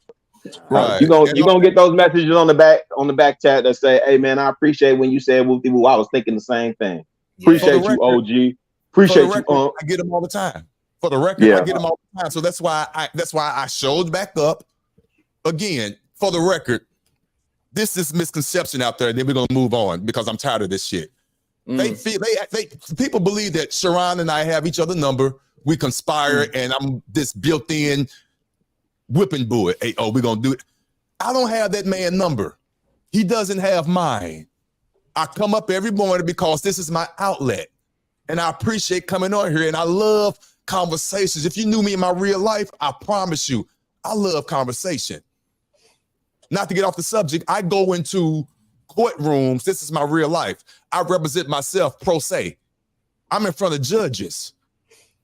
right. You gonna get those messages on the back chat that say, "Hey, man, I appreciate when you said whoopty woo. I was thinking the same thing. Appreciate you, OG. Appreciate you, I get them all the time. For the record, I get them all the time. So that's why I showed back up again. For the record, this is misconception out there. Then we're gonna move on because I'm tired of this shit. They feel people believe that Sharon and I have each other number. We conspire, and I'm this built-in whipping boy. Hey, we're gonna do it. I don't have that man number. He doesn't have mine. I come up every morning because this is my outlet. And I appreciate coming on here. And I love conversations. If you knew me in my real life, I promise you, I love conversation. Not to get off the subject, I go into courtrooms. This is my real life. I represent myself pro se. I'm in front of judges.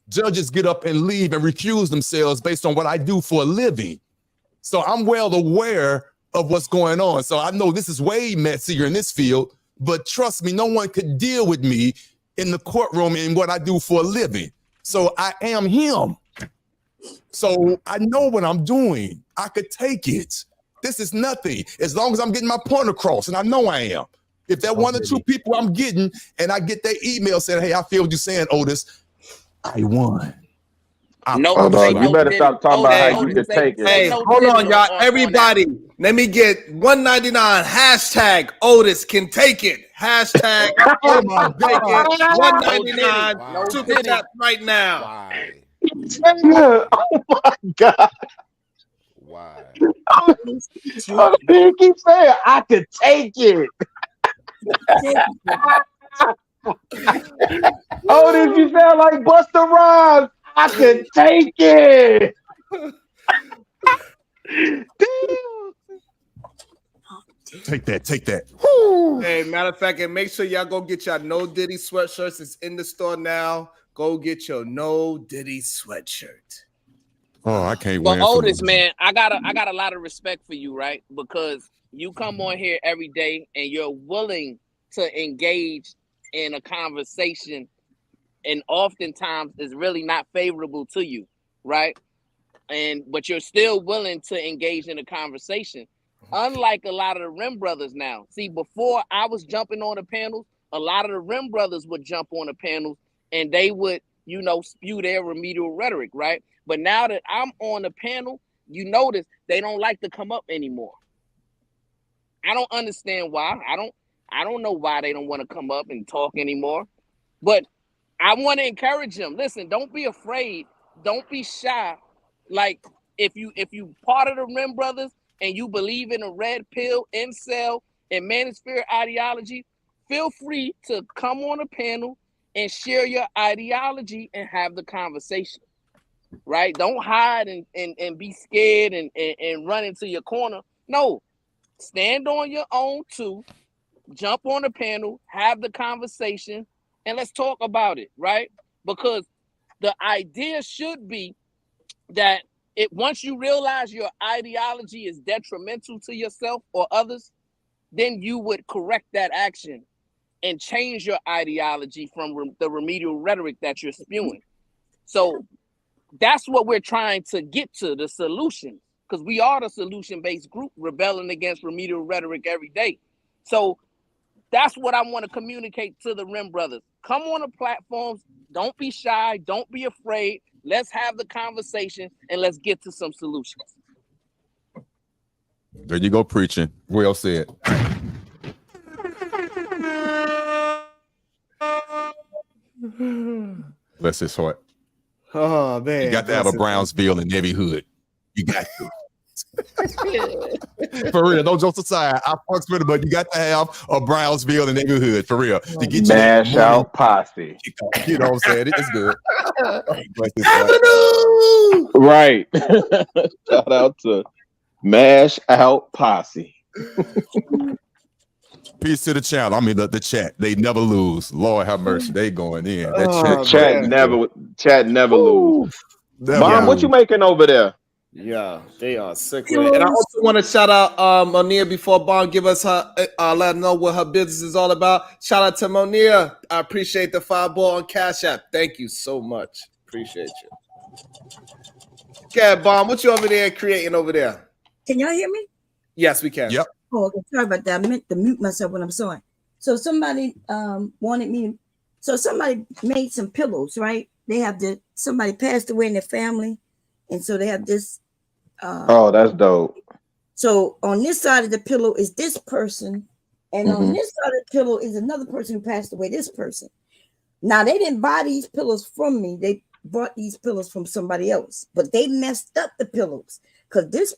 Judges get up and leave and recuse themselves based on what I do for a living. So I'm well aware of what's going on. So I know this is way messier in this field, but trust me, no one could deal with me in the courtroom in what I do for a living. So I am him. So I know what I'm doing. I could take it. This is nothing. As long as I'm getting my point across, and I know I am. If that one or two people I'm getting, and I get their email saying, "Hey, I feel what you're saying, Otis," I won. No, you better stop talking about how you could take it. Hey, hold on, y'all. Everybody, let me get 199 hashtag Otis can take it. Hashtag Otis can take it. 199 super chat right now. Oh my God. Why? He keeps saying, "I could take it." Otis, you sound like Busta Rhymes. I could take it. Take that. Hey, matter of fact, and make sure y'all go get y'all No Diddy sweatshirts. It's in the store now. Go get your No Diddy sweatshirt. Oh, I can't But win. Otis, man, I got a lot of respect for you, right? Because you come on here every day and you're willing to engage in a conversation, and oftentimes is really not favorable to you, right? But you're still willing to engage in a conversation. Unlike a lot of the Rim brothers now. See, before I was jumping on the panels, a lot of the Rim brothers would jump on the panels and they would, spew their remedial rhetoric, right? But now that I'm on the panel, you notice they don't like to come up anymore. I don't understand why. I don't know why they don't want to come up and talk anymore. But I want to encourage them. Listen, don't be afraid. Don't be shy. Like if you part of the Rim brothers and you believe in a red pill, incel, and manosphere ideology, feel free to come on a panel and share your ideology and have the conversation. Right? Don't hide and be scared and run into your corner. No, stand on your own too. Jump on the panel, have the conversation, and let's talk about it, right? Because the idea should be that once you realize your ideology is detrimental to yourself or others, then you would correct that action and change your ideology from the remedial rhetoric that you're spewing. So that's what we're trying to get to, the solution, because we are the solution-based group rebelling against remedial rhetoric every day. So that's what I want to communicate to the Rim brothers. Come on the platforms. Don't be shy. Don't be afraid. Let's have the conversation and let's get to some solutions. There you go, preaching. Well said. Bless his heart. Oh man, you got to have a Brownsville in every hood. You got to. For real, no jokes aside, I fucks with it, but you got to have a Brownsville in the neighborhood for real to get you that Mash money. out posse. You know what I'm saying? It's good. Avenue! Right. Shout out to Mash Out Posse. Peace to the channel. I mean the chat. They never lose. Lord have mercy. They going in. That Oh, chat. Chat never lose. Never Mom, what lose. you making over there? Yeah, they are sick with it. And I also want to shout out Monia before Bond give us her let her know what her business is all about. Shout out to Monia. I appreciate the $5 on Cash App. Thank you so much. Appreciate you. Okay, Bond, what you over there creating over there? Can y'all hear me? Yes, we can. Yep. Oh, okay. Sorry about that. I meant to mute myself when I'm sewing. So somebody wanted me. So somebody made some pillows, right? They have somebody passed away in their family, and so they have this. Oh, that's dope. So on this side of the pillow is this person, and on this side of the pillow is another person who passed away. This person. Now they didn't buy these pillows from me. They bought these pillows from somebody else, but they messed up the pillows because this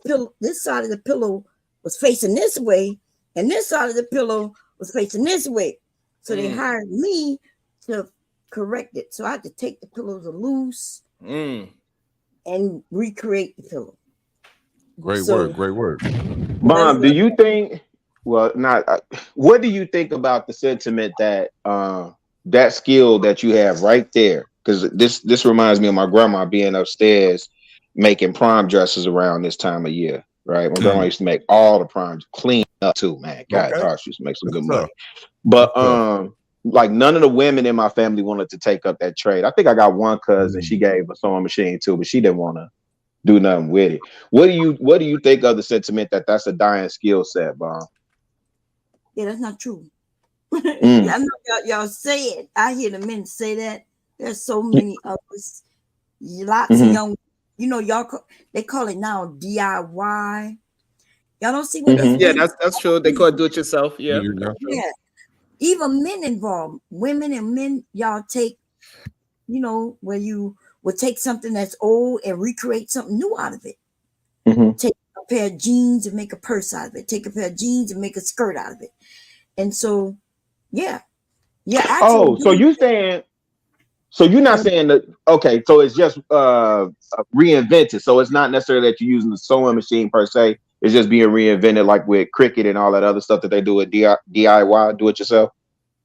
side of the pillow was facing this way, and this side of the pillow was facing this way. So they hired me to correct it. So I had to take the pillows loose and recreate the pillow. Great work. Mom, do you think? Well, not. What do you think about the sentiment that that skill that you have right there? Because this reminds me of my grandma being upstairs making prom dresses around this time of year. Right, my grandma used to make all the proms, clean up too, man. God, she used to make some good money. But like none of the women in my family wanted to take up that trade. I think I got one cousin. She gave a sewing machine too, but she didn't want to do nothing with it. What do you think of the sentiment that that's a dying skill set, Bob? Yeah, that's not true. I know y'all say it. I hear the men say that. There's so many others. Lots of young. You know, they call it now DIY. Y'all don't see what Yeah, that's true. They call it do it yourself. Yeah. Yeah. Even men involved, women and men, y'all take, where you would take something that's old and recreate something new out of it. Take a pair of jeans and make a purse out of it. Take a pair of jeans and make a skirt out of it. And so, yeah. Oh, so you saying? So you're not saying that, okay, so it's just reinvented. So it's not necessarily that you're using the sewing machine per se. It's just being reinvented like with Cricut and all that other stuff that they do with DIY, do it yourself.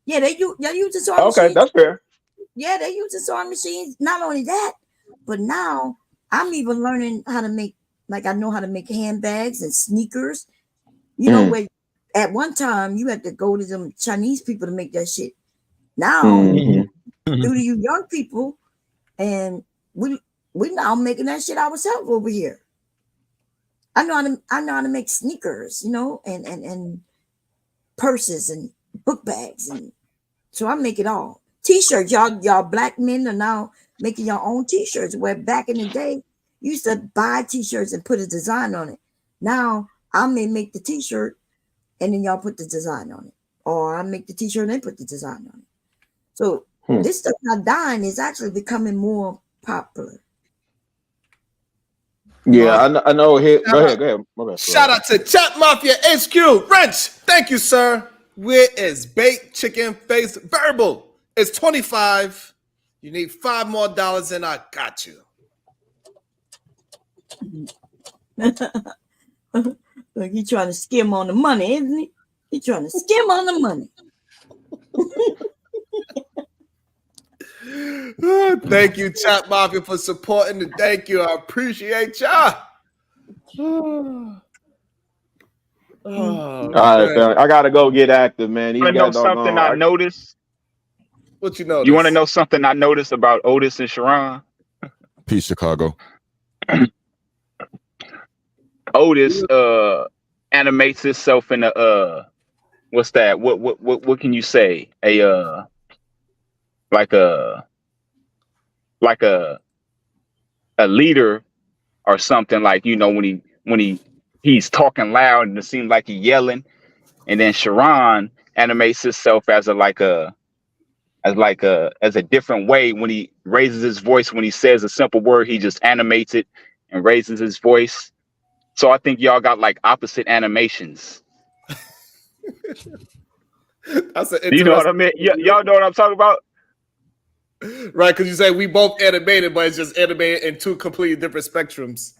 Yeah, they use the sewing machine. Okay, that's fair. Yeah, they use the sewing machines. Not only that, but now I'm even learning how to make, like I know how to make handbags and sneakers. You know, where at one time you had to go to them Chinese people to make that shit. Now, due to you young people, and we now making that shit ourselves over here. I know how to make sneakers, and purses and book bags, and so I make it all. T-shirts, y'all black men are now making your own T-shirts. Where back in the day, you used to buy T-shirts and put a design on it. Now I may make the T-shirt, and then y'all put the design on it, or I make the T-shirt and then put the design on it. So this stuff not dying is actually becoming more popular. Yeah, I know. Go ahead. Okay, shout out to Chat Mafia HQ. Wrench, thank you, sir. Where is baked chicken face verbal? It's 25. You need $5 more, and I got you. Look, he trying to skim on the money, isn't he? He trying to skim on the money. Thank you, Chat Mafia, for supporting it. Thank you. I appreciate y'all. All right, fam. I gotta go get active, man. You want to know something I noticed? What you know? You want to know something I noticed about Otis and Sharon? Peace, Chicago. Otis animates himself in a what's that? What can you say? Like a leader or something, like, when he's talking loud and it seems like he's yelling. And then Sharon animates himself as a different way. When he raises his voice, when he says a simple word, he just animates it and raises his voice. So I think y'all got like opposite animations. That's an Do you know what I mean? Y'all know what I'm talking about? Right, because you say we both animated, but it's just animated in two completely different spectrums.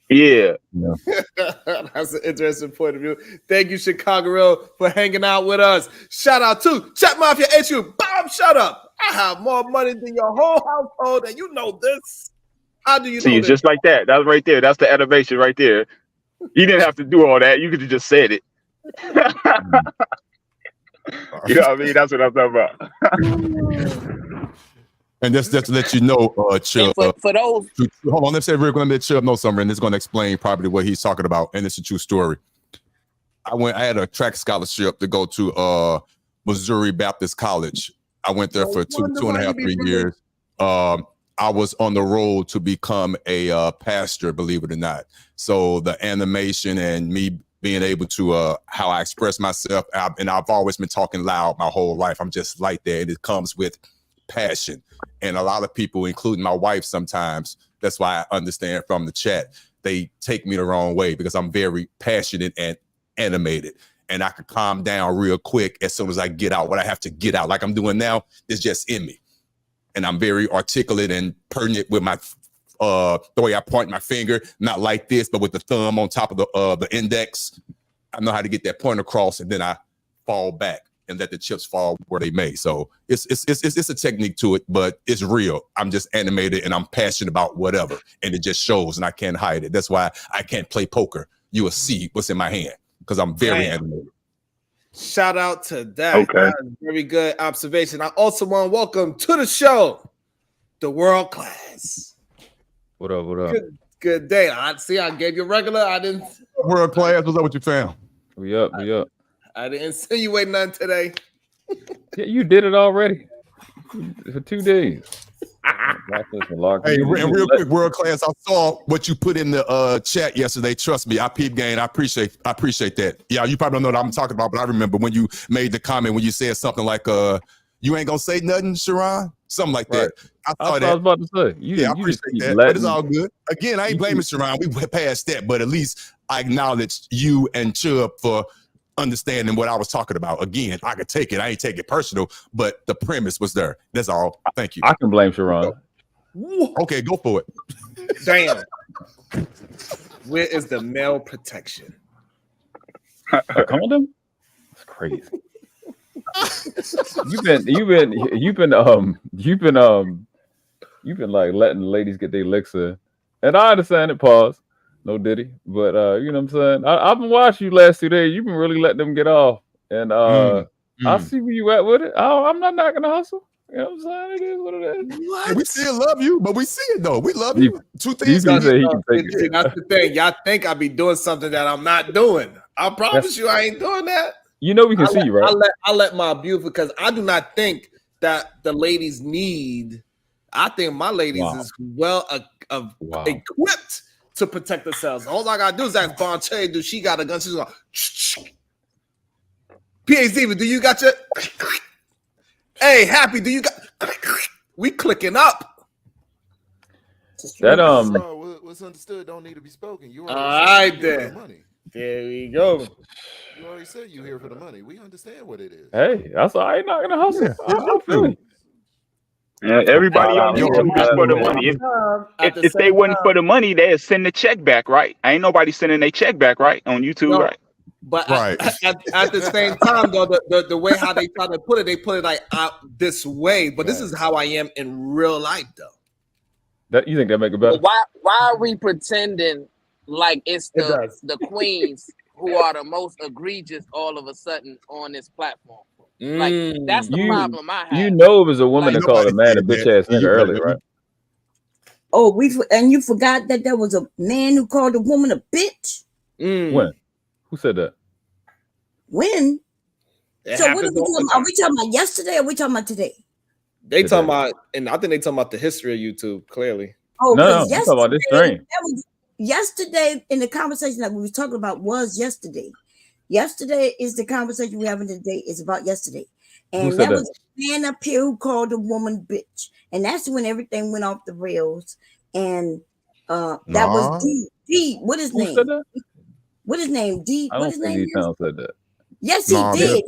Yeah. That's an interesting point of view. Thank you, Chicago, for hanging out with us. Shout out to Chat Mafia HQ. Bob, shut up. I have more money than your whole household, and you know this. How do you See, know it's this? just like that. That's right there. That's the animation right there. You didn't have to do all that. You could have just said it. You know what I mean? That's what I'm talking about. And just to let you know, Chubb. And for those, hold on, let's say we're going to let Chubb know something, and it's going to explain probably what he's talking about, and it's a true story. I had a track scholarship to go to Missouri Baptist College. I went there for two and a half, 3 years. I was on the road to become a pastor, believe it or not. So the animation and me being able to how I express myself, and I've always been talking loud my whole life. I'm just like that, and it comes with passion. And a lot of people, including my wife, sometimes, that's why I understand from the chat, they take me the wrong way because I'm very passionate and animated. And I can calm down real quick as soon as I get out what I have to get out. Like I'm doing now, it's just in me. And I'm very articulate and pertinent with my the way I point my finger, not like this, but with the thumb on top of the index. I know how to get that point across, and then I fall back and let the chips fall where they may. So it's a technique to it, but it's real. I'm just animated and I'm passionate about whatever, and it just shows, and I can't hide it. That's why I can't play poker. You will see what's in my hand because I'm very animated. Shout out to that. Okay. That is very good observation. I also want to welcome to the show the world class. What up? What up? Good day. I see. I gave you regular. I didn't. World class. What's up with you, fam? We up. We up. I didn't insinuate nothing today. Yeah, you did it already for 2 days. Hey, and real quick, world class. I saw what you put in the chat yesterday. Trust me, I peep game. I appreciate that. Yeah, you probably don't know what I'm talking about, but I remember when you made the comment when you said something like, "You ain't gonna say nothing, Sharon," something like that. I was about to say. I appreciate that, but it's all good. Again, I ain't blaming Sharon. We went past that, but at least I acknowledged you and Chubb for understanding what I was talking about. Again, I could take it. I ain't take it personal, but the premise was there. That's all. Thank you. I can blame Sharon. Okay, go for it. Damn. Where is the male protection? A condom? That's crazy. You've been like letting the ladies get their licks in, and I understand it. Pause. No diddy, but you know what I'm saying. I've been watching you last 2 days. You've been really letting them get off, and I see where you at with it. I'm not knocking the hustle. You know what I'm saying? It is what it is. Hey, we still love you, but we see it though. We love you. Two things. That's the thing. Y'all think I be doing something that I'm not doing. I promise you, I ain't doing that. You know we can see you, right? I let my beautiful, because I do not think that the ladies need. I think my ladies is well equipped to protect themselves. All I gotta do is ask Bon Cherry, do she got a gun? She's going, PhD, do you got your? Hey, Happy, do you got? We clicking up. That what's understood don't need to be spoken. You all right then. Money. There we go. You already said you here for the money. We understand what it is. Hey, that's I ain't not gonna hustle. I feel it. Everybody on YouTube is for the money. If they wasn't for the money, they'd send the check back, right? Ain't nobody sending their check back, right? On YouTube, right? But at the same time, though, the way how they try to put it, they put it like out this way. But this is how I am in real life, though. That you think that make it better? Why are we pretending like it's the queens who are the most egregious all of a sudden on this platform? Like that's the problem I have. You know, it was a woman that called a man a bitch ass nigga earlier, right? Oh, and you forgot that there was a man who called a woman a bitch. When? Who said that? When? So what are we talking about? Are we talking about yesterday or are we talking about today? They talking about, and I think they talking about the history of YouTube, clearly. Oh, no, talking about this train. Yesterday in the conversation that we was talking about was yesterday. Yesterday is the conversation we're having today is about yesterday. And that was a man up here who called a woman bitch. And that's when everything went off the rails. And that was deep. D. What his Who name? said that? What his name? D. I What don't his think name is? D-Town said that. Yes, he No, did.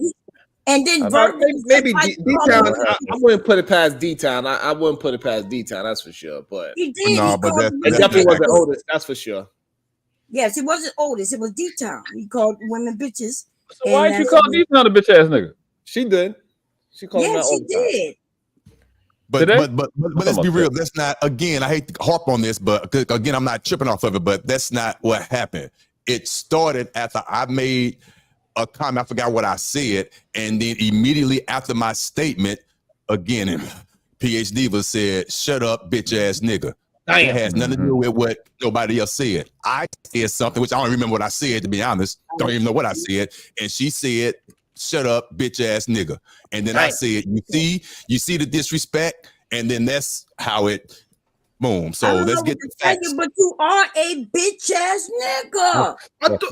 And then I Virgo was Maybe like, D-Town. I wouldn't put it past D-Town. I wouldn't put it past D-Town. That's for sure. But he did. No, He but called that- the it women definitely wasn't bitches. Otis. That's for sure. Yes, it wasn't Otis. It was D-Town. He called women bitches. So why did you call D-Town a bitch ass nigga? She did. She called him Yeah, out all she the time. did. But let's be about real. that? That's not, again, I hate to harp on this, but again, I'm not tripping off of it, but that's not what happened. It started after I made a comment. I forgot what I said. And then immediately after my statement, again, PhD was said, shut up, bitch ass nigga. Damn. It has nothing to do with what nobody else said. I said something, which I don't remember what I said, to be honest. Don't even know what I said. And she said, shut up, bitch ass nigga. And then I said, you see the disrespect? And then that's how it, boom. I So don't let's know get what to the tell facts. you, but you are a bitch ass nigga.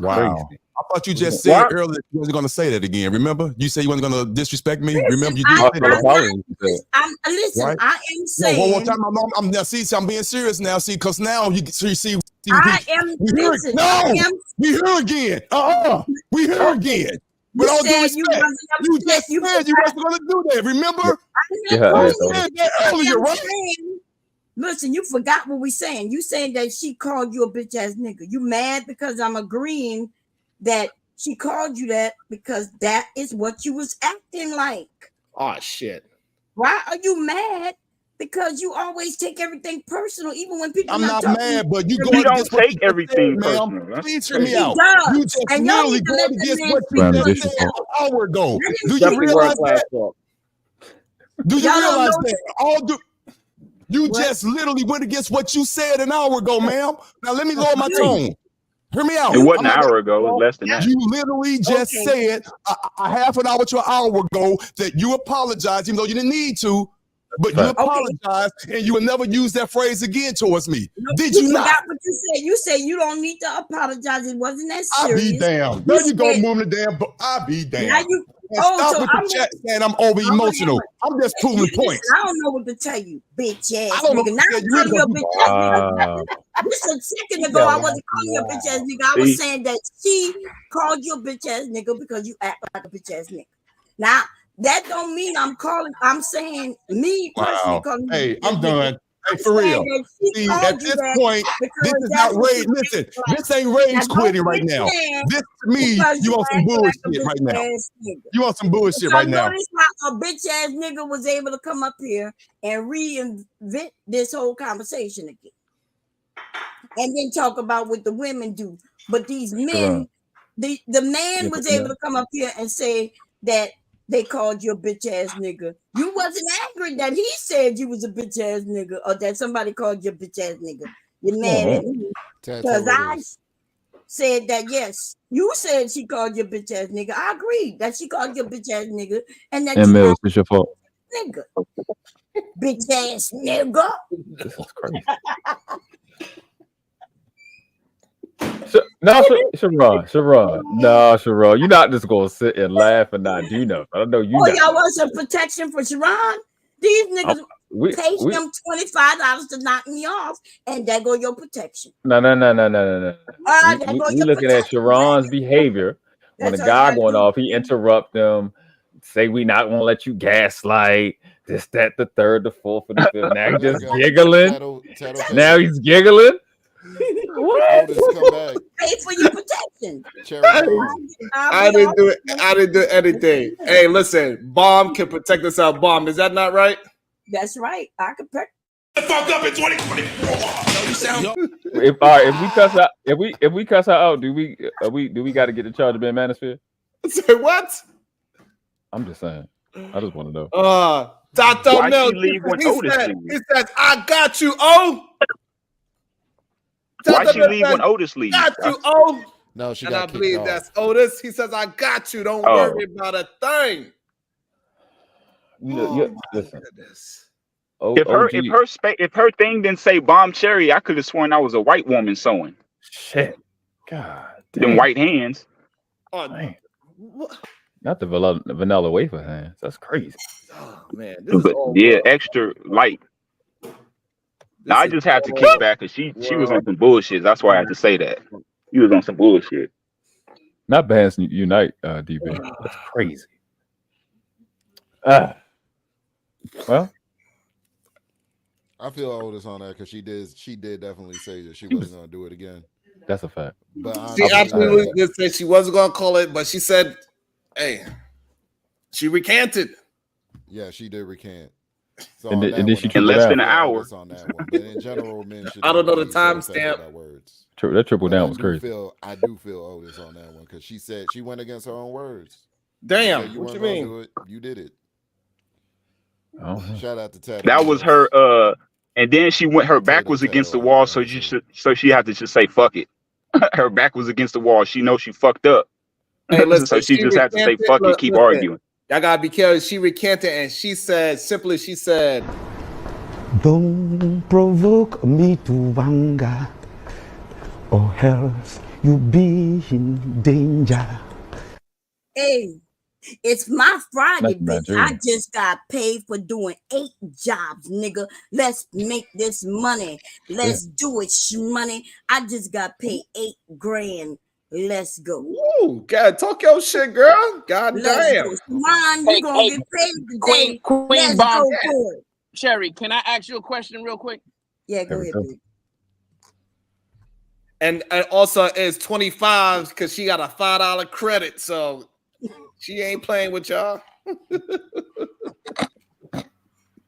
Wow. I thought you just said Why- earlier you wasn't going to say that again. Remember? You said you wasn't going to disrespect me. Remember? You did I, say that. listen, Right? I am No, saying. one more time. I'm now. See, I'm being serious now. See, because now you see. I am. Listen, I am. We here again. We here again. With all due said respect, you wasn't you upset. just said you wasn't going to do that. Remember? I You said that earlier, right? saying, listen, you forgot what we saying. You saying that she called you a bitch ass nigga. You mad because I'm agreeing that she called you that because that is what you was acting like. Oh shit. Why are you mad? Because you always take everything personal, even when people I'm not not talking. mad, but you You going don't against what take you just everything said, ma'am. personal. That's Please hear me crazy. out. does. You just And y'all literally need to let going the against man what speak you for just said himself. an hour ago. Let him Do you speak for realize himself. that? Do you Y'all don't realize know that? You just literally went against what you said an hour ago, ma'am. Now let me lower my tone. Hear me out. It wasn't I'm an not hour ago. It was less than that. You literally just said a half an hour to an hour ago that you apologized, even though you didn't need to, but you apologized and you will never use that phrase again towards me. Did you forgot not? what you said. You said you don't need to apologize. It wasn't that I serious. be damned. There you go, moving the damn book. I be Now damned. you. And Oh, stop so with I'm the chat saying I'm over emotional. I'm just proving Listen, points. I don't know what to tell you, bitch ass I don't know nigga. what Now to tell I'm you calling you a either. bitch ass Wow. nigga. Just a second ago, I wasn't calling you a bitch ass nigga. I was saying that she called you a bitch ass nigga because you act like a bitch ass nigga. Now that don't mean I'm saying me personally Wow. calling you. Hey, a bitch I'm ass done. nigga. Hey, I'm for saying real. that she See, called at you this that point, this because is that's not what rage. you Listen, act like. this ain't Now rage don't quitting right get now. mad This to me, because you want some act like a bullshit right bitch now. ass nigga. You want some bullshit So right now. notice how a bitch ass nigga was able to come up here and reinvent this whole conversation again. And then talk about what the women do. But these men, the man was able to come up here and say that they called you a bitch ass nigga. You wasn't angry that he said you was a bitch ass nigga or that somebody called you a bitch ass nigga. You're mad at me. Because I said that, yes, you said she called you a bitch ass nigga. I agree that she called you a bitch ass nigga and that you Mills, it's your fault. nigga. Bitch ass nigga. This is crazy. Sharon, you're not just gonna sit and laugh and not do nothing. I know you Oh, not. y'all want some protection for Sharon? These niggas pay him $25 to knock me off, and there go your protection. No. We your looking at Sharon's behavior when That's a all you guy gotta going do. off, he interrupt them, say we not gonna let you gaslight, this, that, the third, the fourth, and the fifth. Now he's just giggling. Now he's giggling. Otis, come back. Pay for your protection. I didn't do it. I didn't do anything. Hey, listen, Bomb can protect us out. Bomb, is that not right? That's right. I can protect. Fuck up in 2024. If we cuss her out, do we got to get the charge of being manosphere? Say what? I'm just saying. I just want to know. Dr. Why Mills, she leave when he Otis said, leaves? he says, I got you, oh. Why Dr. she Mills leave when says, Otis leaves? got you, oh. No, she and got I kicked believe off. that's Otis. He says, I got you. Don't Oh. worry about a thing. Listen. If her thing didn't say bomb cherry, I could have sworn that was a white woman sewing. Shit. God Them damn. white hands. Man. Not the vanilla wafer hands. That's crazy. Oh man, this is all yeah, extra light. Now, I just had to kick back because she was on some bullshit. That's why I had to say that. She was on some bullshit. Not bands unite, DB. That's crazy. Well, I feel Otis on that because she did definitely say that she wasn't gonna do it again. That's a fact. But She actually just said she wasn't gonna call it, but she said, "Hey, she recanted." Yeah, she did recant. So And then she in less than an hour. On that one. But in general, men should. I don't know the be so timestamp. about words. That triple But down was crazy. I do feel Otis on that one because she said she went against her own words. Damn, you what you weren't gonna mean? do it, you did it. Oh, shout out to Ted. That was her. And then she went. Her back was against the wall, so she had to just say fuck it. Her back was against the wall. She knows she fucked up. Hey, listen, so she just had to say recanted. fuck it. Look, Keep listen, arguing. Y'all gotta be careful. She recanted and she said simply, she said, "Don't provoke me to anger, or else you be in danger." Hey, it's my Friday, That's bitch. I Nigerian. just got paid for doing 8 jobs, nigga. Let's make this money. Let's do it, money. I just got paid $8,000. Let's go. "Ooh, God, talk your shit, girl. God Let's damn." go. Ron, you gonna get paid today. Queen Let's Bomb go for it. Cherry, can I ask you a question real quick? Yeah, go ahead, baby. And also it's 25 because she got a $5 credit, so she ain't playing with y'all.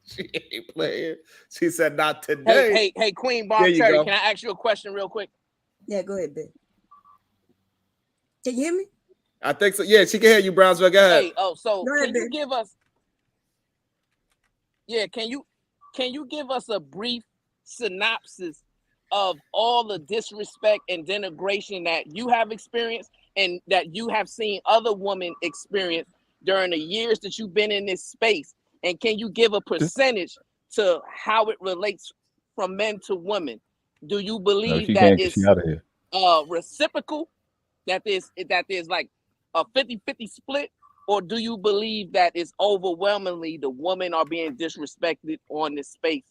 She ain't playing. She said, "Not today." Hey, Queen There Bomb you Cherry, go. can I ask you a question real quick? Yeah, go ahead, baby. Can you hear me? I think so. Yeah, she can hear you, Brownsville. Go ahead. Hey, so Go ahead, can you baby. give us? Yeah, can you give us a brief synopsis of all the disrespect and denigration that you have experienced and that you have seen other women experience during the years that you've been in this space? And can you give a percentage to how it relates from men to women? Do you No, believe she that can't get it's she out of here. reciprocal, that there's like a 50-50 split, or do you believe that it's overwhelmingly the women are being disrespected on this space,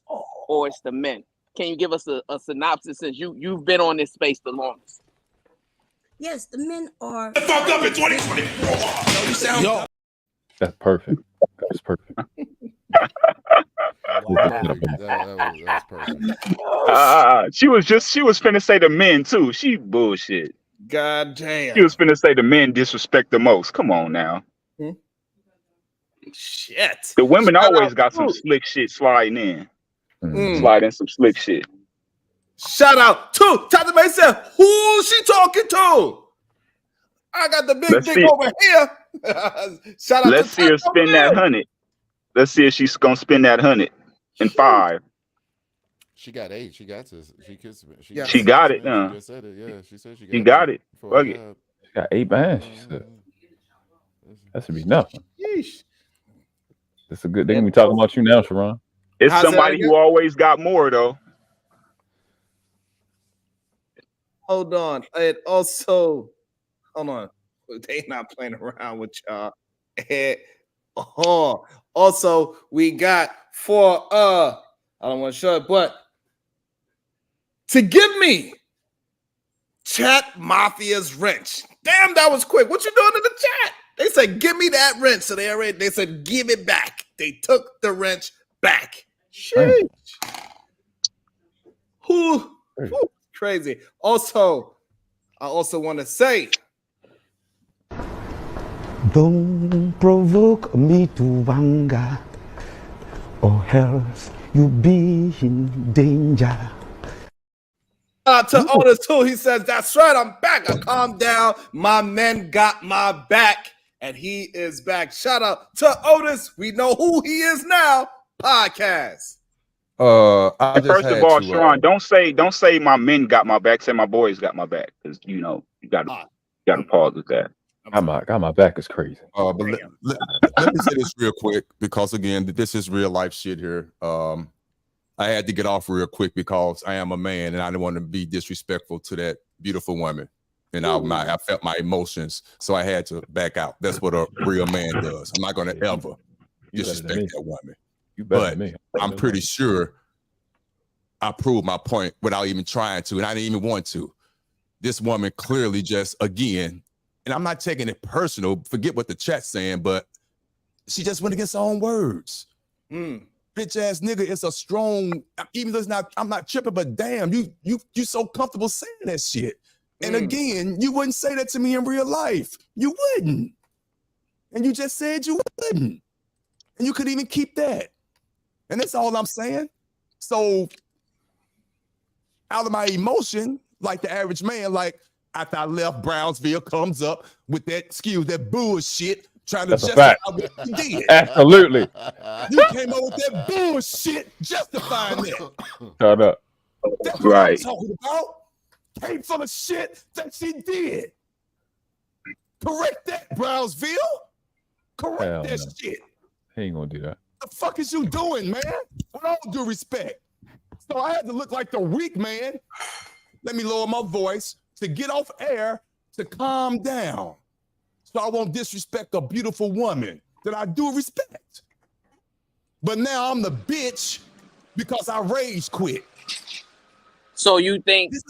or it's the men? Can you give us a synopsis since you've been on this space the longest? Yes, the men are. Fucked up in 2024. You sound Yo. That's perfect. That's perfect. That was perfect. She was finna say the men too. She bullshit. God damn. She was finna say the men disrespect the most. Come on now. Shit. The women Shout always out got some to- slick shit sliding in. Mm. Slide in some slick shit. Shout out to Tata May said, "Who she talking to?" I got the big Let's dick see. over here. Shout out Let's to see her Taco spin that Bell. 100. Let's see if she's gonna spin that 100 in 5. She got 8. She got to. She could. She, Yeah. She got it. She just said it. Yeah, she said she got. She got it. For a Fuck it. job. She got 8 bands, she said. That should be nothing. Yeesh. That's a good thing we talking about you now, Sharon. It's How's that somebody again? who always got more though. Hold on. And also, hold on. They not playing around with y'all. And, also, we got for I don't want to show it, but to give me Chat Mafia's wrench. Damn, that was quick. What you doing in the chat? They said, "Give me that wrench." So they said, "Give it back." They took the wrench back. Sheesh. Whew. Crazy. Also, I also want to say, Don't provoke me to anger, or else you be in danger. to Otis too. He says, "That's right, I'm back. I calmed down. My men got my back, and he is back." Shout out to Otis. We know who he is now. Podcast. I just First had of all, to, Sharon, don't say my men got my back. Say my boys got my back, because you got to pause with that. Got my back is crazy. but let me say this real quick, because again, this is real life shit here. I had to get off real quick because I am a man and I didn't want to be disrespectful to that beautiful woman. And I felt my emotions, so I had to back out. That's what a real man does. I'm not going to ever disrespect that woman. You better but than me. I'm pretty sure I proved my point without even trying to, and I didn't even want to. This woman clearly just, again, and I'm not taking it personal, forget what the chat's saying, but she just went against her own words. Bitch ass nigga, it's a strong, even though it's not, I'm not tripping, but damn, you so comfortable saying that shit. And again, you wouldn't say that to me in real life. You wouldn't. And you just said you wouldn't. And you could even keep that. And that's all I'm saying. So out of my emotion, like the average man, like after I left, Brownsville comes up with that bullshit, trying to justify what you did. Absolutely. You came up with that bullshit justifying that. Shut up. That's what I'm talking about. Came full of shit that she did. Correct that, Brownsville. Correct that shit. He ain't gonna do that. The fuck is you doing, man? With all due respect. So I had to look like the weak man. Let me lower my voice to get off air to calm down. So I won't disrespect a beautiful woman that I do respect. But now I'm the bitch because I rage quit. So you think this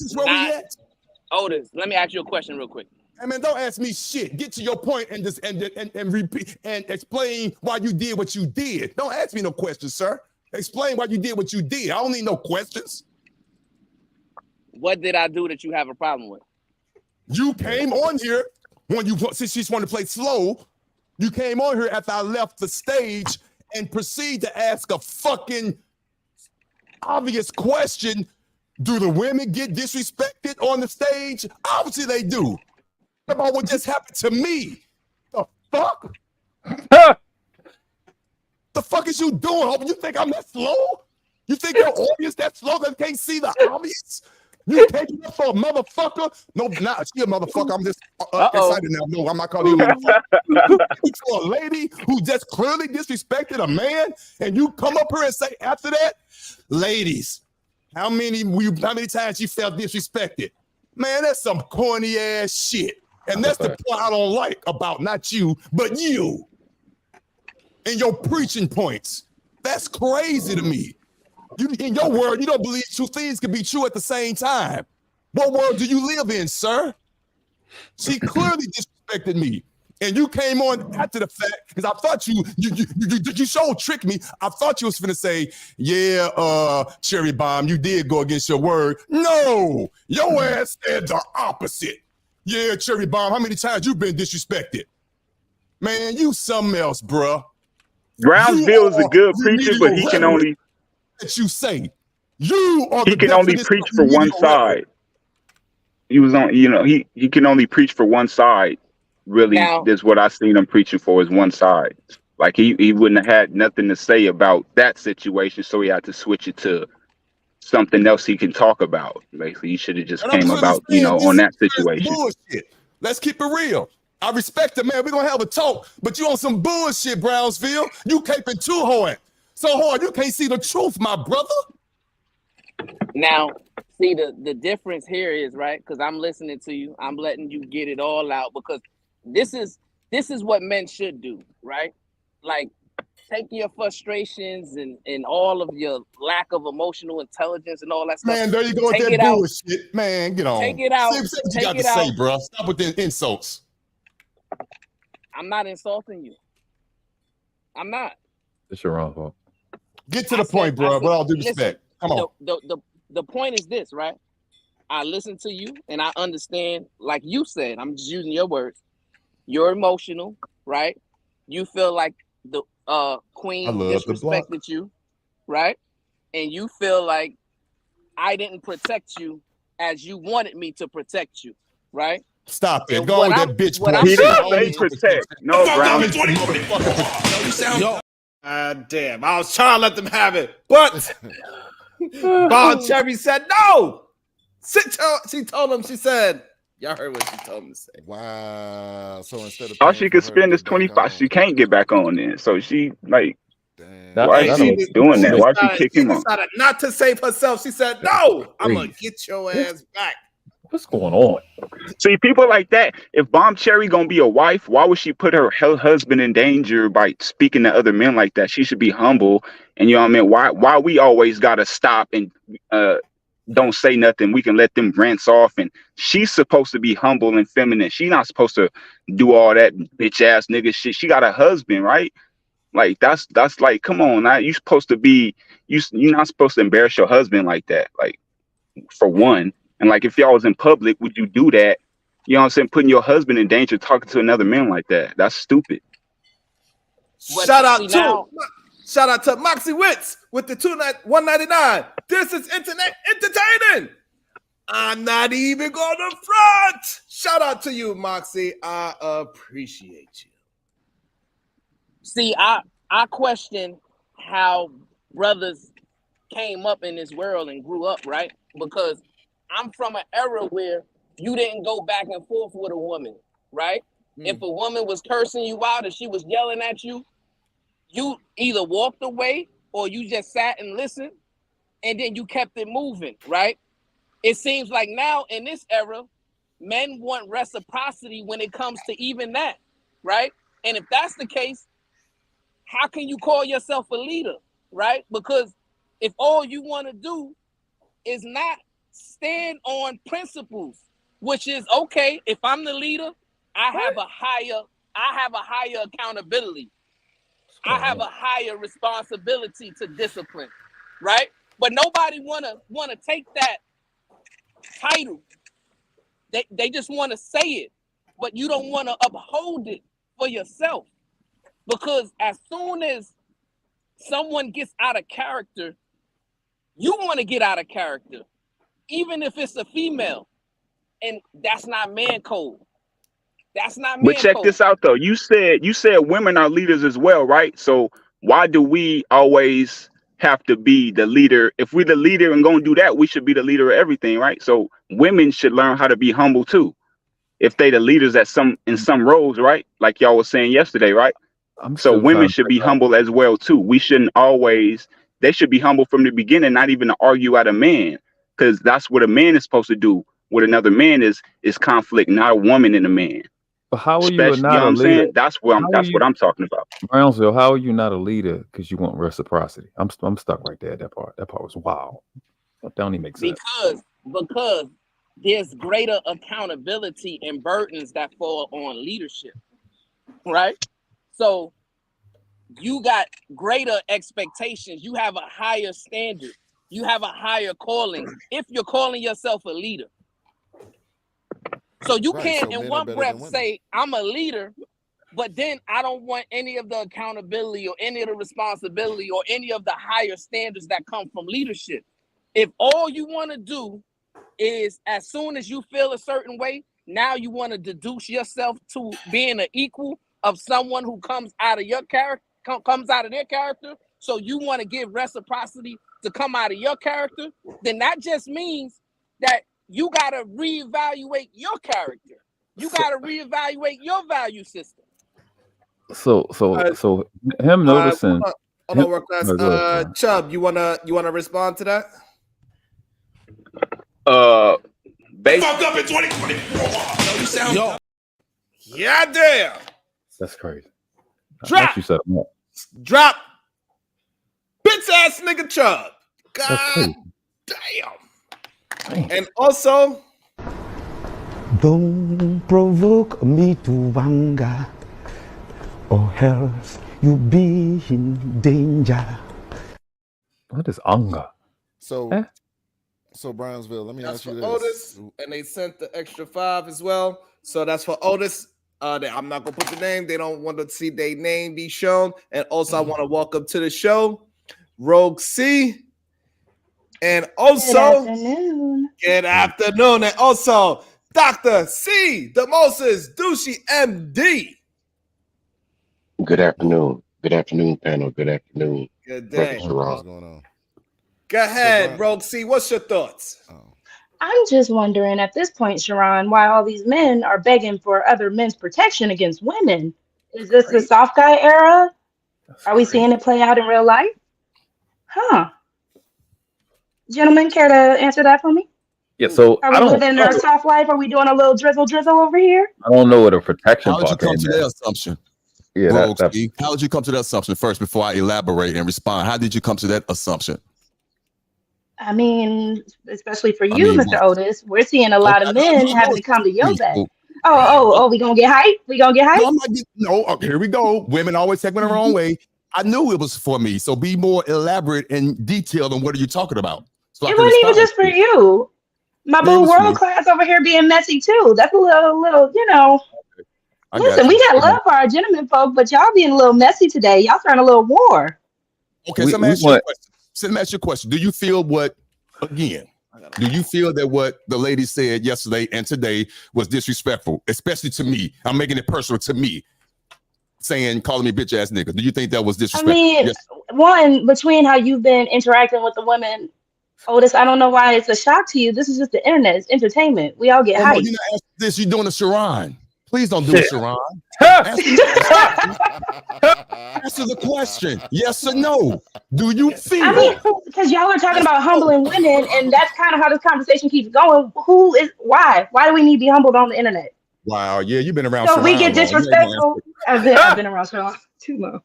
is where we at? Otis, let me ask you a question real quick. Hey man, don't ask me shit. Get to your point and just and repeat and explain why you did what you did. Don't ask me no questions, sir. Explain why you did what you did. I don't need no questions. What did I do that you have a problem with? You came on here since you just wanted to play slow. You came on here after I left the stage and proceed to ask a fucking obvious question. Do the women get disrespected on the stage? Obviously they do. What about what just happened to me? The fuck? The fuck is you doing? You think I'm that slow? You think your audience that slow that can't see the obvious? You taking it for a motherfucker? No, not she a motherfucker. I'm just excited now. No, I'm not calling you a motherfucker. For a lady who just clearly disrespected a man, and you come up here and say after that, ladies, how many times you felt disrespected? Man, that's some corny ass shit. And that's the part I don't like about not you, but you. And your preaching points. That's crazy to me. You, in your world, you don't believe two things can be true at the same time. What world do you live in, sir? She clearly disrespected me. And you came on after the fact, because I thought you showed tricked me. I thought you was finna say, yeah, Cherry Bomb, you did go against your word. No, your ass said the opposite. Yeah, Cherry Bomb, how many times you been disrespected? Man, you something else, bruh. Brownsville is a good preacher, but he can only that you say. You are he can only preach for one side. He was on, he can only preach for one side. Really, that's what I seen him preaching for is one side. Like he wouldn't have had nothing to say about that situation, so he had to switch it to something else he can talk about. Basically, he should have just came about, on that situation. Bullshit. Let's keep it real. I respect it, man. We're gonna have a talk, but you on some bullshit, Brownsville. You caping too hard. So hard you can't see the truth, my brother. Now, see the difference here is, right? Because I'm listening to you, I'm letting you get it all out because this is what men should do, right? Like take your frustrations and all of your lack of emotional intelligence and all that stuff. Man, there you go with that bullshit. Man, get on. Take it out. Say what you got to say, bro. Stop with the insults. I'm not insulting you. I'm not. It's your wrong fault. Get to the point, bro. With all due respect. Come on. The point is this, right? I listen to you and I understand, like you said, I'm just using your words. You're emotional, right? You feel like the queen disrespected you, right? And you feel like I didn't protect you as you wanted me to protect you, right? Stop it. Go on with that bitch. He didn't say protect. No, Brown. Damn, I was trying to let them have it, but Bob Cherry said no. She told him, she said, y'all heard what she told him to say. Wow. So instead of all she could spend is 25, she can't get back on there. So she like, why is she doing that? Why she kick him off? She decided not to save herself. She said, no, I'm going to get your ass back. What's going on? See, people like that. If Bomb Cherry gonna be a wife, why would she put her husband in danger by speaking to other men like that? She should be humble. And you know what I mean? Why we always gotta stop and don't say nothing? We can let them rants off. And she's supposed to be humble and feminine. She's not supposed to do all that bitch ass nigga shit. She got a husband, right? Like that's like, come on, now you supposed to be you're not supposed to embarrass your husband like that. Like, for one. And like, if y'all was in public, would you do that? You know what I'm saying? Putting your husband in danger, talking to another man like that. That's stupid. Shout out to Moxie Witz with the $1.99. This is internet entertaining. I'm not even gonna front. Shout out to you, Moxie. I appreciate you. See, I question how brothers came up in this world and grew up, right? Because I'm from an era where you didn't go back and forth with a woman, right? If a woman was cursing you out and she was yelling at you, you either walked away or you just sat and listened, and then you kept it moving, right? It seems like now in this era, men want reciprocity when it comes to even that, right? And if that's the case, how can you call yourself a leader, right? Because if all you want to do is not stand on principles, which is, okay, if I'm the leader, I have a higher accountability. I have a higher responsibility to discipline, right? But nobody wanna take that title. They just want to say it, but you don't want to uphold it for yourself. Because as soon as someone gets out of character, you want to get out of character, even if it's a female. And that's not man code. That's not man But check code. this out though. You said women are leaders as well, right? So why do we always have to be the leader? If we're the leader and gonna do that, we should be the leader of everything, right? So women should learn how to be humble too. If they the leaders in some roles, right? Like y'all was saying yesterday, right? I'm So still women trying to should be figure out. humble as well too. We shouldn't always. They should be humble from the beginning, not even to argue at a man, because that's what a man is supposed to do. With another man is conflict, not a woman and a man. But how are you Especially, you not know what a I'm leader? saying? That's what I'm talking about. Brownsville, how are you not a leader because you want reciprocity? I'm stuck right there at that part. That part was wild. That don't even make sense. Because there's greater accountability and burdens that fall on leadership, right? So you got greater expectations. You have a higher standard. You have a higher calling if you're calling yourself a leader. So you can't in one breath say, I'm a leader, but then I don't want any of the accountability or any of the responsibility or any of the higher standards that come from leadership. If all you want to do is, as soon as you feel a certain way, now you want to deduce yourself to being an equal of someone who comes out of your character, comes out of their character. So you want to give reciprocity to come out of your character, then that just means that you got to reevaluate your character. You got to reevaluate your value system. So him noticing. Hold on, work class. Chubb, you wanna respond to that? Fucked up in 2024. You sound yeah, damn. That's crazy. Drop. You set him up. Drop. Bitch ass nigga Chubb. God damn. And also, don't provoke me to anger, or else you be in danger. What is anger? So Brownsville, let me that's ask you for this. Otis, and they sent the extra 5 as well. So that's for Otis. I'm not gonna put the name. They don't want to see their name be shown. And also, I want to welcome to the show Rogue C. And also, good afternoon. And also, Dr. C. DeMoses Ducey, MD. Good afternoon. Good afternoon, panel. Good afternoon. Good day. What's going on? Go ahead, Rogue C. What's your thoughts? I'm just wondering at this point, Sharon, why all these men are begging for other men's protection against women. Is this the soft guy era? Are we seeing it play out in real life? Huh. Gentlemen, care to answer that for me? Yeah, so Are we living our soft life? Are we doing a little drizzle over here? I don't know what a protection How did you part come came to in. that assumption? Yeah, Rogue that Steve, how did you come to that assumption first before I elaborate and respond? How did you come to that assumption? I mean, especially for you, Mr. What? Otis, we're seeing a lot of No, men no, having to come to your please, back. Rogue. Oh, we gonna get hype? We gonna get hype? No, I'm not getting, no, here we go. Women always take me the wrong way. I knew it was for me, so be more elaborate and detailed on what are you talking about. So I It can wasn't even respond. just for you. My Man, it boo was for world me. class over here being messy too. That's a little, you know. I Listen, got we you. got love for our gentlemen folk, but y'all being a little messy today. Y'all starting a little war. Okay, so let me ask you a question. So let me ask you a question. Do you feel do you feel that what the lady said yesterday and today was disrespectful, especially to me? I'm making it personal to me, calling me bitch ass nigga. Do you think that was I disrespectful? mean, Yes. one, between how you've been interacting with the women, Otis, I don't know why it's a shock to you. This is just the internet. It's entertainment. We all get Oh no, hyped. you're not asking this. You're doing a Sharon. Please don't do a Sharon. Answer the question. Yes or no? Do you feel? I mean, because y'all are talking about humbling women, and that's kind of how this conversation keeps going. Why? Why do we need to be humbled on the internet? Wow, yeah, you've been around So Sharon we get long. You ain't gonna disrespectful. I've been around Sharon too long.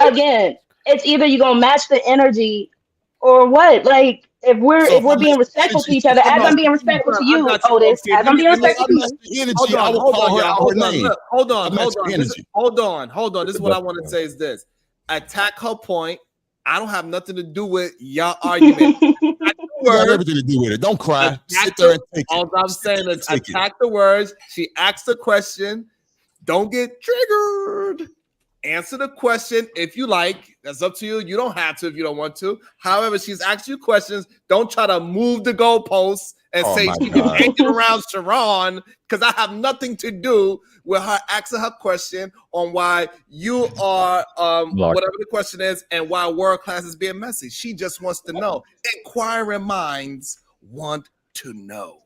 Again, it's either you're gonna match the energy or what. Like if we're being respectful to each other, as I'm being respectful to you, Otis, as I'm being respectful to you. Hold on, hold on. This is what I want to say is this. Attack her point. I don't have nothing to do with y'all argument. You got everything to do with it. Don't cry. Sit there and take all I'm saying is attack the words. She asked the question. Don't get triggered. Answer the question if you like. That's up to you. You don't have to if you don't want to. However, she's asked you questions. Don't try to move the goalposts and say she's hanging around Sharon, because I have nothing to do with her asking her question on why you are whatever the question is and why world class is being messy. She just wants to know. Inquiring minds want to know.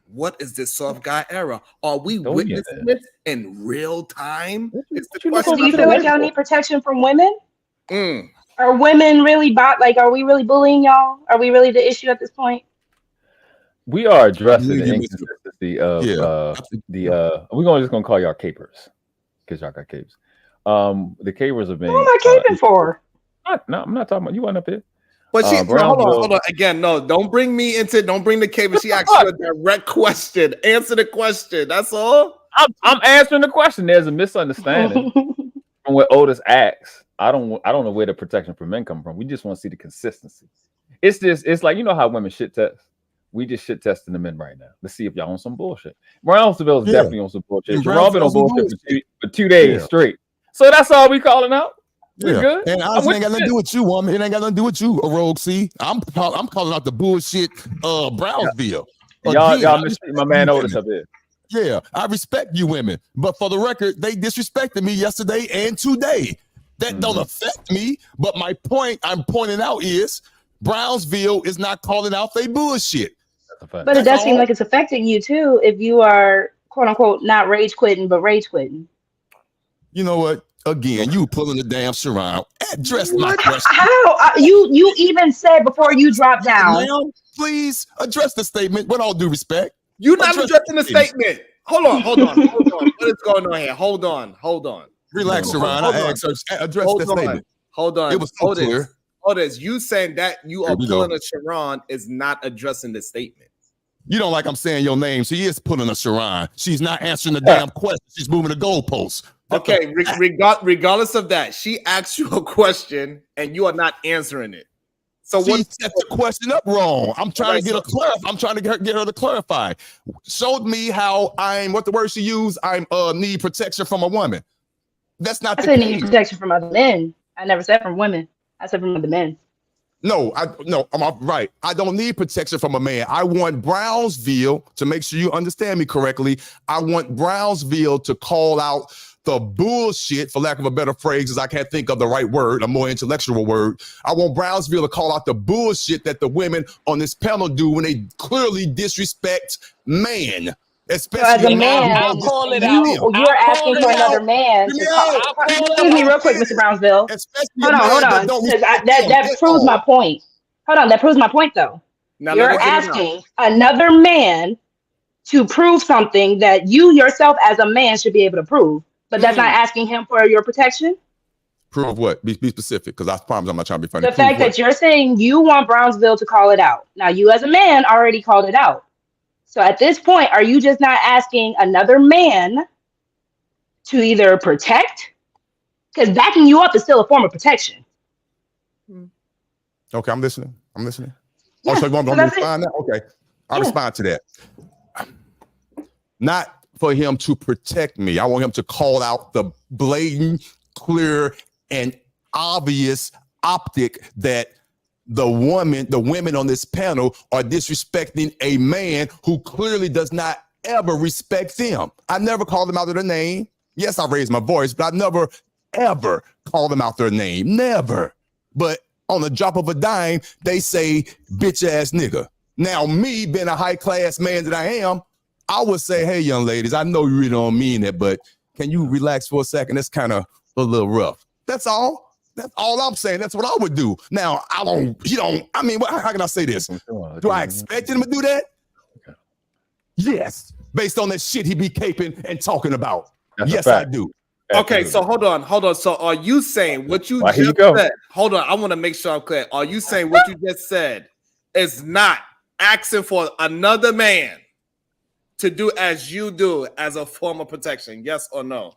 What is this soft guy era? Are we witnessing it in real time? It's the question. Do you feel like y'all need protection from women? Are women really are we really bullying y'all? Are we really the issue at this point? We are addressing the inconsistency of we're just gonna call y'all capers because y'all got capes. The capers have been. What am I caping for? No, I'm not talking about you. Went up here. But she hold on. Again, no, don't bring the cave. She asked you a direct question. Answer the question. That's all. I'm answering the question. There's a misunderstanding from what Otis asks. I don't know where the protection for men come from. We just want to see the consistency. It's like, you know how women shit test. We just shit testing the men right now. Let's see if y'all on some bullshit. Brownsville is definitely on some bullshit. Jerome been on bullshit for 2 days straight. So that's all we calling out. Yeah. Good. And honestly, it ain't got nothing to do with you, woman. It ain't got nothing to do with you, a Rogue C. I'm calling out the bullshit Brownsville. Y'all mistreat my man Otis up there. Yeah, I respect you women. But for the record, they disrespected me yesterday and today. That don't affect me. But my point I'm pointing out is Brownsville is not calling out they bullshit. But it does seem like it's affecting you too if you are quote unquote not rage quitting, but rage quitting. You know what? Again, you pulling the damn Sharon. Address my question. How? You even said before you dropped down. Now, please address the statement with all due respect. You're not addressing the statement. Hold on. What is going on here? Hold on. Relax, Sharon. I asked her, address the statement. Hold on. It was so clear. Otis, you saying that you are pulling a Sharon is not addressing the statement. You don't like I'm saying your name. She is pulling a Sharon. She's not answering the damn question. She's moving the goalposts. Okay, regardless of that, she asked you a question and you are not answering it. So she set the question up wrong. I'm trying to get her to clarify. Showed me how what the word she used, need protection from a woman. That's not I said need protection from other men. I never said from women. I said from other men. No, I'm right. I don't need protection from a man. I want Brownsville, to make sure you understand me correctly, I want Brownsville to call out the bullshit, for lack of a better phrase, as I can't think of the right word, a more intellectual word. I want Brownsville to call out the bullshit that the women on this panel do when they clearly disrespect man. Especially as a man, you're asking for another man. Excuse me real quick, Mr. Brownsville. Hold on. That proves my point. Hold on, that proves my point though. Now You're asking another man to prove something that you yourself as a man should be able to prove, but that's not asking him for your protection. Prove what? Be specific, because I promise I'm not trying to be funny. The Prove fact what? that you're saying you want Brownsville to call it out. Now, you as a man already called it out. So at this point, are you just not asking another man to either protect? Because backing you up is still a form of protection. Okay, I'm listening. I'm listening. Yeah, Oh, so you want me so to that's respond now? Okay, I'll respond to that. Not for him to protect me. I want him to call out the blatant, clear, and obvious optic that the women on this panel are disrespecting a man who clearly does not ever respect them. I never called them out of their name. Yes, I raised my voice, but I never, ever called them out their name. Never. But on the drop of a dime, they say, bitch ass nigga. Now, me being a high class man that I am, I would say, hey, young ladies, I know you really don't mean it, but can you relax for a second? That's kind of a little rough. That's all. That's all I'm saying. That's what I would do. Now, I mean, how can I say this? Do I expect him to do that? Yes. Based on that shit he be caping and talking about. Yes, I do. Okay, so hold on. So are you saying what you just said? Hold on, I want to make sure I'm clear. Are you saying what you just said is not asking for another man to do as you do as a form of protection? Yes or no?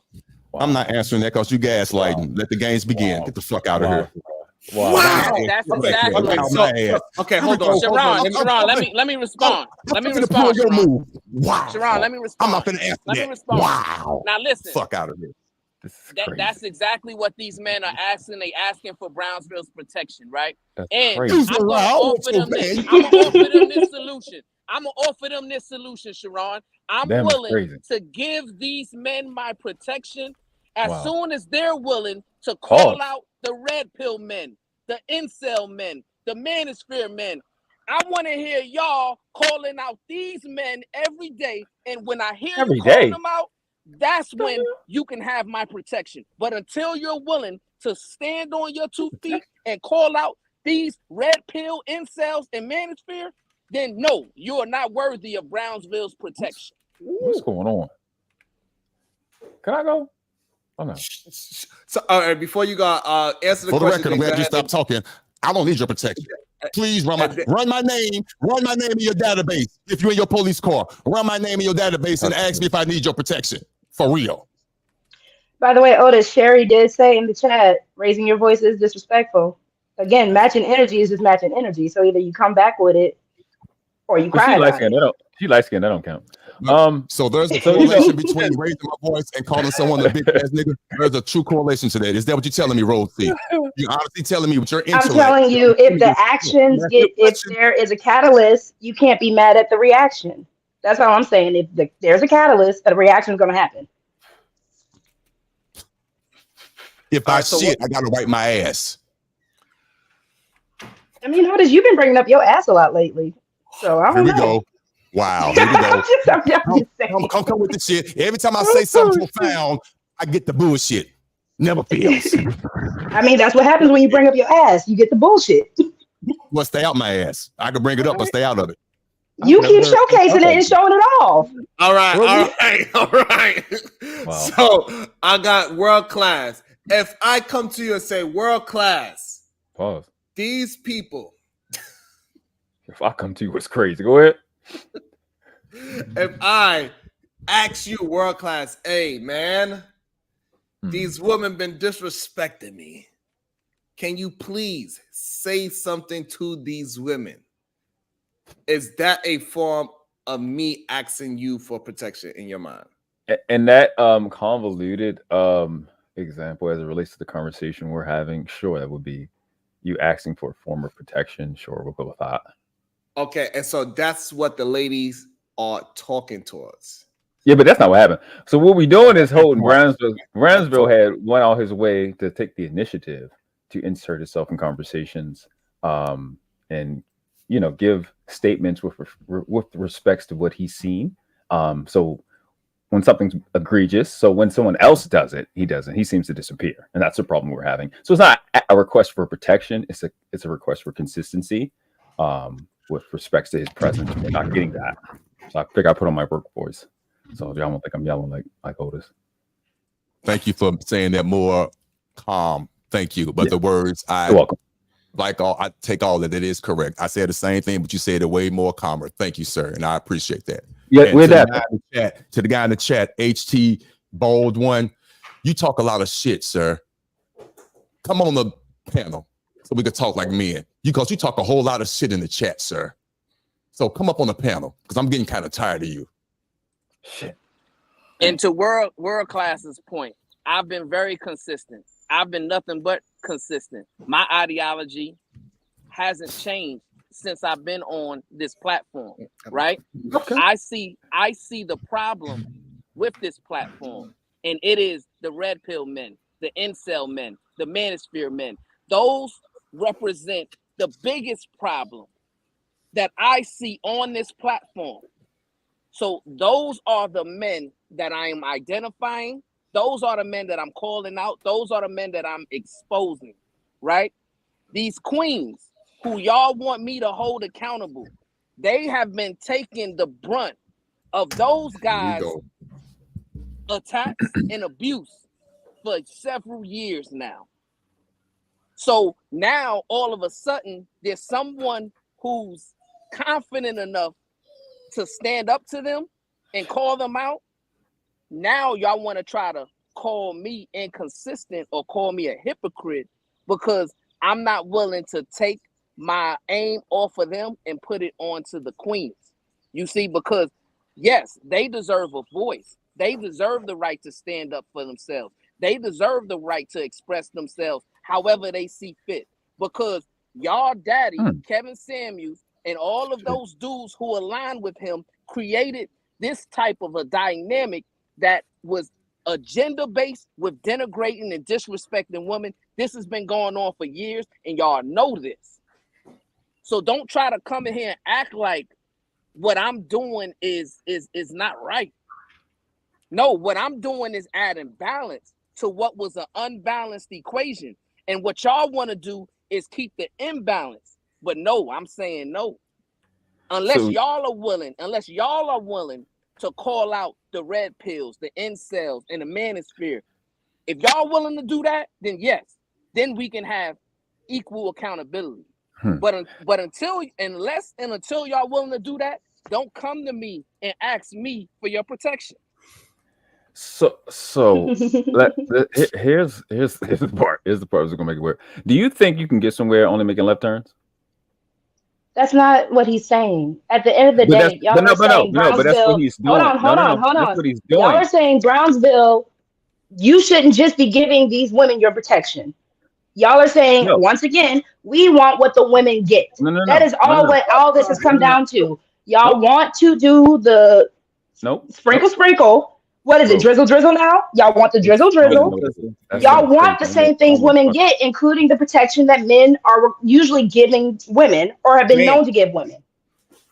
I'm not answering that because you gaslighting. Let the games begin. Get the fuck out of here. Wow. That's exactly. Okay, hold on. Sharon, let me respond. Sharon. Wow. Sharon, let me respond. I'm not gonna answer Let me that. respond. Wow. Now listen. Fuck out of here. That's exactly what these men are asking. They asking for Brownsville's protection, right? That's and crazy. I'm gonna offer them this. I'm gonna offer them this solution. I'm gonna offer them this solution, Sharon. I'm Damn, that's willing crazy. to give these men my protection as Wow. soon as they're willing to call out the red pill men, the incel men, the manosphere men. I want to hear y'all calling out these men every day, and when I hear Every you calling day? them out, that's when you can have my protection. But until you're willing to stand on your 2 feet and call out these red pill incels and manosphere, then no, you are not worthy of Brownsville's protection. What's going on? Can I go? Oh no. So before you go, answer the For the question. record, I'm glad you stopped talking. I don't need your protection. Please run my name in your database. If you're in your police car, run my name in your database and ask me if I need your protection. For real. By the way, Otis, Sherry did say in the chat, raising your voice is disrespectful. Again, matching energy is just matching energy. So either you come back with it or you cry about it. She light skinned, that don't count. So there's a correlation between raising my voice and calling someone a big ass nigga. There's a true correlation to that. Is that what you're telling me, Rose C? You're honestly telling me with your intellect. I'm telling you, if the actions if there is a catalyst, you can't be mad at the reaction. That's all I'm saying. If there's a catalyst, a reaction is going to happen. If I shit, I gotta wipe my ass. I mean, Otis, you've been bringing up your ass a lot lately. So I don't know. Here we go. Wow. Here we go. Come with the shit. Every time I say something profound, I get the bullshit. Never fails. I mean, that's what happens when you bring up your ass. You get the bullshit. Well, stay out my ass. I can bring it up, but stay out of it. You keep showcasing it and showing it off. All right. Wow. So I got world class. If I come to you and say world class, Pause. These people. If I come to you, it's crazy. Go ahead. If I ask you world class, hey man, these women been disrespecting me. Can you please say something to these women? Is that a form of me asking you for protection in your mind? And that convoluted example as it relates to the conversation we're having, sure, that would be you asking for a form of protection. Sure, we'll go with that. Okay, and so that's what the ladies are talking towards. Yeah, but that's not what happened. So what we're doing is holding Brownsville had went out his way to take the initiative to insert itself in conversations, and give statements with respects to what he's seen. So when something's egregious, so when someone else does it, he doesn't. He seems to disappear, and that's the problem we're having. So it's not a request for protection; it's a request for consistency. with respects to his presence. We're not getting that. So I think I put on my work voice. So y'all won't think I'm yelling like Otis. Thank you for saying that more calm. Thank you. But the words You're welcome. I take all that. It is correct. I said the same thing, but you said it way more calmer. Thank you, sir. And I appreciate that. Yeah, and we're that. to the guy in the chat, HT Bold One, you talk a lot of shit, sir. Come on the panel so we could talk like men. Because you talk a whole lot of shit in the chat, sir. So come up on the panel because I'm getting kind of tired of you. Shit. And to world class's point, I've been very consistent. I've been nothing but consistent. My ideology hasn't changed since I've been on this platform, right? Okay. I see the problem with this platform, and it is the red pill men, the incel men, the manosphere men. Those represent the biggest problem that I see on this platform. So those are the men that I am identifying. Those are the men that I'm calling out. Those are the men that I'm exposing, right? These queens who y'all want me to hold accountable, they have been taking the brunt of those guys' attacks and abuse for several years now. So now all of a sudden there's someone who's confident enough to stand up to them and call them out. Now y'all want to try to call me inconsistent or call me a hypocrite because I'm not willing to take my aim off of them and put it onto the queens. You see, because yes, they deserve a voice. They deserve the right to stand up for themselves. They deserve the right to express themselves however they see fit. Because y'all daddy, Kevin Samuels, and all of those dudes who align with him created this type of a dynamic that was agenda-based with denigrating and disrespecting women. This has been going on for years, and y'all know this. So don't try to come in here and act like what I'm doing is not right. No, what I'm doing is adding balance to what was an unbalanced equation. And what y'all want to do is keep the imbalance. But no, I'm saying no. Unless y'all are willing to call out the red pills, the incels, and the manosphere. If y'all willing to do that, then yes, then we can have equal accountability. But until y'all willing to do that, don't come to me and ask me for your protection. So here's the part. Here's the part that's gonna make it work. Do you think you can get somewhere only making left turns? That's not what he's saying. At the end of the day, y'all are saying Brownsville. But that's what he's doing. Hold on. That's what he's doing. Y'all are saying Brownsville, you shouldn't just be giving these women your protection. Y'all are saying, once again, we want what the women get. That is all this has come down to. Y'all want to do the sprinkle. What is it? Drizzle now? Y'all want the drizzle. Y'all want the same things women get, including the protection that men are usually giving women or have been known to give women.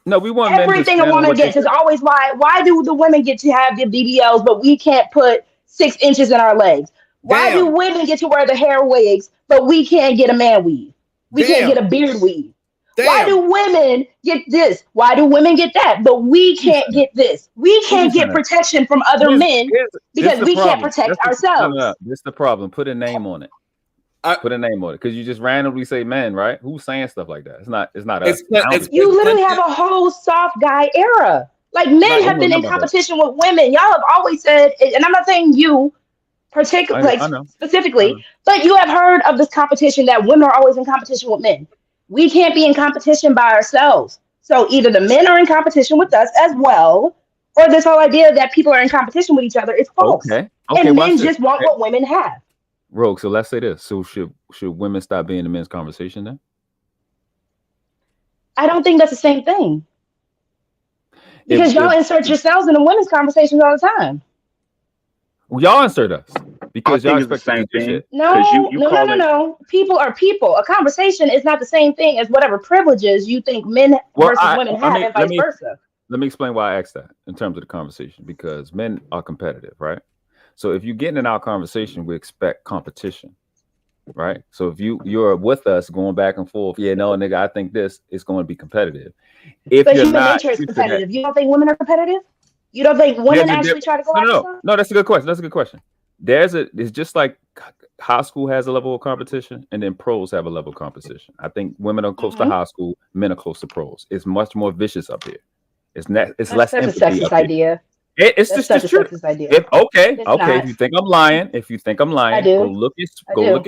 No, we want everything a woman gets is always why do the women get to have the BBLs, but we can't put 6 inches in our legs? Why do women get to wear the hair wigs, but we can't get a man weave? We can't get a beard weave. Why do women get this? Why do women get that? But we can't get this. We can't get protection from other men because we can't protect ourselves. No. This is the problem. Put a name on it. Put a name on it because you just randomly say men, right? Who's saying stuff like that? It's not us. You literally have a whole soft guy era. Like men have been in competition with women. Y'all have always said, and I'm not saying you particularly, specifically, but you have heard of this competition that women are always in competition with men. We can't be in competition by ourselves. So either the men are in competition with us as well, or this whole idea that people are in competition with each other is false. Okay, and men just want what women have. Rogue, so let's say this. So should women stop being in the men's conversation then? I don't think that's the same thing. Because y'all insert yourselves in the women's conversations all the time. Well, y'all insert us. Because y'all expect the same thing. No. People are people. A conversation is not the same thing as whatever privileges you think men versus women have, and vice versa. Let me explain why I asked that in terms of the conversation. Because men are competitive, right? So if you get in our conversation, we expect competition. right? So if you're with us going back and forth, yeah, no, nigga, I think this is going to be competitive. If But you're human not nature is used to that, competitive. You don't think women are competitive? You don't think women actually try to go after stuff? no, that's a good question. That's a good question. It's just like high school has a level of competition, and then pros have a level of competition. I think women are close to high school, men are close to pros. It's much more vicious up here. It's That's less such a empathy sexist up here. idea. It's That's just such a true. sexist idea. Okay. It's If not. you think I'm lying, I do. go look at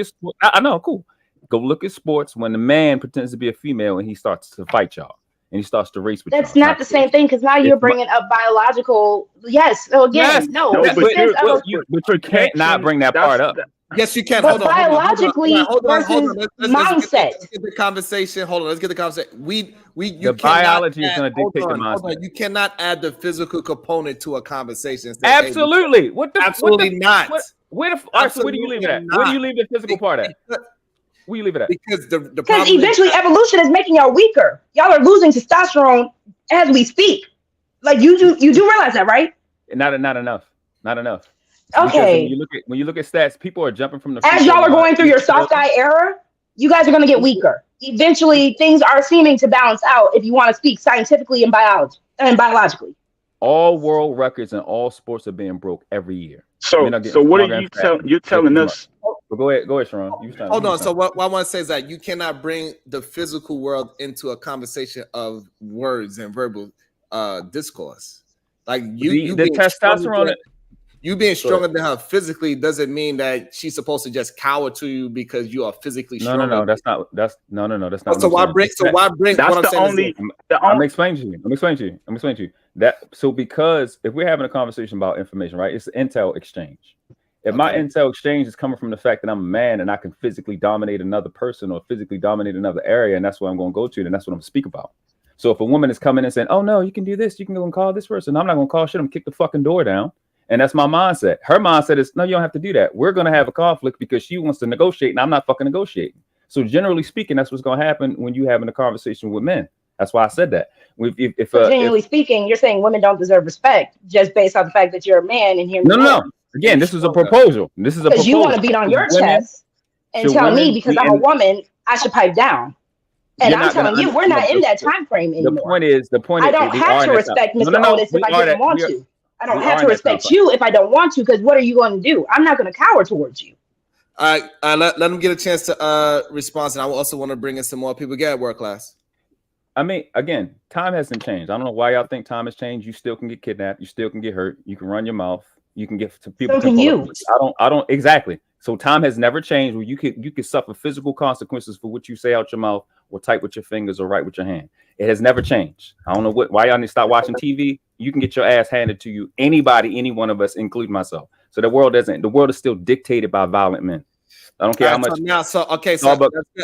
sports. I know, cool. Go look at sports when the man pretends to be a female and he starts to fight y'all and he starts to race with y'all. That's not the same thing because now you're bringing up biological. Yes. So again, no. In the sense of you can't not bring that part up. Yes, you can. But Hold on. biologically versus mindset. Let's get the conversation. Hold on. Let's get the conversation. The biology is going to dictate the mindset. Hold on. You cannot add the physical component to a conversation. Say, Absolutely. Hey, absolutely not. Where do you leave it at? Where do you leave the physical part at? Where you leave it at? Because because eventually evolution is making y'all weaker. Y'all are losing testosterone as we speak. Like you do realize that, right? Not enough. Okay. When you look at stats, people are jumping from the as y'all are going through your soft guy era, you guys are going to get weaker. Eventually, things are seeming to balance out if you want to speak scientifically and biologically. All world records in all sports are being broke every year. So what are you're telling us? But go ahead, Sharon. Hold on. So what I want to say is that you cannot bring the physical world into a conversation of words and verbal discourse. Like the testosterone. You being stronger than her physically doesn't mean that she's supposed to just cower to you because you are physically stronger. No, that's not. So why bring? That's the only. I'm explaining to you. That so because if we're having a conversation about information, right? It's an intel exchange. If my intel exchange is coming from the fact that I'm a man and I can physically dominate another person or physically dominate another area, and that's what I'm going to go to, then that's what I'm speaking about. So if a woman is coming and saying, "Oh no, you can do this, you can go and call this person," I'm not going to call shit. I'm gonna kick the fucking door down. And that's my mindset. Her mindset is, no, you don't have to do that. We're going to have a conflict because she wants to negotiate and I'm not fucking negotiating. So generally speaking, that's what's going to happen when you're having a conversation with men. That's why I said that. Generally speaking, you're saying women don't deserve respect just based on the fact that you're a man and hearing No. Again, this is a proposal. Because you want to beat on your chest and tell me because I'm a woman, I should pipe down. And I'm telling you, we're not in that time frame anymore. The point is, I don't have to respect Mr. Otis if I didn't want to. I don't have to respect you if I don't want to, because what are you going to do? I'm not going to cower towards you. All right, let them get a chance to respond. And I also want to bring in some more people. Get work class. I mean, again, time hasn't changed. I don't know why y'all think time has changed. You still can get kidnapped. You still can get hurt. You can run your mouth. You can get to people. So can you. I don't exactly. So time has never changed where you could suffer physical consequences for what you say out your mouth or type with your fingers or write with your hand. It has never changed. I don't know why y'all need to stop watching TV. You can get your ass handed to you. Anybody, any one of us, including myself. So the world is still dictated by violent men. I don't care how much.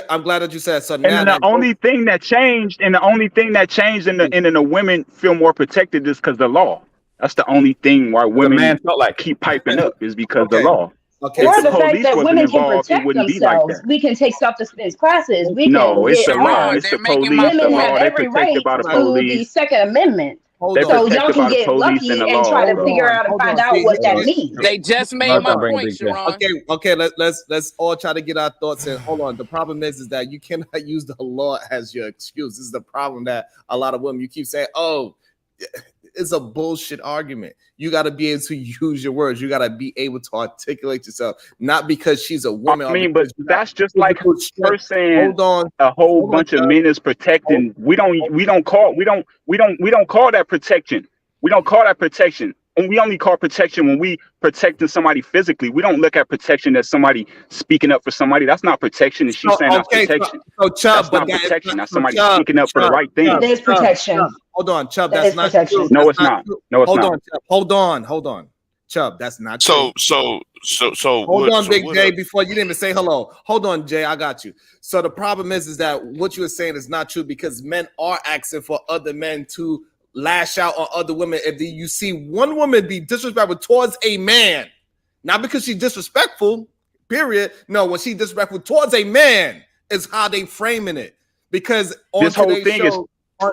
I'm glad that you said so. And the only thing that changed, and the women feel more protected is because the law. That's the only thing why women keep piping up is because the law. Okay. Or the fact that women can protect themselves. We can take self-defense classes. We can it's the law. It's the police. Women have every right to the Second Amendment. So y'all can get lucky and try to figure out and find out what that means. They just made my point, Sharon. Okay. Let's all try to get our thoughts in. Hold on. The problem is that you cannot use the law as your excuse. This is the problem that a lot of women, you keep saying, "Oh, it's a bullshit argument." You got to be able to use your words. You got to be able to articulate yourself. Not because she's a woman. I mean, but that's just like her saying a whole bunch of men is protecting. We don't call that protection. We don't call that protection. And we only call protection when we protecting somebody physically. We don't look at protection as somebody speaking up for somebody. That's not protection. And she's saying that's protection. That's not protection. That's somebody speaking up for the right thing. It is protection. Hold on, Chubb. That's not true. No, it's not. No, it's not. Hold on, Chubb. That's not true. So. Hold on, Big J. Before you didn't even say hello. Hold on, Jay. I got you. So the problem is that what you were saying is not true because men are asking for other men to lash out on other women. If you see one woman be disrespectful towards a man, not because she's disrespectful, period. No, when she's disrespectful towards a man is how they framing it. Because on this whole thing is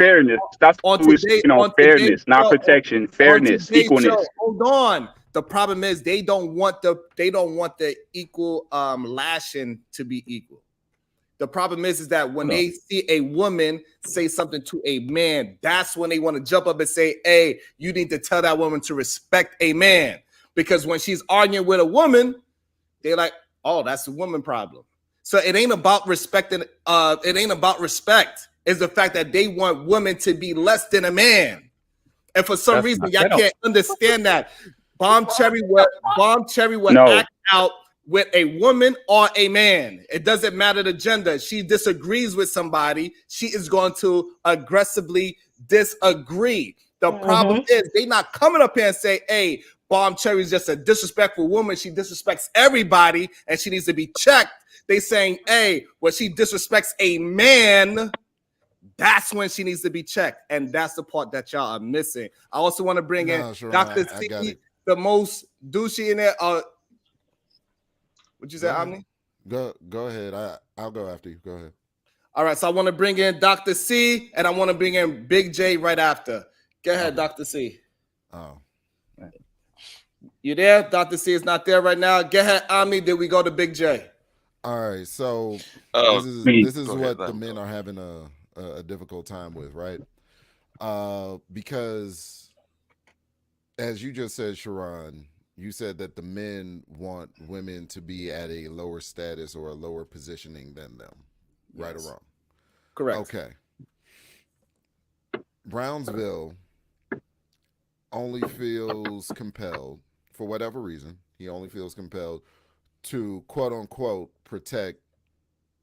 fairness. That's what we're speaking on fairness, not protection. Fairness, equalness. Hold on. The problem is they don't want the equal lashing to be equal. The problem is that when they see a woman say something to a man, that's when they want to jump up and say, hey, you need to tell that woman to respect a man. Because when she's arguing with a woman, they're like, oh, that's a woman problem. So it ain't about respecting, it ain't about respect. It's the fact that they want women to be less than a man. And for some reason, y'all can't understand that. Bomb Cherry would act out with a woman or a man. It doesn't matter the gender. She disagrees with somebody, she is going to aggressively disagree. The problem is they not coming up here and say, hey, Bomb Cherry is just a disrespectful woman. She disrespects everybody and she needs to be checked. They saying, hey, when she disrespects a man, that's when she needs to be checked. And that's the part that y'all are missing. I also want to bring in Dr. C, the most douchey in there. What'd you say, Omni? Go ahead. I'll go after you. Go ahead. All right, so I want to bring in Dr. C, and I want to bring in Big J right after. Go ahead, Dr. C. Oh. You there? Dr. C is not there right now. Go ahead, Omni. Then we go to Big J. All right, so this is what the men are having a difficult time with, right? Because as you just said, Sharon, you said that the men want women to be at a lower status or a lower positioning than them, right or wrong? Correct. Okay. Brownsville only feels compelled, for whatever reason, he only feels compelled to quote unquote protect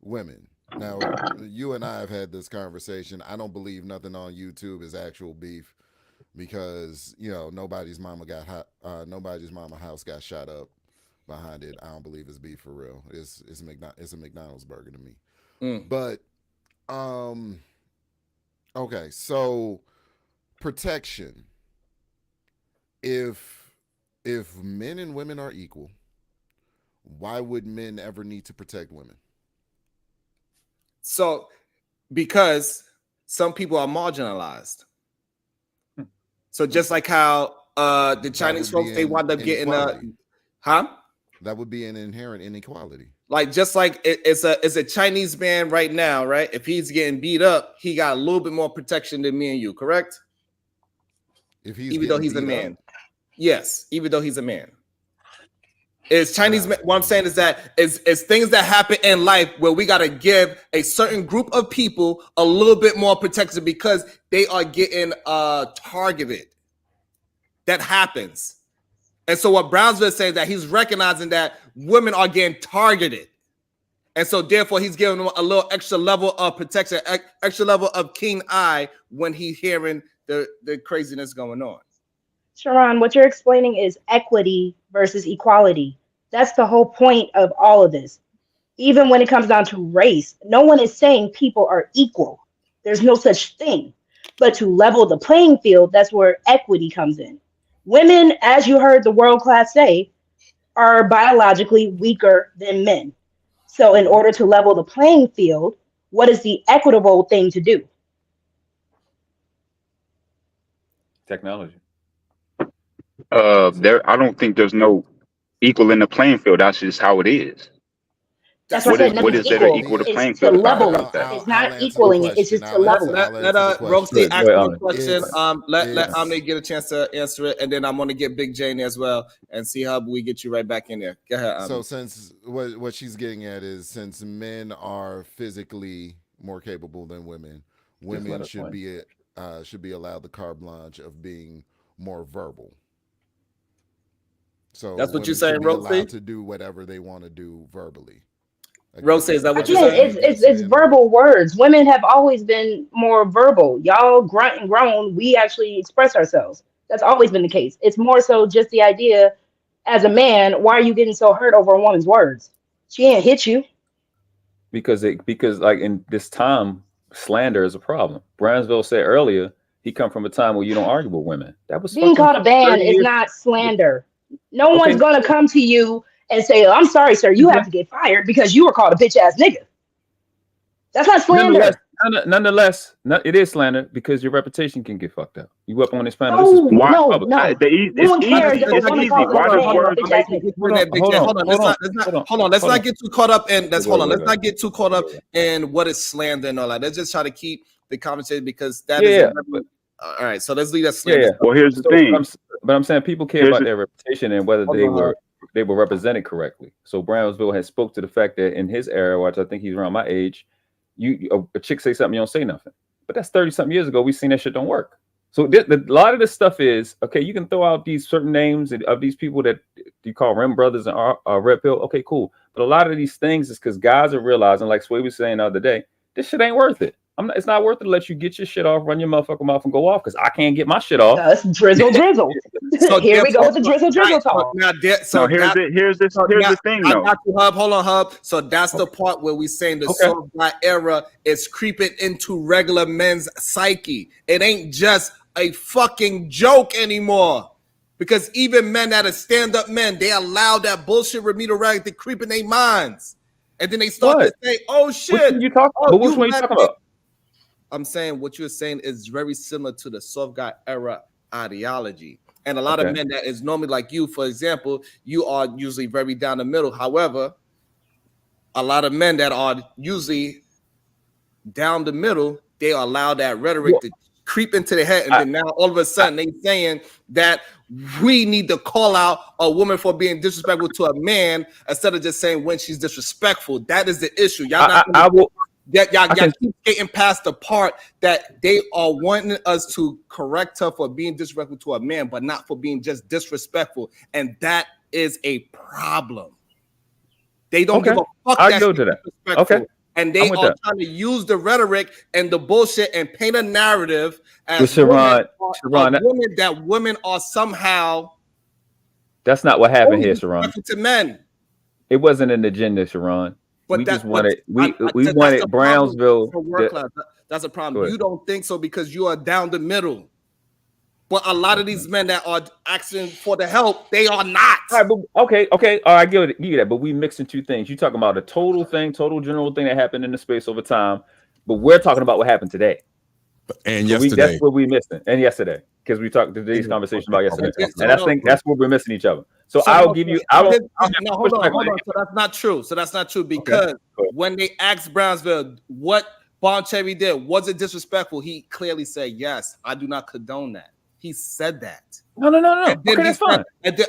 women. Now, you and I have had this conversation. I don't believe nothing on YouTube is actual beef because, you know, nobody's mama house got shot up behind it. I don't believe it's beef for real. It's a McDonald's burger to me. But okay, so protection. If men and women are equal, why would men ever need to protect women? So, because some people are marginalized. So just like how the Chinese folks, they wind up getting that would be an inherent inequality. Like just like it's a Chinese man right now, right? If he's getting beat up, he got a little bit more protection than me and you, correct? If he's even though he's a man. Yes, even though he's a man. It's Chinese. What I'm saying is that it's things that happen in life where we got to give a certain group of people a little bit more protection because they are getting targeted. That happens. And so what Brownsville is saying that he's recognizing that women are getting targeted. And so therefore he's giving them a little extra level of protection, extra level of keen eye when he's hearing the craziness going on. Sharon, what you're explaining is equity versus equality. That's the whole point of all of this. Even when it comes down to race, no one is saying people are equal. There's no such thing. But to level the playing field, that's where equity comes in. Women, as you heard the world class say, are biologically weaker than men. So in order to level the playing field, what is the equitable thing to do? Technology. I don't think there's no equal in the playing field. That's just how it is. That's what is there to equal the playing field? To level it. It's not equaling it. It's just to level it. Let Rosie ask the question. Let Omni get a chance to answer it, and then I'm going to get Big Jane as well and see how we get you right back in there. Go ahead, Omni. So since what she's getting at is since men are physically more capable than women should be allowed the carte blanche of being more verbal. So that's what you're saying, Rosie? Allowed to do whatever they want to do verbally. Rose, is that what you're saying? It's verbal words. Women have always been more verbal. Y'all grunt and groan. We actually express ourselves. That's always been the case. It's more so just the idea, as a man, why are you getting so hurt over a woman's words? She ain't hit you. Because like in this time, slander is a problem. Brownsville said earlier he come from a time where you don't argue with women. That was being called a man is not slander. No one's gonna come to you and say, "I'm sorry, sir, you have to get fired because you were called a bitch ass nigga." That's not slander. Nonetheless, it is slander because your reputation can get fucked up. You up on this panel. No, this is Why? no. It's one cares easy. if a It's woman easy. calls a Why man does words bitch make ass it? nigga. Hold on. Let's not get too caught up in Let's not get too caught up in what is slander and all that. Let's just try to keep the conversation because that is all right. So let's leave that slander. Yeah. Stuff. Well, here's the thing. But I'm saying people care about their reputation and whether they were represented correctly. So Brownsville has spoke to the fact that in his era, which I think he's around my age, a chick say something, you don't say nothing. But that's 30-something years ago. We've seen that shit don't work. So a lot of this stuff is, okay, you can throw out these certain names of these people that you call Rim Brothers and Red Pill. Okay, cool. But a lot of these things is because guys are realizing, like Sway was saying the other day, this shit ain't worth it. It's not worth it to let you get your shit off, run your motherfucking mouth and go off because I can't get my shit off. That's drizzle. So here we go with the drizzle talk. Here's the thing though. I got you, Hub. Hold on, Hub. So that's the part where we saying the soft guy era is creeping into regular men's psyche. It ain't just a fucking joke anymore. Because even men that are stand-up men, they allow that bullshit Ramita Rag to creep in their minds. And then they start to say, oh shit. Which one you talking about? I'm saying what you're saying is very similar to the soft guy era ideology. And a lot of men that is normally like you, for example, you are usually very down the middle. However, a lot of men that are usually down the middle, they allow that rhetoric to creep into their head. And then now all of a sudden they saying that we need to call out a woman for being disrespectful to a man instead of just saying when she's disrespectful. That is the issue. Y'all y'all keep getting past the part that they are wanting us to correct her for being disrespectful to a man, but not for being just disrespectful. And that is a problem. They don't give a fuck. I go to that. Okay. And they are trying to use the rhetoric and the bullshit and paint a narrative as women that women are somehow. That's not what happened here, Sharon. To men. It wasn't an agenda, Sharon. But we just wanted we wanted Brownsville. That's a problem. You don't think so because you are down the middle. But a lot of these men that are asking for the help, they are not. All right, but okay. All right, I give you that. But we mixing two things. You talking about a total general thing that happened in the space over time, but we're talking about what happened today. And yesterday, that's what we missing. And yesterday, because we talked today's conversation about yesterday, and I think that's where we're missing each other. So I'll give you. Hold on. So that's not true. Because when they asked Brownsville what Bon Cherry did, was it disrespectful? He clearly said, yes, I do not condone that. He said that. No. Okay, that's fine.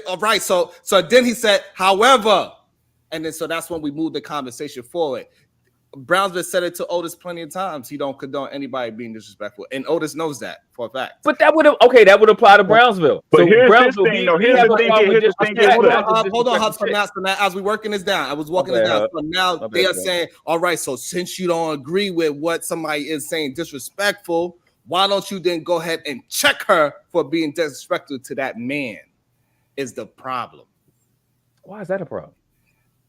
All right. So then he said, however, and then so that's when we moved the conversation forward. Brownsville said it to Otis plenty of times. He don't condone anybody being disrespectful, and Otis knows that for a fact. But that would apply to Brownsville. But so here's the thing. Hold on, Hub. So now, as we working this down, I was walking it down. So now they are saying, all right. So since you don't agree with what somebody is saying disrespectful, why don't you then go ahead and check her for being disrespectful to that man? Is the problem? Why is that a problem?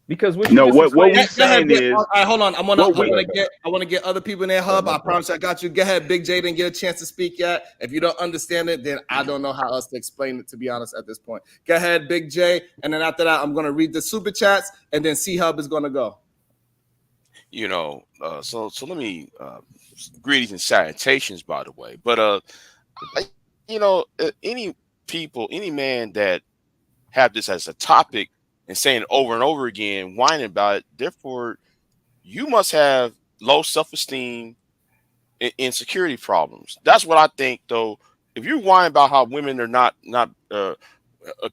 Because what we're saying is, all right, hold on. I want to get other people in there, Hub. I promise I got you. Go ahead, Big J didn't get a chance to speak yet. If you don't understand it, then I don't know how else to explain it, to be honest, at this point. Go ahead, Big J, and then after that, I'm gonna read the super chats, and then C Hub is gonna go. So let me greetings and salutations, by the way. But any man that have this as a topic and saying it over and over again, whining about it, therefore you must have low self-esteem and insecurity problems. That's what I think, though. If you whine about how women are not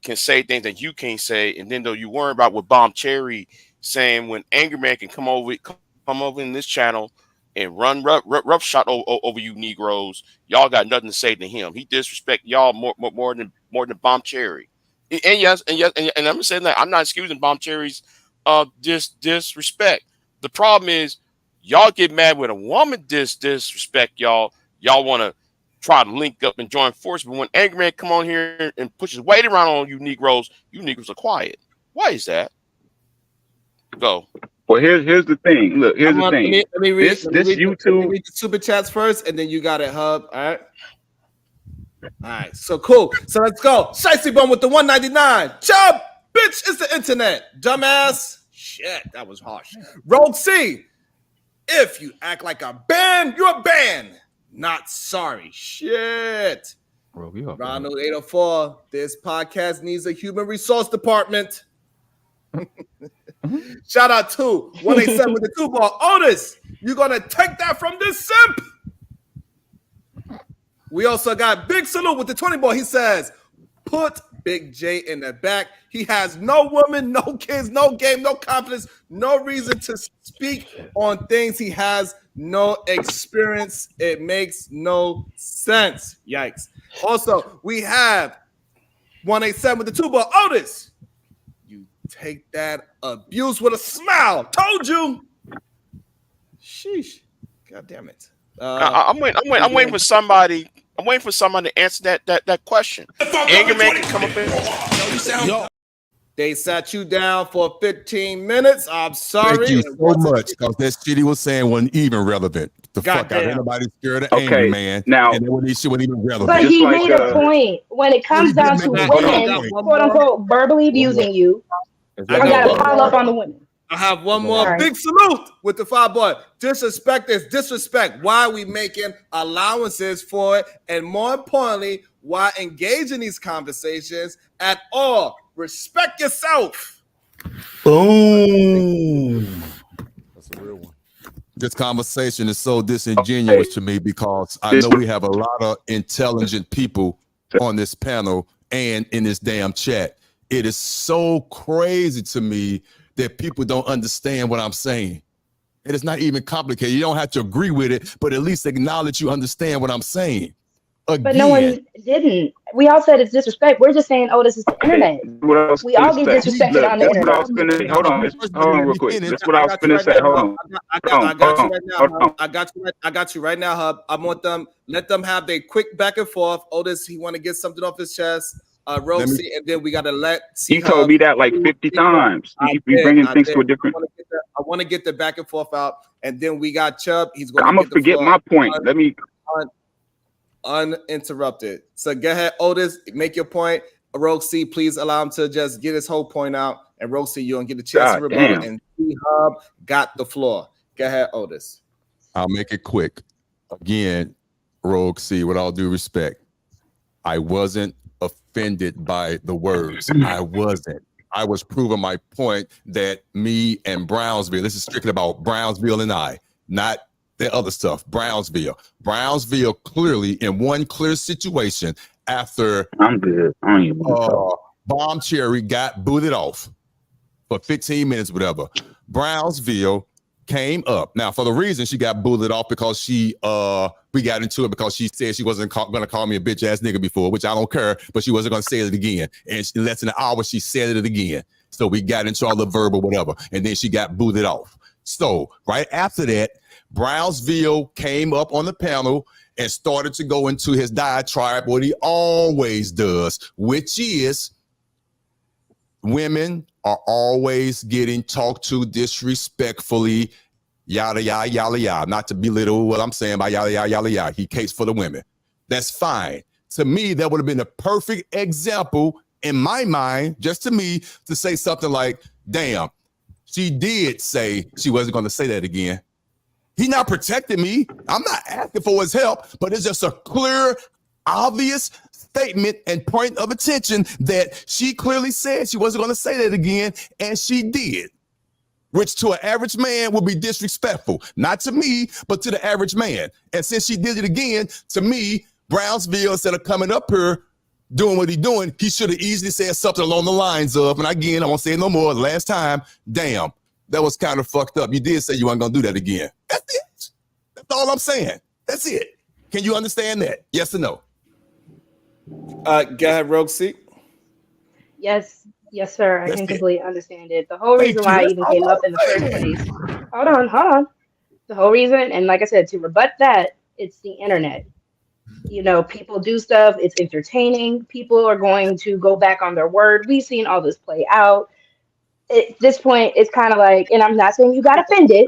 can say things that you can't say, and then though you worry about what Bomb Cherry saying when Angry Man can come over in this channel and run rough shot over you Negroes, y'all got nothing to say to him. He disrespect y'all more than Bomb Cherry. And yes, and I'm saying that I'm not excusing Bomb Cherry's disrespect. The problem is y'all get mad when a woman disrespect y'all. Y'all want to try to link up and join forces, but when Angry Man come on here and pushes weight around on you Negroes are quiet. Why is that? Go. Well, here's the thing. Look, here's the thing. Let me read YouTube. Let me read the super chats first, and then you got it, Hub. All right. So cool. So let's go. Shicey Bum with the 199. Chub, bitch, it's the internet. Dumbass. Shit, that was harsh. Rogue C. If you act like a band, you're banned. Not sorry. Shit. Ronald 804, this podcast needs a human resource department. Shout out to 187 with the 2 ball. Otis, you're going to take that from this simp. We also got Big Salute with the 20 ball. He says, put Big J in the back. He has no woman, no kids, no game, no confidence, no reason to speak on things he has no experience. It makes no sense. Yikes. Also, we have 187 with the 2 ball. Otis, you take that abuse with a smile. Told you. Sheesh. God damn it. I'm waiting for somebody. I'm waiting for someone to answer that question. Anger Man can come up in. They sat you down for 15 minutes. I'm sorry. Thank you so much, because that shit he was saying wasn't even relevant. The fuck out. Anybody scared of Angry Man? Now, and then when this shit wasn't even relevant. But he made a point. When it comes down to women, quote unquote, verbally abusing you, I gotta pile up on the women. I have one more. Big salute with the 5 boy. Disrespect is disrespect. Why are we making allowances for it? And more importantly, why engage in these conversations at all? Respect yourself. Boom. That's a real one. This conversation is so disingenuous to me, because I know we have a lot of intelligent people on this panel and in this damn chat. It is so crazy to me that people don't understand what I'm saying. It is not even complicated. You don't have to agree with it, but at least acknowledge you understand what I'm saying. Again. But no one didn't. We all said it's disrespect. We're just saying, oh, this is the internet. We all get disrespected on the internet. Hold on real quick. That's what I was gonna say. Hold on. I got you right now, Hub. I want them, let them have their quick back and forth. Otis, he want to get something off his chest. Rosie, and then we got to let. He told me that like 50 times. He bringing things to a different. I want to get the back and forth out, and then we got Chubb. He's going. I'm gonna forget my point. Let me. Uninterrupted. So go ahead, Otis. Make your point. Rosie, please allow him to just get his whole point out, and Rosie, you're gonna get a chance to rebuttal. And Hub got the floor. Go ahead, Otis. I'll make it quick. Again, Rogue C, with all due respect, I wasn't offended by the words. I wasn't. I was proving my point that me and Brownsville, this is strictly about Brownsville and I, not the other stuff. Brownsville clearly in one clear situation after Bomb Cherry got booted off for 15 minutes, whatever. Brownsville came up. Now, for the reason she got booted off, because we got into it because she said she wasn't going to call me a bitch ass nigga before, which I don't care, but she wasn't going to say it again. And in less than an hour, she said it again. So we got into all the verbal whatever, and then she got booted off. So right after that, Brownsville came up on the panel and started to go into his diatribe, what he always does, which is women are always getting talked to disrespectfully, yada, yada, yada, yada. Not to belittle what I'm saying by yada, yada, yada, yada. He cates for the women. That's fine. To me, that would have been a perfect example in my mind, just to me, to say something like, damn, she did say she wasn't going to say that again. He not protecting me. I'm not asking for his help, but it's just a clear, obvious statement and point of attention that she clearly said she wasn't going to say that again, and she did, which to an average man would be disrespectful. Not to me, but to the average man. And since she did it again, to me, Brownsville, instead of coming up here doing what he's doing, he should have easily said something along the lines of, and again, I won't say it no more, last time, damn, that was kind of fucked up. You did say you weren't going to do that again. That's it. That's all I'm saying. That's it. Can you understand that? Yes or no? Go ahead, Roxy. Yes, sir. I can completely understand it. The whole reason why I even came up in the first place. Hold on. The whole reason, and like I said, to rebut that, it's the internet. You know, people do stuff. It's entertaining. People are going to go back on their word. We've seen all this play out. At this point, it's kind of like, and I'm not saying you got offended,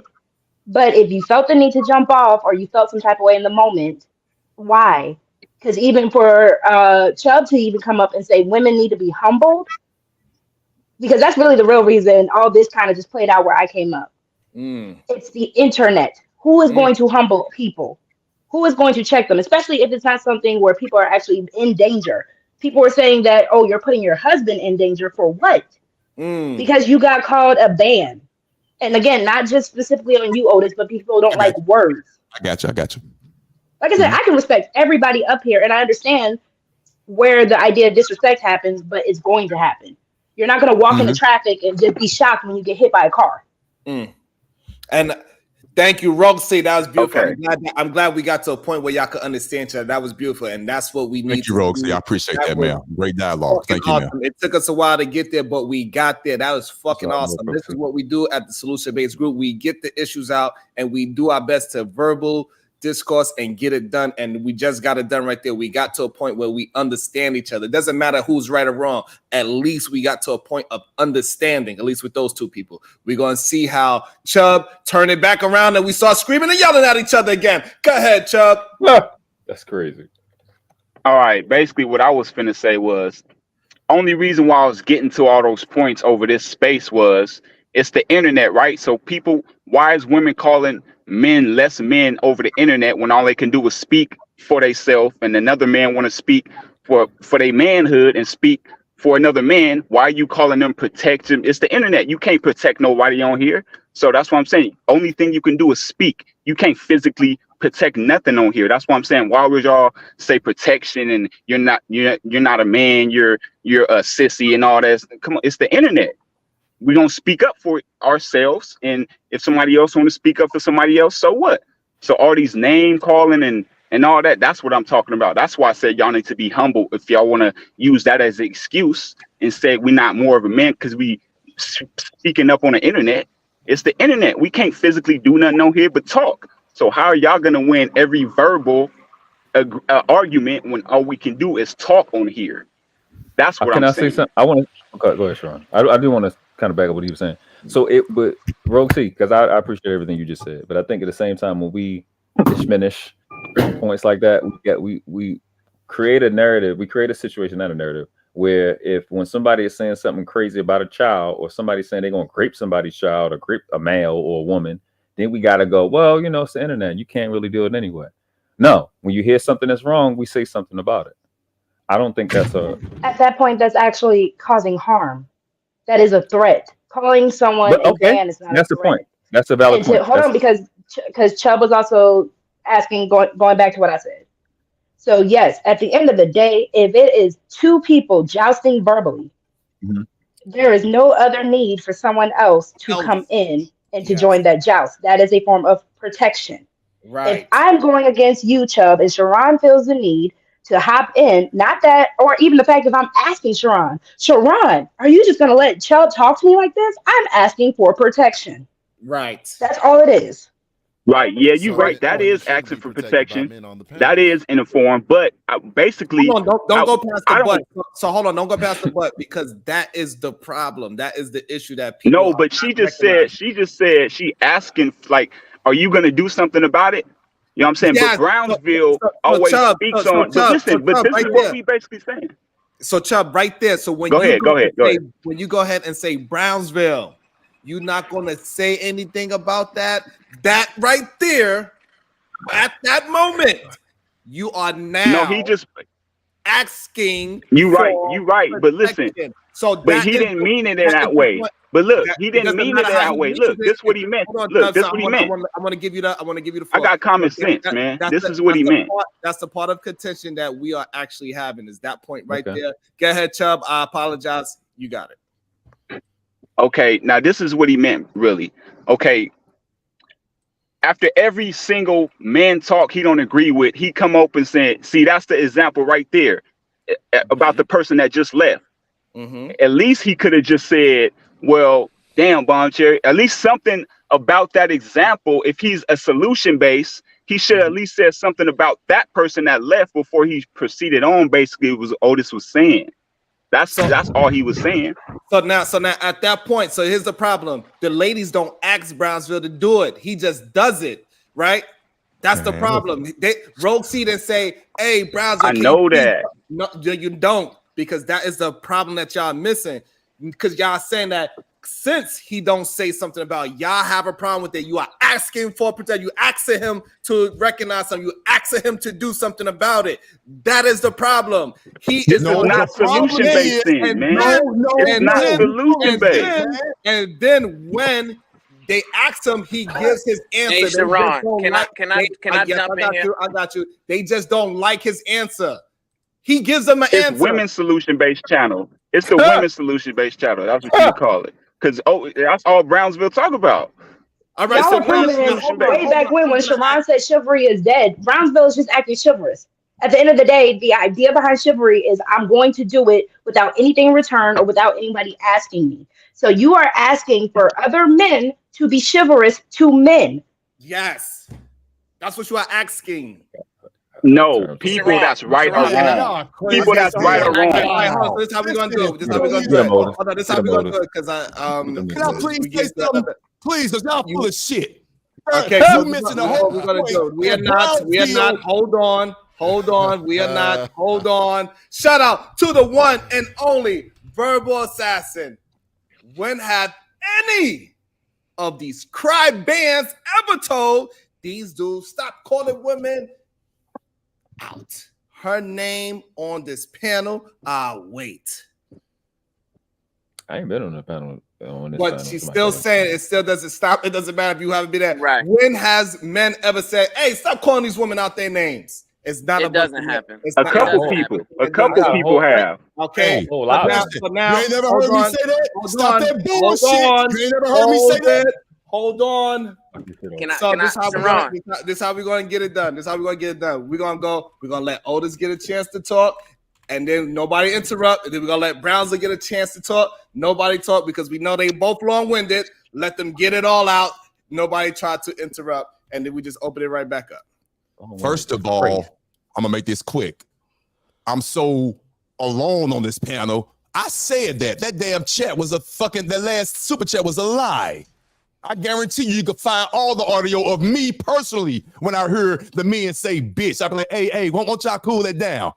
but if you felt the need to jump off or you felt some type of way in the moment, why? Because even for Chubb to even come up and say women need to be humbled, because that's really the real reason all this kind of just played out where I came up. It's the internet. Who is going to humble people? Who is going to check them? Especially if it's not something where people are actually in danger. People are saying that, oh, you're putting your husband in danger for what? Because you got called a ban. And again, not just specifically on you, Otis, but people don't like words. I got you. Like I said, I can respect everybody up here, and I understand where the idea of disrespect happens, but it's going to happen. You're not going to walk into traffic and just be shocked when you get hit by a car. And thank you, Roxy. That was beautiful. Okay. I'm glad we got to a point where y'all could understand each other. That was beautiful, and that's what we need. Thank you, Roxy. I appreciate that, man. Great dialogue. Thank you, man. It took us a while to get there, but we got there. That was fucking awesome. This is what we do at the Solution-Based Group. We get the issues out, and we do our best to verbal discourse and get it done. And we just got it done right there. We got to a point where we understand each other. It doesn't matter who's right or wrong. At least we got to a point of understanding, at least with those two people. We're going to see how Chubb turned it back around and we start screaming and yelling at each other again. Go ahead, Chubb. That's crazy. All right. Basically, what I was finna say was only reason why I was getting to all those points over this space was it's the internet, right? So people, why is women calling men less men over the internet when all they can do is speak for themselves and another man want to speak for their manhood and speak for another man? Why are you calling them protection? It's the internet. You can't protect nobody on here. So that's what I'm saying. Only thing you can do is speak. You can't physically protect nothing on here. That's what I'm saying. Why would y'all say protection and you're not a man, you're a sissy and all that? Come on, it's the internet. We don't speak up for ourselves, and if somebody else want to speak up for somebody else, so what? So all these name calling and all that, that's what I'm talking about. That's why I said y'all need to be humble if y'all want to use that as an excuse and say we're not more of a man because we speaking up on the internet. It's the internet. We can't physically do nothing on here but talk. So how are y'all gonna win every verbal argument when all we can do is talk on here? That's what I'm saying. Say something? I want to. Okay, go ahead, Sharon. I do want to kind of back up what he was saying. So but Roxy, because I appreciate everything you just said, but I think at the same time when we diminish points like that, we create a narrative, we create a situation, not a narrative, where when somebody is saying something crazy about a child, or somebody's saying they're gonna grape somebody's child, or grape a male or a woman, then we gotta go, well, it's the internet, you can't really do it anyway. No, when you hear something that's wrong, we say something about it. I don't think that's at that point that's actually causing harm. That is a threat. Calling someone a man is not that's a the threat. point. That's a valid point. Hold on, because Chubb was also asking, going back to what I said. So yes, at the end of the day, if it is two people jousting verbally, there is no other need for someone else to come in and to join that joust. That is a form of protection. Right. If I'm going against you, Chubb, and Sharon feels the need to hop in, not that, or even the fact if I'm asking Sharon, are you just going to let Chubb talk to me like this? I'm asking for protection. Right. That's all it is. Right. Yeah, you're right. That is asking for protection. That is in a form, but basically, don't go past the butt. So hold on, don't go past the butt because that is the problem. That is the issue that people. No, but she just said she asking like, are you going to do something about it? You know what I'm saying? Yes, but Brownsville always speaks on. But listen, this is what we basically saying. So Chubb, right there. So when go ahead. When you go ahead and say Brownsville, you're not going to say anything about that. That right there, at that moment, you are now. No, he just asking. You right. But listen. But he didn't mean it in that way. But look, he didn't mean it that way. Look, this is what he meant. Look, this is what he meant. I want to give you the floor. I got common sense, man. This is what he meant. That's the part of contention that we are actually having. Is that point right there? Go ahead, Chubb. I apologize. You got it. Okay, now this is what he meant, really. Okay. After every single man talk he don't agree with, he come up and say, see, that's the example right there about the person that just left. At least he could have just said, well, damn, Bomb Cherry, at least something about that example. If he's a solution base, he should at least said something about that person that left before he proceeded on. Basically, it was Otis was saying. That's all he was saying. So now at that point, so here's the problem. The ladies don't ask Brownsville to do it. He just does it, right? That's the problem. Rogue Seed and say, hey, Brownsville. I know that. No, you don't, because that is the problem that y'all missing. Because y'all saying that since he don't say something about y'all have a problem with it, you are asking for protection. You asking him to recognize something. You asking him to do something about it. That is the problem. This is not solution based, then, man. It's not solution based. And then when they ask him, he gives his answer. Hey, They just Sharon, don't can like- I jump in here? I got you. They just don't like his answer. He gives them an It's answer. women's solution based channel. It's the women's solution based channel. That's what you would call it. Because that's all Brownsville talk about. All right, Y'all so are proving solution based. way back when Sharon said chivalry is dead. Brownsville is just acting chivalrous. At the end of the day, the idea behind chivalry is I'm going to do it without anything in return or without anybody asking me. So you are asking for other men to be chivalrous to men. Yes, that's what you are asking. No, people that's right or wrong. People that's right or wrong. This is how we're gonna do it. This is how we're gonna do it. Hold on, this is how we're gonna do it. Because Can I please say something? Please, because y'all full of shit. Okay, you so missing the what whole we're gonna point. do. We are not. Hold on. We are not. Hold on. Shout out to the one and only verbal assassin. When have any of these cry bands ever told these dudes stop calling women out? Her name on this panel. Wait. I ain't been on the panel. On this But panel. she's still saying it still doesn't stop. It doesn't matter if you haven't been there. Right. When has men ever said, "Hey, stop calling these women out their names"? It's not. It doesn't happen. A couple people have. Okay. Whole lot. But now, You ain't never heard me say that? Stop that bullshit. You ain't never heard me say that? Hold on. This is how we're going to get it done. We're gonna let Otis get a chance to talk, and then nobody interrupt. And then we're gonna let Brownsville get a chance to talk. Nobody talk because we know they both long-winded. Let them get it all out. Nobody try to interrupt, and then we just open it right back up. First of all, I'm gonna make this quick. I'm so alone on this panel. I said that damn chat was that last super chat was a lie. I guarantee you could find all the audio of me personally when I heard the men say bitch. I'd be like, hey, won't y'all cool that down?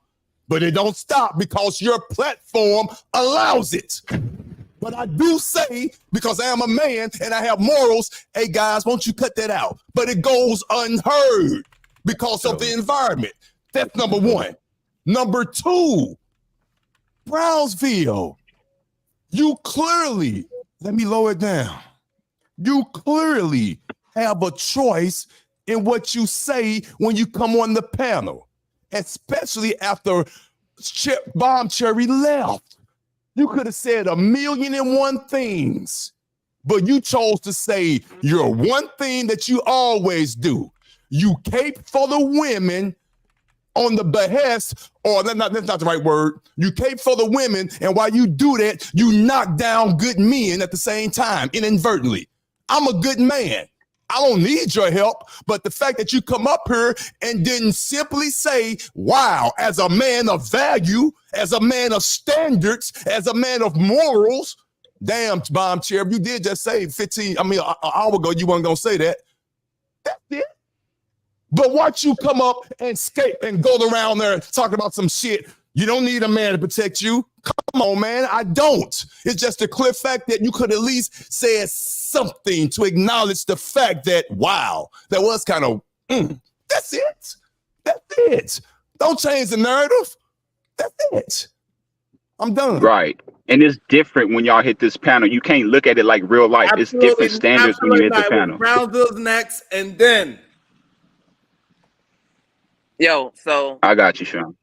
But it don't stop because your platform allows it. But I do say, because I am a man and I have morals, hey guys, won't you cut that out? But it goes unheard because of the environment. That's number one. Number two, Brownsville, you clearly, let me lower it down. You clearly have a choice in what you say when you come on the panel, especially after Bomb Cherry left. You could have said 1,000,001 things, but you chose to say your one thing that you always do. You cape for the women on the behest, or that's not the right word. You cape for the women, and while you do that, you knock down good men at the same time, inadvertently. I'm a good man. I don't need your help, but the fact that you come up here and didn't simply say, wow, as a man of value, as a man of standards, as a man of morals, damn, Bomb Cherry, you did just say an hour ago you weren't going to say that. That's it. But watch you come up and skate and go around there talking about some shit. You don't need a man to protect you. Come on, man. I don't. It's just a clear fact that you could at least say something to acknowledge the fact that, wow, that was kind of, that's it. That's it. Don't change the narrative. That's it. I'm done. Right. And it's different when y'all hit this panel. You can't look at it like real life. It's different standards when you hit the panel. Brownsville's next, and then. Yo, so. I got you, Sean.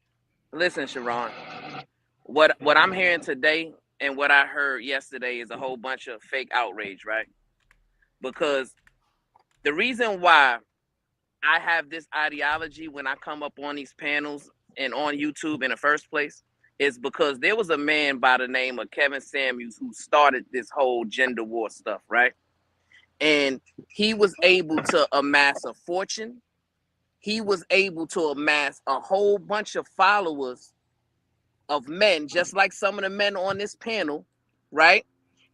Listen, Sharon, what I'm hearing today and what I heard yesterday is a whole bunch of fake outrage, right? Because the reason why I have this ideology when I come up on these panels and on YouTube in the first place is because there was a man by the name of Kevin Samuels who started this whole gender war stuff, right? And he was able to amass a fortune. He was able to amass a whole bunch of followers of men, just like some of the men on this panel, right?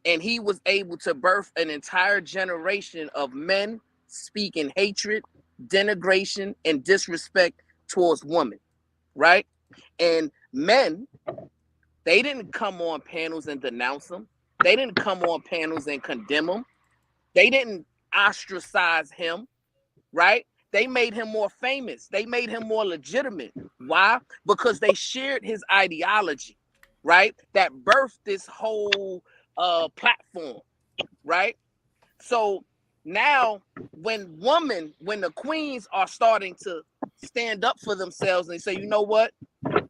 And he was able to birth an entire generation of men speaking hatred, denigration, and disrespect towards women, right? And men, they didn't come on panels and denounce them. They didn't come on panels and condemn him. They didn't ostracize him, right? They made him more famous. They made him more legitimate. Why? Because they shared his ideology, right? That birthed this whole platform, right? So now when the queens are starting to stand up for themselves and say, you know what?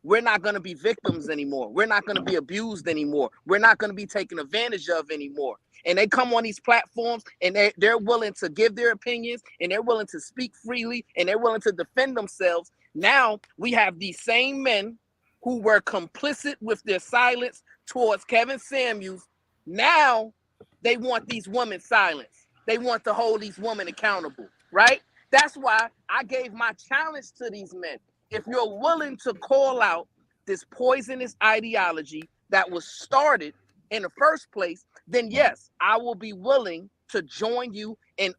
We're not going to be victims anymore. We're not going to be abused anymore. We're not going to be taken advantage of anymore. And they come on these platforms and they're willing to give their opinions and they're willing to speak freely and they're willing to defend themselves. Now we have these same men who were complicit with their silence towards Kevin Samuels. Now they want these women silenced. They want to hold these women accountable, right? That's why I gave my challenge to these men. If you're willing to call out this poisonous ideology that was started in the first place, then yes, I will be willing to join you in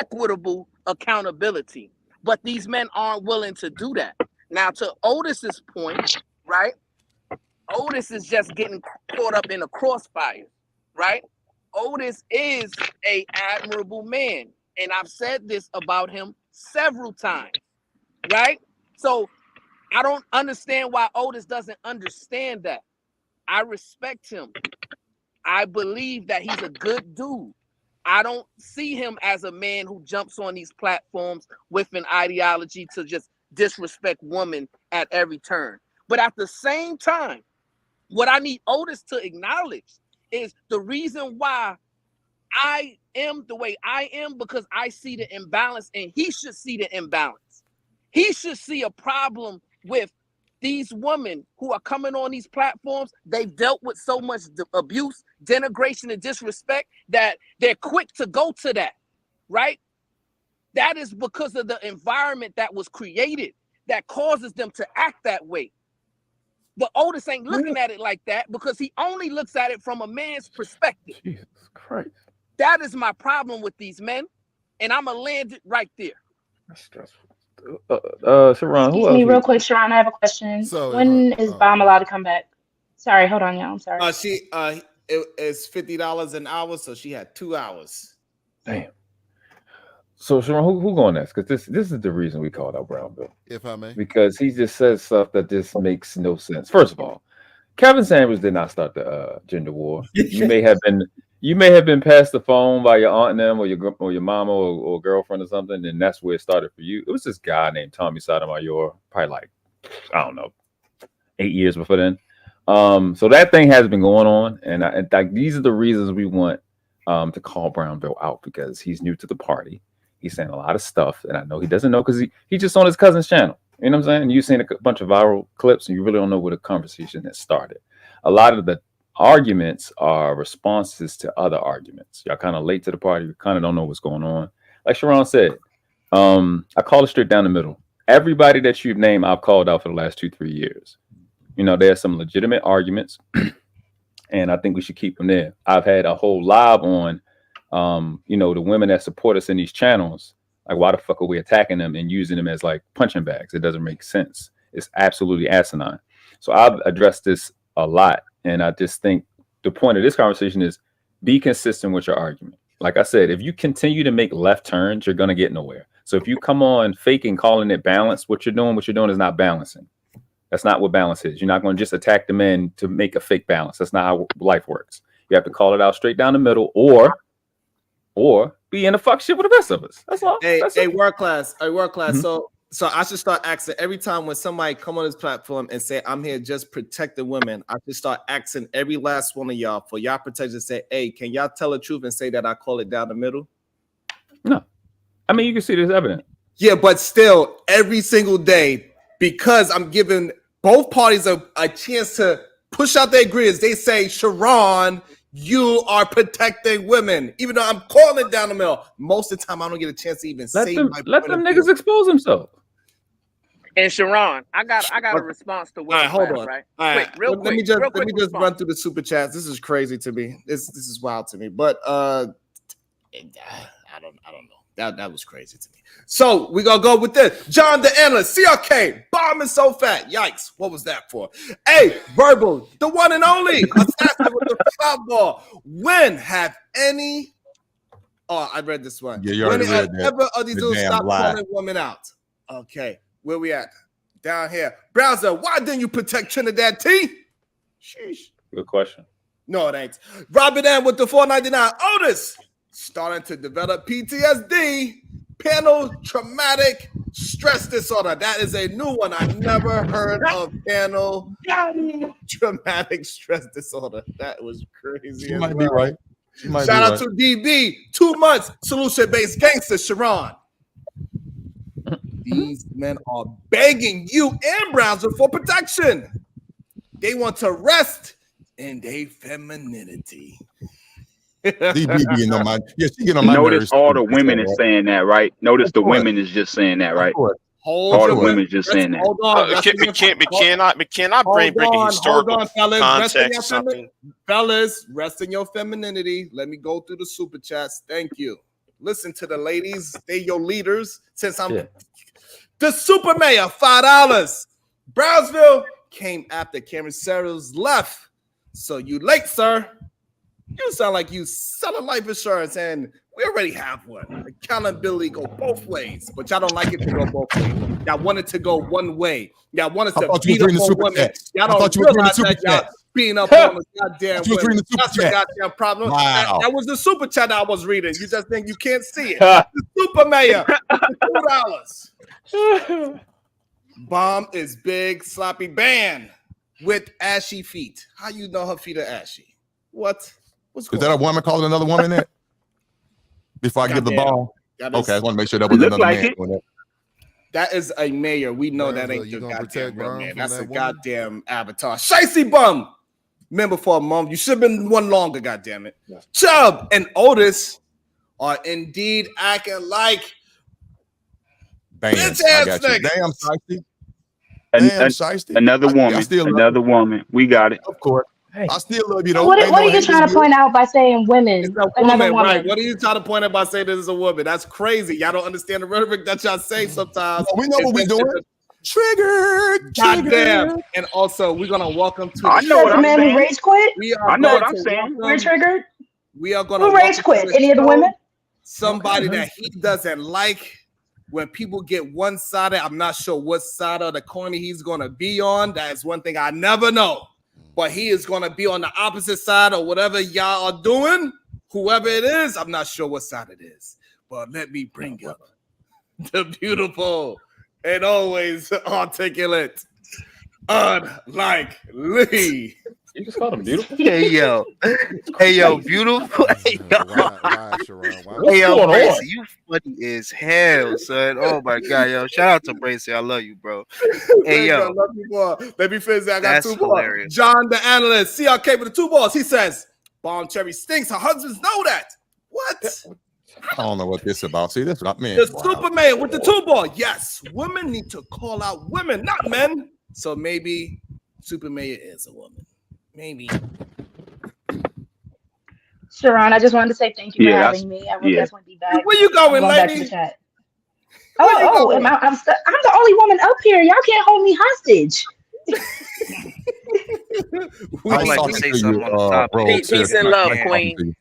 equitable accountability. But these men aren't willing to do that. Now, to Otis's point, right? Otis is just getting caught up in a crossfire, right? Otis is an admirable man, and I've said this about him several times, right? So I don't understand why Otis doesn't understand that. I respect him. I believe that he's a good dude. I don't see him as a man who jumps on these platforms with an ideology to just disrespect women at every turn. But at the same time, what I need Otis to acknowledge is the reason why I am the way I am, because I see the imbalance and he should see the imbalance. He should see a problem with these women who are coming on these platforms. They've dealt with so much abuse, denigration, and disrespect that they're quick to go to that, right? That is because of the environment that was created that causes them to act that way. But Otis ain't looking at it like that because he only looks at it from a man's perspective. Jesus Christ. That is my problem with these men, and I'm going to land it right there. That's stressful. Sharon, Excuse me, real quick, Sharon, I have a question. So when is Bomb allowed to come back? Sorry, hold on, y'all. I'm sorry. It's $50 an hour, so she had 2 hours. Damn. So Sharon, who going next? Because this is the reason we called out Brown Bill. If I may. Because he just says stuff that just makes no sense. First of all, Kevin Samuels did not start the gender war. You may have been passed the phone by your aunt and them, or your mama or girlfriend or something, and that's where it started for you. It was this guy named Tommy Sotomayor, probably like, I don't know, 8 years before then. So that thing has been going on, and these are the reasons we want to call Brown Bill out, because he's new to the party. He's saying a lot of stuff, and I know he doesn't know because he just on his cousin's channel. You know what I'm saying? You've seen a bunch of viral clips, and you really don't know where the conversation has started. A lot of the arguments are responses to other arguments. Y'all kind of late to the party. You kind of don't know what's going on. Like Sharon said, I call it straight down the middle. Everybody that you've named, I've called out for the last 2-3 years. You know, there's some legitimate arguments, and I think we should keep them there. I've had a whole live on, the women that support us in these channels. Like, why the fuck are we attacking them and using them as like punching bags? It doesn't make sense. It's absolutely asinine. So I've addressed this a lot. And I just think the point of this conversation is be consistent with your argument. Like I said, if you continue to make left turns, you're going to get nowhere. So if you come on faking, calling it balance, what you're doing is not balancing. That's not what balance is. You're not going to just attack the men to make a fake balance. That's not how life works. You have to call it out straight down the middle, or be in the fuck shit with the rest of us. That's all. Hey, work class. Mm-hmm. So I should start asking every time when somebody come on this platform and say, I'm here just protecting women. I should start asking every last one of y'all for y'all protection. Say, hey, can y'all tell the truth and say that I call it down the middle? No. I mean, you can see this evident. Yeah, but still, every single day, because I'm giving both parties a chance to push out their grids, they say, Sharon, you are protecting women, even though I'm calling it down the middle. Most of the time, I don't get a chance to even say my point. Let them niggas expose themselves. And Sharon, I got a response to what. All right, hold on. Right? All right, Quick, let me just run through the super chats. This is crazy to me. This is wild to me. But I don't know. That was crazy to me. So we're gonna go with this. John the Analyst, CRK, bomb is so fat. Yikes, what was that for? Hey, Verbal, the one and only assassin with the foul ball. When have any I read this one. Yeah, you when already read that. ever of these The dudes damn stop lie. calling women out? Okay, where we at? Down here. Browser, why didn't you protect Trinidad T? Sheesh. Good question. No, it ain't. Robert M with the $4.99. Otis starting to develop PTSD, panel traumatic stress disorder. That is a new one. I never heard of panel traumatic stress disorder. That was crazy. She as might well. be right. She might Shout be out to DB. 2 months solution-based gangster, Sharon. These men are begging you and Brownsville for protection. They want to rest in their femininity. DB getting on my, yeah, she getting on my Notice nerves. all the women is saying that, right? Notice the women is just saying that, right? All the women just saying that. Hold on. But can I bring a historical fellas. context or something? Fellas, rest in your femininity. Let me go through the super chats. Thank you. Listen to the ladies. They your leaders. Since I'm the super mayor, $5. Brownsville came after Cameron Sarah's left. So you late, sir. You sound like you selling life insurance, and we already have one. Accountability go both ways, but y'all don't like it to go both ways. Y'all want it to go one way. Y'all want us to beat up on women. Y'all don't realize that y'all beating up on the goddamn women. That's the goddamn problem. Wow. That was the super chat I was reading. You just think you can't see it. The super mayor, $2. Bomb is big, sloppy band with ashy feet. How you know her feet are ashy? What? Is that a woman calling another woman that? Before I give the ball? Okay, I want to make sure that was another man. That is a mayor. We know that ain't the goddamn real man. That's a goddamn avatar. Shicey bum. Remember for a month. You should have been one longer, goddammit. Chubb and Otis are indeed acting like bitch ass niggas. Damn, Shicey. Another woman. We got it. Of course. Hey. I still love you though. What are you trying to point out by saying women? Another woman. Right? What are you trying to point out by saying this is a woman? That's crazy. Y'all don't understand the rhetoric that y'all say sometimes. We know what we're doing. Trigger. Goddamn. And also, we're gonna welcome to. I know what I'm saying. Who rage quit? I know what I'm saying. We're triggered. We are gonna. Who rage quit? Any of the women? Somebody that he doesn't like. When people get one-sided, I'm not sure what side of the coin he's gonna be on. That is one thing I never know. But he is going to be on the opposite side of whatever y'all are doing. Whoever it is, I'm not sure what side it is. But let me bring up the beautiful and always articulate, unlikely. You just called him beautiful? Hey, yo. Hey, yo, beautiful. Hey, yo. Hey, yo, Bracy, you funny as hell, son. Oh, my God, yo. Shout out to Bracy. I love you, bro. Hey, yo. I love you more. Let me finish. I got That's 2 balls. hilarious. John, the analyst, CRK with the 2 balls. He says, Bomb Cherry stinks. Her husbands know that. What? I don't know what this is about. See, this is not me. The Superman with the 2 ball. Yes, women need to call out women, not men. So maybe Superman is a woman. Maybe. Sharon, I just wanted to say thank you for having me. I will definitely be back. Where you going, lady? I'm the only woman up here. Y'all can't hold me hostage. I'd like to say something on the topic. Peace and love, Queen.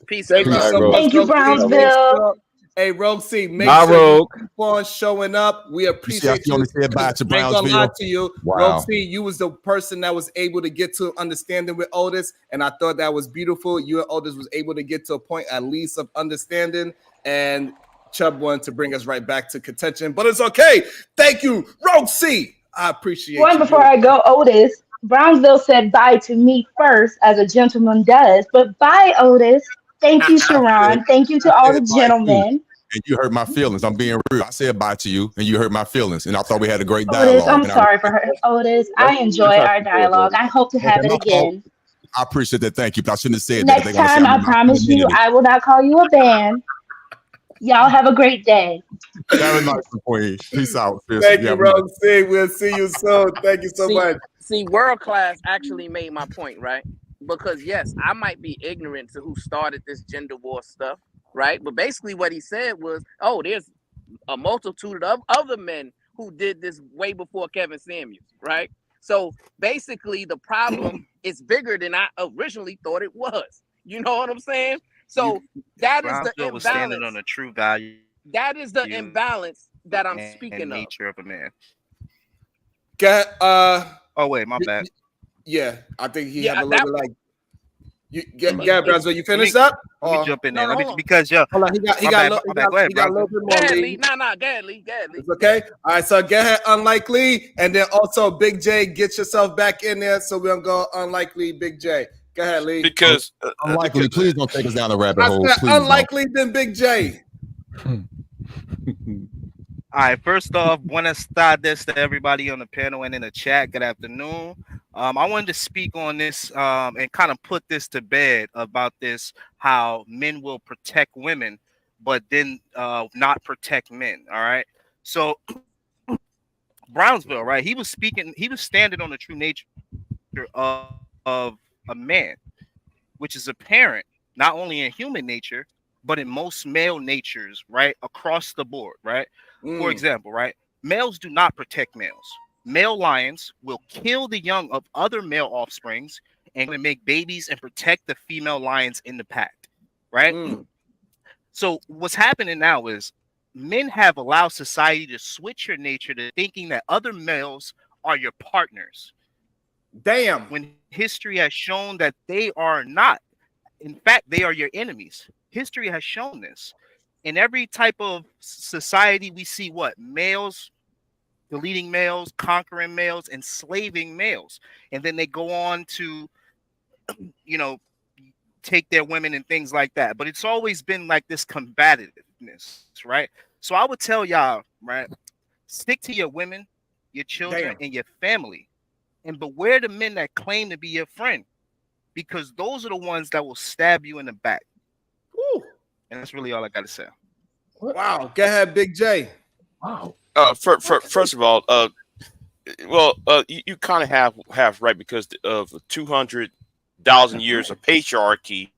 Peace and Thank you love. so much. Thank you, Brownsville. Hey, Rogue C, make Bye, sure Rogue. you keep on showing up. We appreciate You only said bye to Ain't gonna lie Brownsville. to you. Wow. Rogue C, you was the person that was able to get to understanding with Otis, and I thought that was beautiful. You and Otis was able to get to a point at least of understanding, and Chubb wanted to bring us right back to contention, but it's okay. Thank you, Rogue C. I appreciate One you. before I go, Otis. Brownsville said bye to me first, as a gentleman does. But bye, Otis. Thank you, Sharon. Thank you to all the gentlemen. And you hurt my feelings. I'm being rude. I said bye to you, and you hurt my feelings. And I thought we had a great dialogue. Otis, I'm sorry for her. Otis, I enjoy our dialogue. I hope to have it again. I appreciate that. Thank you. But I shouldn't have said Next that. time, I promise you, I will not call you a band. Y'all have a great day. Very nice, Queen. Peace out. Thank you, Rogue C. We'll see you soon. Thank you so much. See, World Class actually made my point, right? Because yes, I might be ignorant to who started this gender war stuff, right? But basically what he said was, oh, there's a multitude of other men who did this way before Kevin Samuels, right? So basically the problem is bigger than I originally thought it was. You know what I'm saying? So that is the Brownsville was standing on imbalance. the true value That is the imbalance that I'm and speaking of. nature of a man. Get Oh wait, my bad. Yeah, I think he Yeah, have a that little like you get Brownsville. You finished let up? me Or jump in no, there. no, Let me hold on. because yo, hold on, he my got bad. Go ahead, he got a little Brownsville. bit Go more ahead, lead. Lee. Nah, go ahead, Lee. Go ahead, Lee. It's okay. All right, so go ahead, Unlikely, and then also Big J, get yourself back in there. So we're gonna go Unlikely, Big J. Go ahead, Lee. Because Unlikely, please don't take us down the rabbit I hole. said Please don't. Unlikely, then Big J. All right, first off, buenas tardes to everybody on the panel and in the chat. Good afternoon. I wanted to speak on this and kind of put this to bed about this, how men will protect women, but then not protect men. All right. So Brownsville, right? He was standing on the true nature of a man, which is apparent not only in human nature, but in most male natures, right? Across the board, right? For example, right? Males do not protect males. Male lions will kill the young of other male offsprings and make babies and protect the female lions in the pack, right? So what's happening now is men have allowed society to switch your nature to thinking that other males are your partners. Damn. When history has shown that they are not. In fact, they are your enemies. History has shown this. In every type of society, we see what? Males deleting males, conquering males, enslaving males. And then they go on to, take their women and things like that. But it's always been like this combativeness, right? So I would tell y'all, right, stick to your women, your children, and your family. And beware the men that claim to be your friend, because those are the ones that will stab you in the back. Woo. And that's really all I got to say. Wow. Go ahead, Big J. Wow. First of all, you kind of have right, because of 200,000 years of patriarchy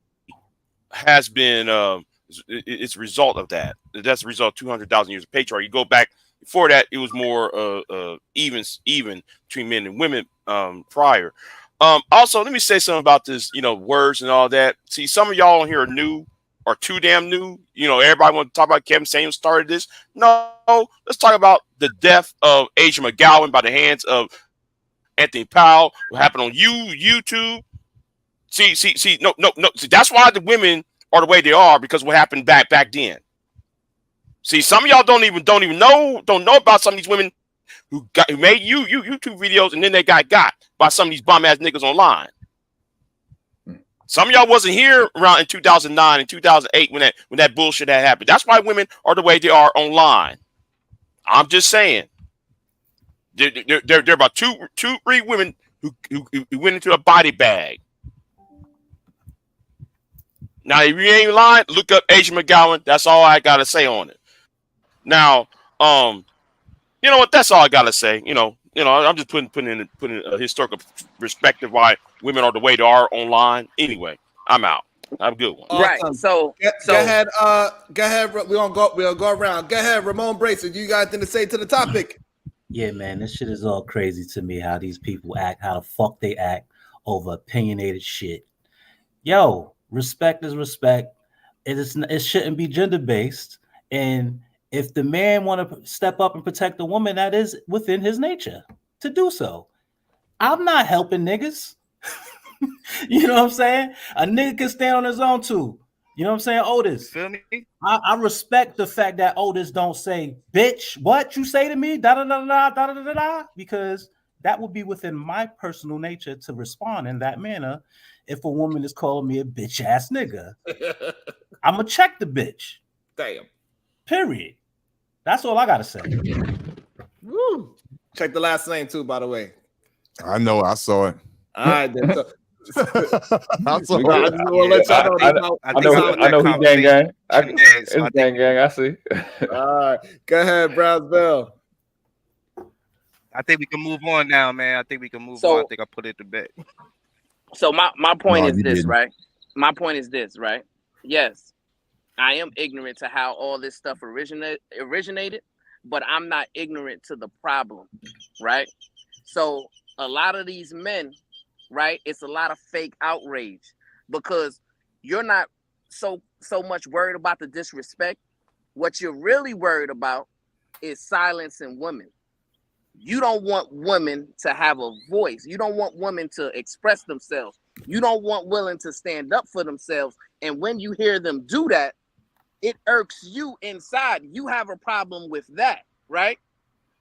has been it's a result of that. That's a result of 200,000 years of patriarchy. You go back before that, it was more even between men and women prior. Also, let me say something about this, words and all that. See, some of y'all on here are new or too damn new. Everybody want to talk about Kevin Samuels started this. No, let's talk about the death of Asia McGowan by the hands of Anthony Powell. What happened on YouTube? See, no. See, that's why the women are the way they are, because what happened back then. See, some of y'all don't even know about some of these women who made YouTube videos and then they got by some of these bum ass niggas online. Some of y'all wasn't here around in 2009 and 2008 when that bullshit had happened. That's why women are the way they are online. I'm just saying. There are about two, three women who went into a body bag. Now, if you ain't lying, look up Asia McGowan. That's all I gotta say on it. Now, you know what? That's all I gotta say. I'm just putting in a historical perspective why women are the way they are online. Anyway, I'm out. Have a good one. Right. So go ahead. Go ahead. We'll go around. Go ahead, Ramon Bracer. You got anything to say to the topic? Yeah, man, this shit is all crazy to me. How these people act, how the fuck they act over opinionated shit. Yo, respect is respect. It shouldn't be gender based. And if the man want to step up and protect the woman, that is within his nature to do so. I'm not helping niggas. You know what I'm saying? A nigga can stand on his own too. You know what I'm saying, Otis? Feel me? I respect the fact that Otis don't say, bitch, what you say to me, because that would be within my personal nature to respond in that manner. If a woman is calling me a bitch ass nigga, I'm gonna check the bitch. Damn. Period. That's all I gotta say. Woo. Check the last name too, by the way. I know. I saw it. All right, then. I know he gang. It's gang. I see. All right, go ahead, Brownsville. I think we can move on now, man. I think we can move on. I think I put it to bed. So my point is this, right? My point is this, right? Yes, I am ignorant to how all this stuff originated, but I'm not ignorant to the problem, right? So a lot of these men, right? It's a lot of fake outrage because you're not so much worried about the disrespect. What you're really worried about is silencing women. You don't want women to have a voice. You don't want women to express themselves. You don't want women to stand up for themselves. And when you hear them do that, it irks you inside. You have a problem with that, right?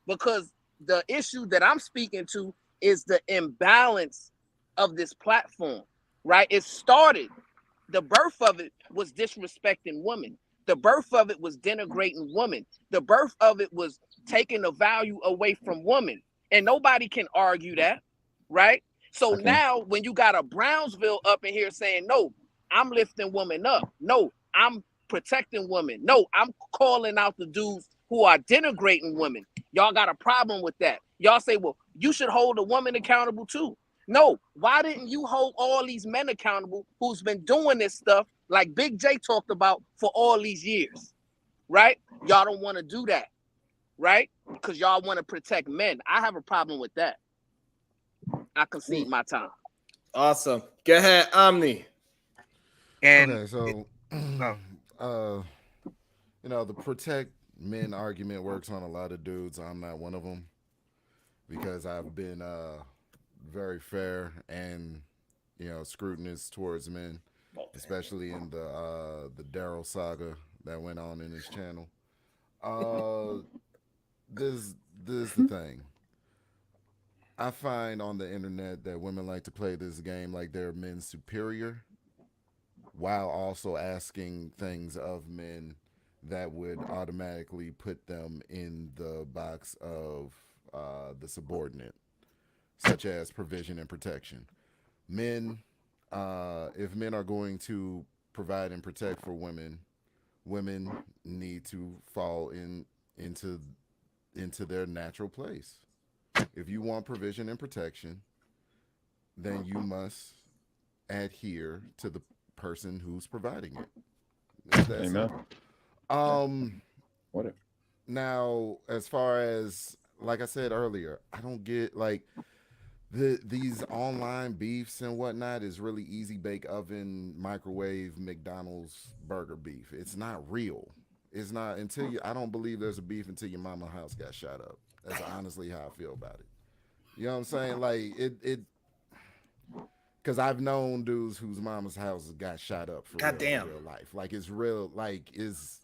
Because the issue that I'm speaking to is the imbalance of this platform, right? It started, the birth of it was disrespecting women. The birth of it was denigrating women. The birth of it was taking the value away from women. And nobody can argue that, right? So now when you got a Brownsville up in here saying, no, I'm lifting women up. No, I'm protecting women. No, I'm calling out the dudes who are denigrating women. Y'all got a problem with that. Y'all say, well, you should hold a woman accountable too. No, why didn't you hold all these men accountable who's been doing this stuff like Big J talked about for all these years, right? Y'all don't want to do that, right? Because y'all want to protect men. I have a problem with that. I concede my time. Awesome. Go ahead, Omni. And okay, so you know, the protect men argument works on a lot of dudes. I'm not one of them because I've been very fair and, you know, scrutinous towards men, especially in the Daryl saga that went on in his channel. This is the thing. I find on the internet that women like to play this game like they're men's superior, while also asking things of men that would automatically put them in the box of the subordinate, such as provision and protection. Men, if men are going to provide and protect for women, women need to fall into their natural place. If you want provision and protection, then you must adhere to the person who's providing it. It's that simple. Whatever. Now, as far as, like I said earlier, I don't get like these online beefs and whatnot is really easy bake oven microwave McDonald's burger beef. It's not real. It's not until you. I don't believe there's a beef until your mama house got shot up. That's honestly how I feel about it. You know what I'm saying? Like it because I've known dudes whose mama's houses got shot up for real life. Like it's real. Like is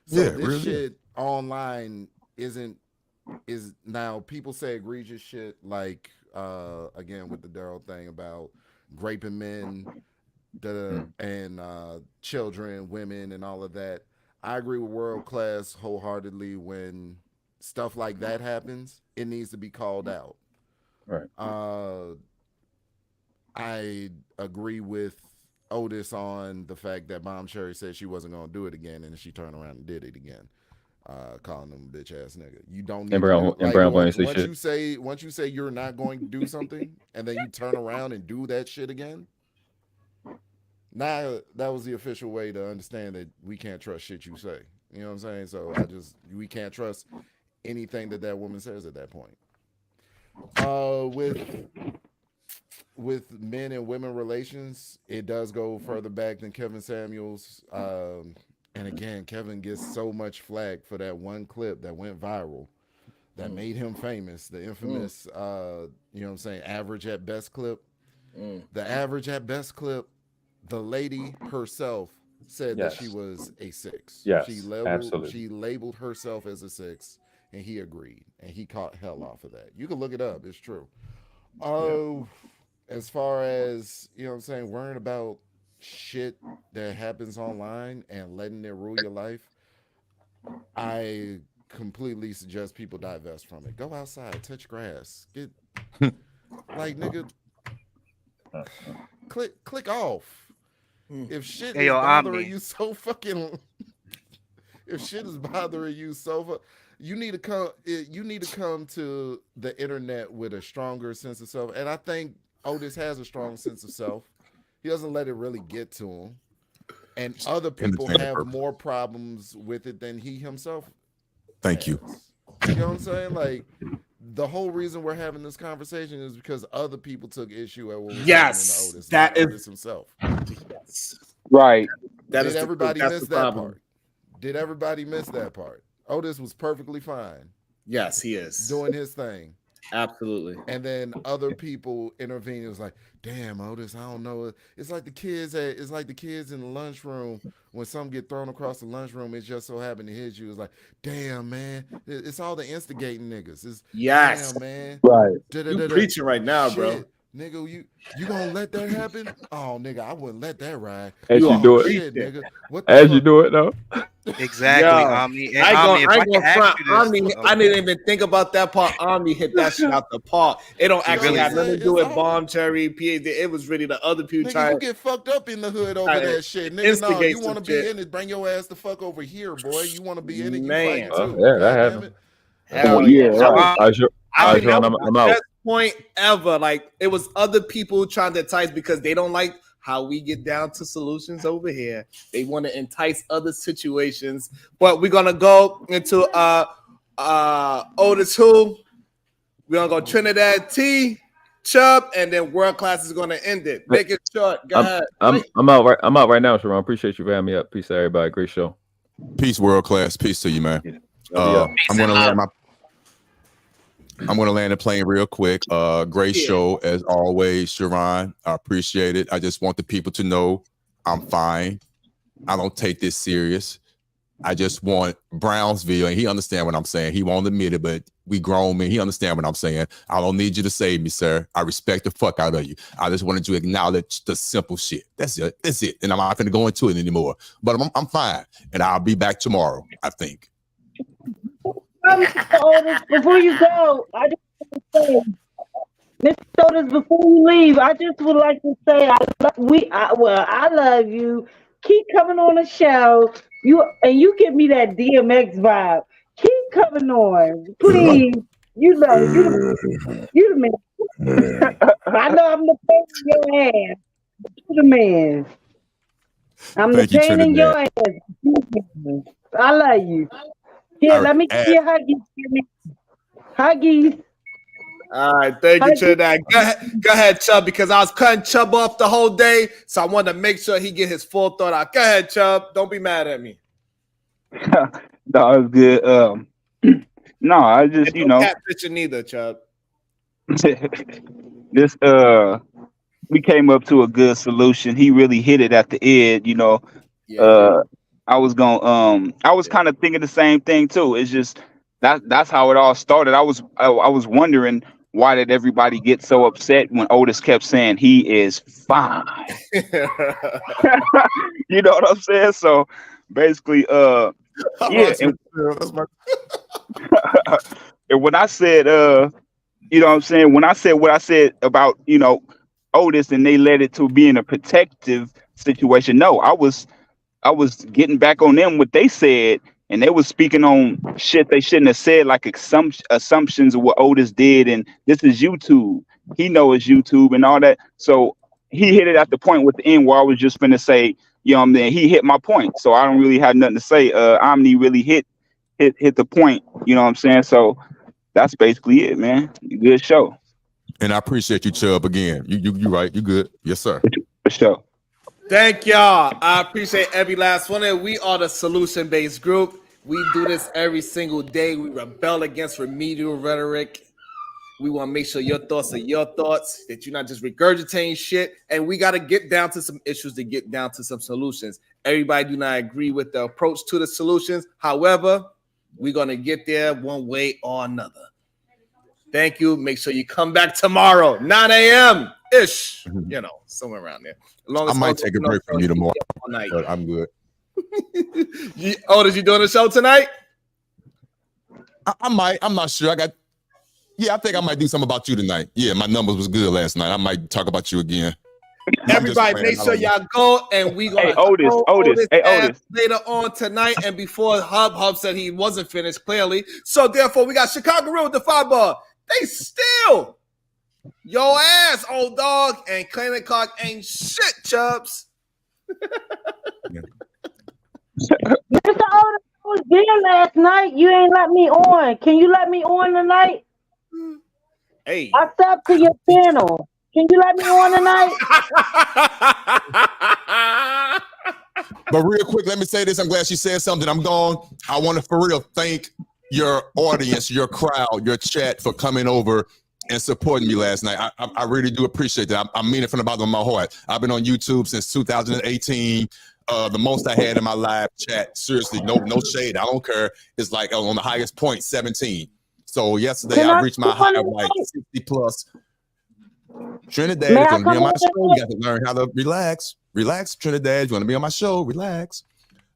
so this really shit online is now people say egregious shit like again with the Daryl thing about raping men and children, women, and all of that. I agree with World Class wholeheartedly. When stuff like that happens, it needs to be called out. Right. I agree with Otis on the fact that Mom Cherry said she wasn't going to do it again, and she turned around and did it again, calling him a bitch ass nigga. You don't need once you say you're not going to do something, and then you turn around and do that shit again. Now that was the official way to understand that we can't trust shit you say. You know what I'm saying? So we can't trust anything that woman says at that point. With men and women relations, it does go further back than Kevin Samuels. And again, Kevin gets so much flack for that one clip that went viral that made him famous. The infamous, you know what I'm saying, average at best clip. The average at best clip, the lady herself said that she was a 6. Yes, she labeled herself as a 6, and he agreed, and he caught hell off of that. You can look it up; it's true. As far as, you know what I'm saying, worrying about shit that happens online and letting it rule your life, I completely suggest people divest from it. Go outside, touch grass, get like nigga, click off. If shit is bothering you so fucking, if shit is bothering you so, you need to come to the internet with a stronger sense of self. And I think Otis has a strong sense of self. He doesn't let it really get to him. And other people have more problems with it than he himself. Thank you. You know what I'm saying? Like, the whole reason we're having this conversation is because other people took issue at what was happening to Otis, not Otis himself. Yes. Right. Did everybody miss that part? Did everybody miss that part? Otis was perfectly fine. Yes, he is doing his thing. Absolutely. And then other people intervene. It was like, damn, Otis, I don't know. It's like the kids in the lunchroom. When some get thrown across the lunchroom, it just so happened to hit you. It's like, damn, man. It's all the instigating niggas. It's yes, damn, man. Right. You preaching right now, bro. Nigga, you gonna let that happen? Oh, nigga, I wouldn't let that ride. As you do it. Shit, nigga. What As you do it, though. Exactly, Omni. And I Omni, ain't if gonna I front. can ask you Omni, this, I didn't even think about that part. Omni hit that shit out the park. It don't actually really have nothing to did. do with It's all- Bomb Cherry, PhD. It was really the other people Nigga, trying you get fucked up in the hood over trying to that shit. Nigga, no, instigate you want to some be shit. in it, bring your ass the fuck over here, boy. You want to be in it, you Man. fighting too. Yeah, that God damn happened. it. Hell Yeah, yeah. right. All right, I think that Sean, was I'm the out. best point ever. Like, it was other people trying to entice because they don't like how we get down to solutions over here. They want to entice other situations. But we're gonna go into Otis who. We're gonna go Trinidad T, Chubb, and then World Class is gonna end it. Make it short. Go ahead. I'm out right. I'm out right now, Sharon. Appreciate you for having me up. Peace, everybody. Great show. Peace, World Class. Peace to you, man. Yeah. I'm gonna land the plane real quick. Great show as always, Sharon. I appreciate it. I just want the people to know I'm fine. I don't take this serious. I just want Brownsville, and he understand what I'm saying. He won't admit it, but we grown men. He understand what I'm saying. I don't need you to save me, sir. I respect the fuck out of you. I just wanted to acknowledge the simple shit. That's it. That's it. And I'm not going to go into it anymore. But I'm fine, and I'll be back tomorrow, I think. Mr. Otis, before you go, I just want to say, Mr. Otis, before you leave, I just would like to say I love you. Keep coming on the show. You give me that DMX vibe. Keep coming on, please. You know, you the man. I know I'm the pain in your ass. You the man. I'm Thank the you, pain in your Trinidad. ass. I love you. Here, let me give you a huggy. Huggies. All right, thank you, Trinidad. Go ahead, Chubb, because I was cutting Chubb off the whole day, so I wanted to make sure he get his full thought out. Go ahead, Chubb. Don't be mad at me. No, it's good. No, I just, And don't catfish neither, Chubb. this we came up to a good solution. He really hit it at the end, you know. I was kind of thinking the same thing too. It's just that's how it all started. I was wondering, why did everybody get so upset when Otis kept saying he is fine? You know what I'm saying? So basically, yeah. And when I said, you know what I'm saying? When I said what I said about, you know, Otis and they led it to being a protective situation. No, I was getting back on them what they said, and they was speaking on shit they shouldn't have said, like assumptions of what Otis did, and this is YouTube. He knows YouTube and all that. So he hit it at the point with the end where I was just finna say, you know what I mean? He hit my point. So I don't really have nothing to say. Omni really hit the point, you know what I'm saying? So that's basically it, man. Good show. And I appreciate you, Chubb, again. You right. You good. Yes, sir. For sure. Thank y'all. I appreciate every last one of you. We are the solution-based group. We do this every single day. We rebel against remedial rhetoric. We want to make sure your thoughts are your thoughts, that you're not just regurgitating shit. And we got to get down to some issues to get down to some solutions. Everybody do not agree with the approach to the solutions. However, we're going to get there one way or another. Thank you. Make sure you come back tomorrow, 9 a.m.-ish, you know, somewhere around there. As long as I might take a break from you tomorrow, but I'm good. Otis, you doing the show tonight? I might. I'm not sure. I think I might do something about you tonight. Yeah, my numbers was good last night. I might talk about you again. Everybody, make sure y'all go, and we gonna Otis later on tonight. And before Hub said he wasn't finished, clearly. So therefore, we got Chicago Real with the 5-bar. They still your ass, old dog, and Caitlyn Clark ain't shit, Chubbs. Mr. Otis, I was there last night. You ain't let me on. Can you let me on tonight? Hey. I subbed to your channel. Can you let me on tonight? But real quick, let me say this. I'm glad she said something. I'm gone. I want to, for real, thank your audience, your crowd, your chat for coming over and supporting me last night. I really do appreciate that. I mean it from the bottom of my heart. I've been on YouTube since 2018. The most I had in my live chat, seriously, no shade, I don't care. It's like on the highest point, 17. So yesterday I reached my high of like 60 plus. Trinidad is going to be on my show. You got to learn how to relax. Relax, Trinidad. You want to be on my show? Relax.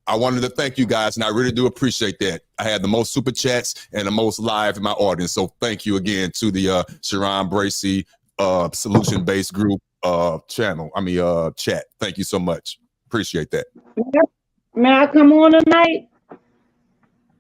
I wanted to thank you guys, and I really do appreciate that. I had the most super chats and the most live in my audience. So thank you again to the Sharon Bracey solution-based group chat. Thank you so much. Appreciate that. May I come on tonight?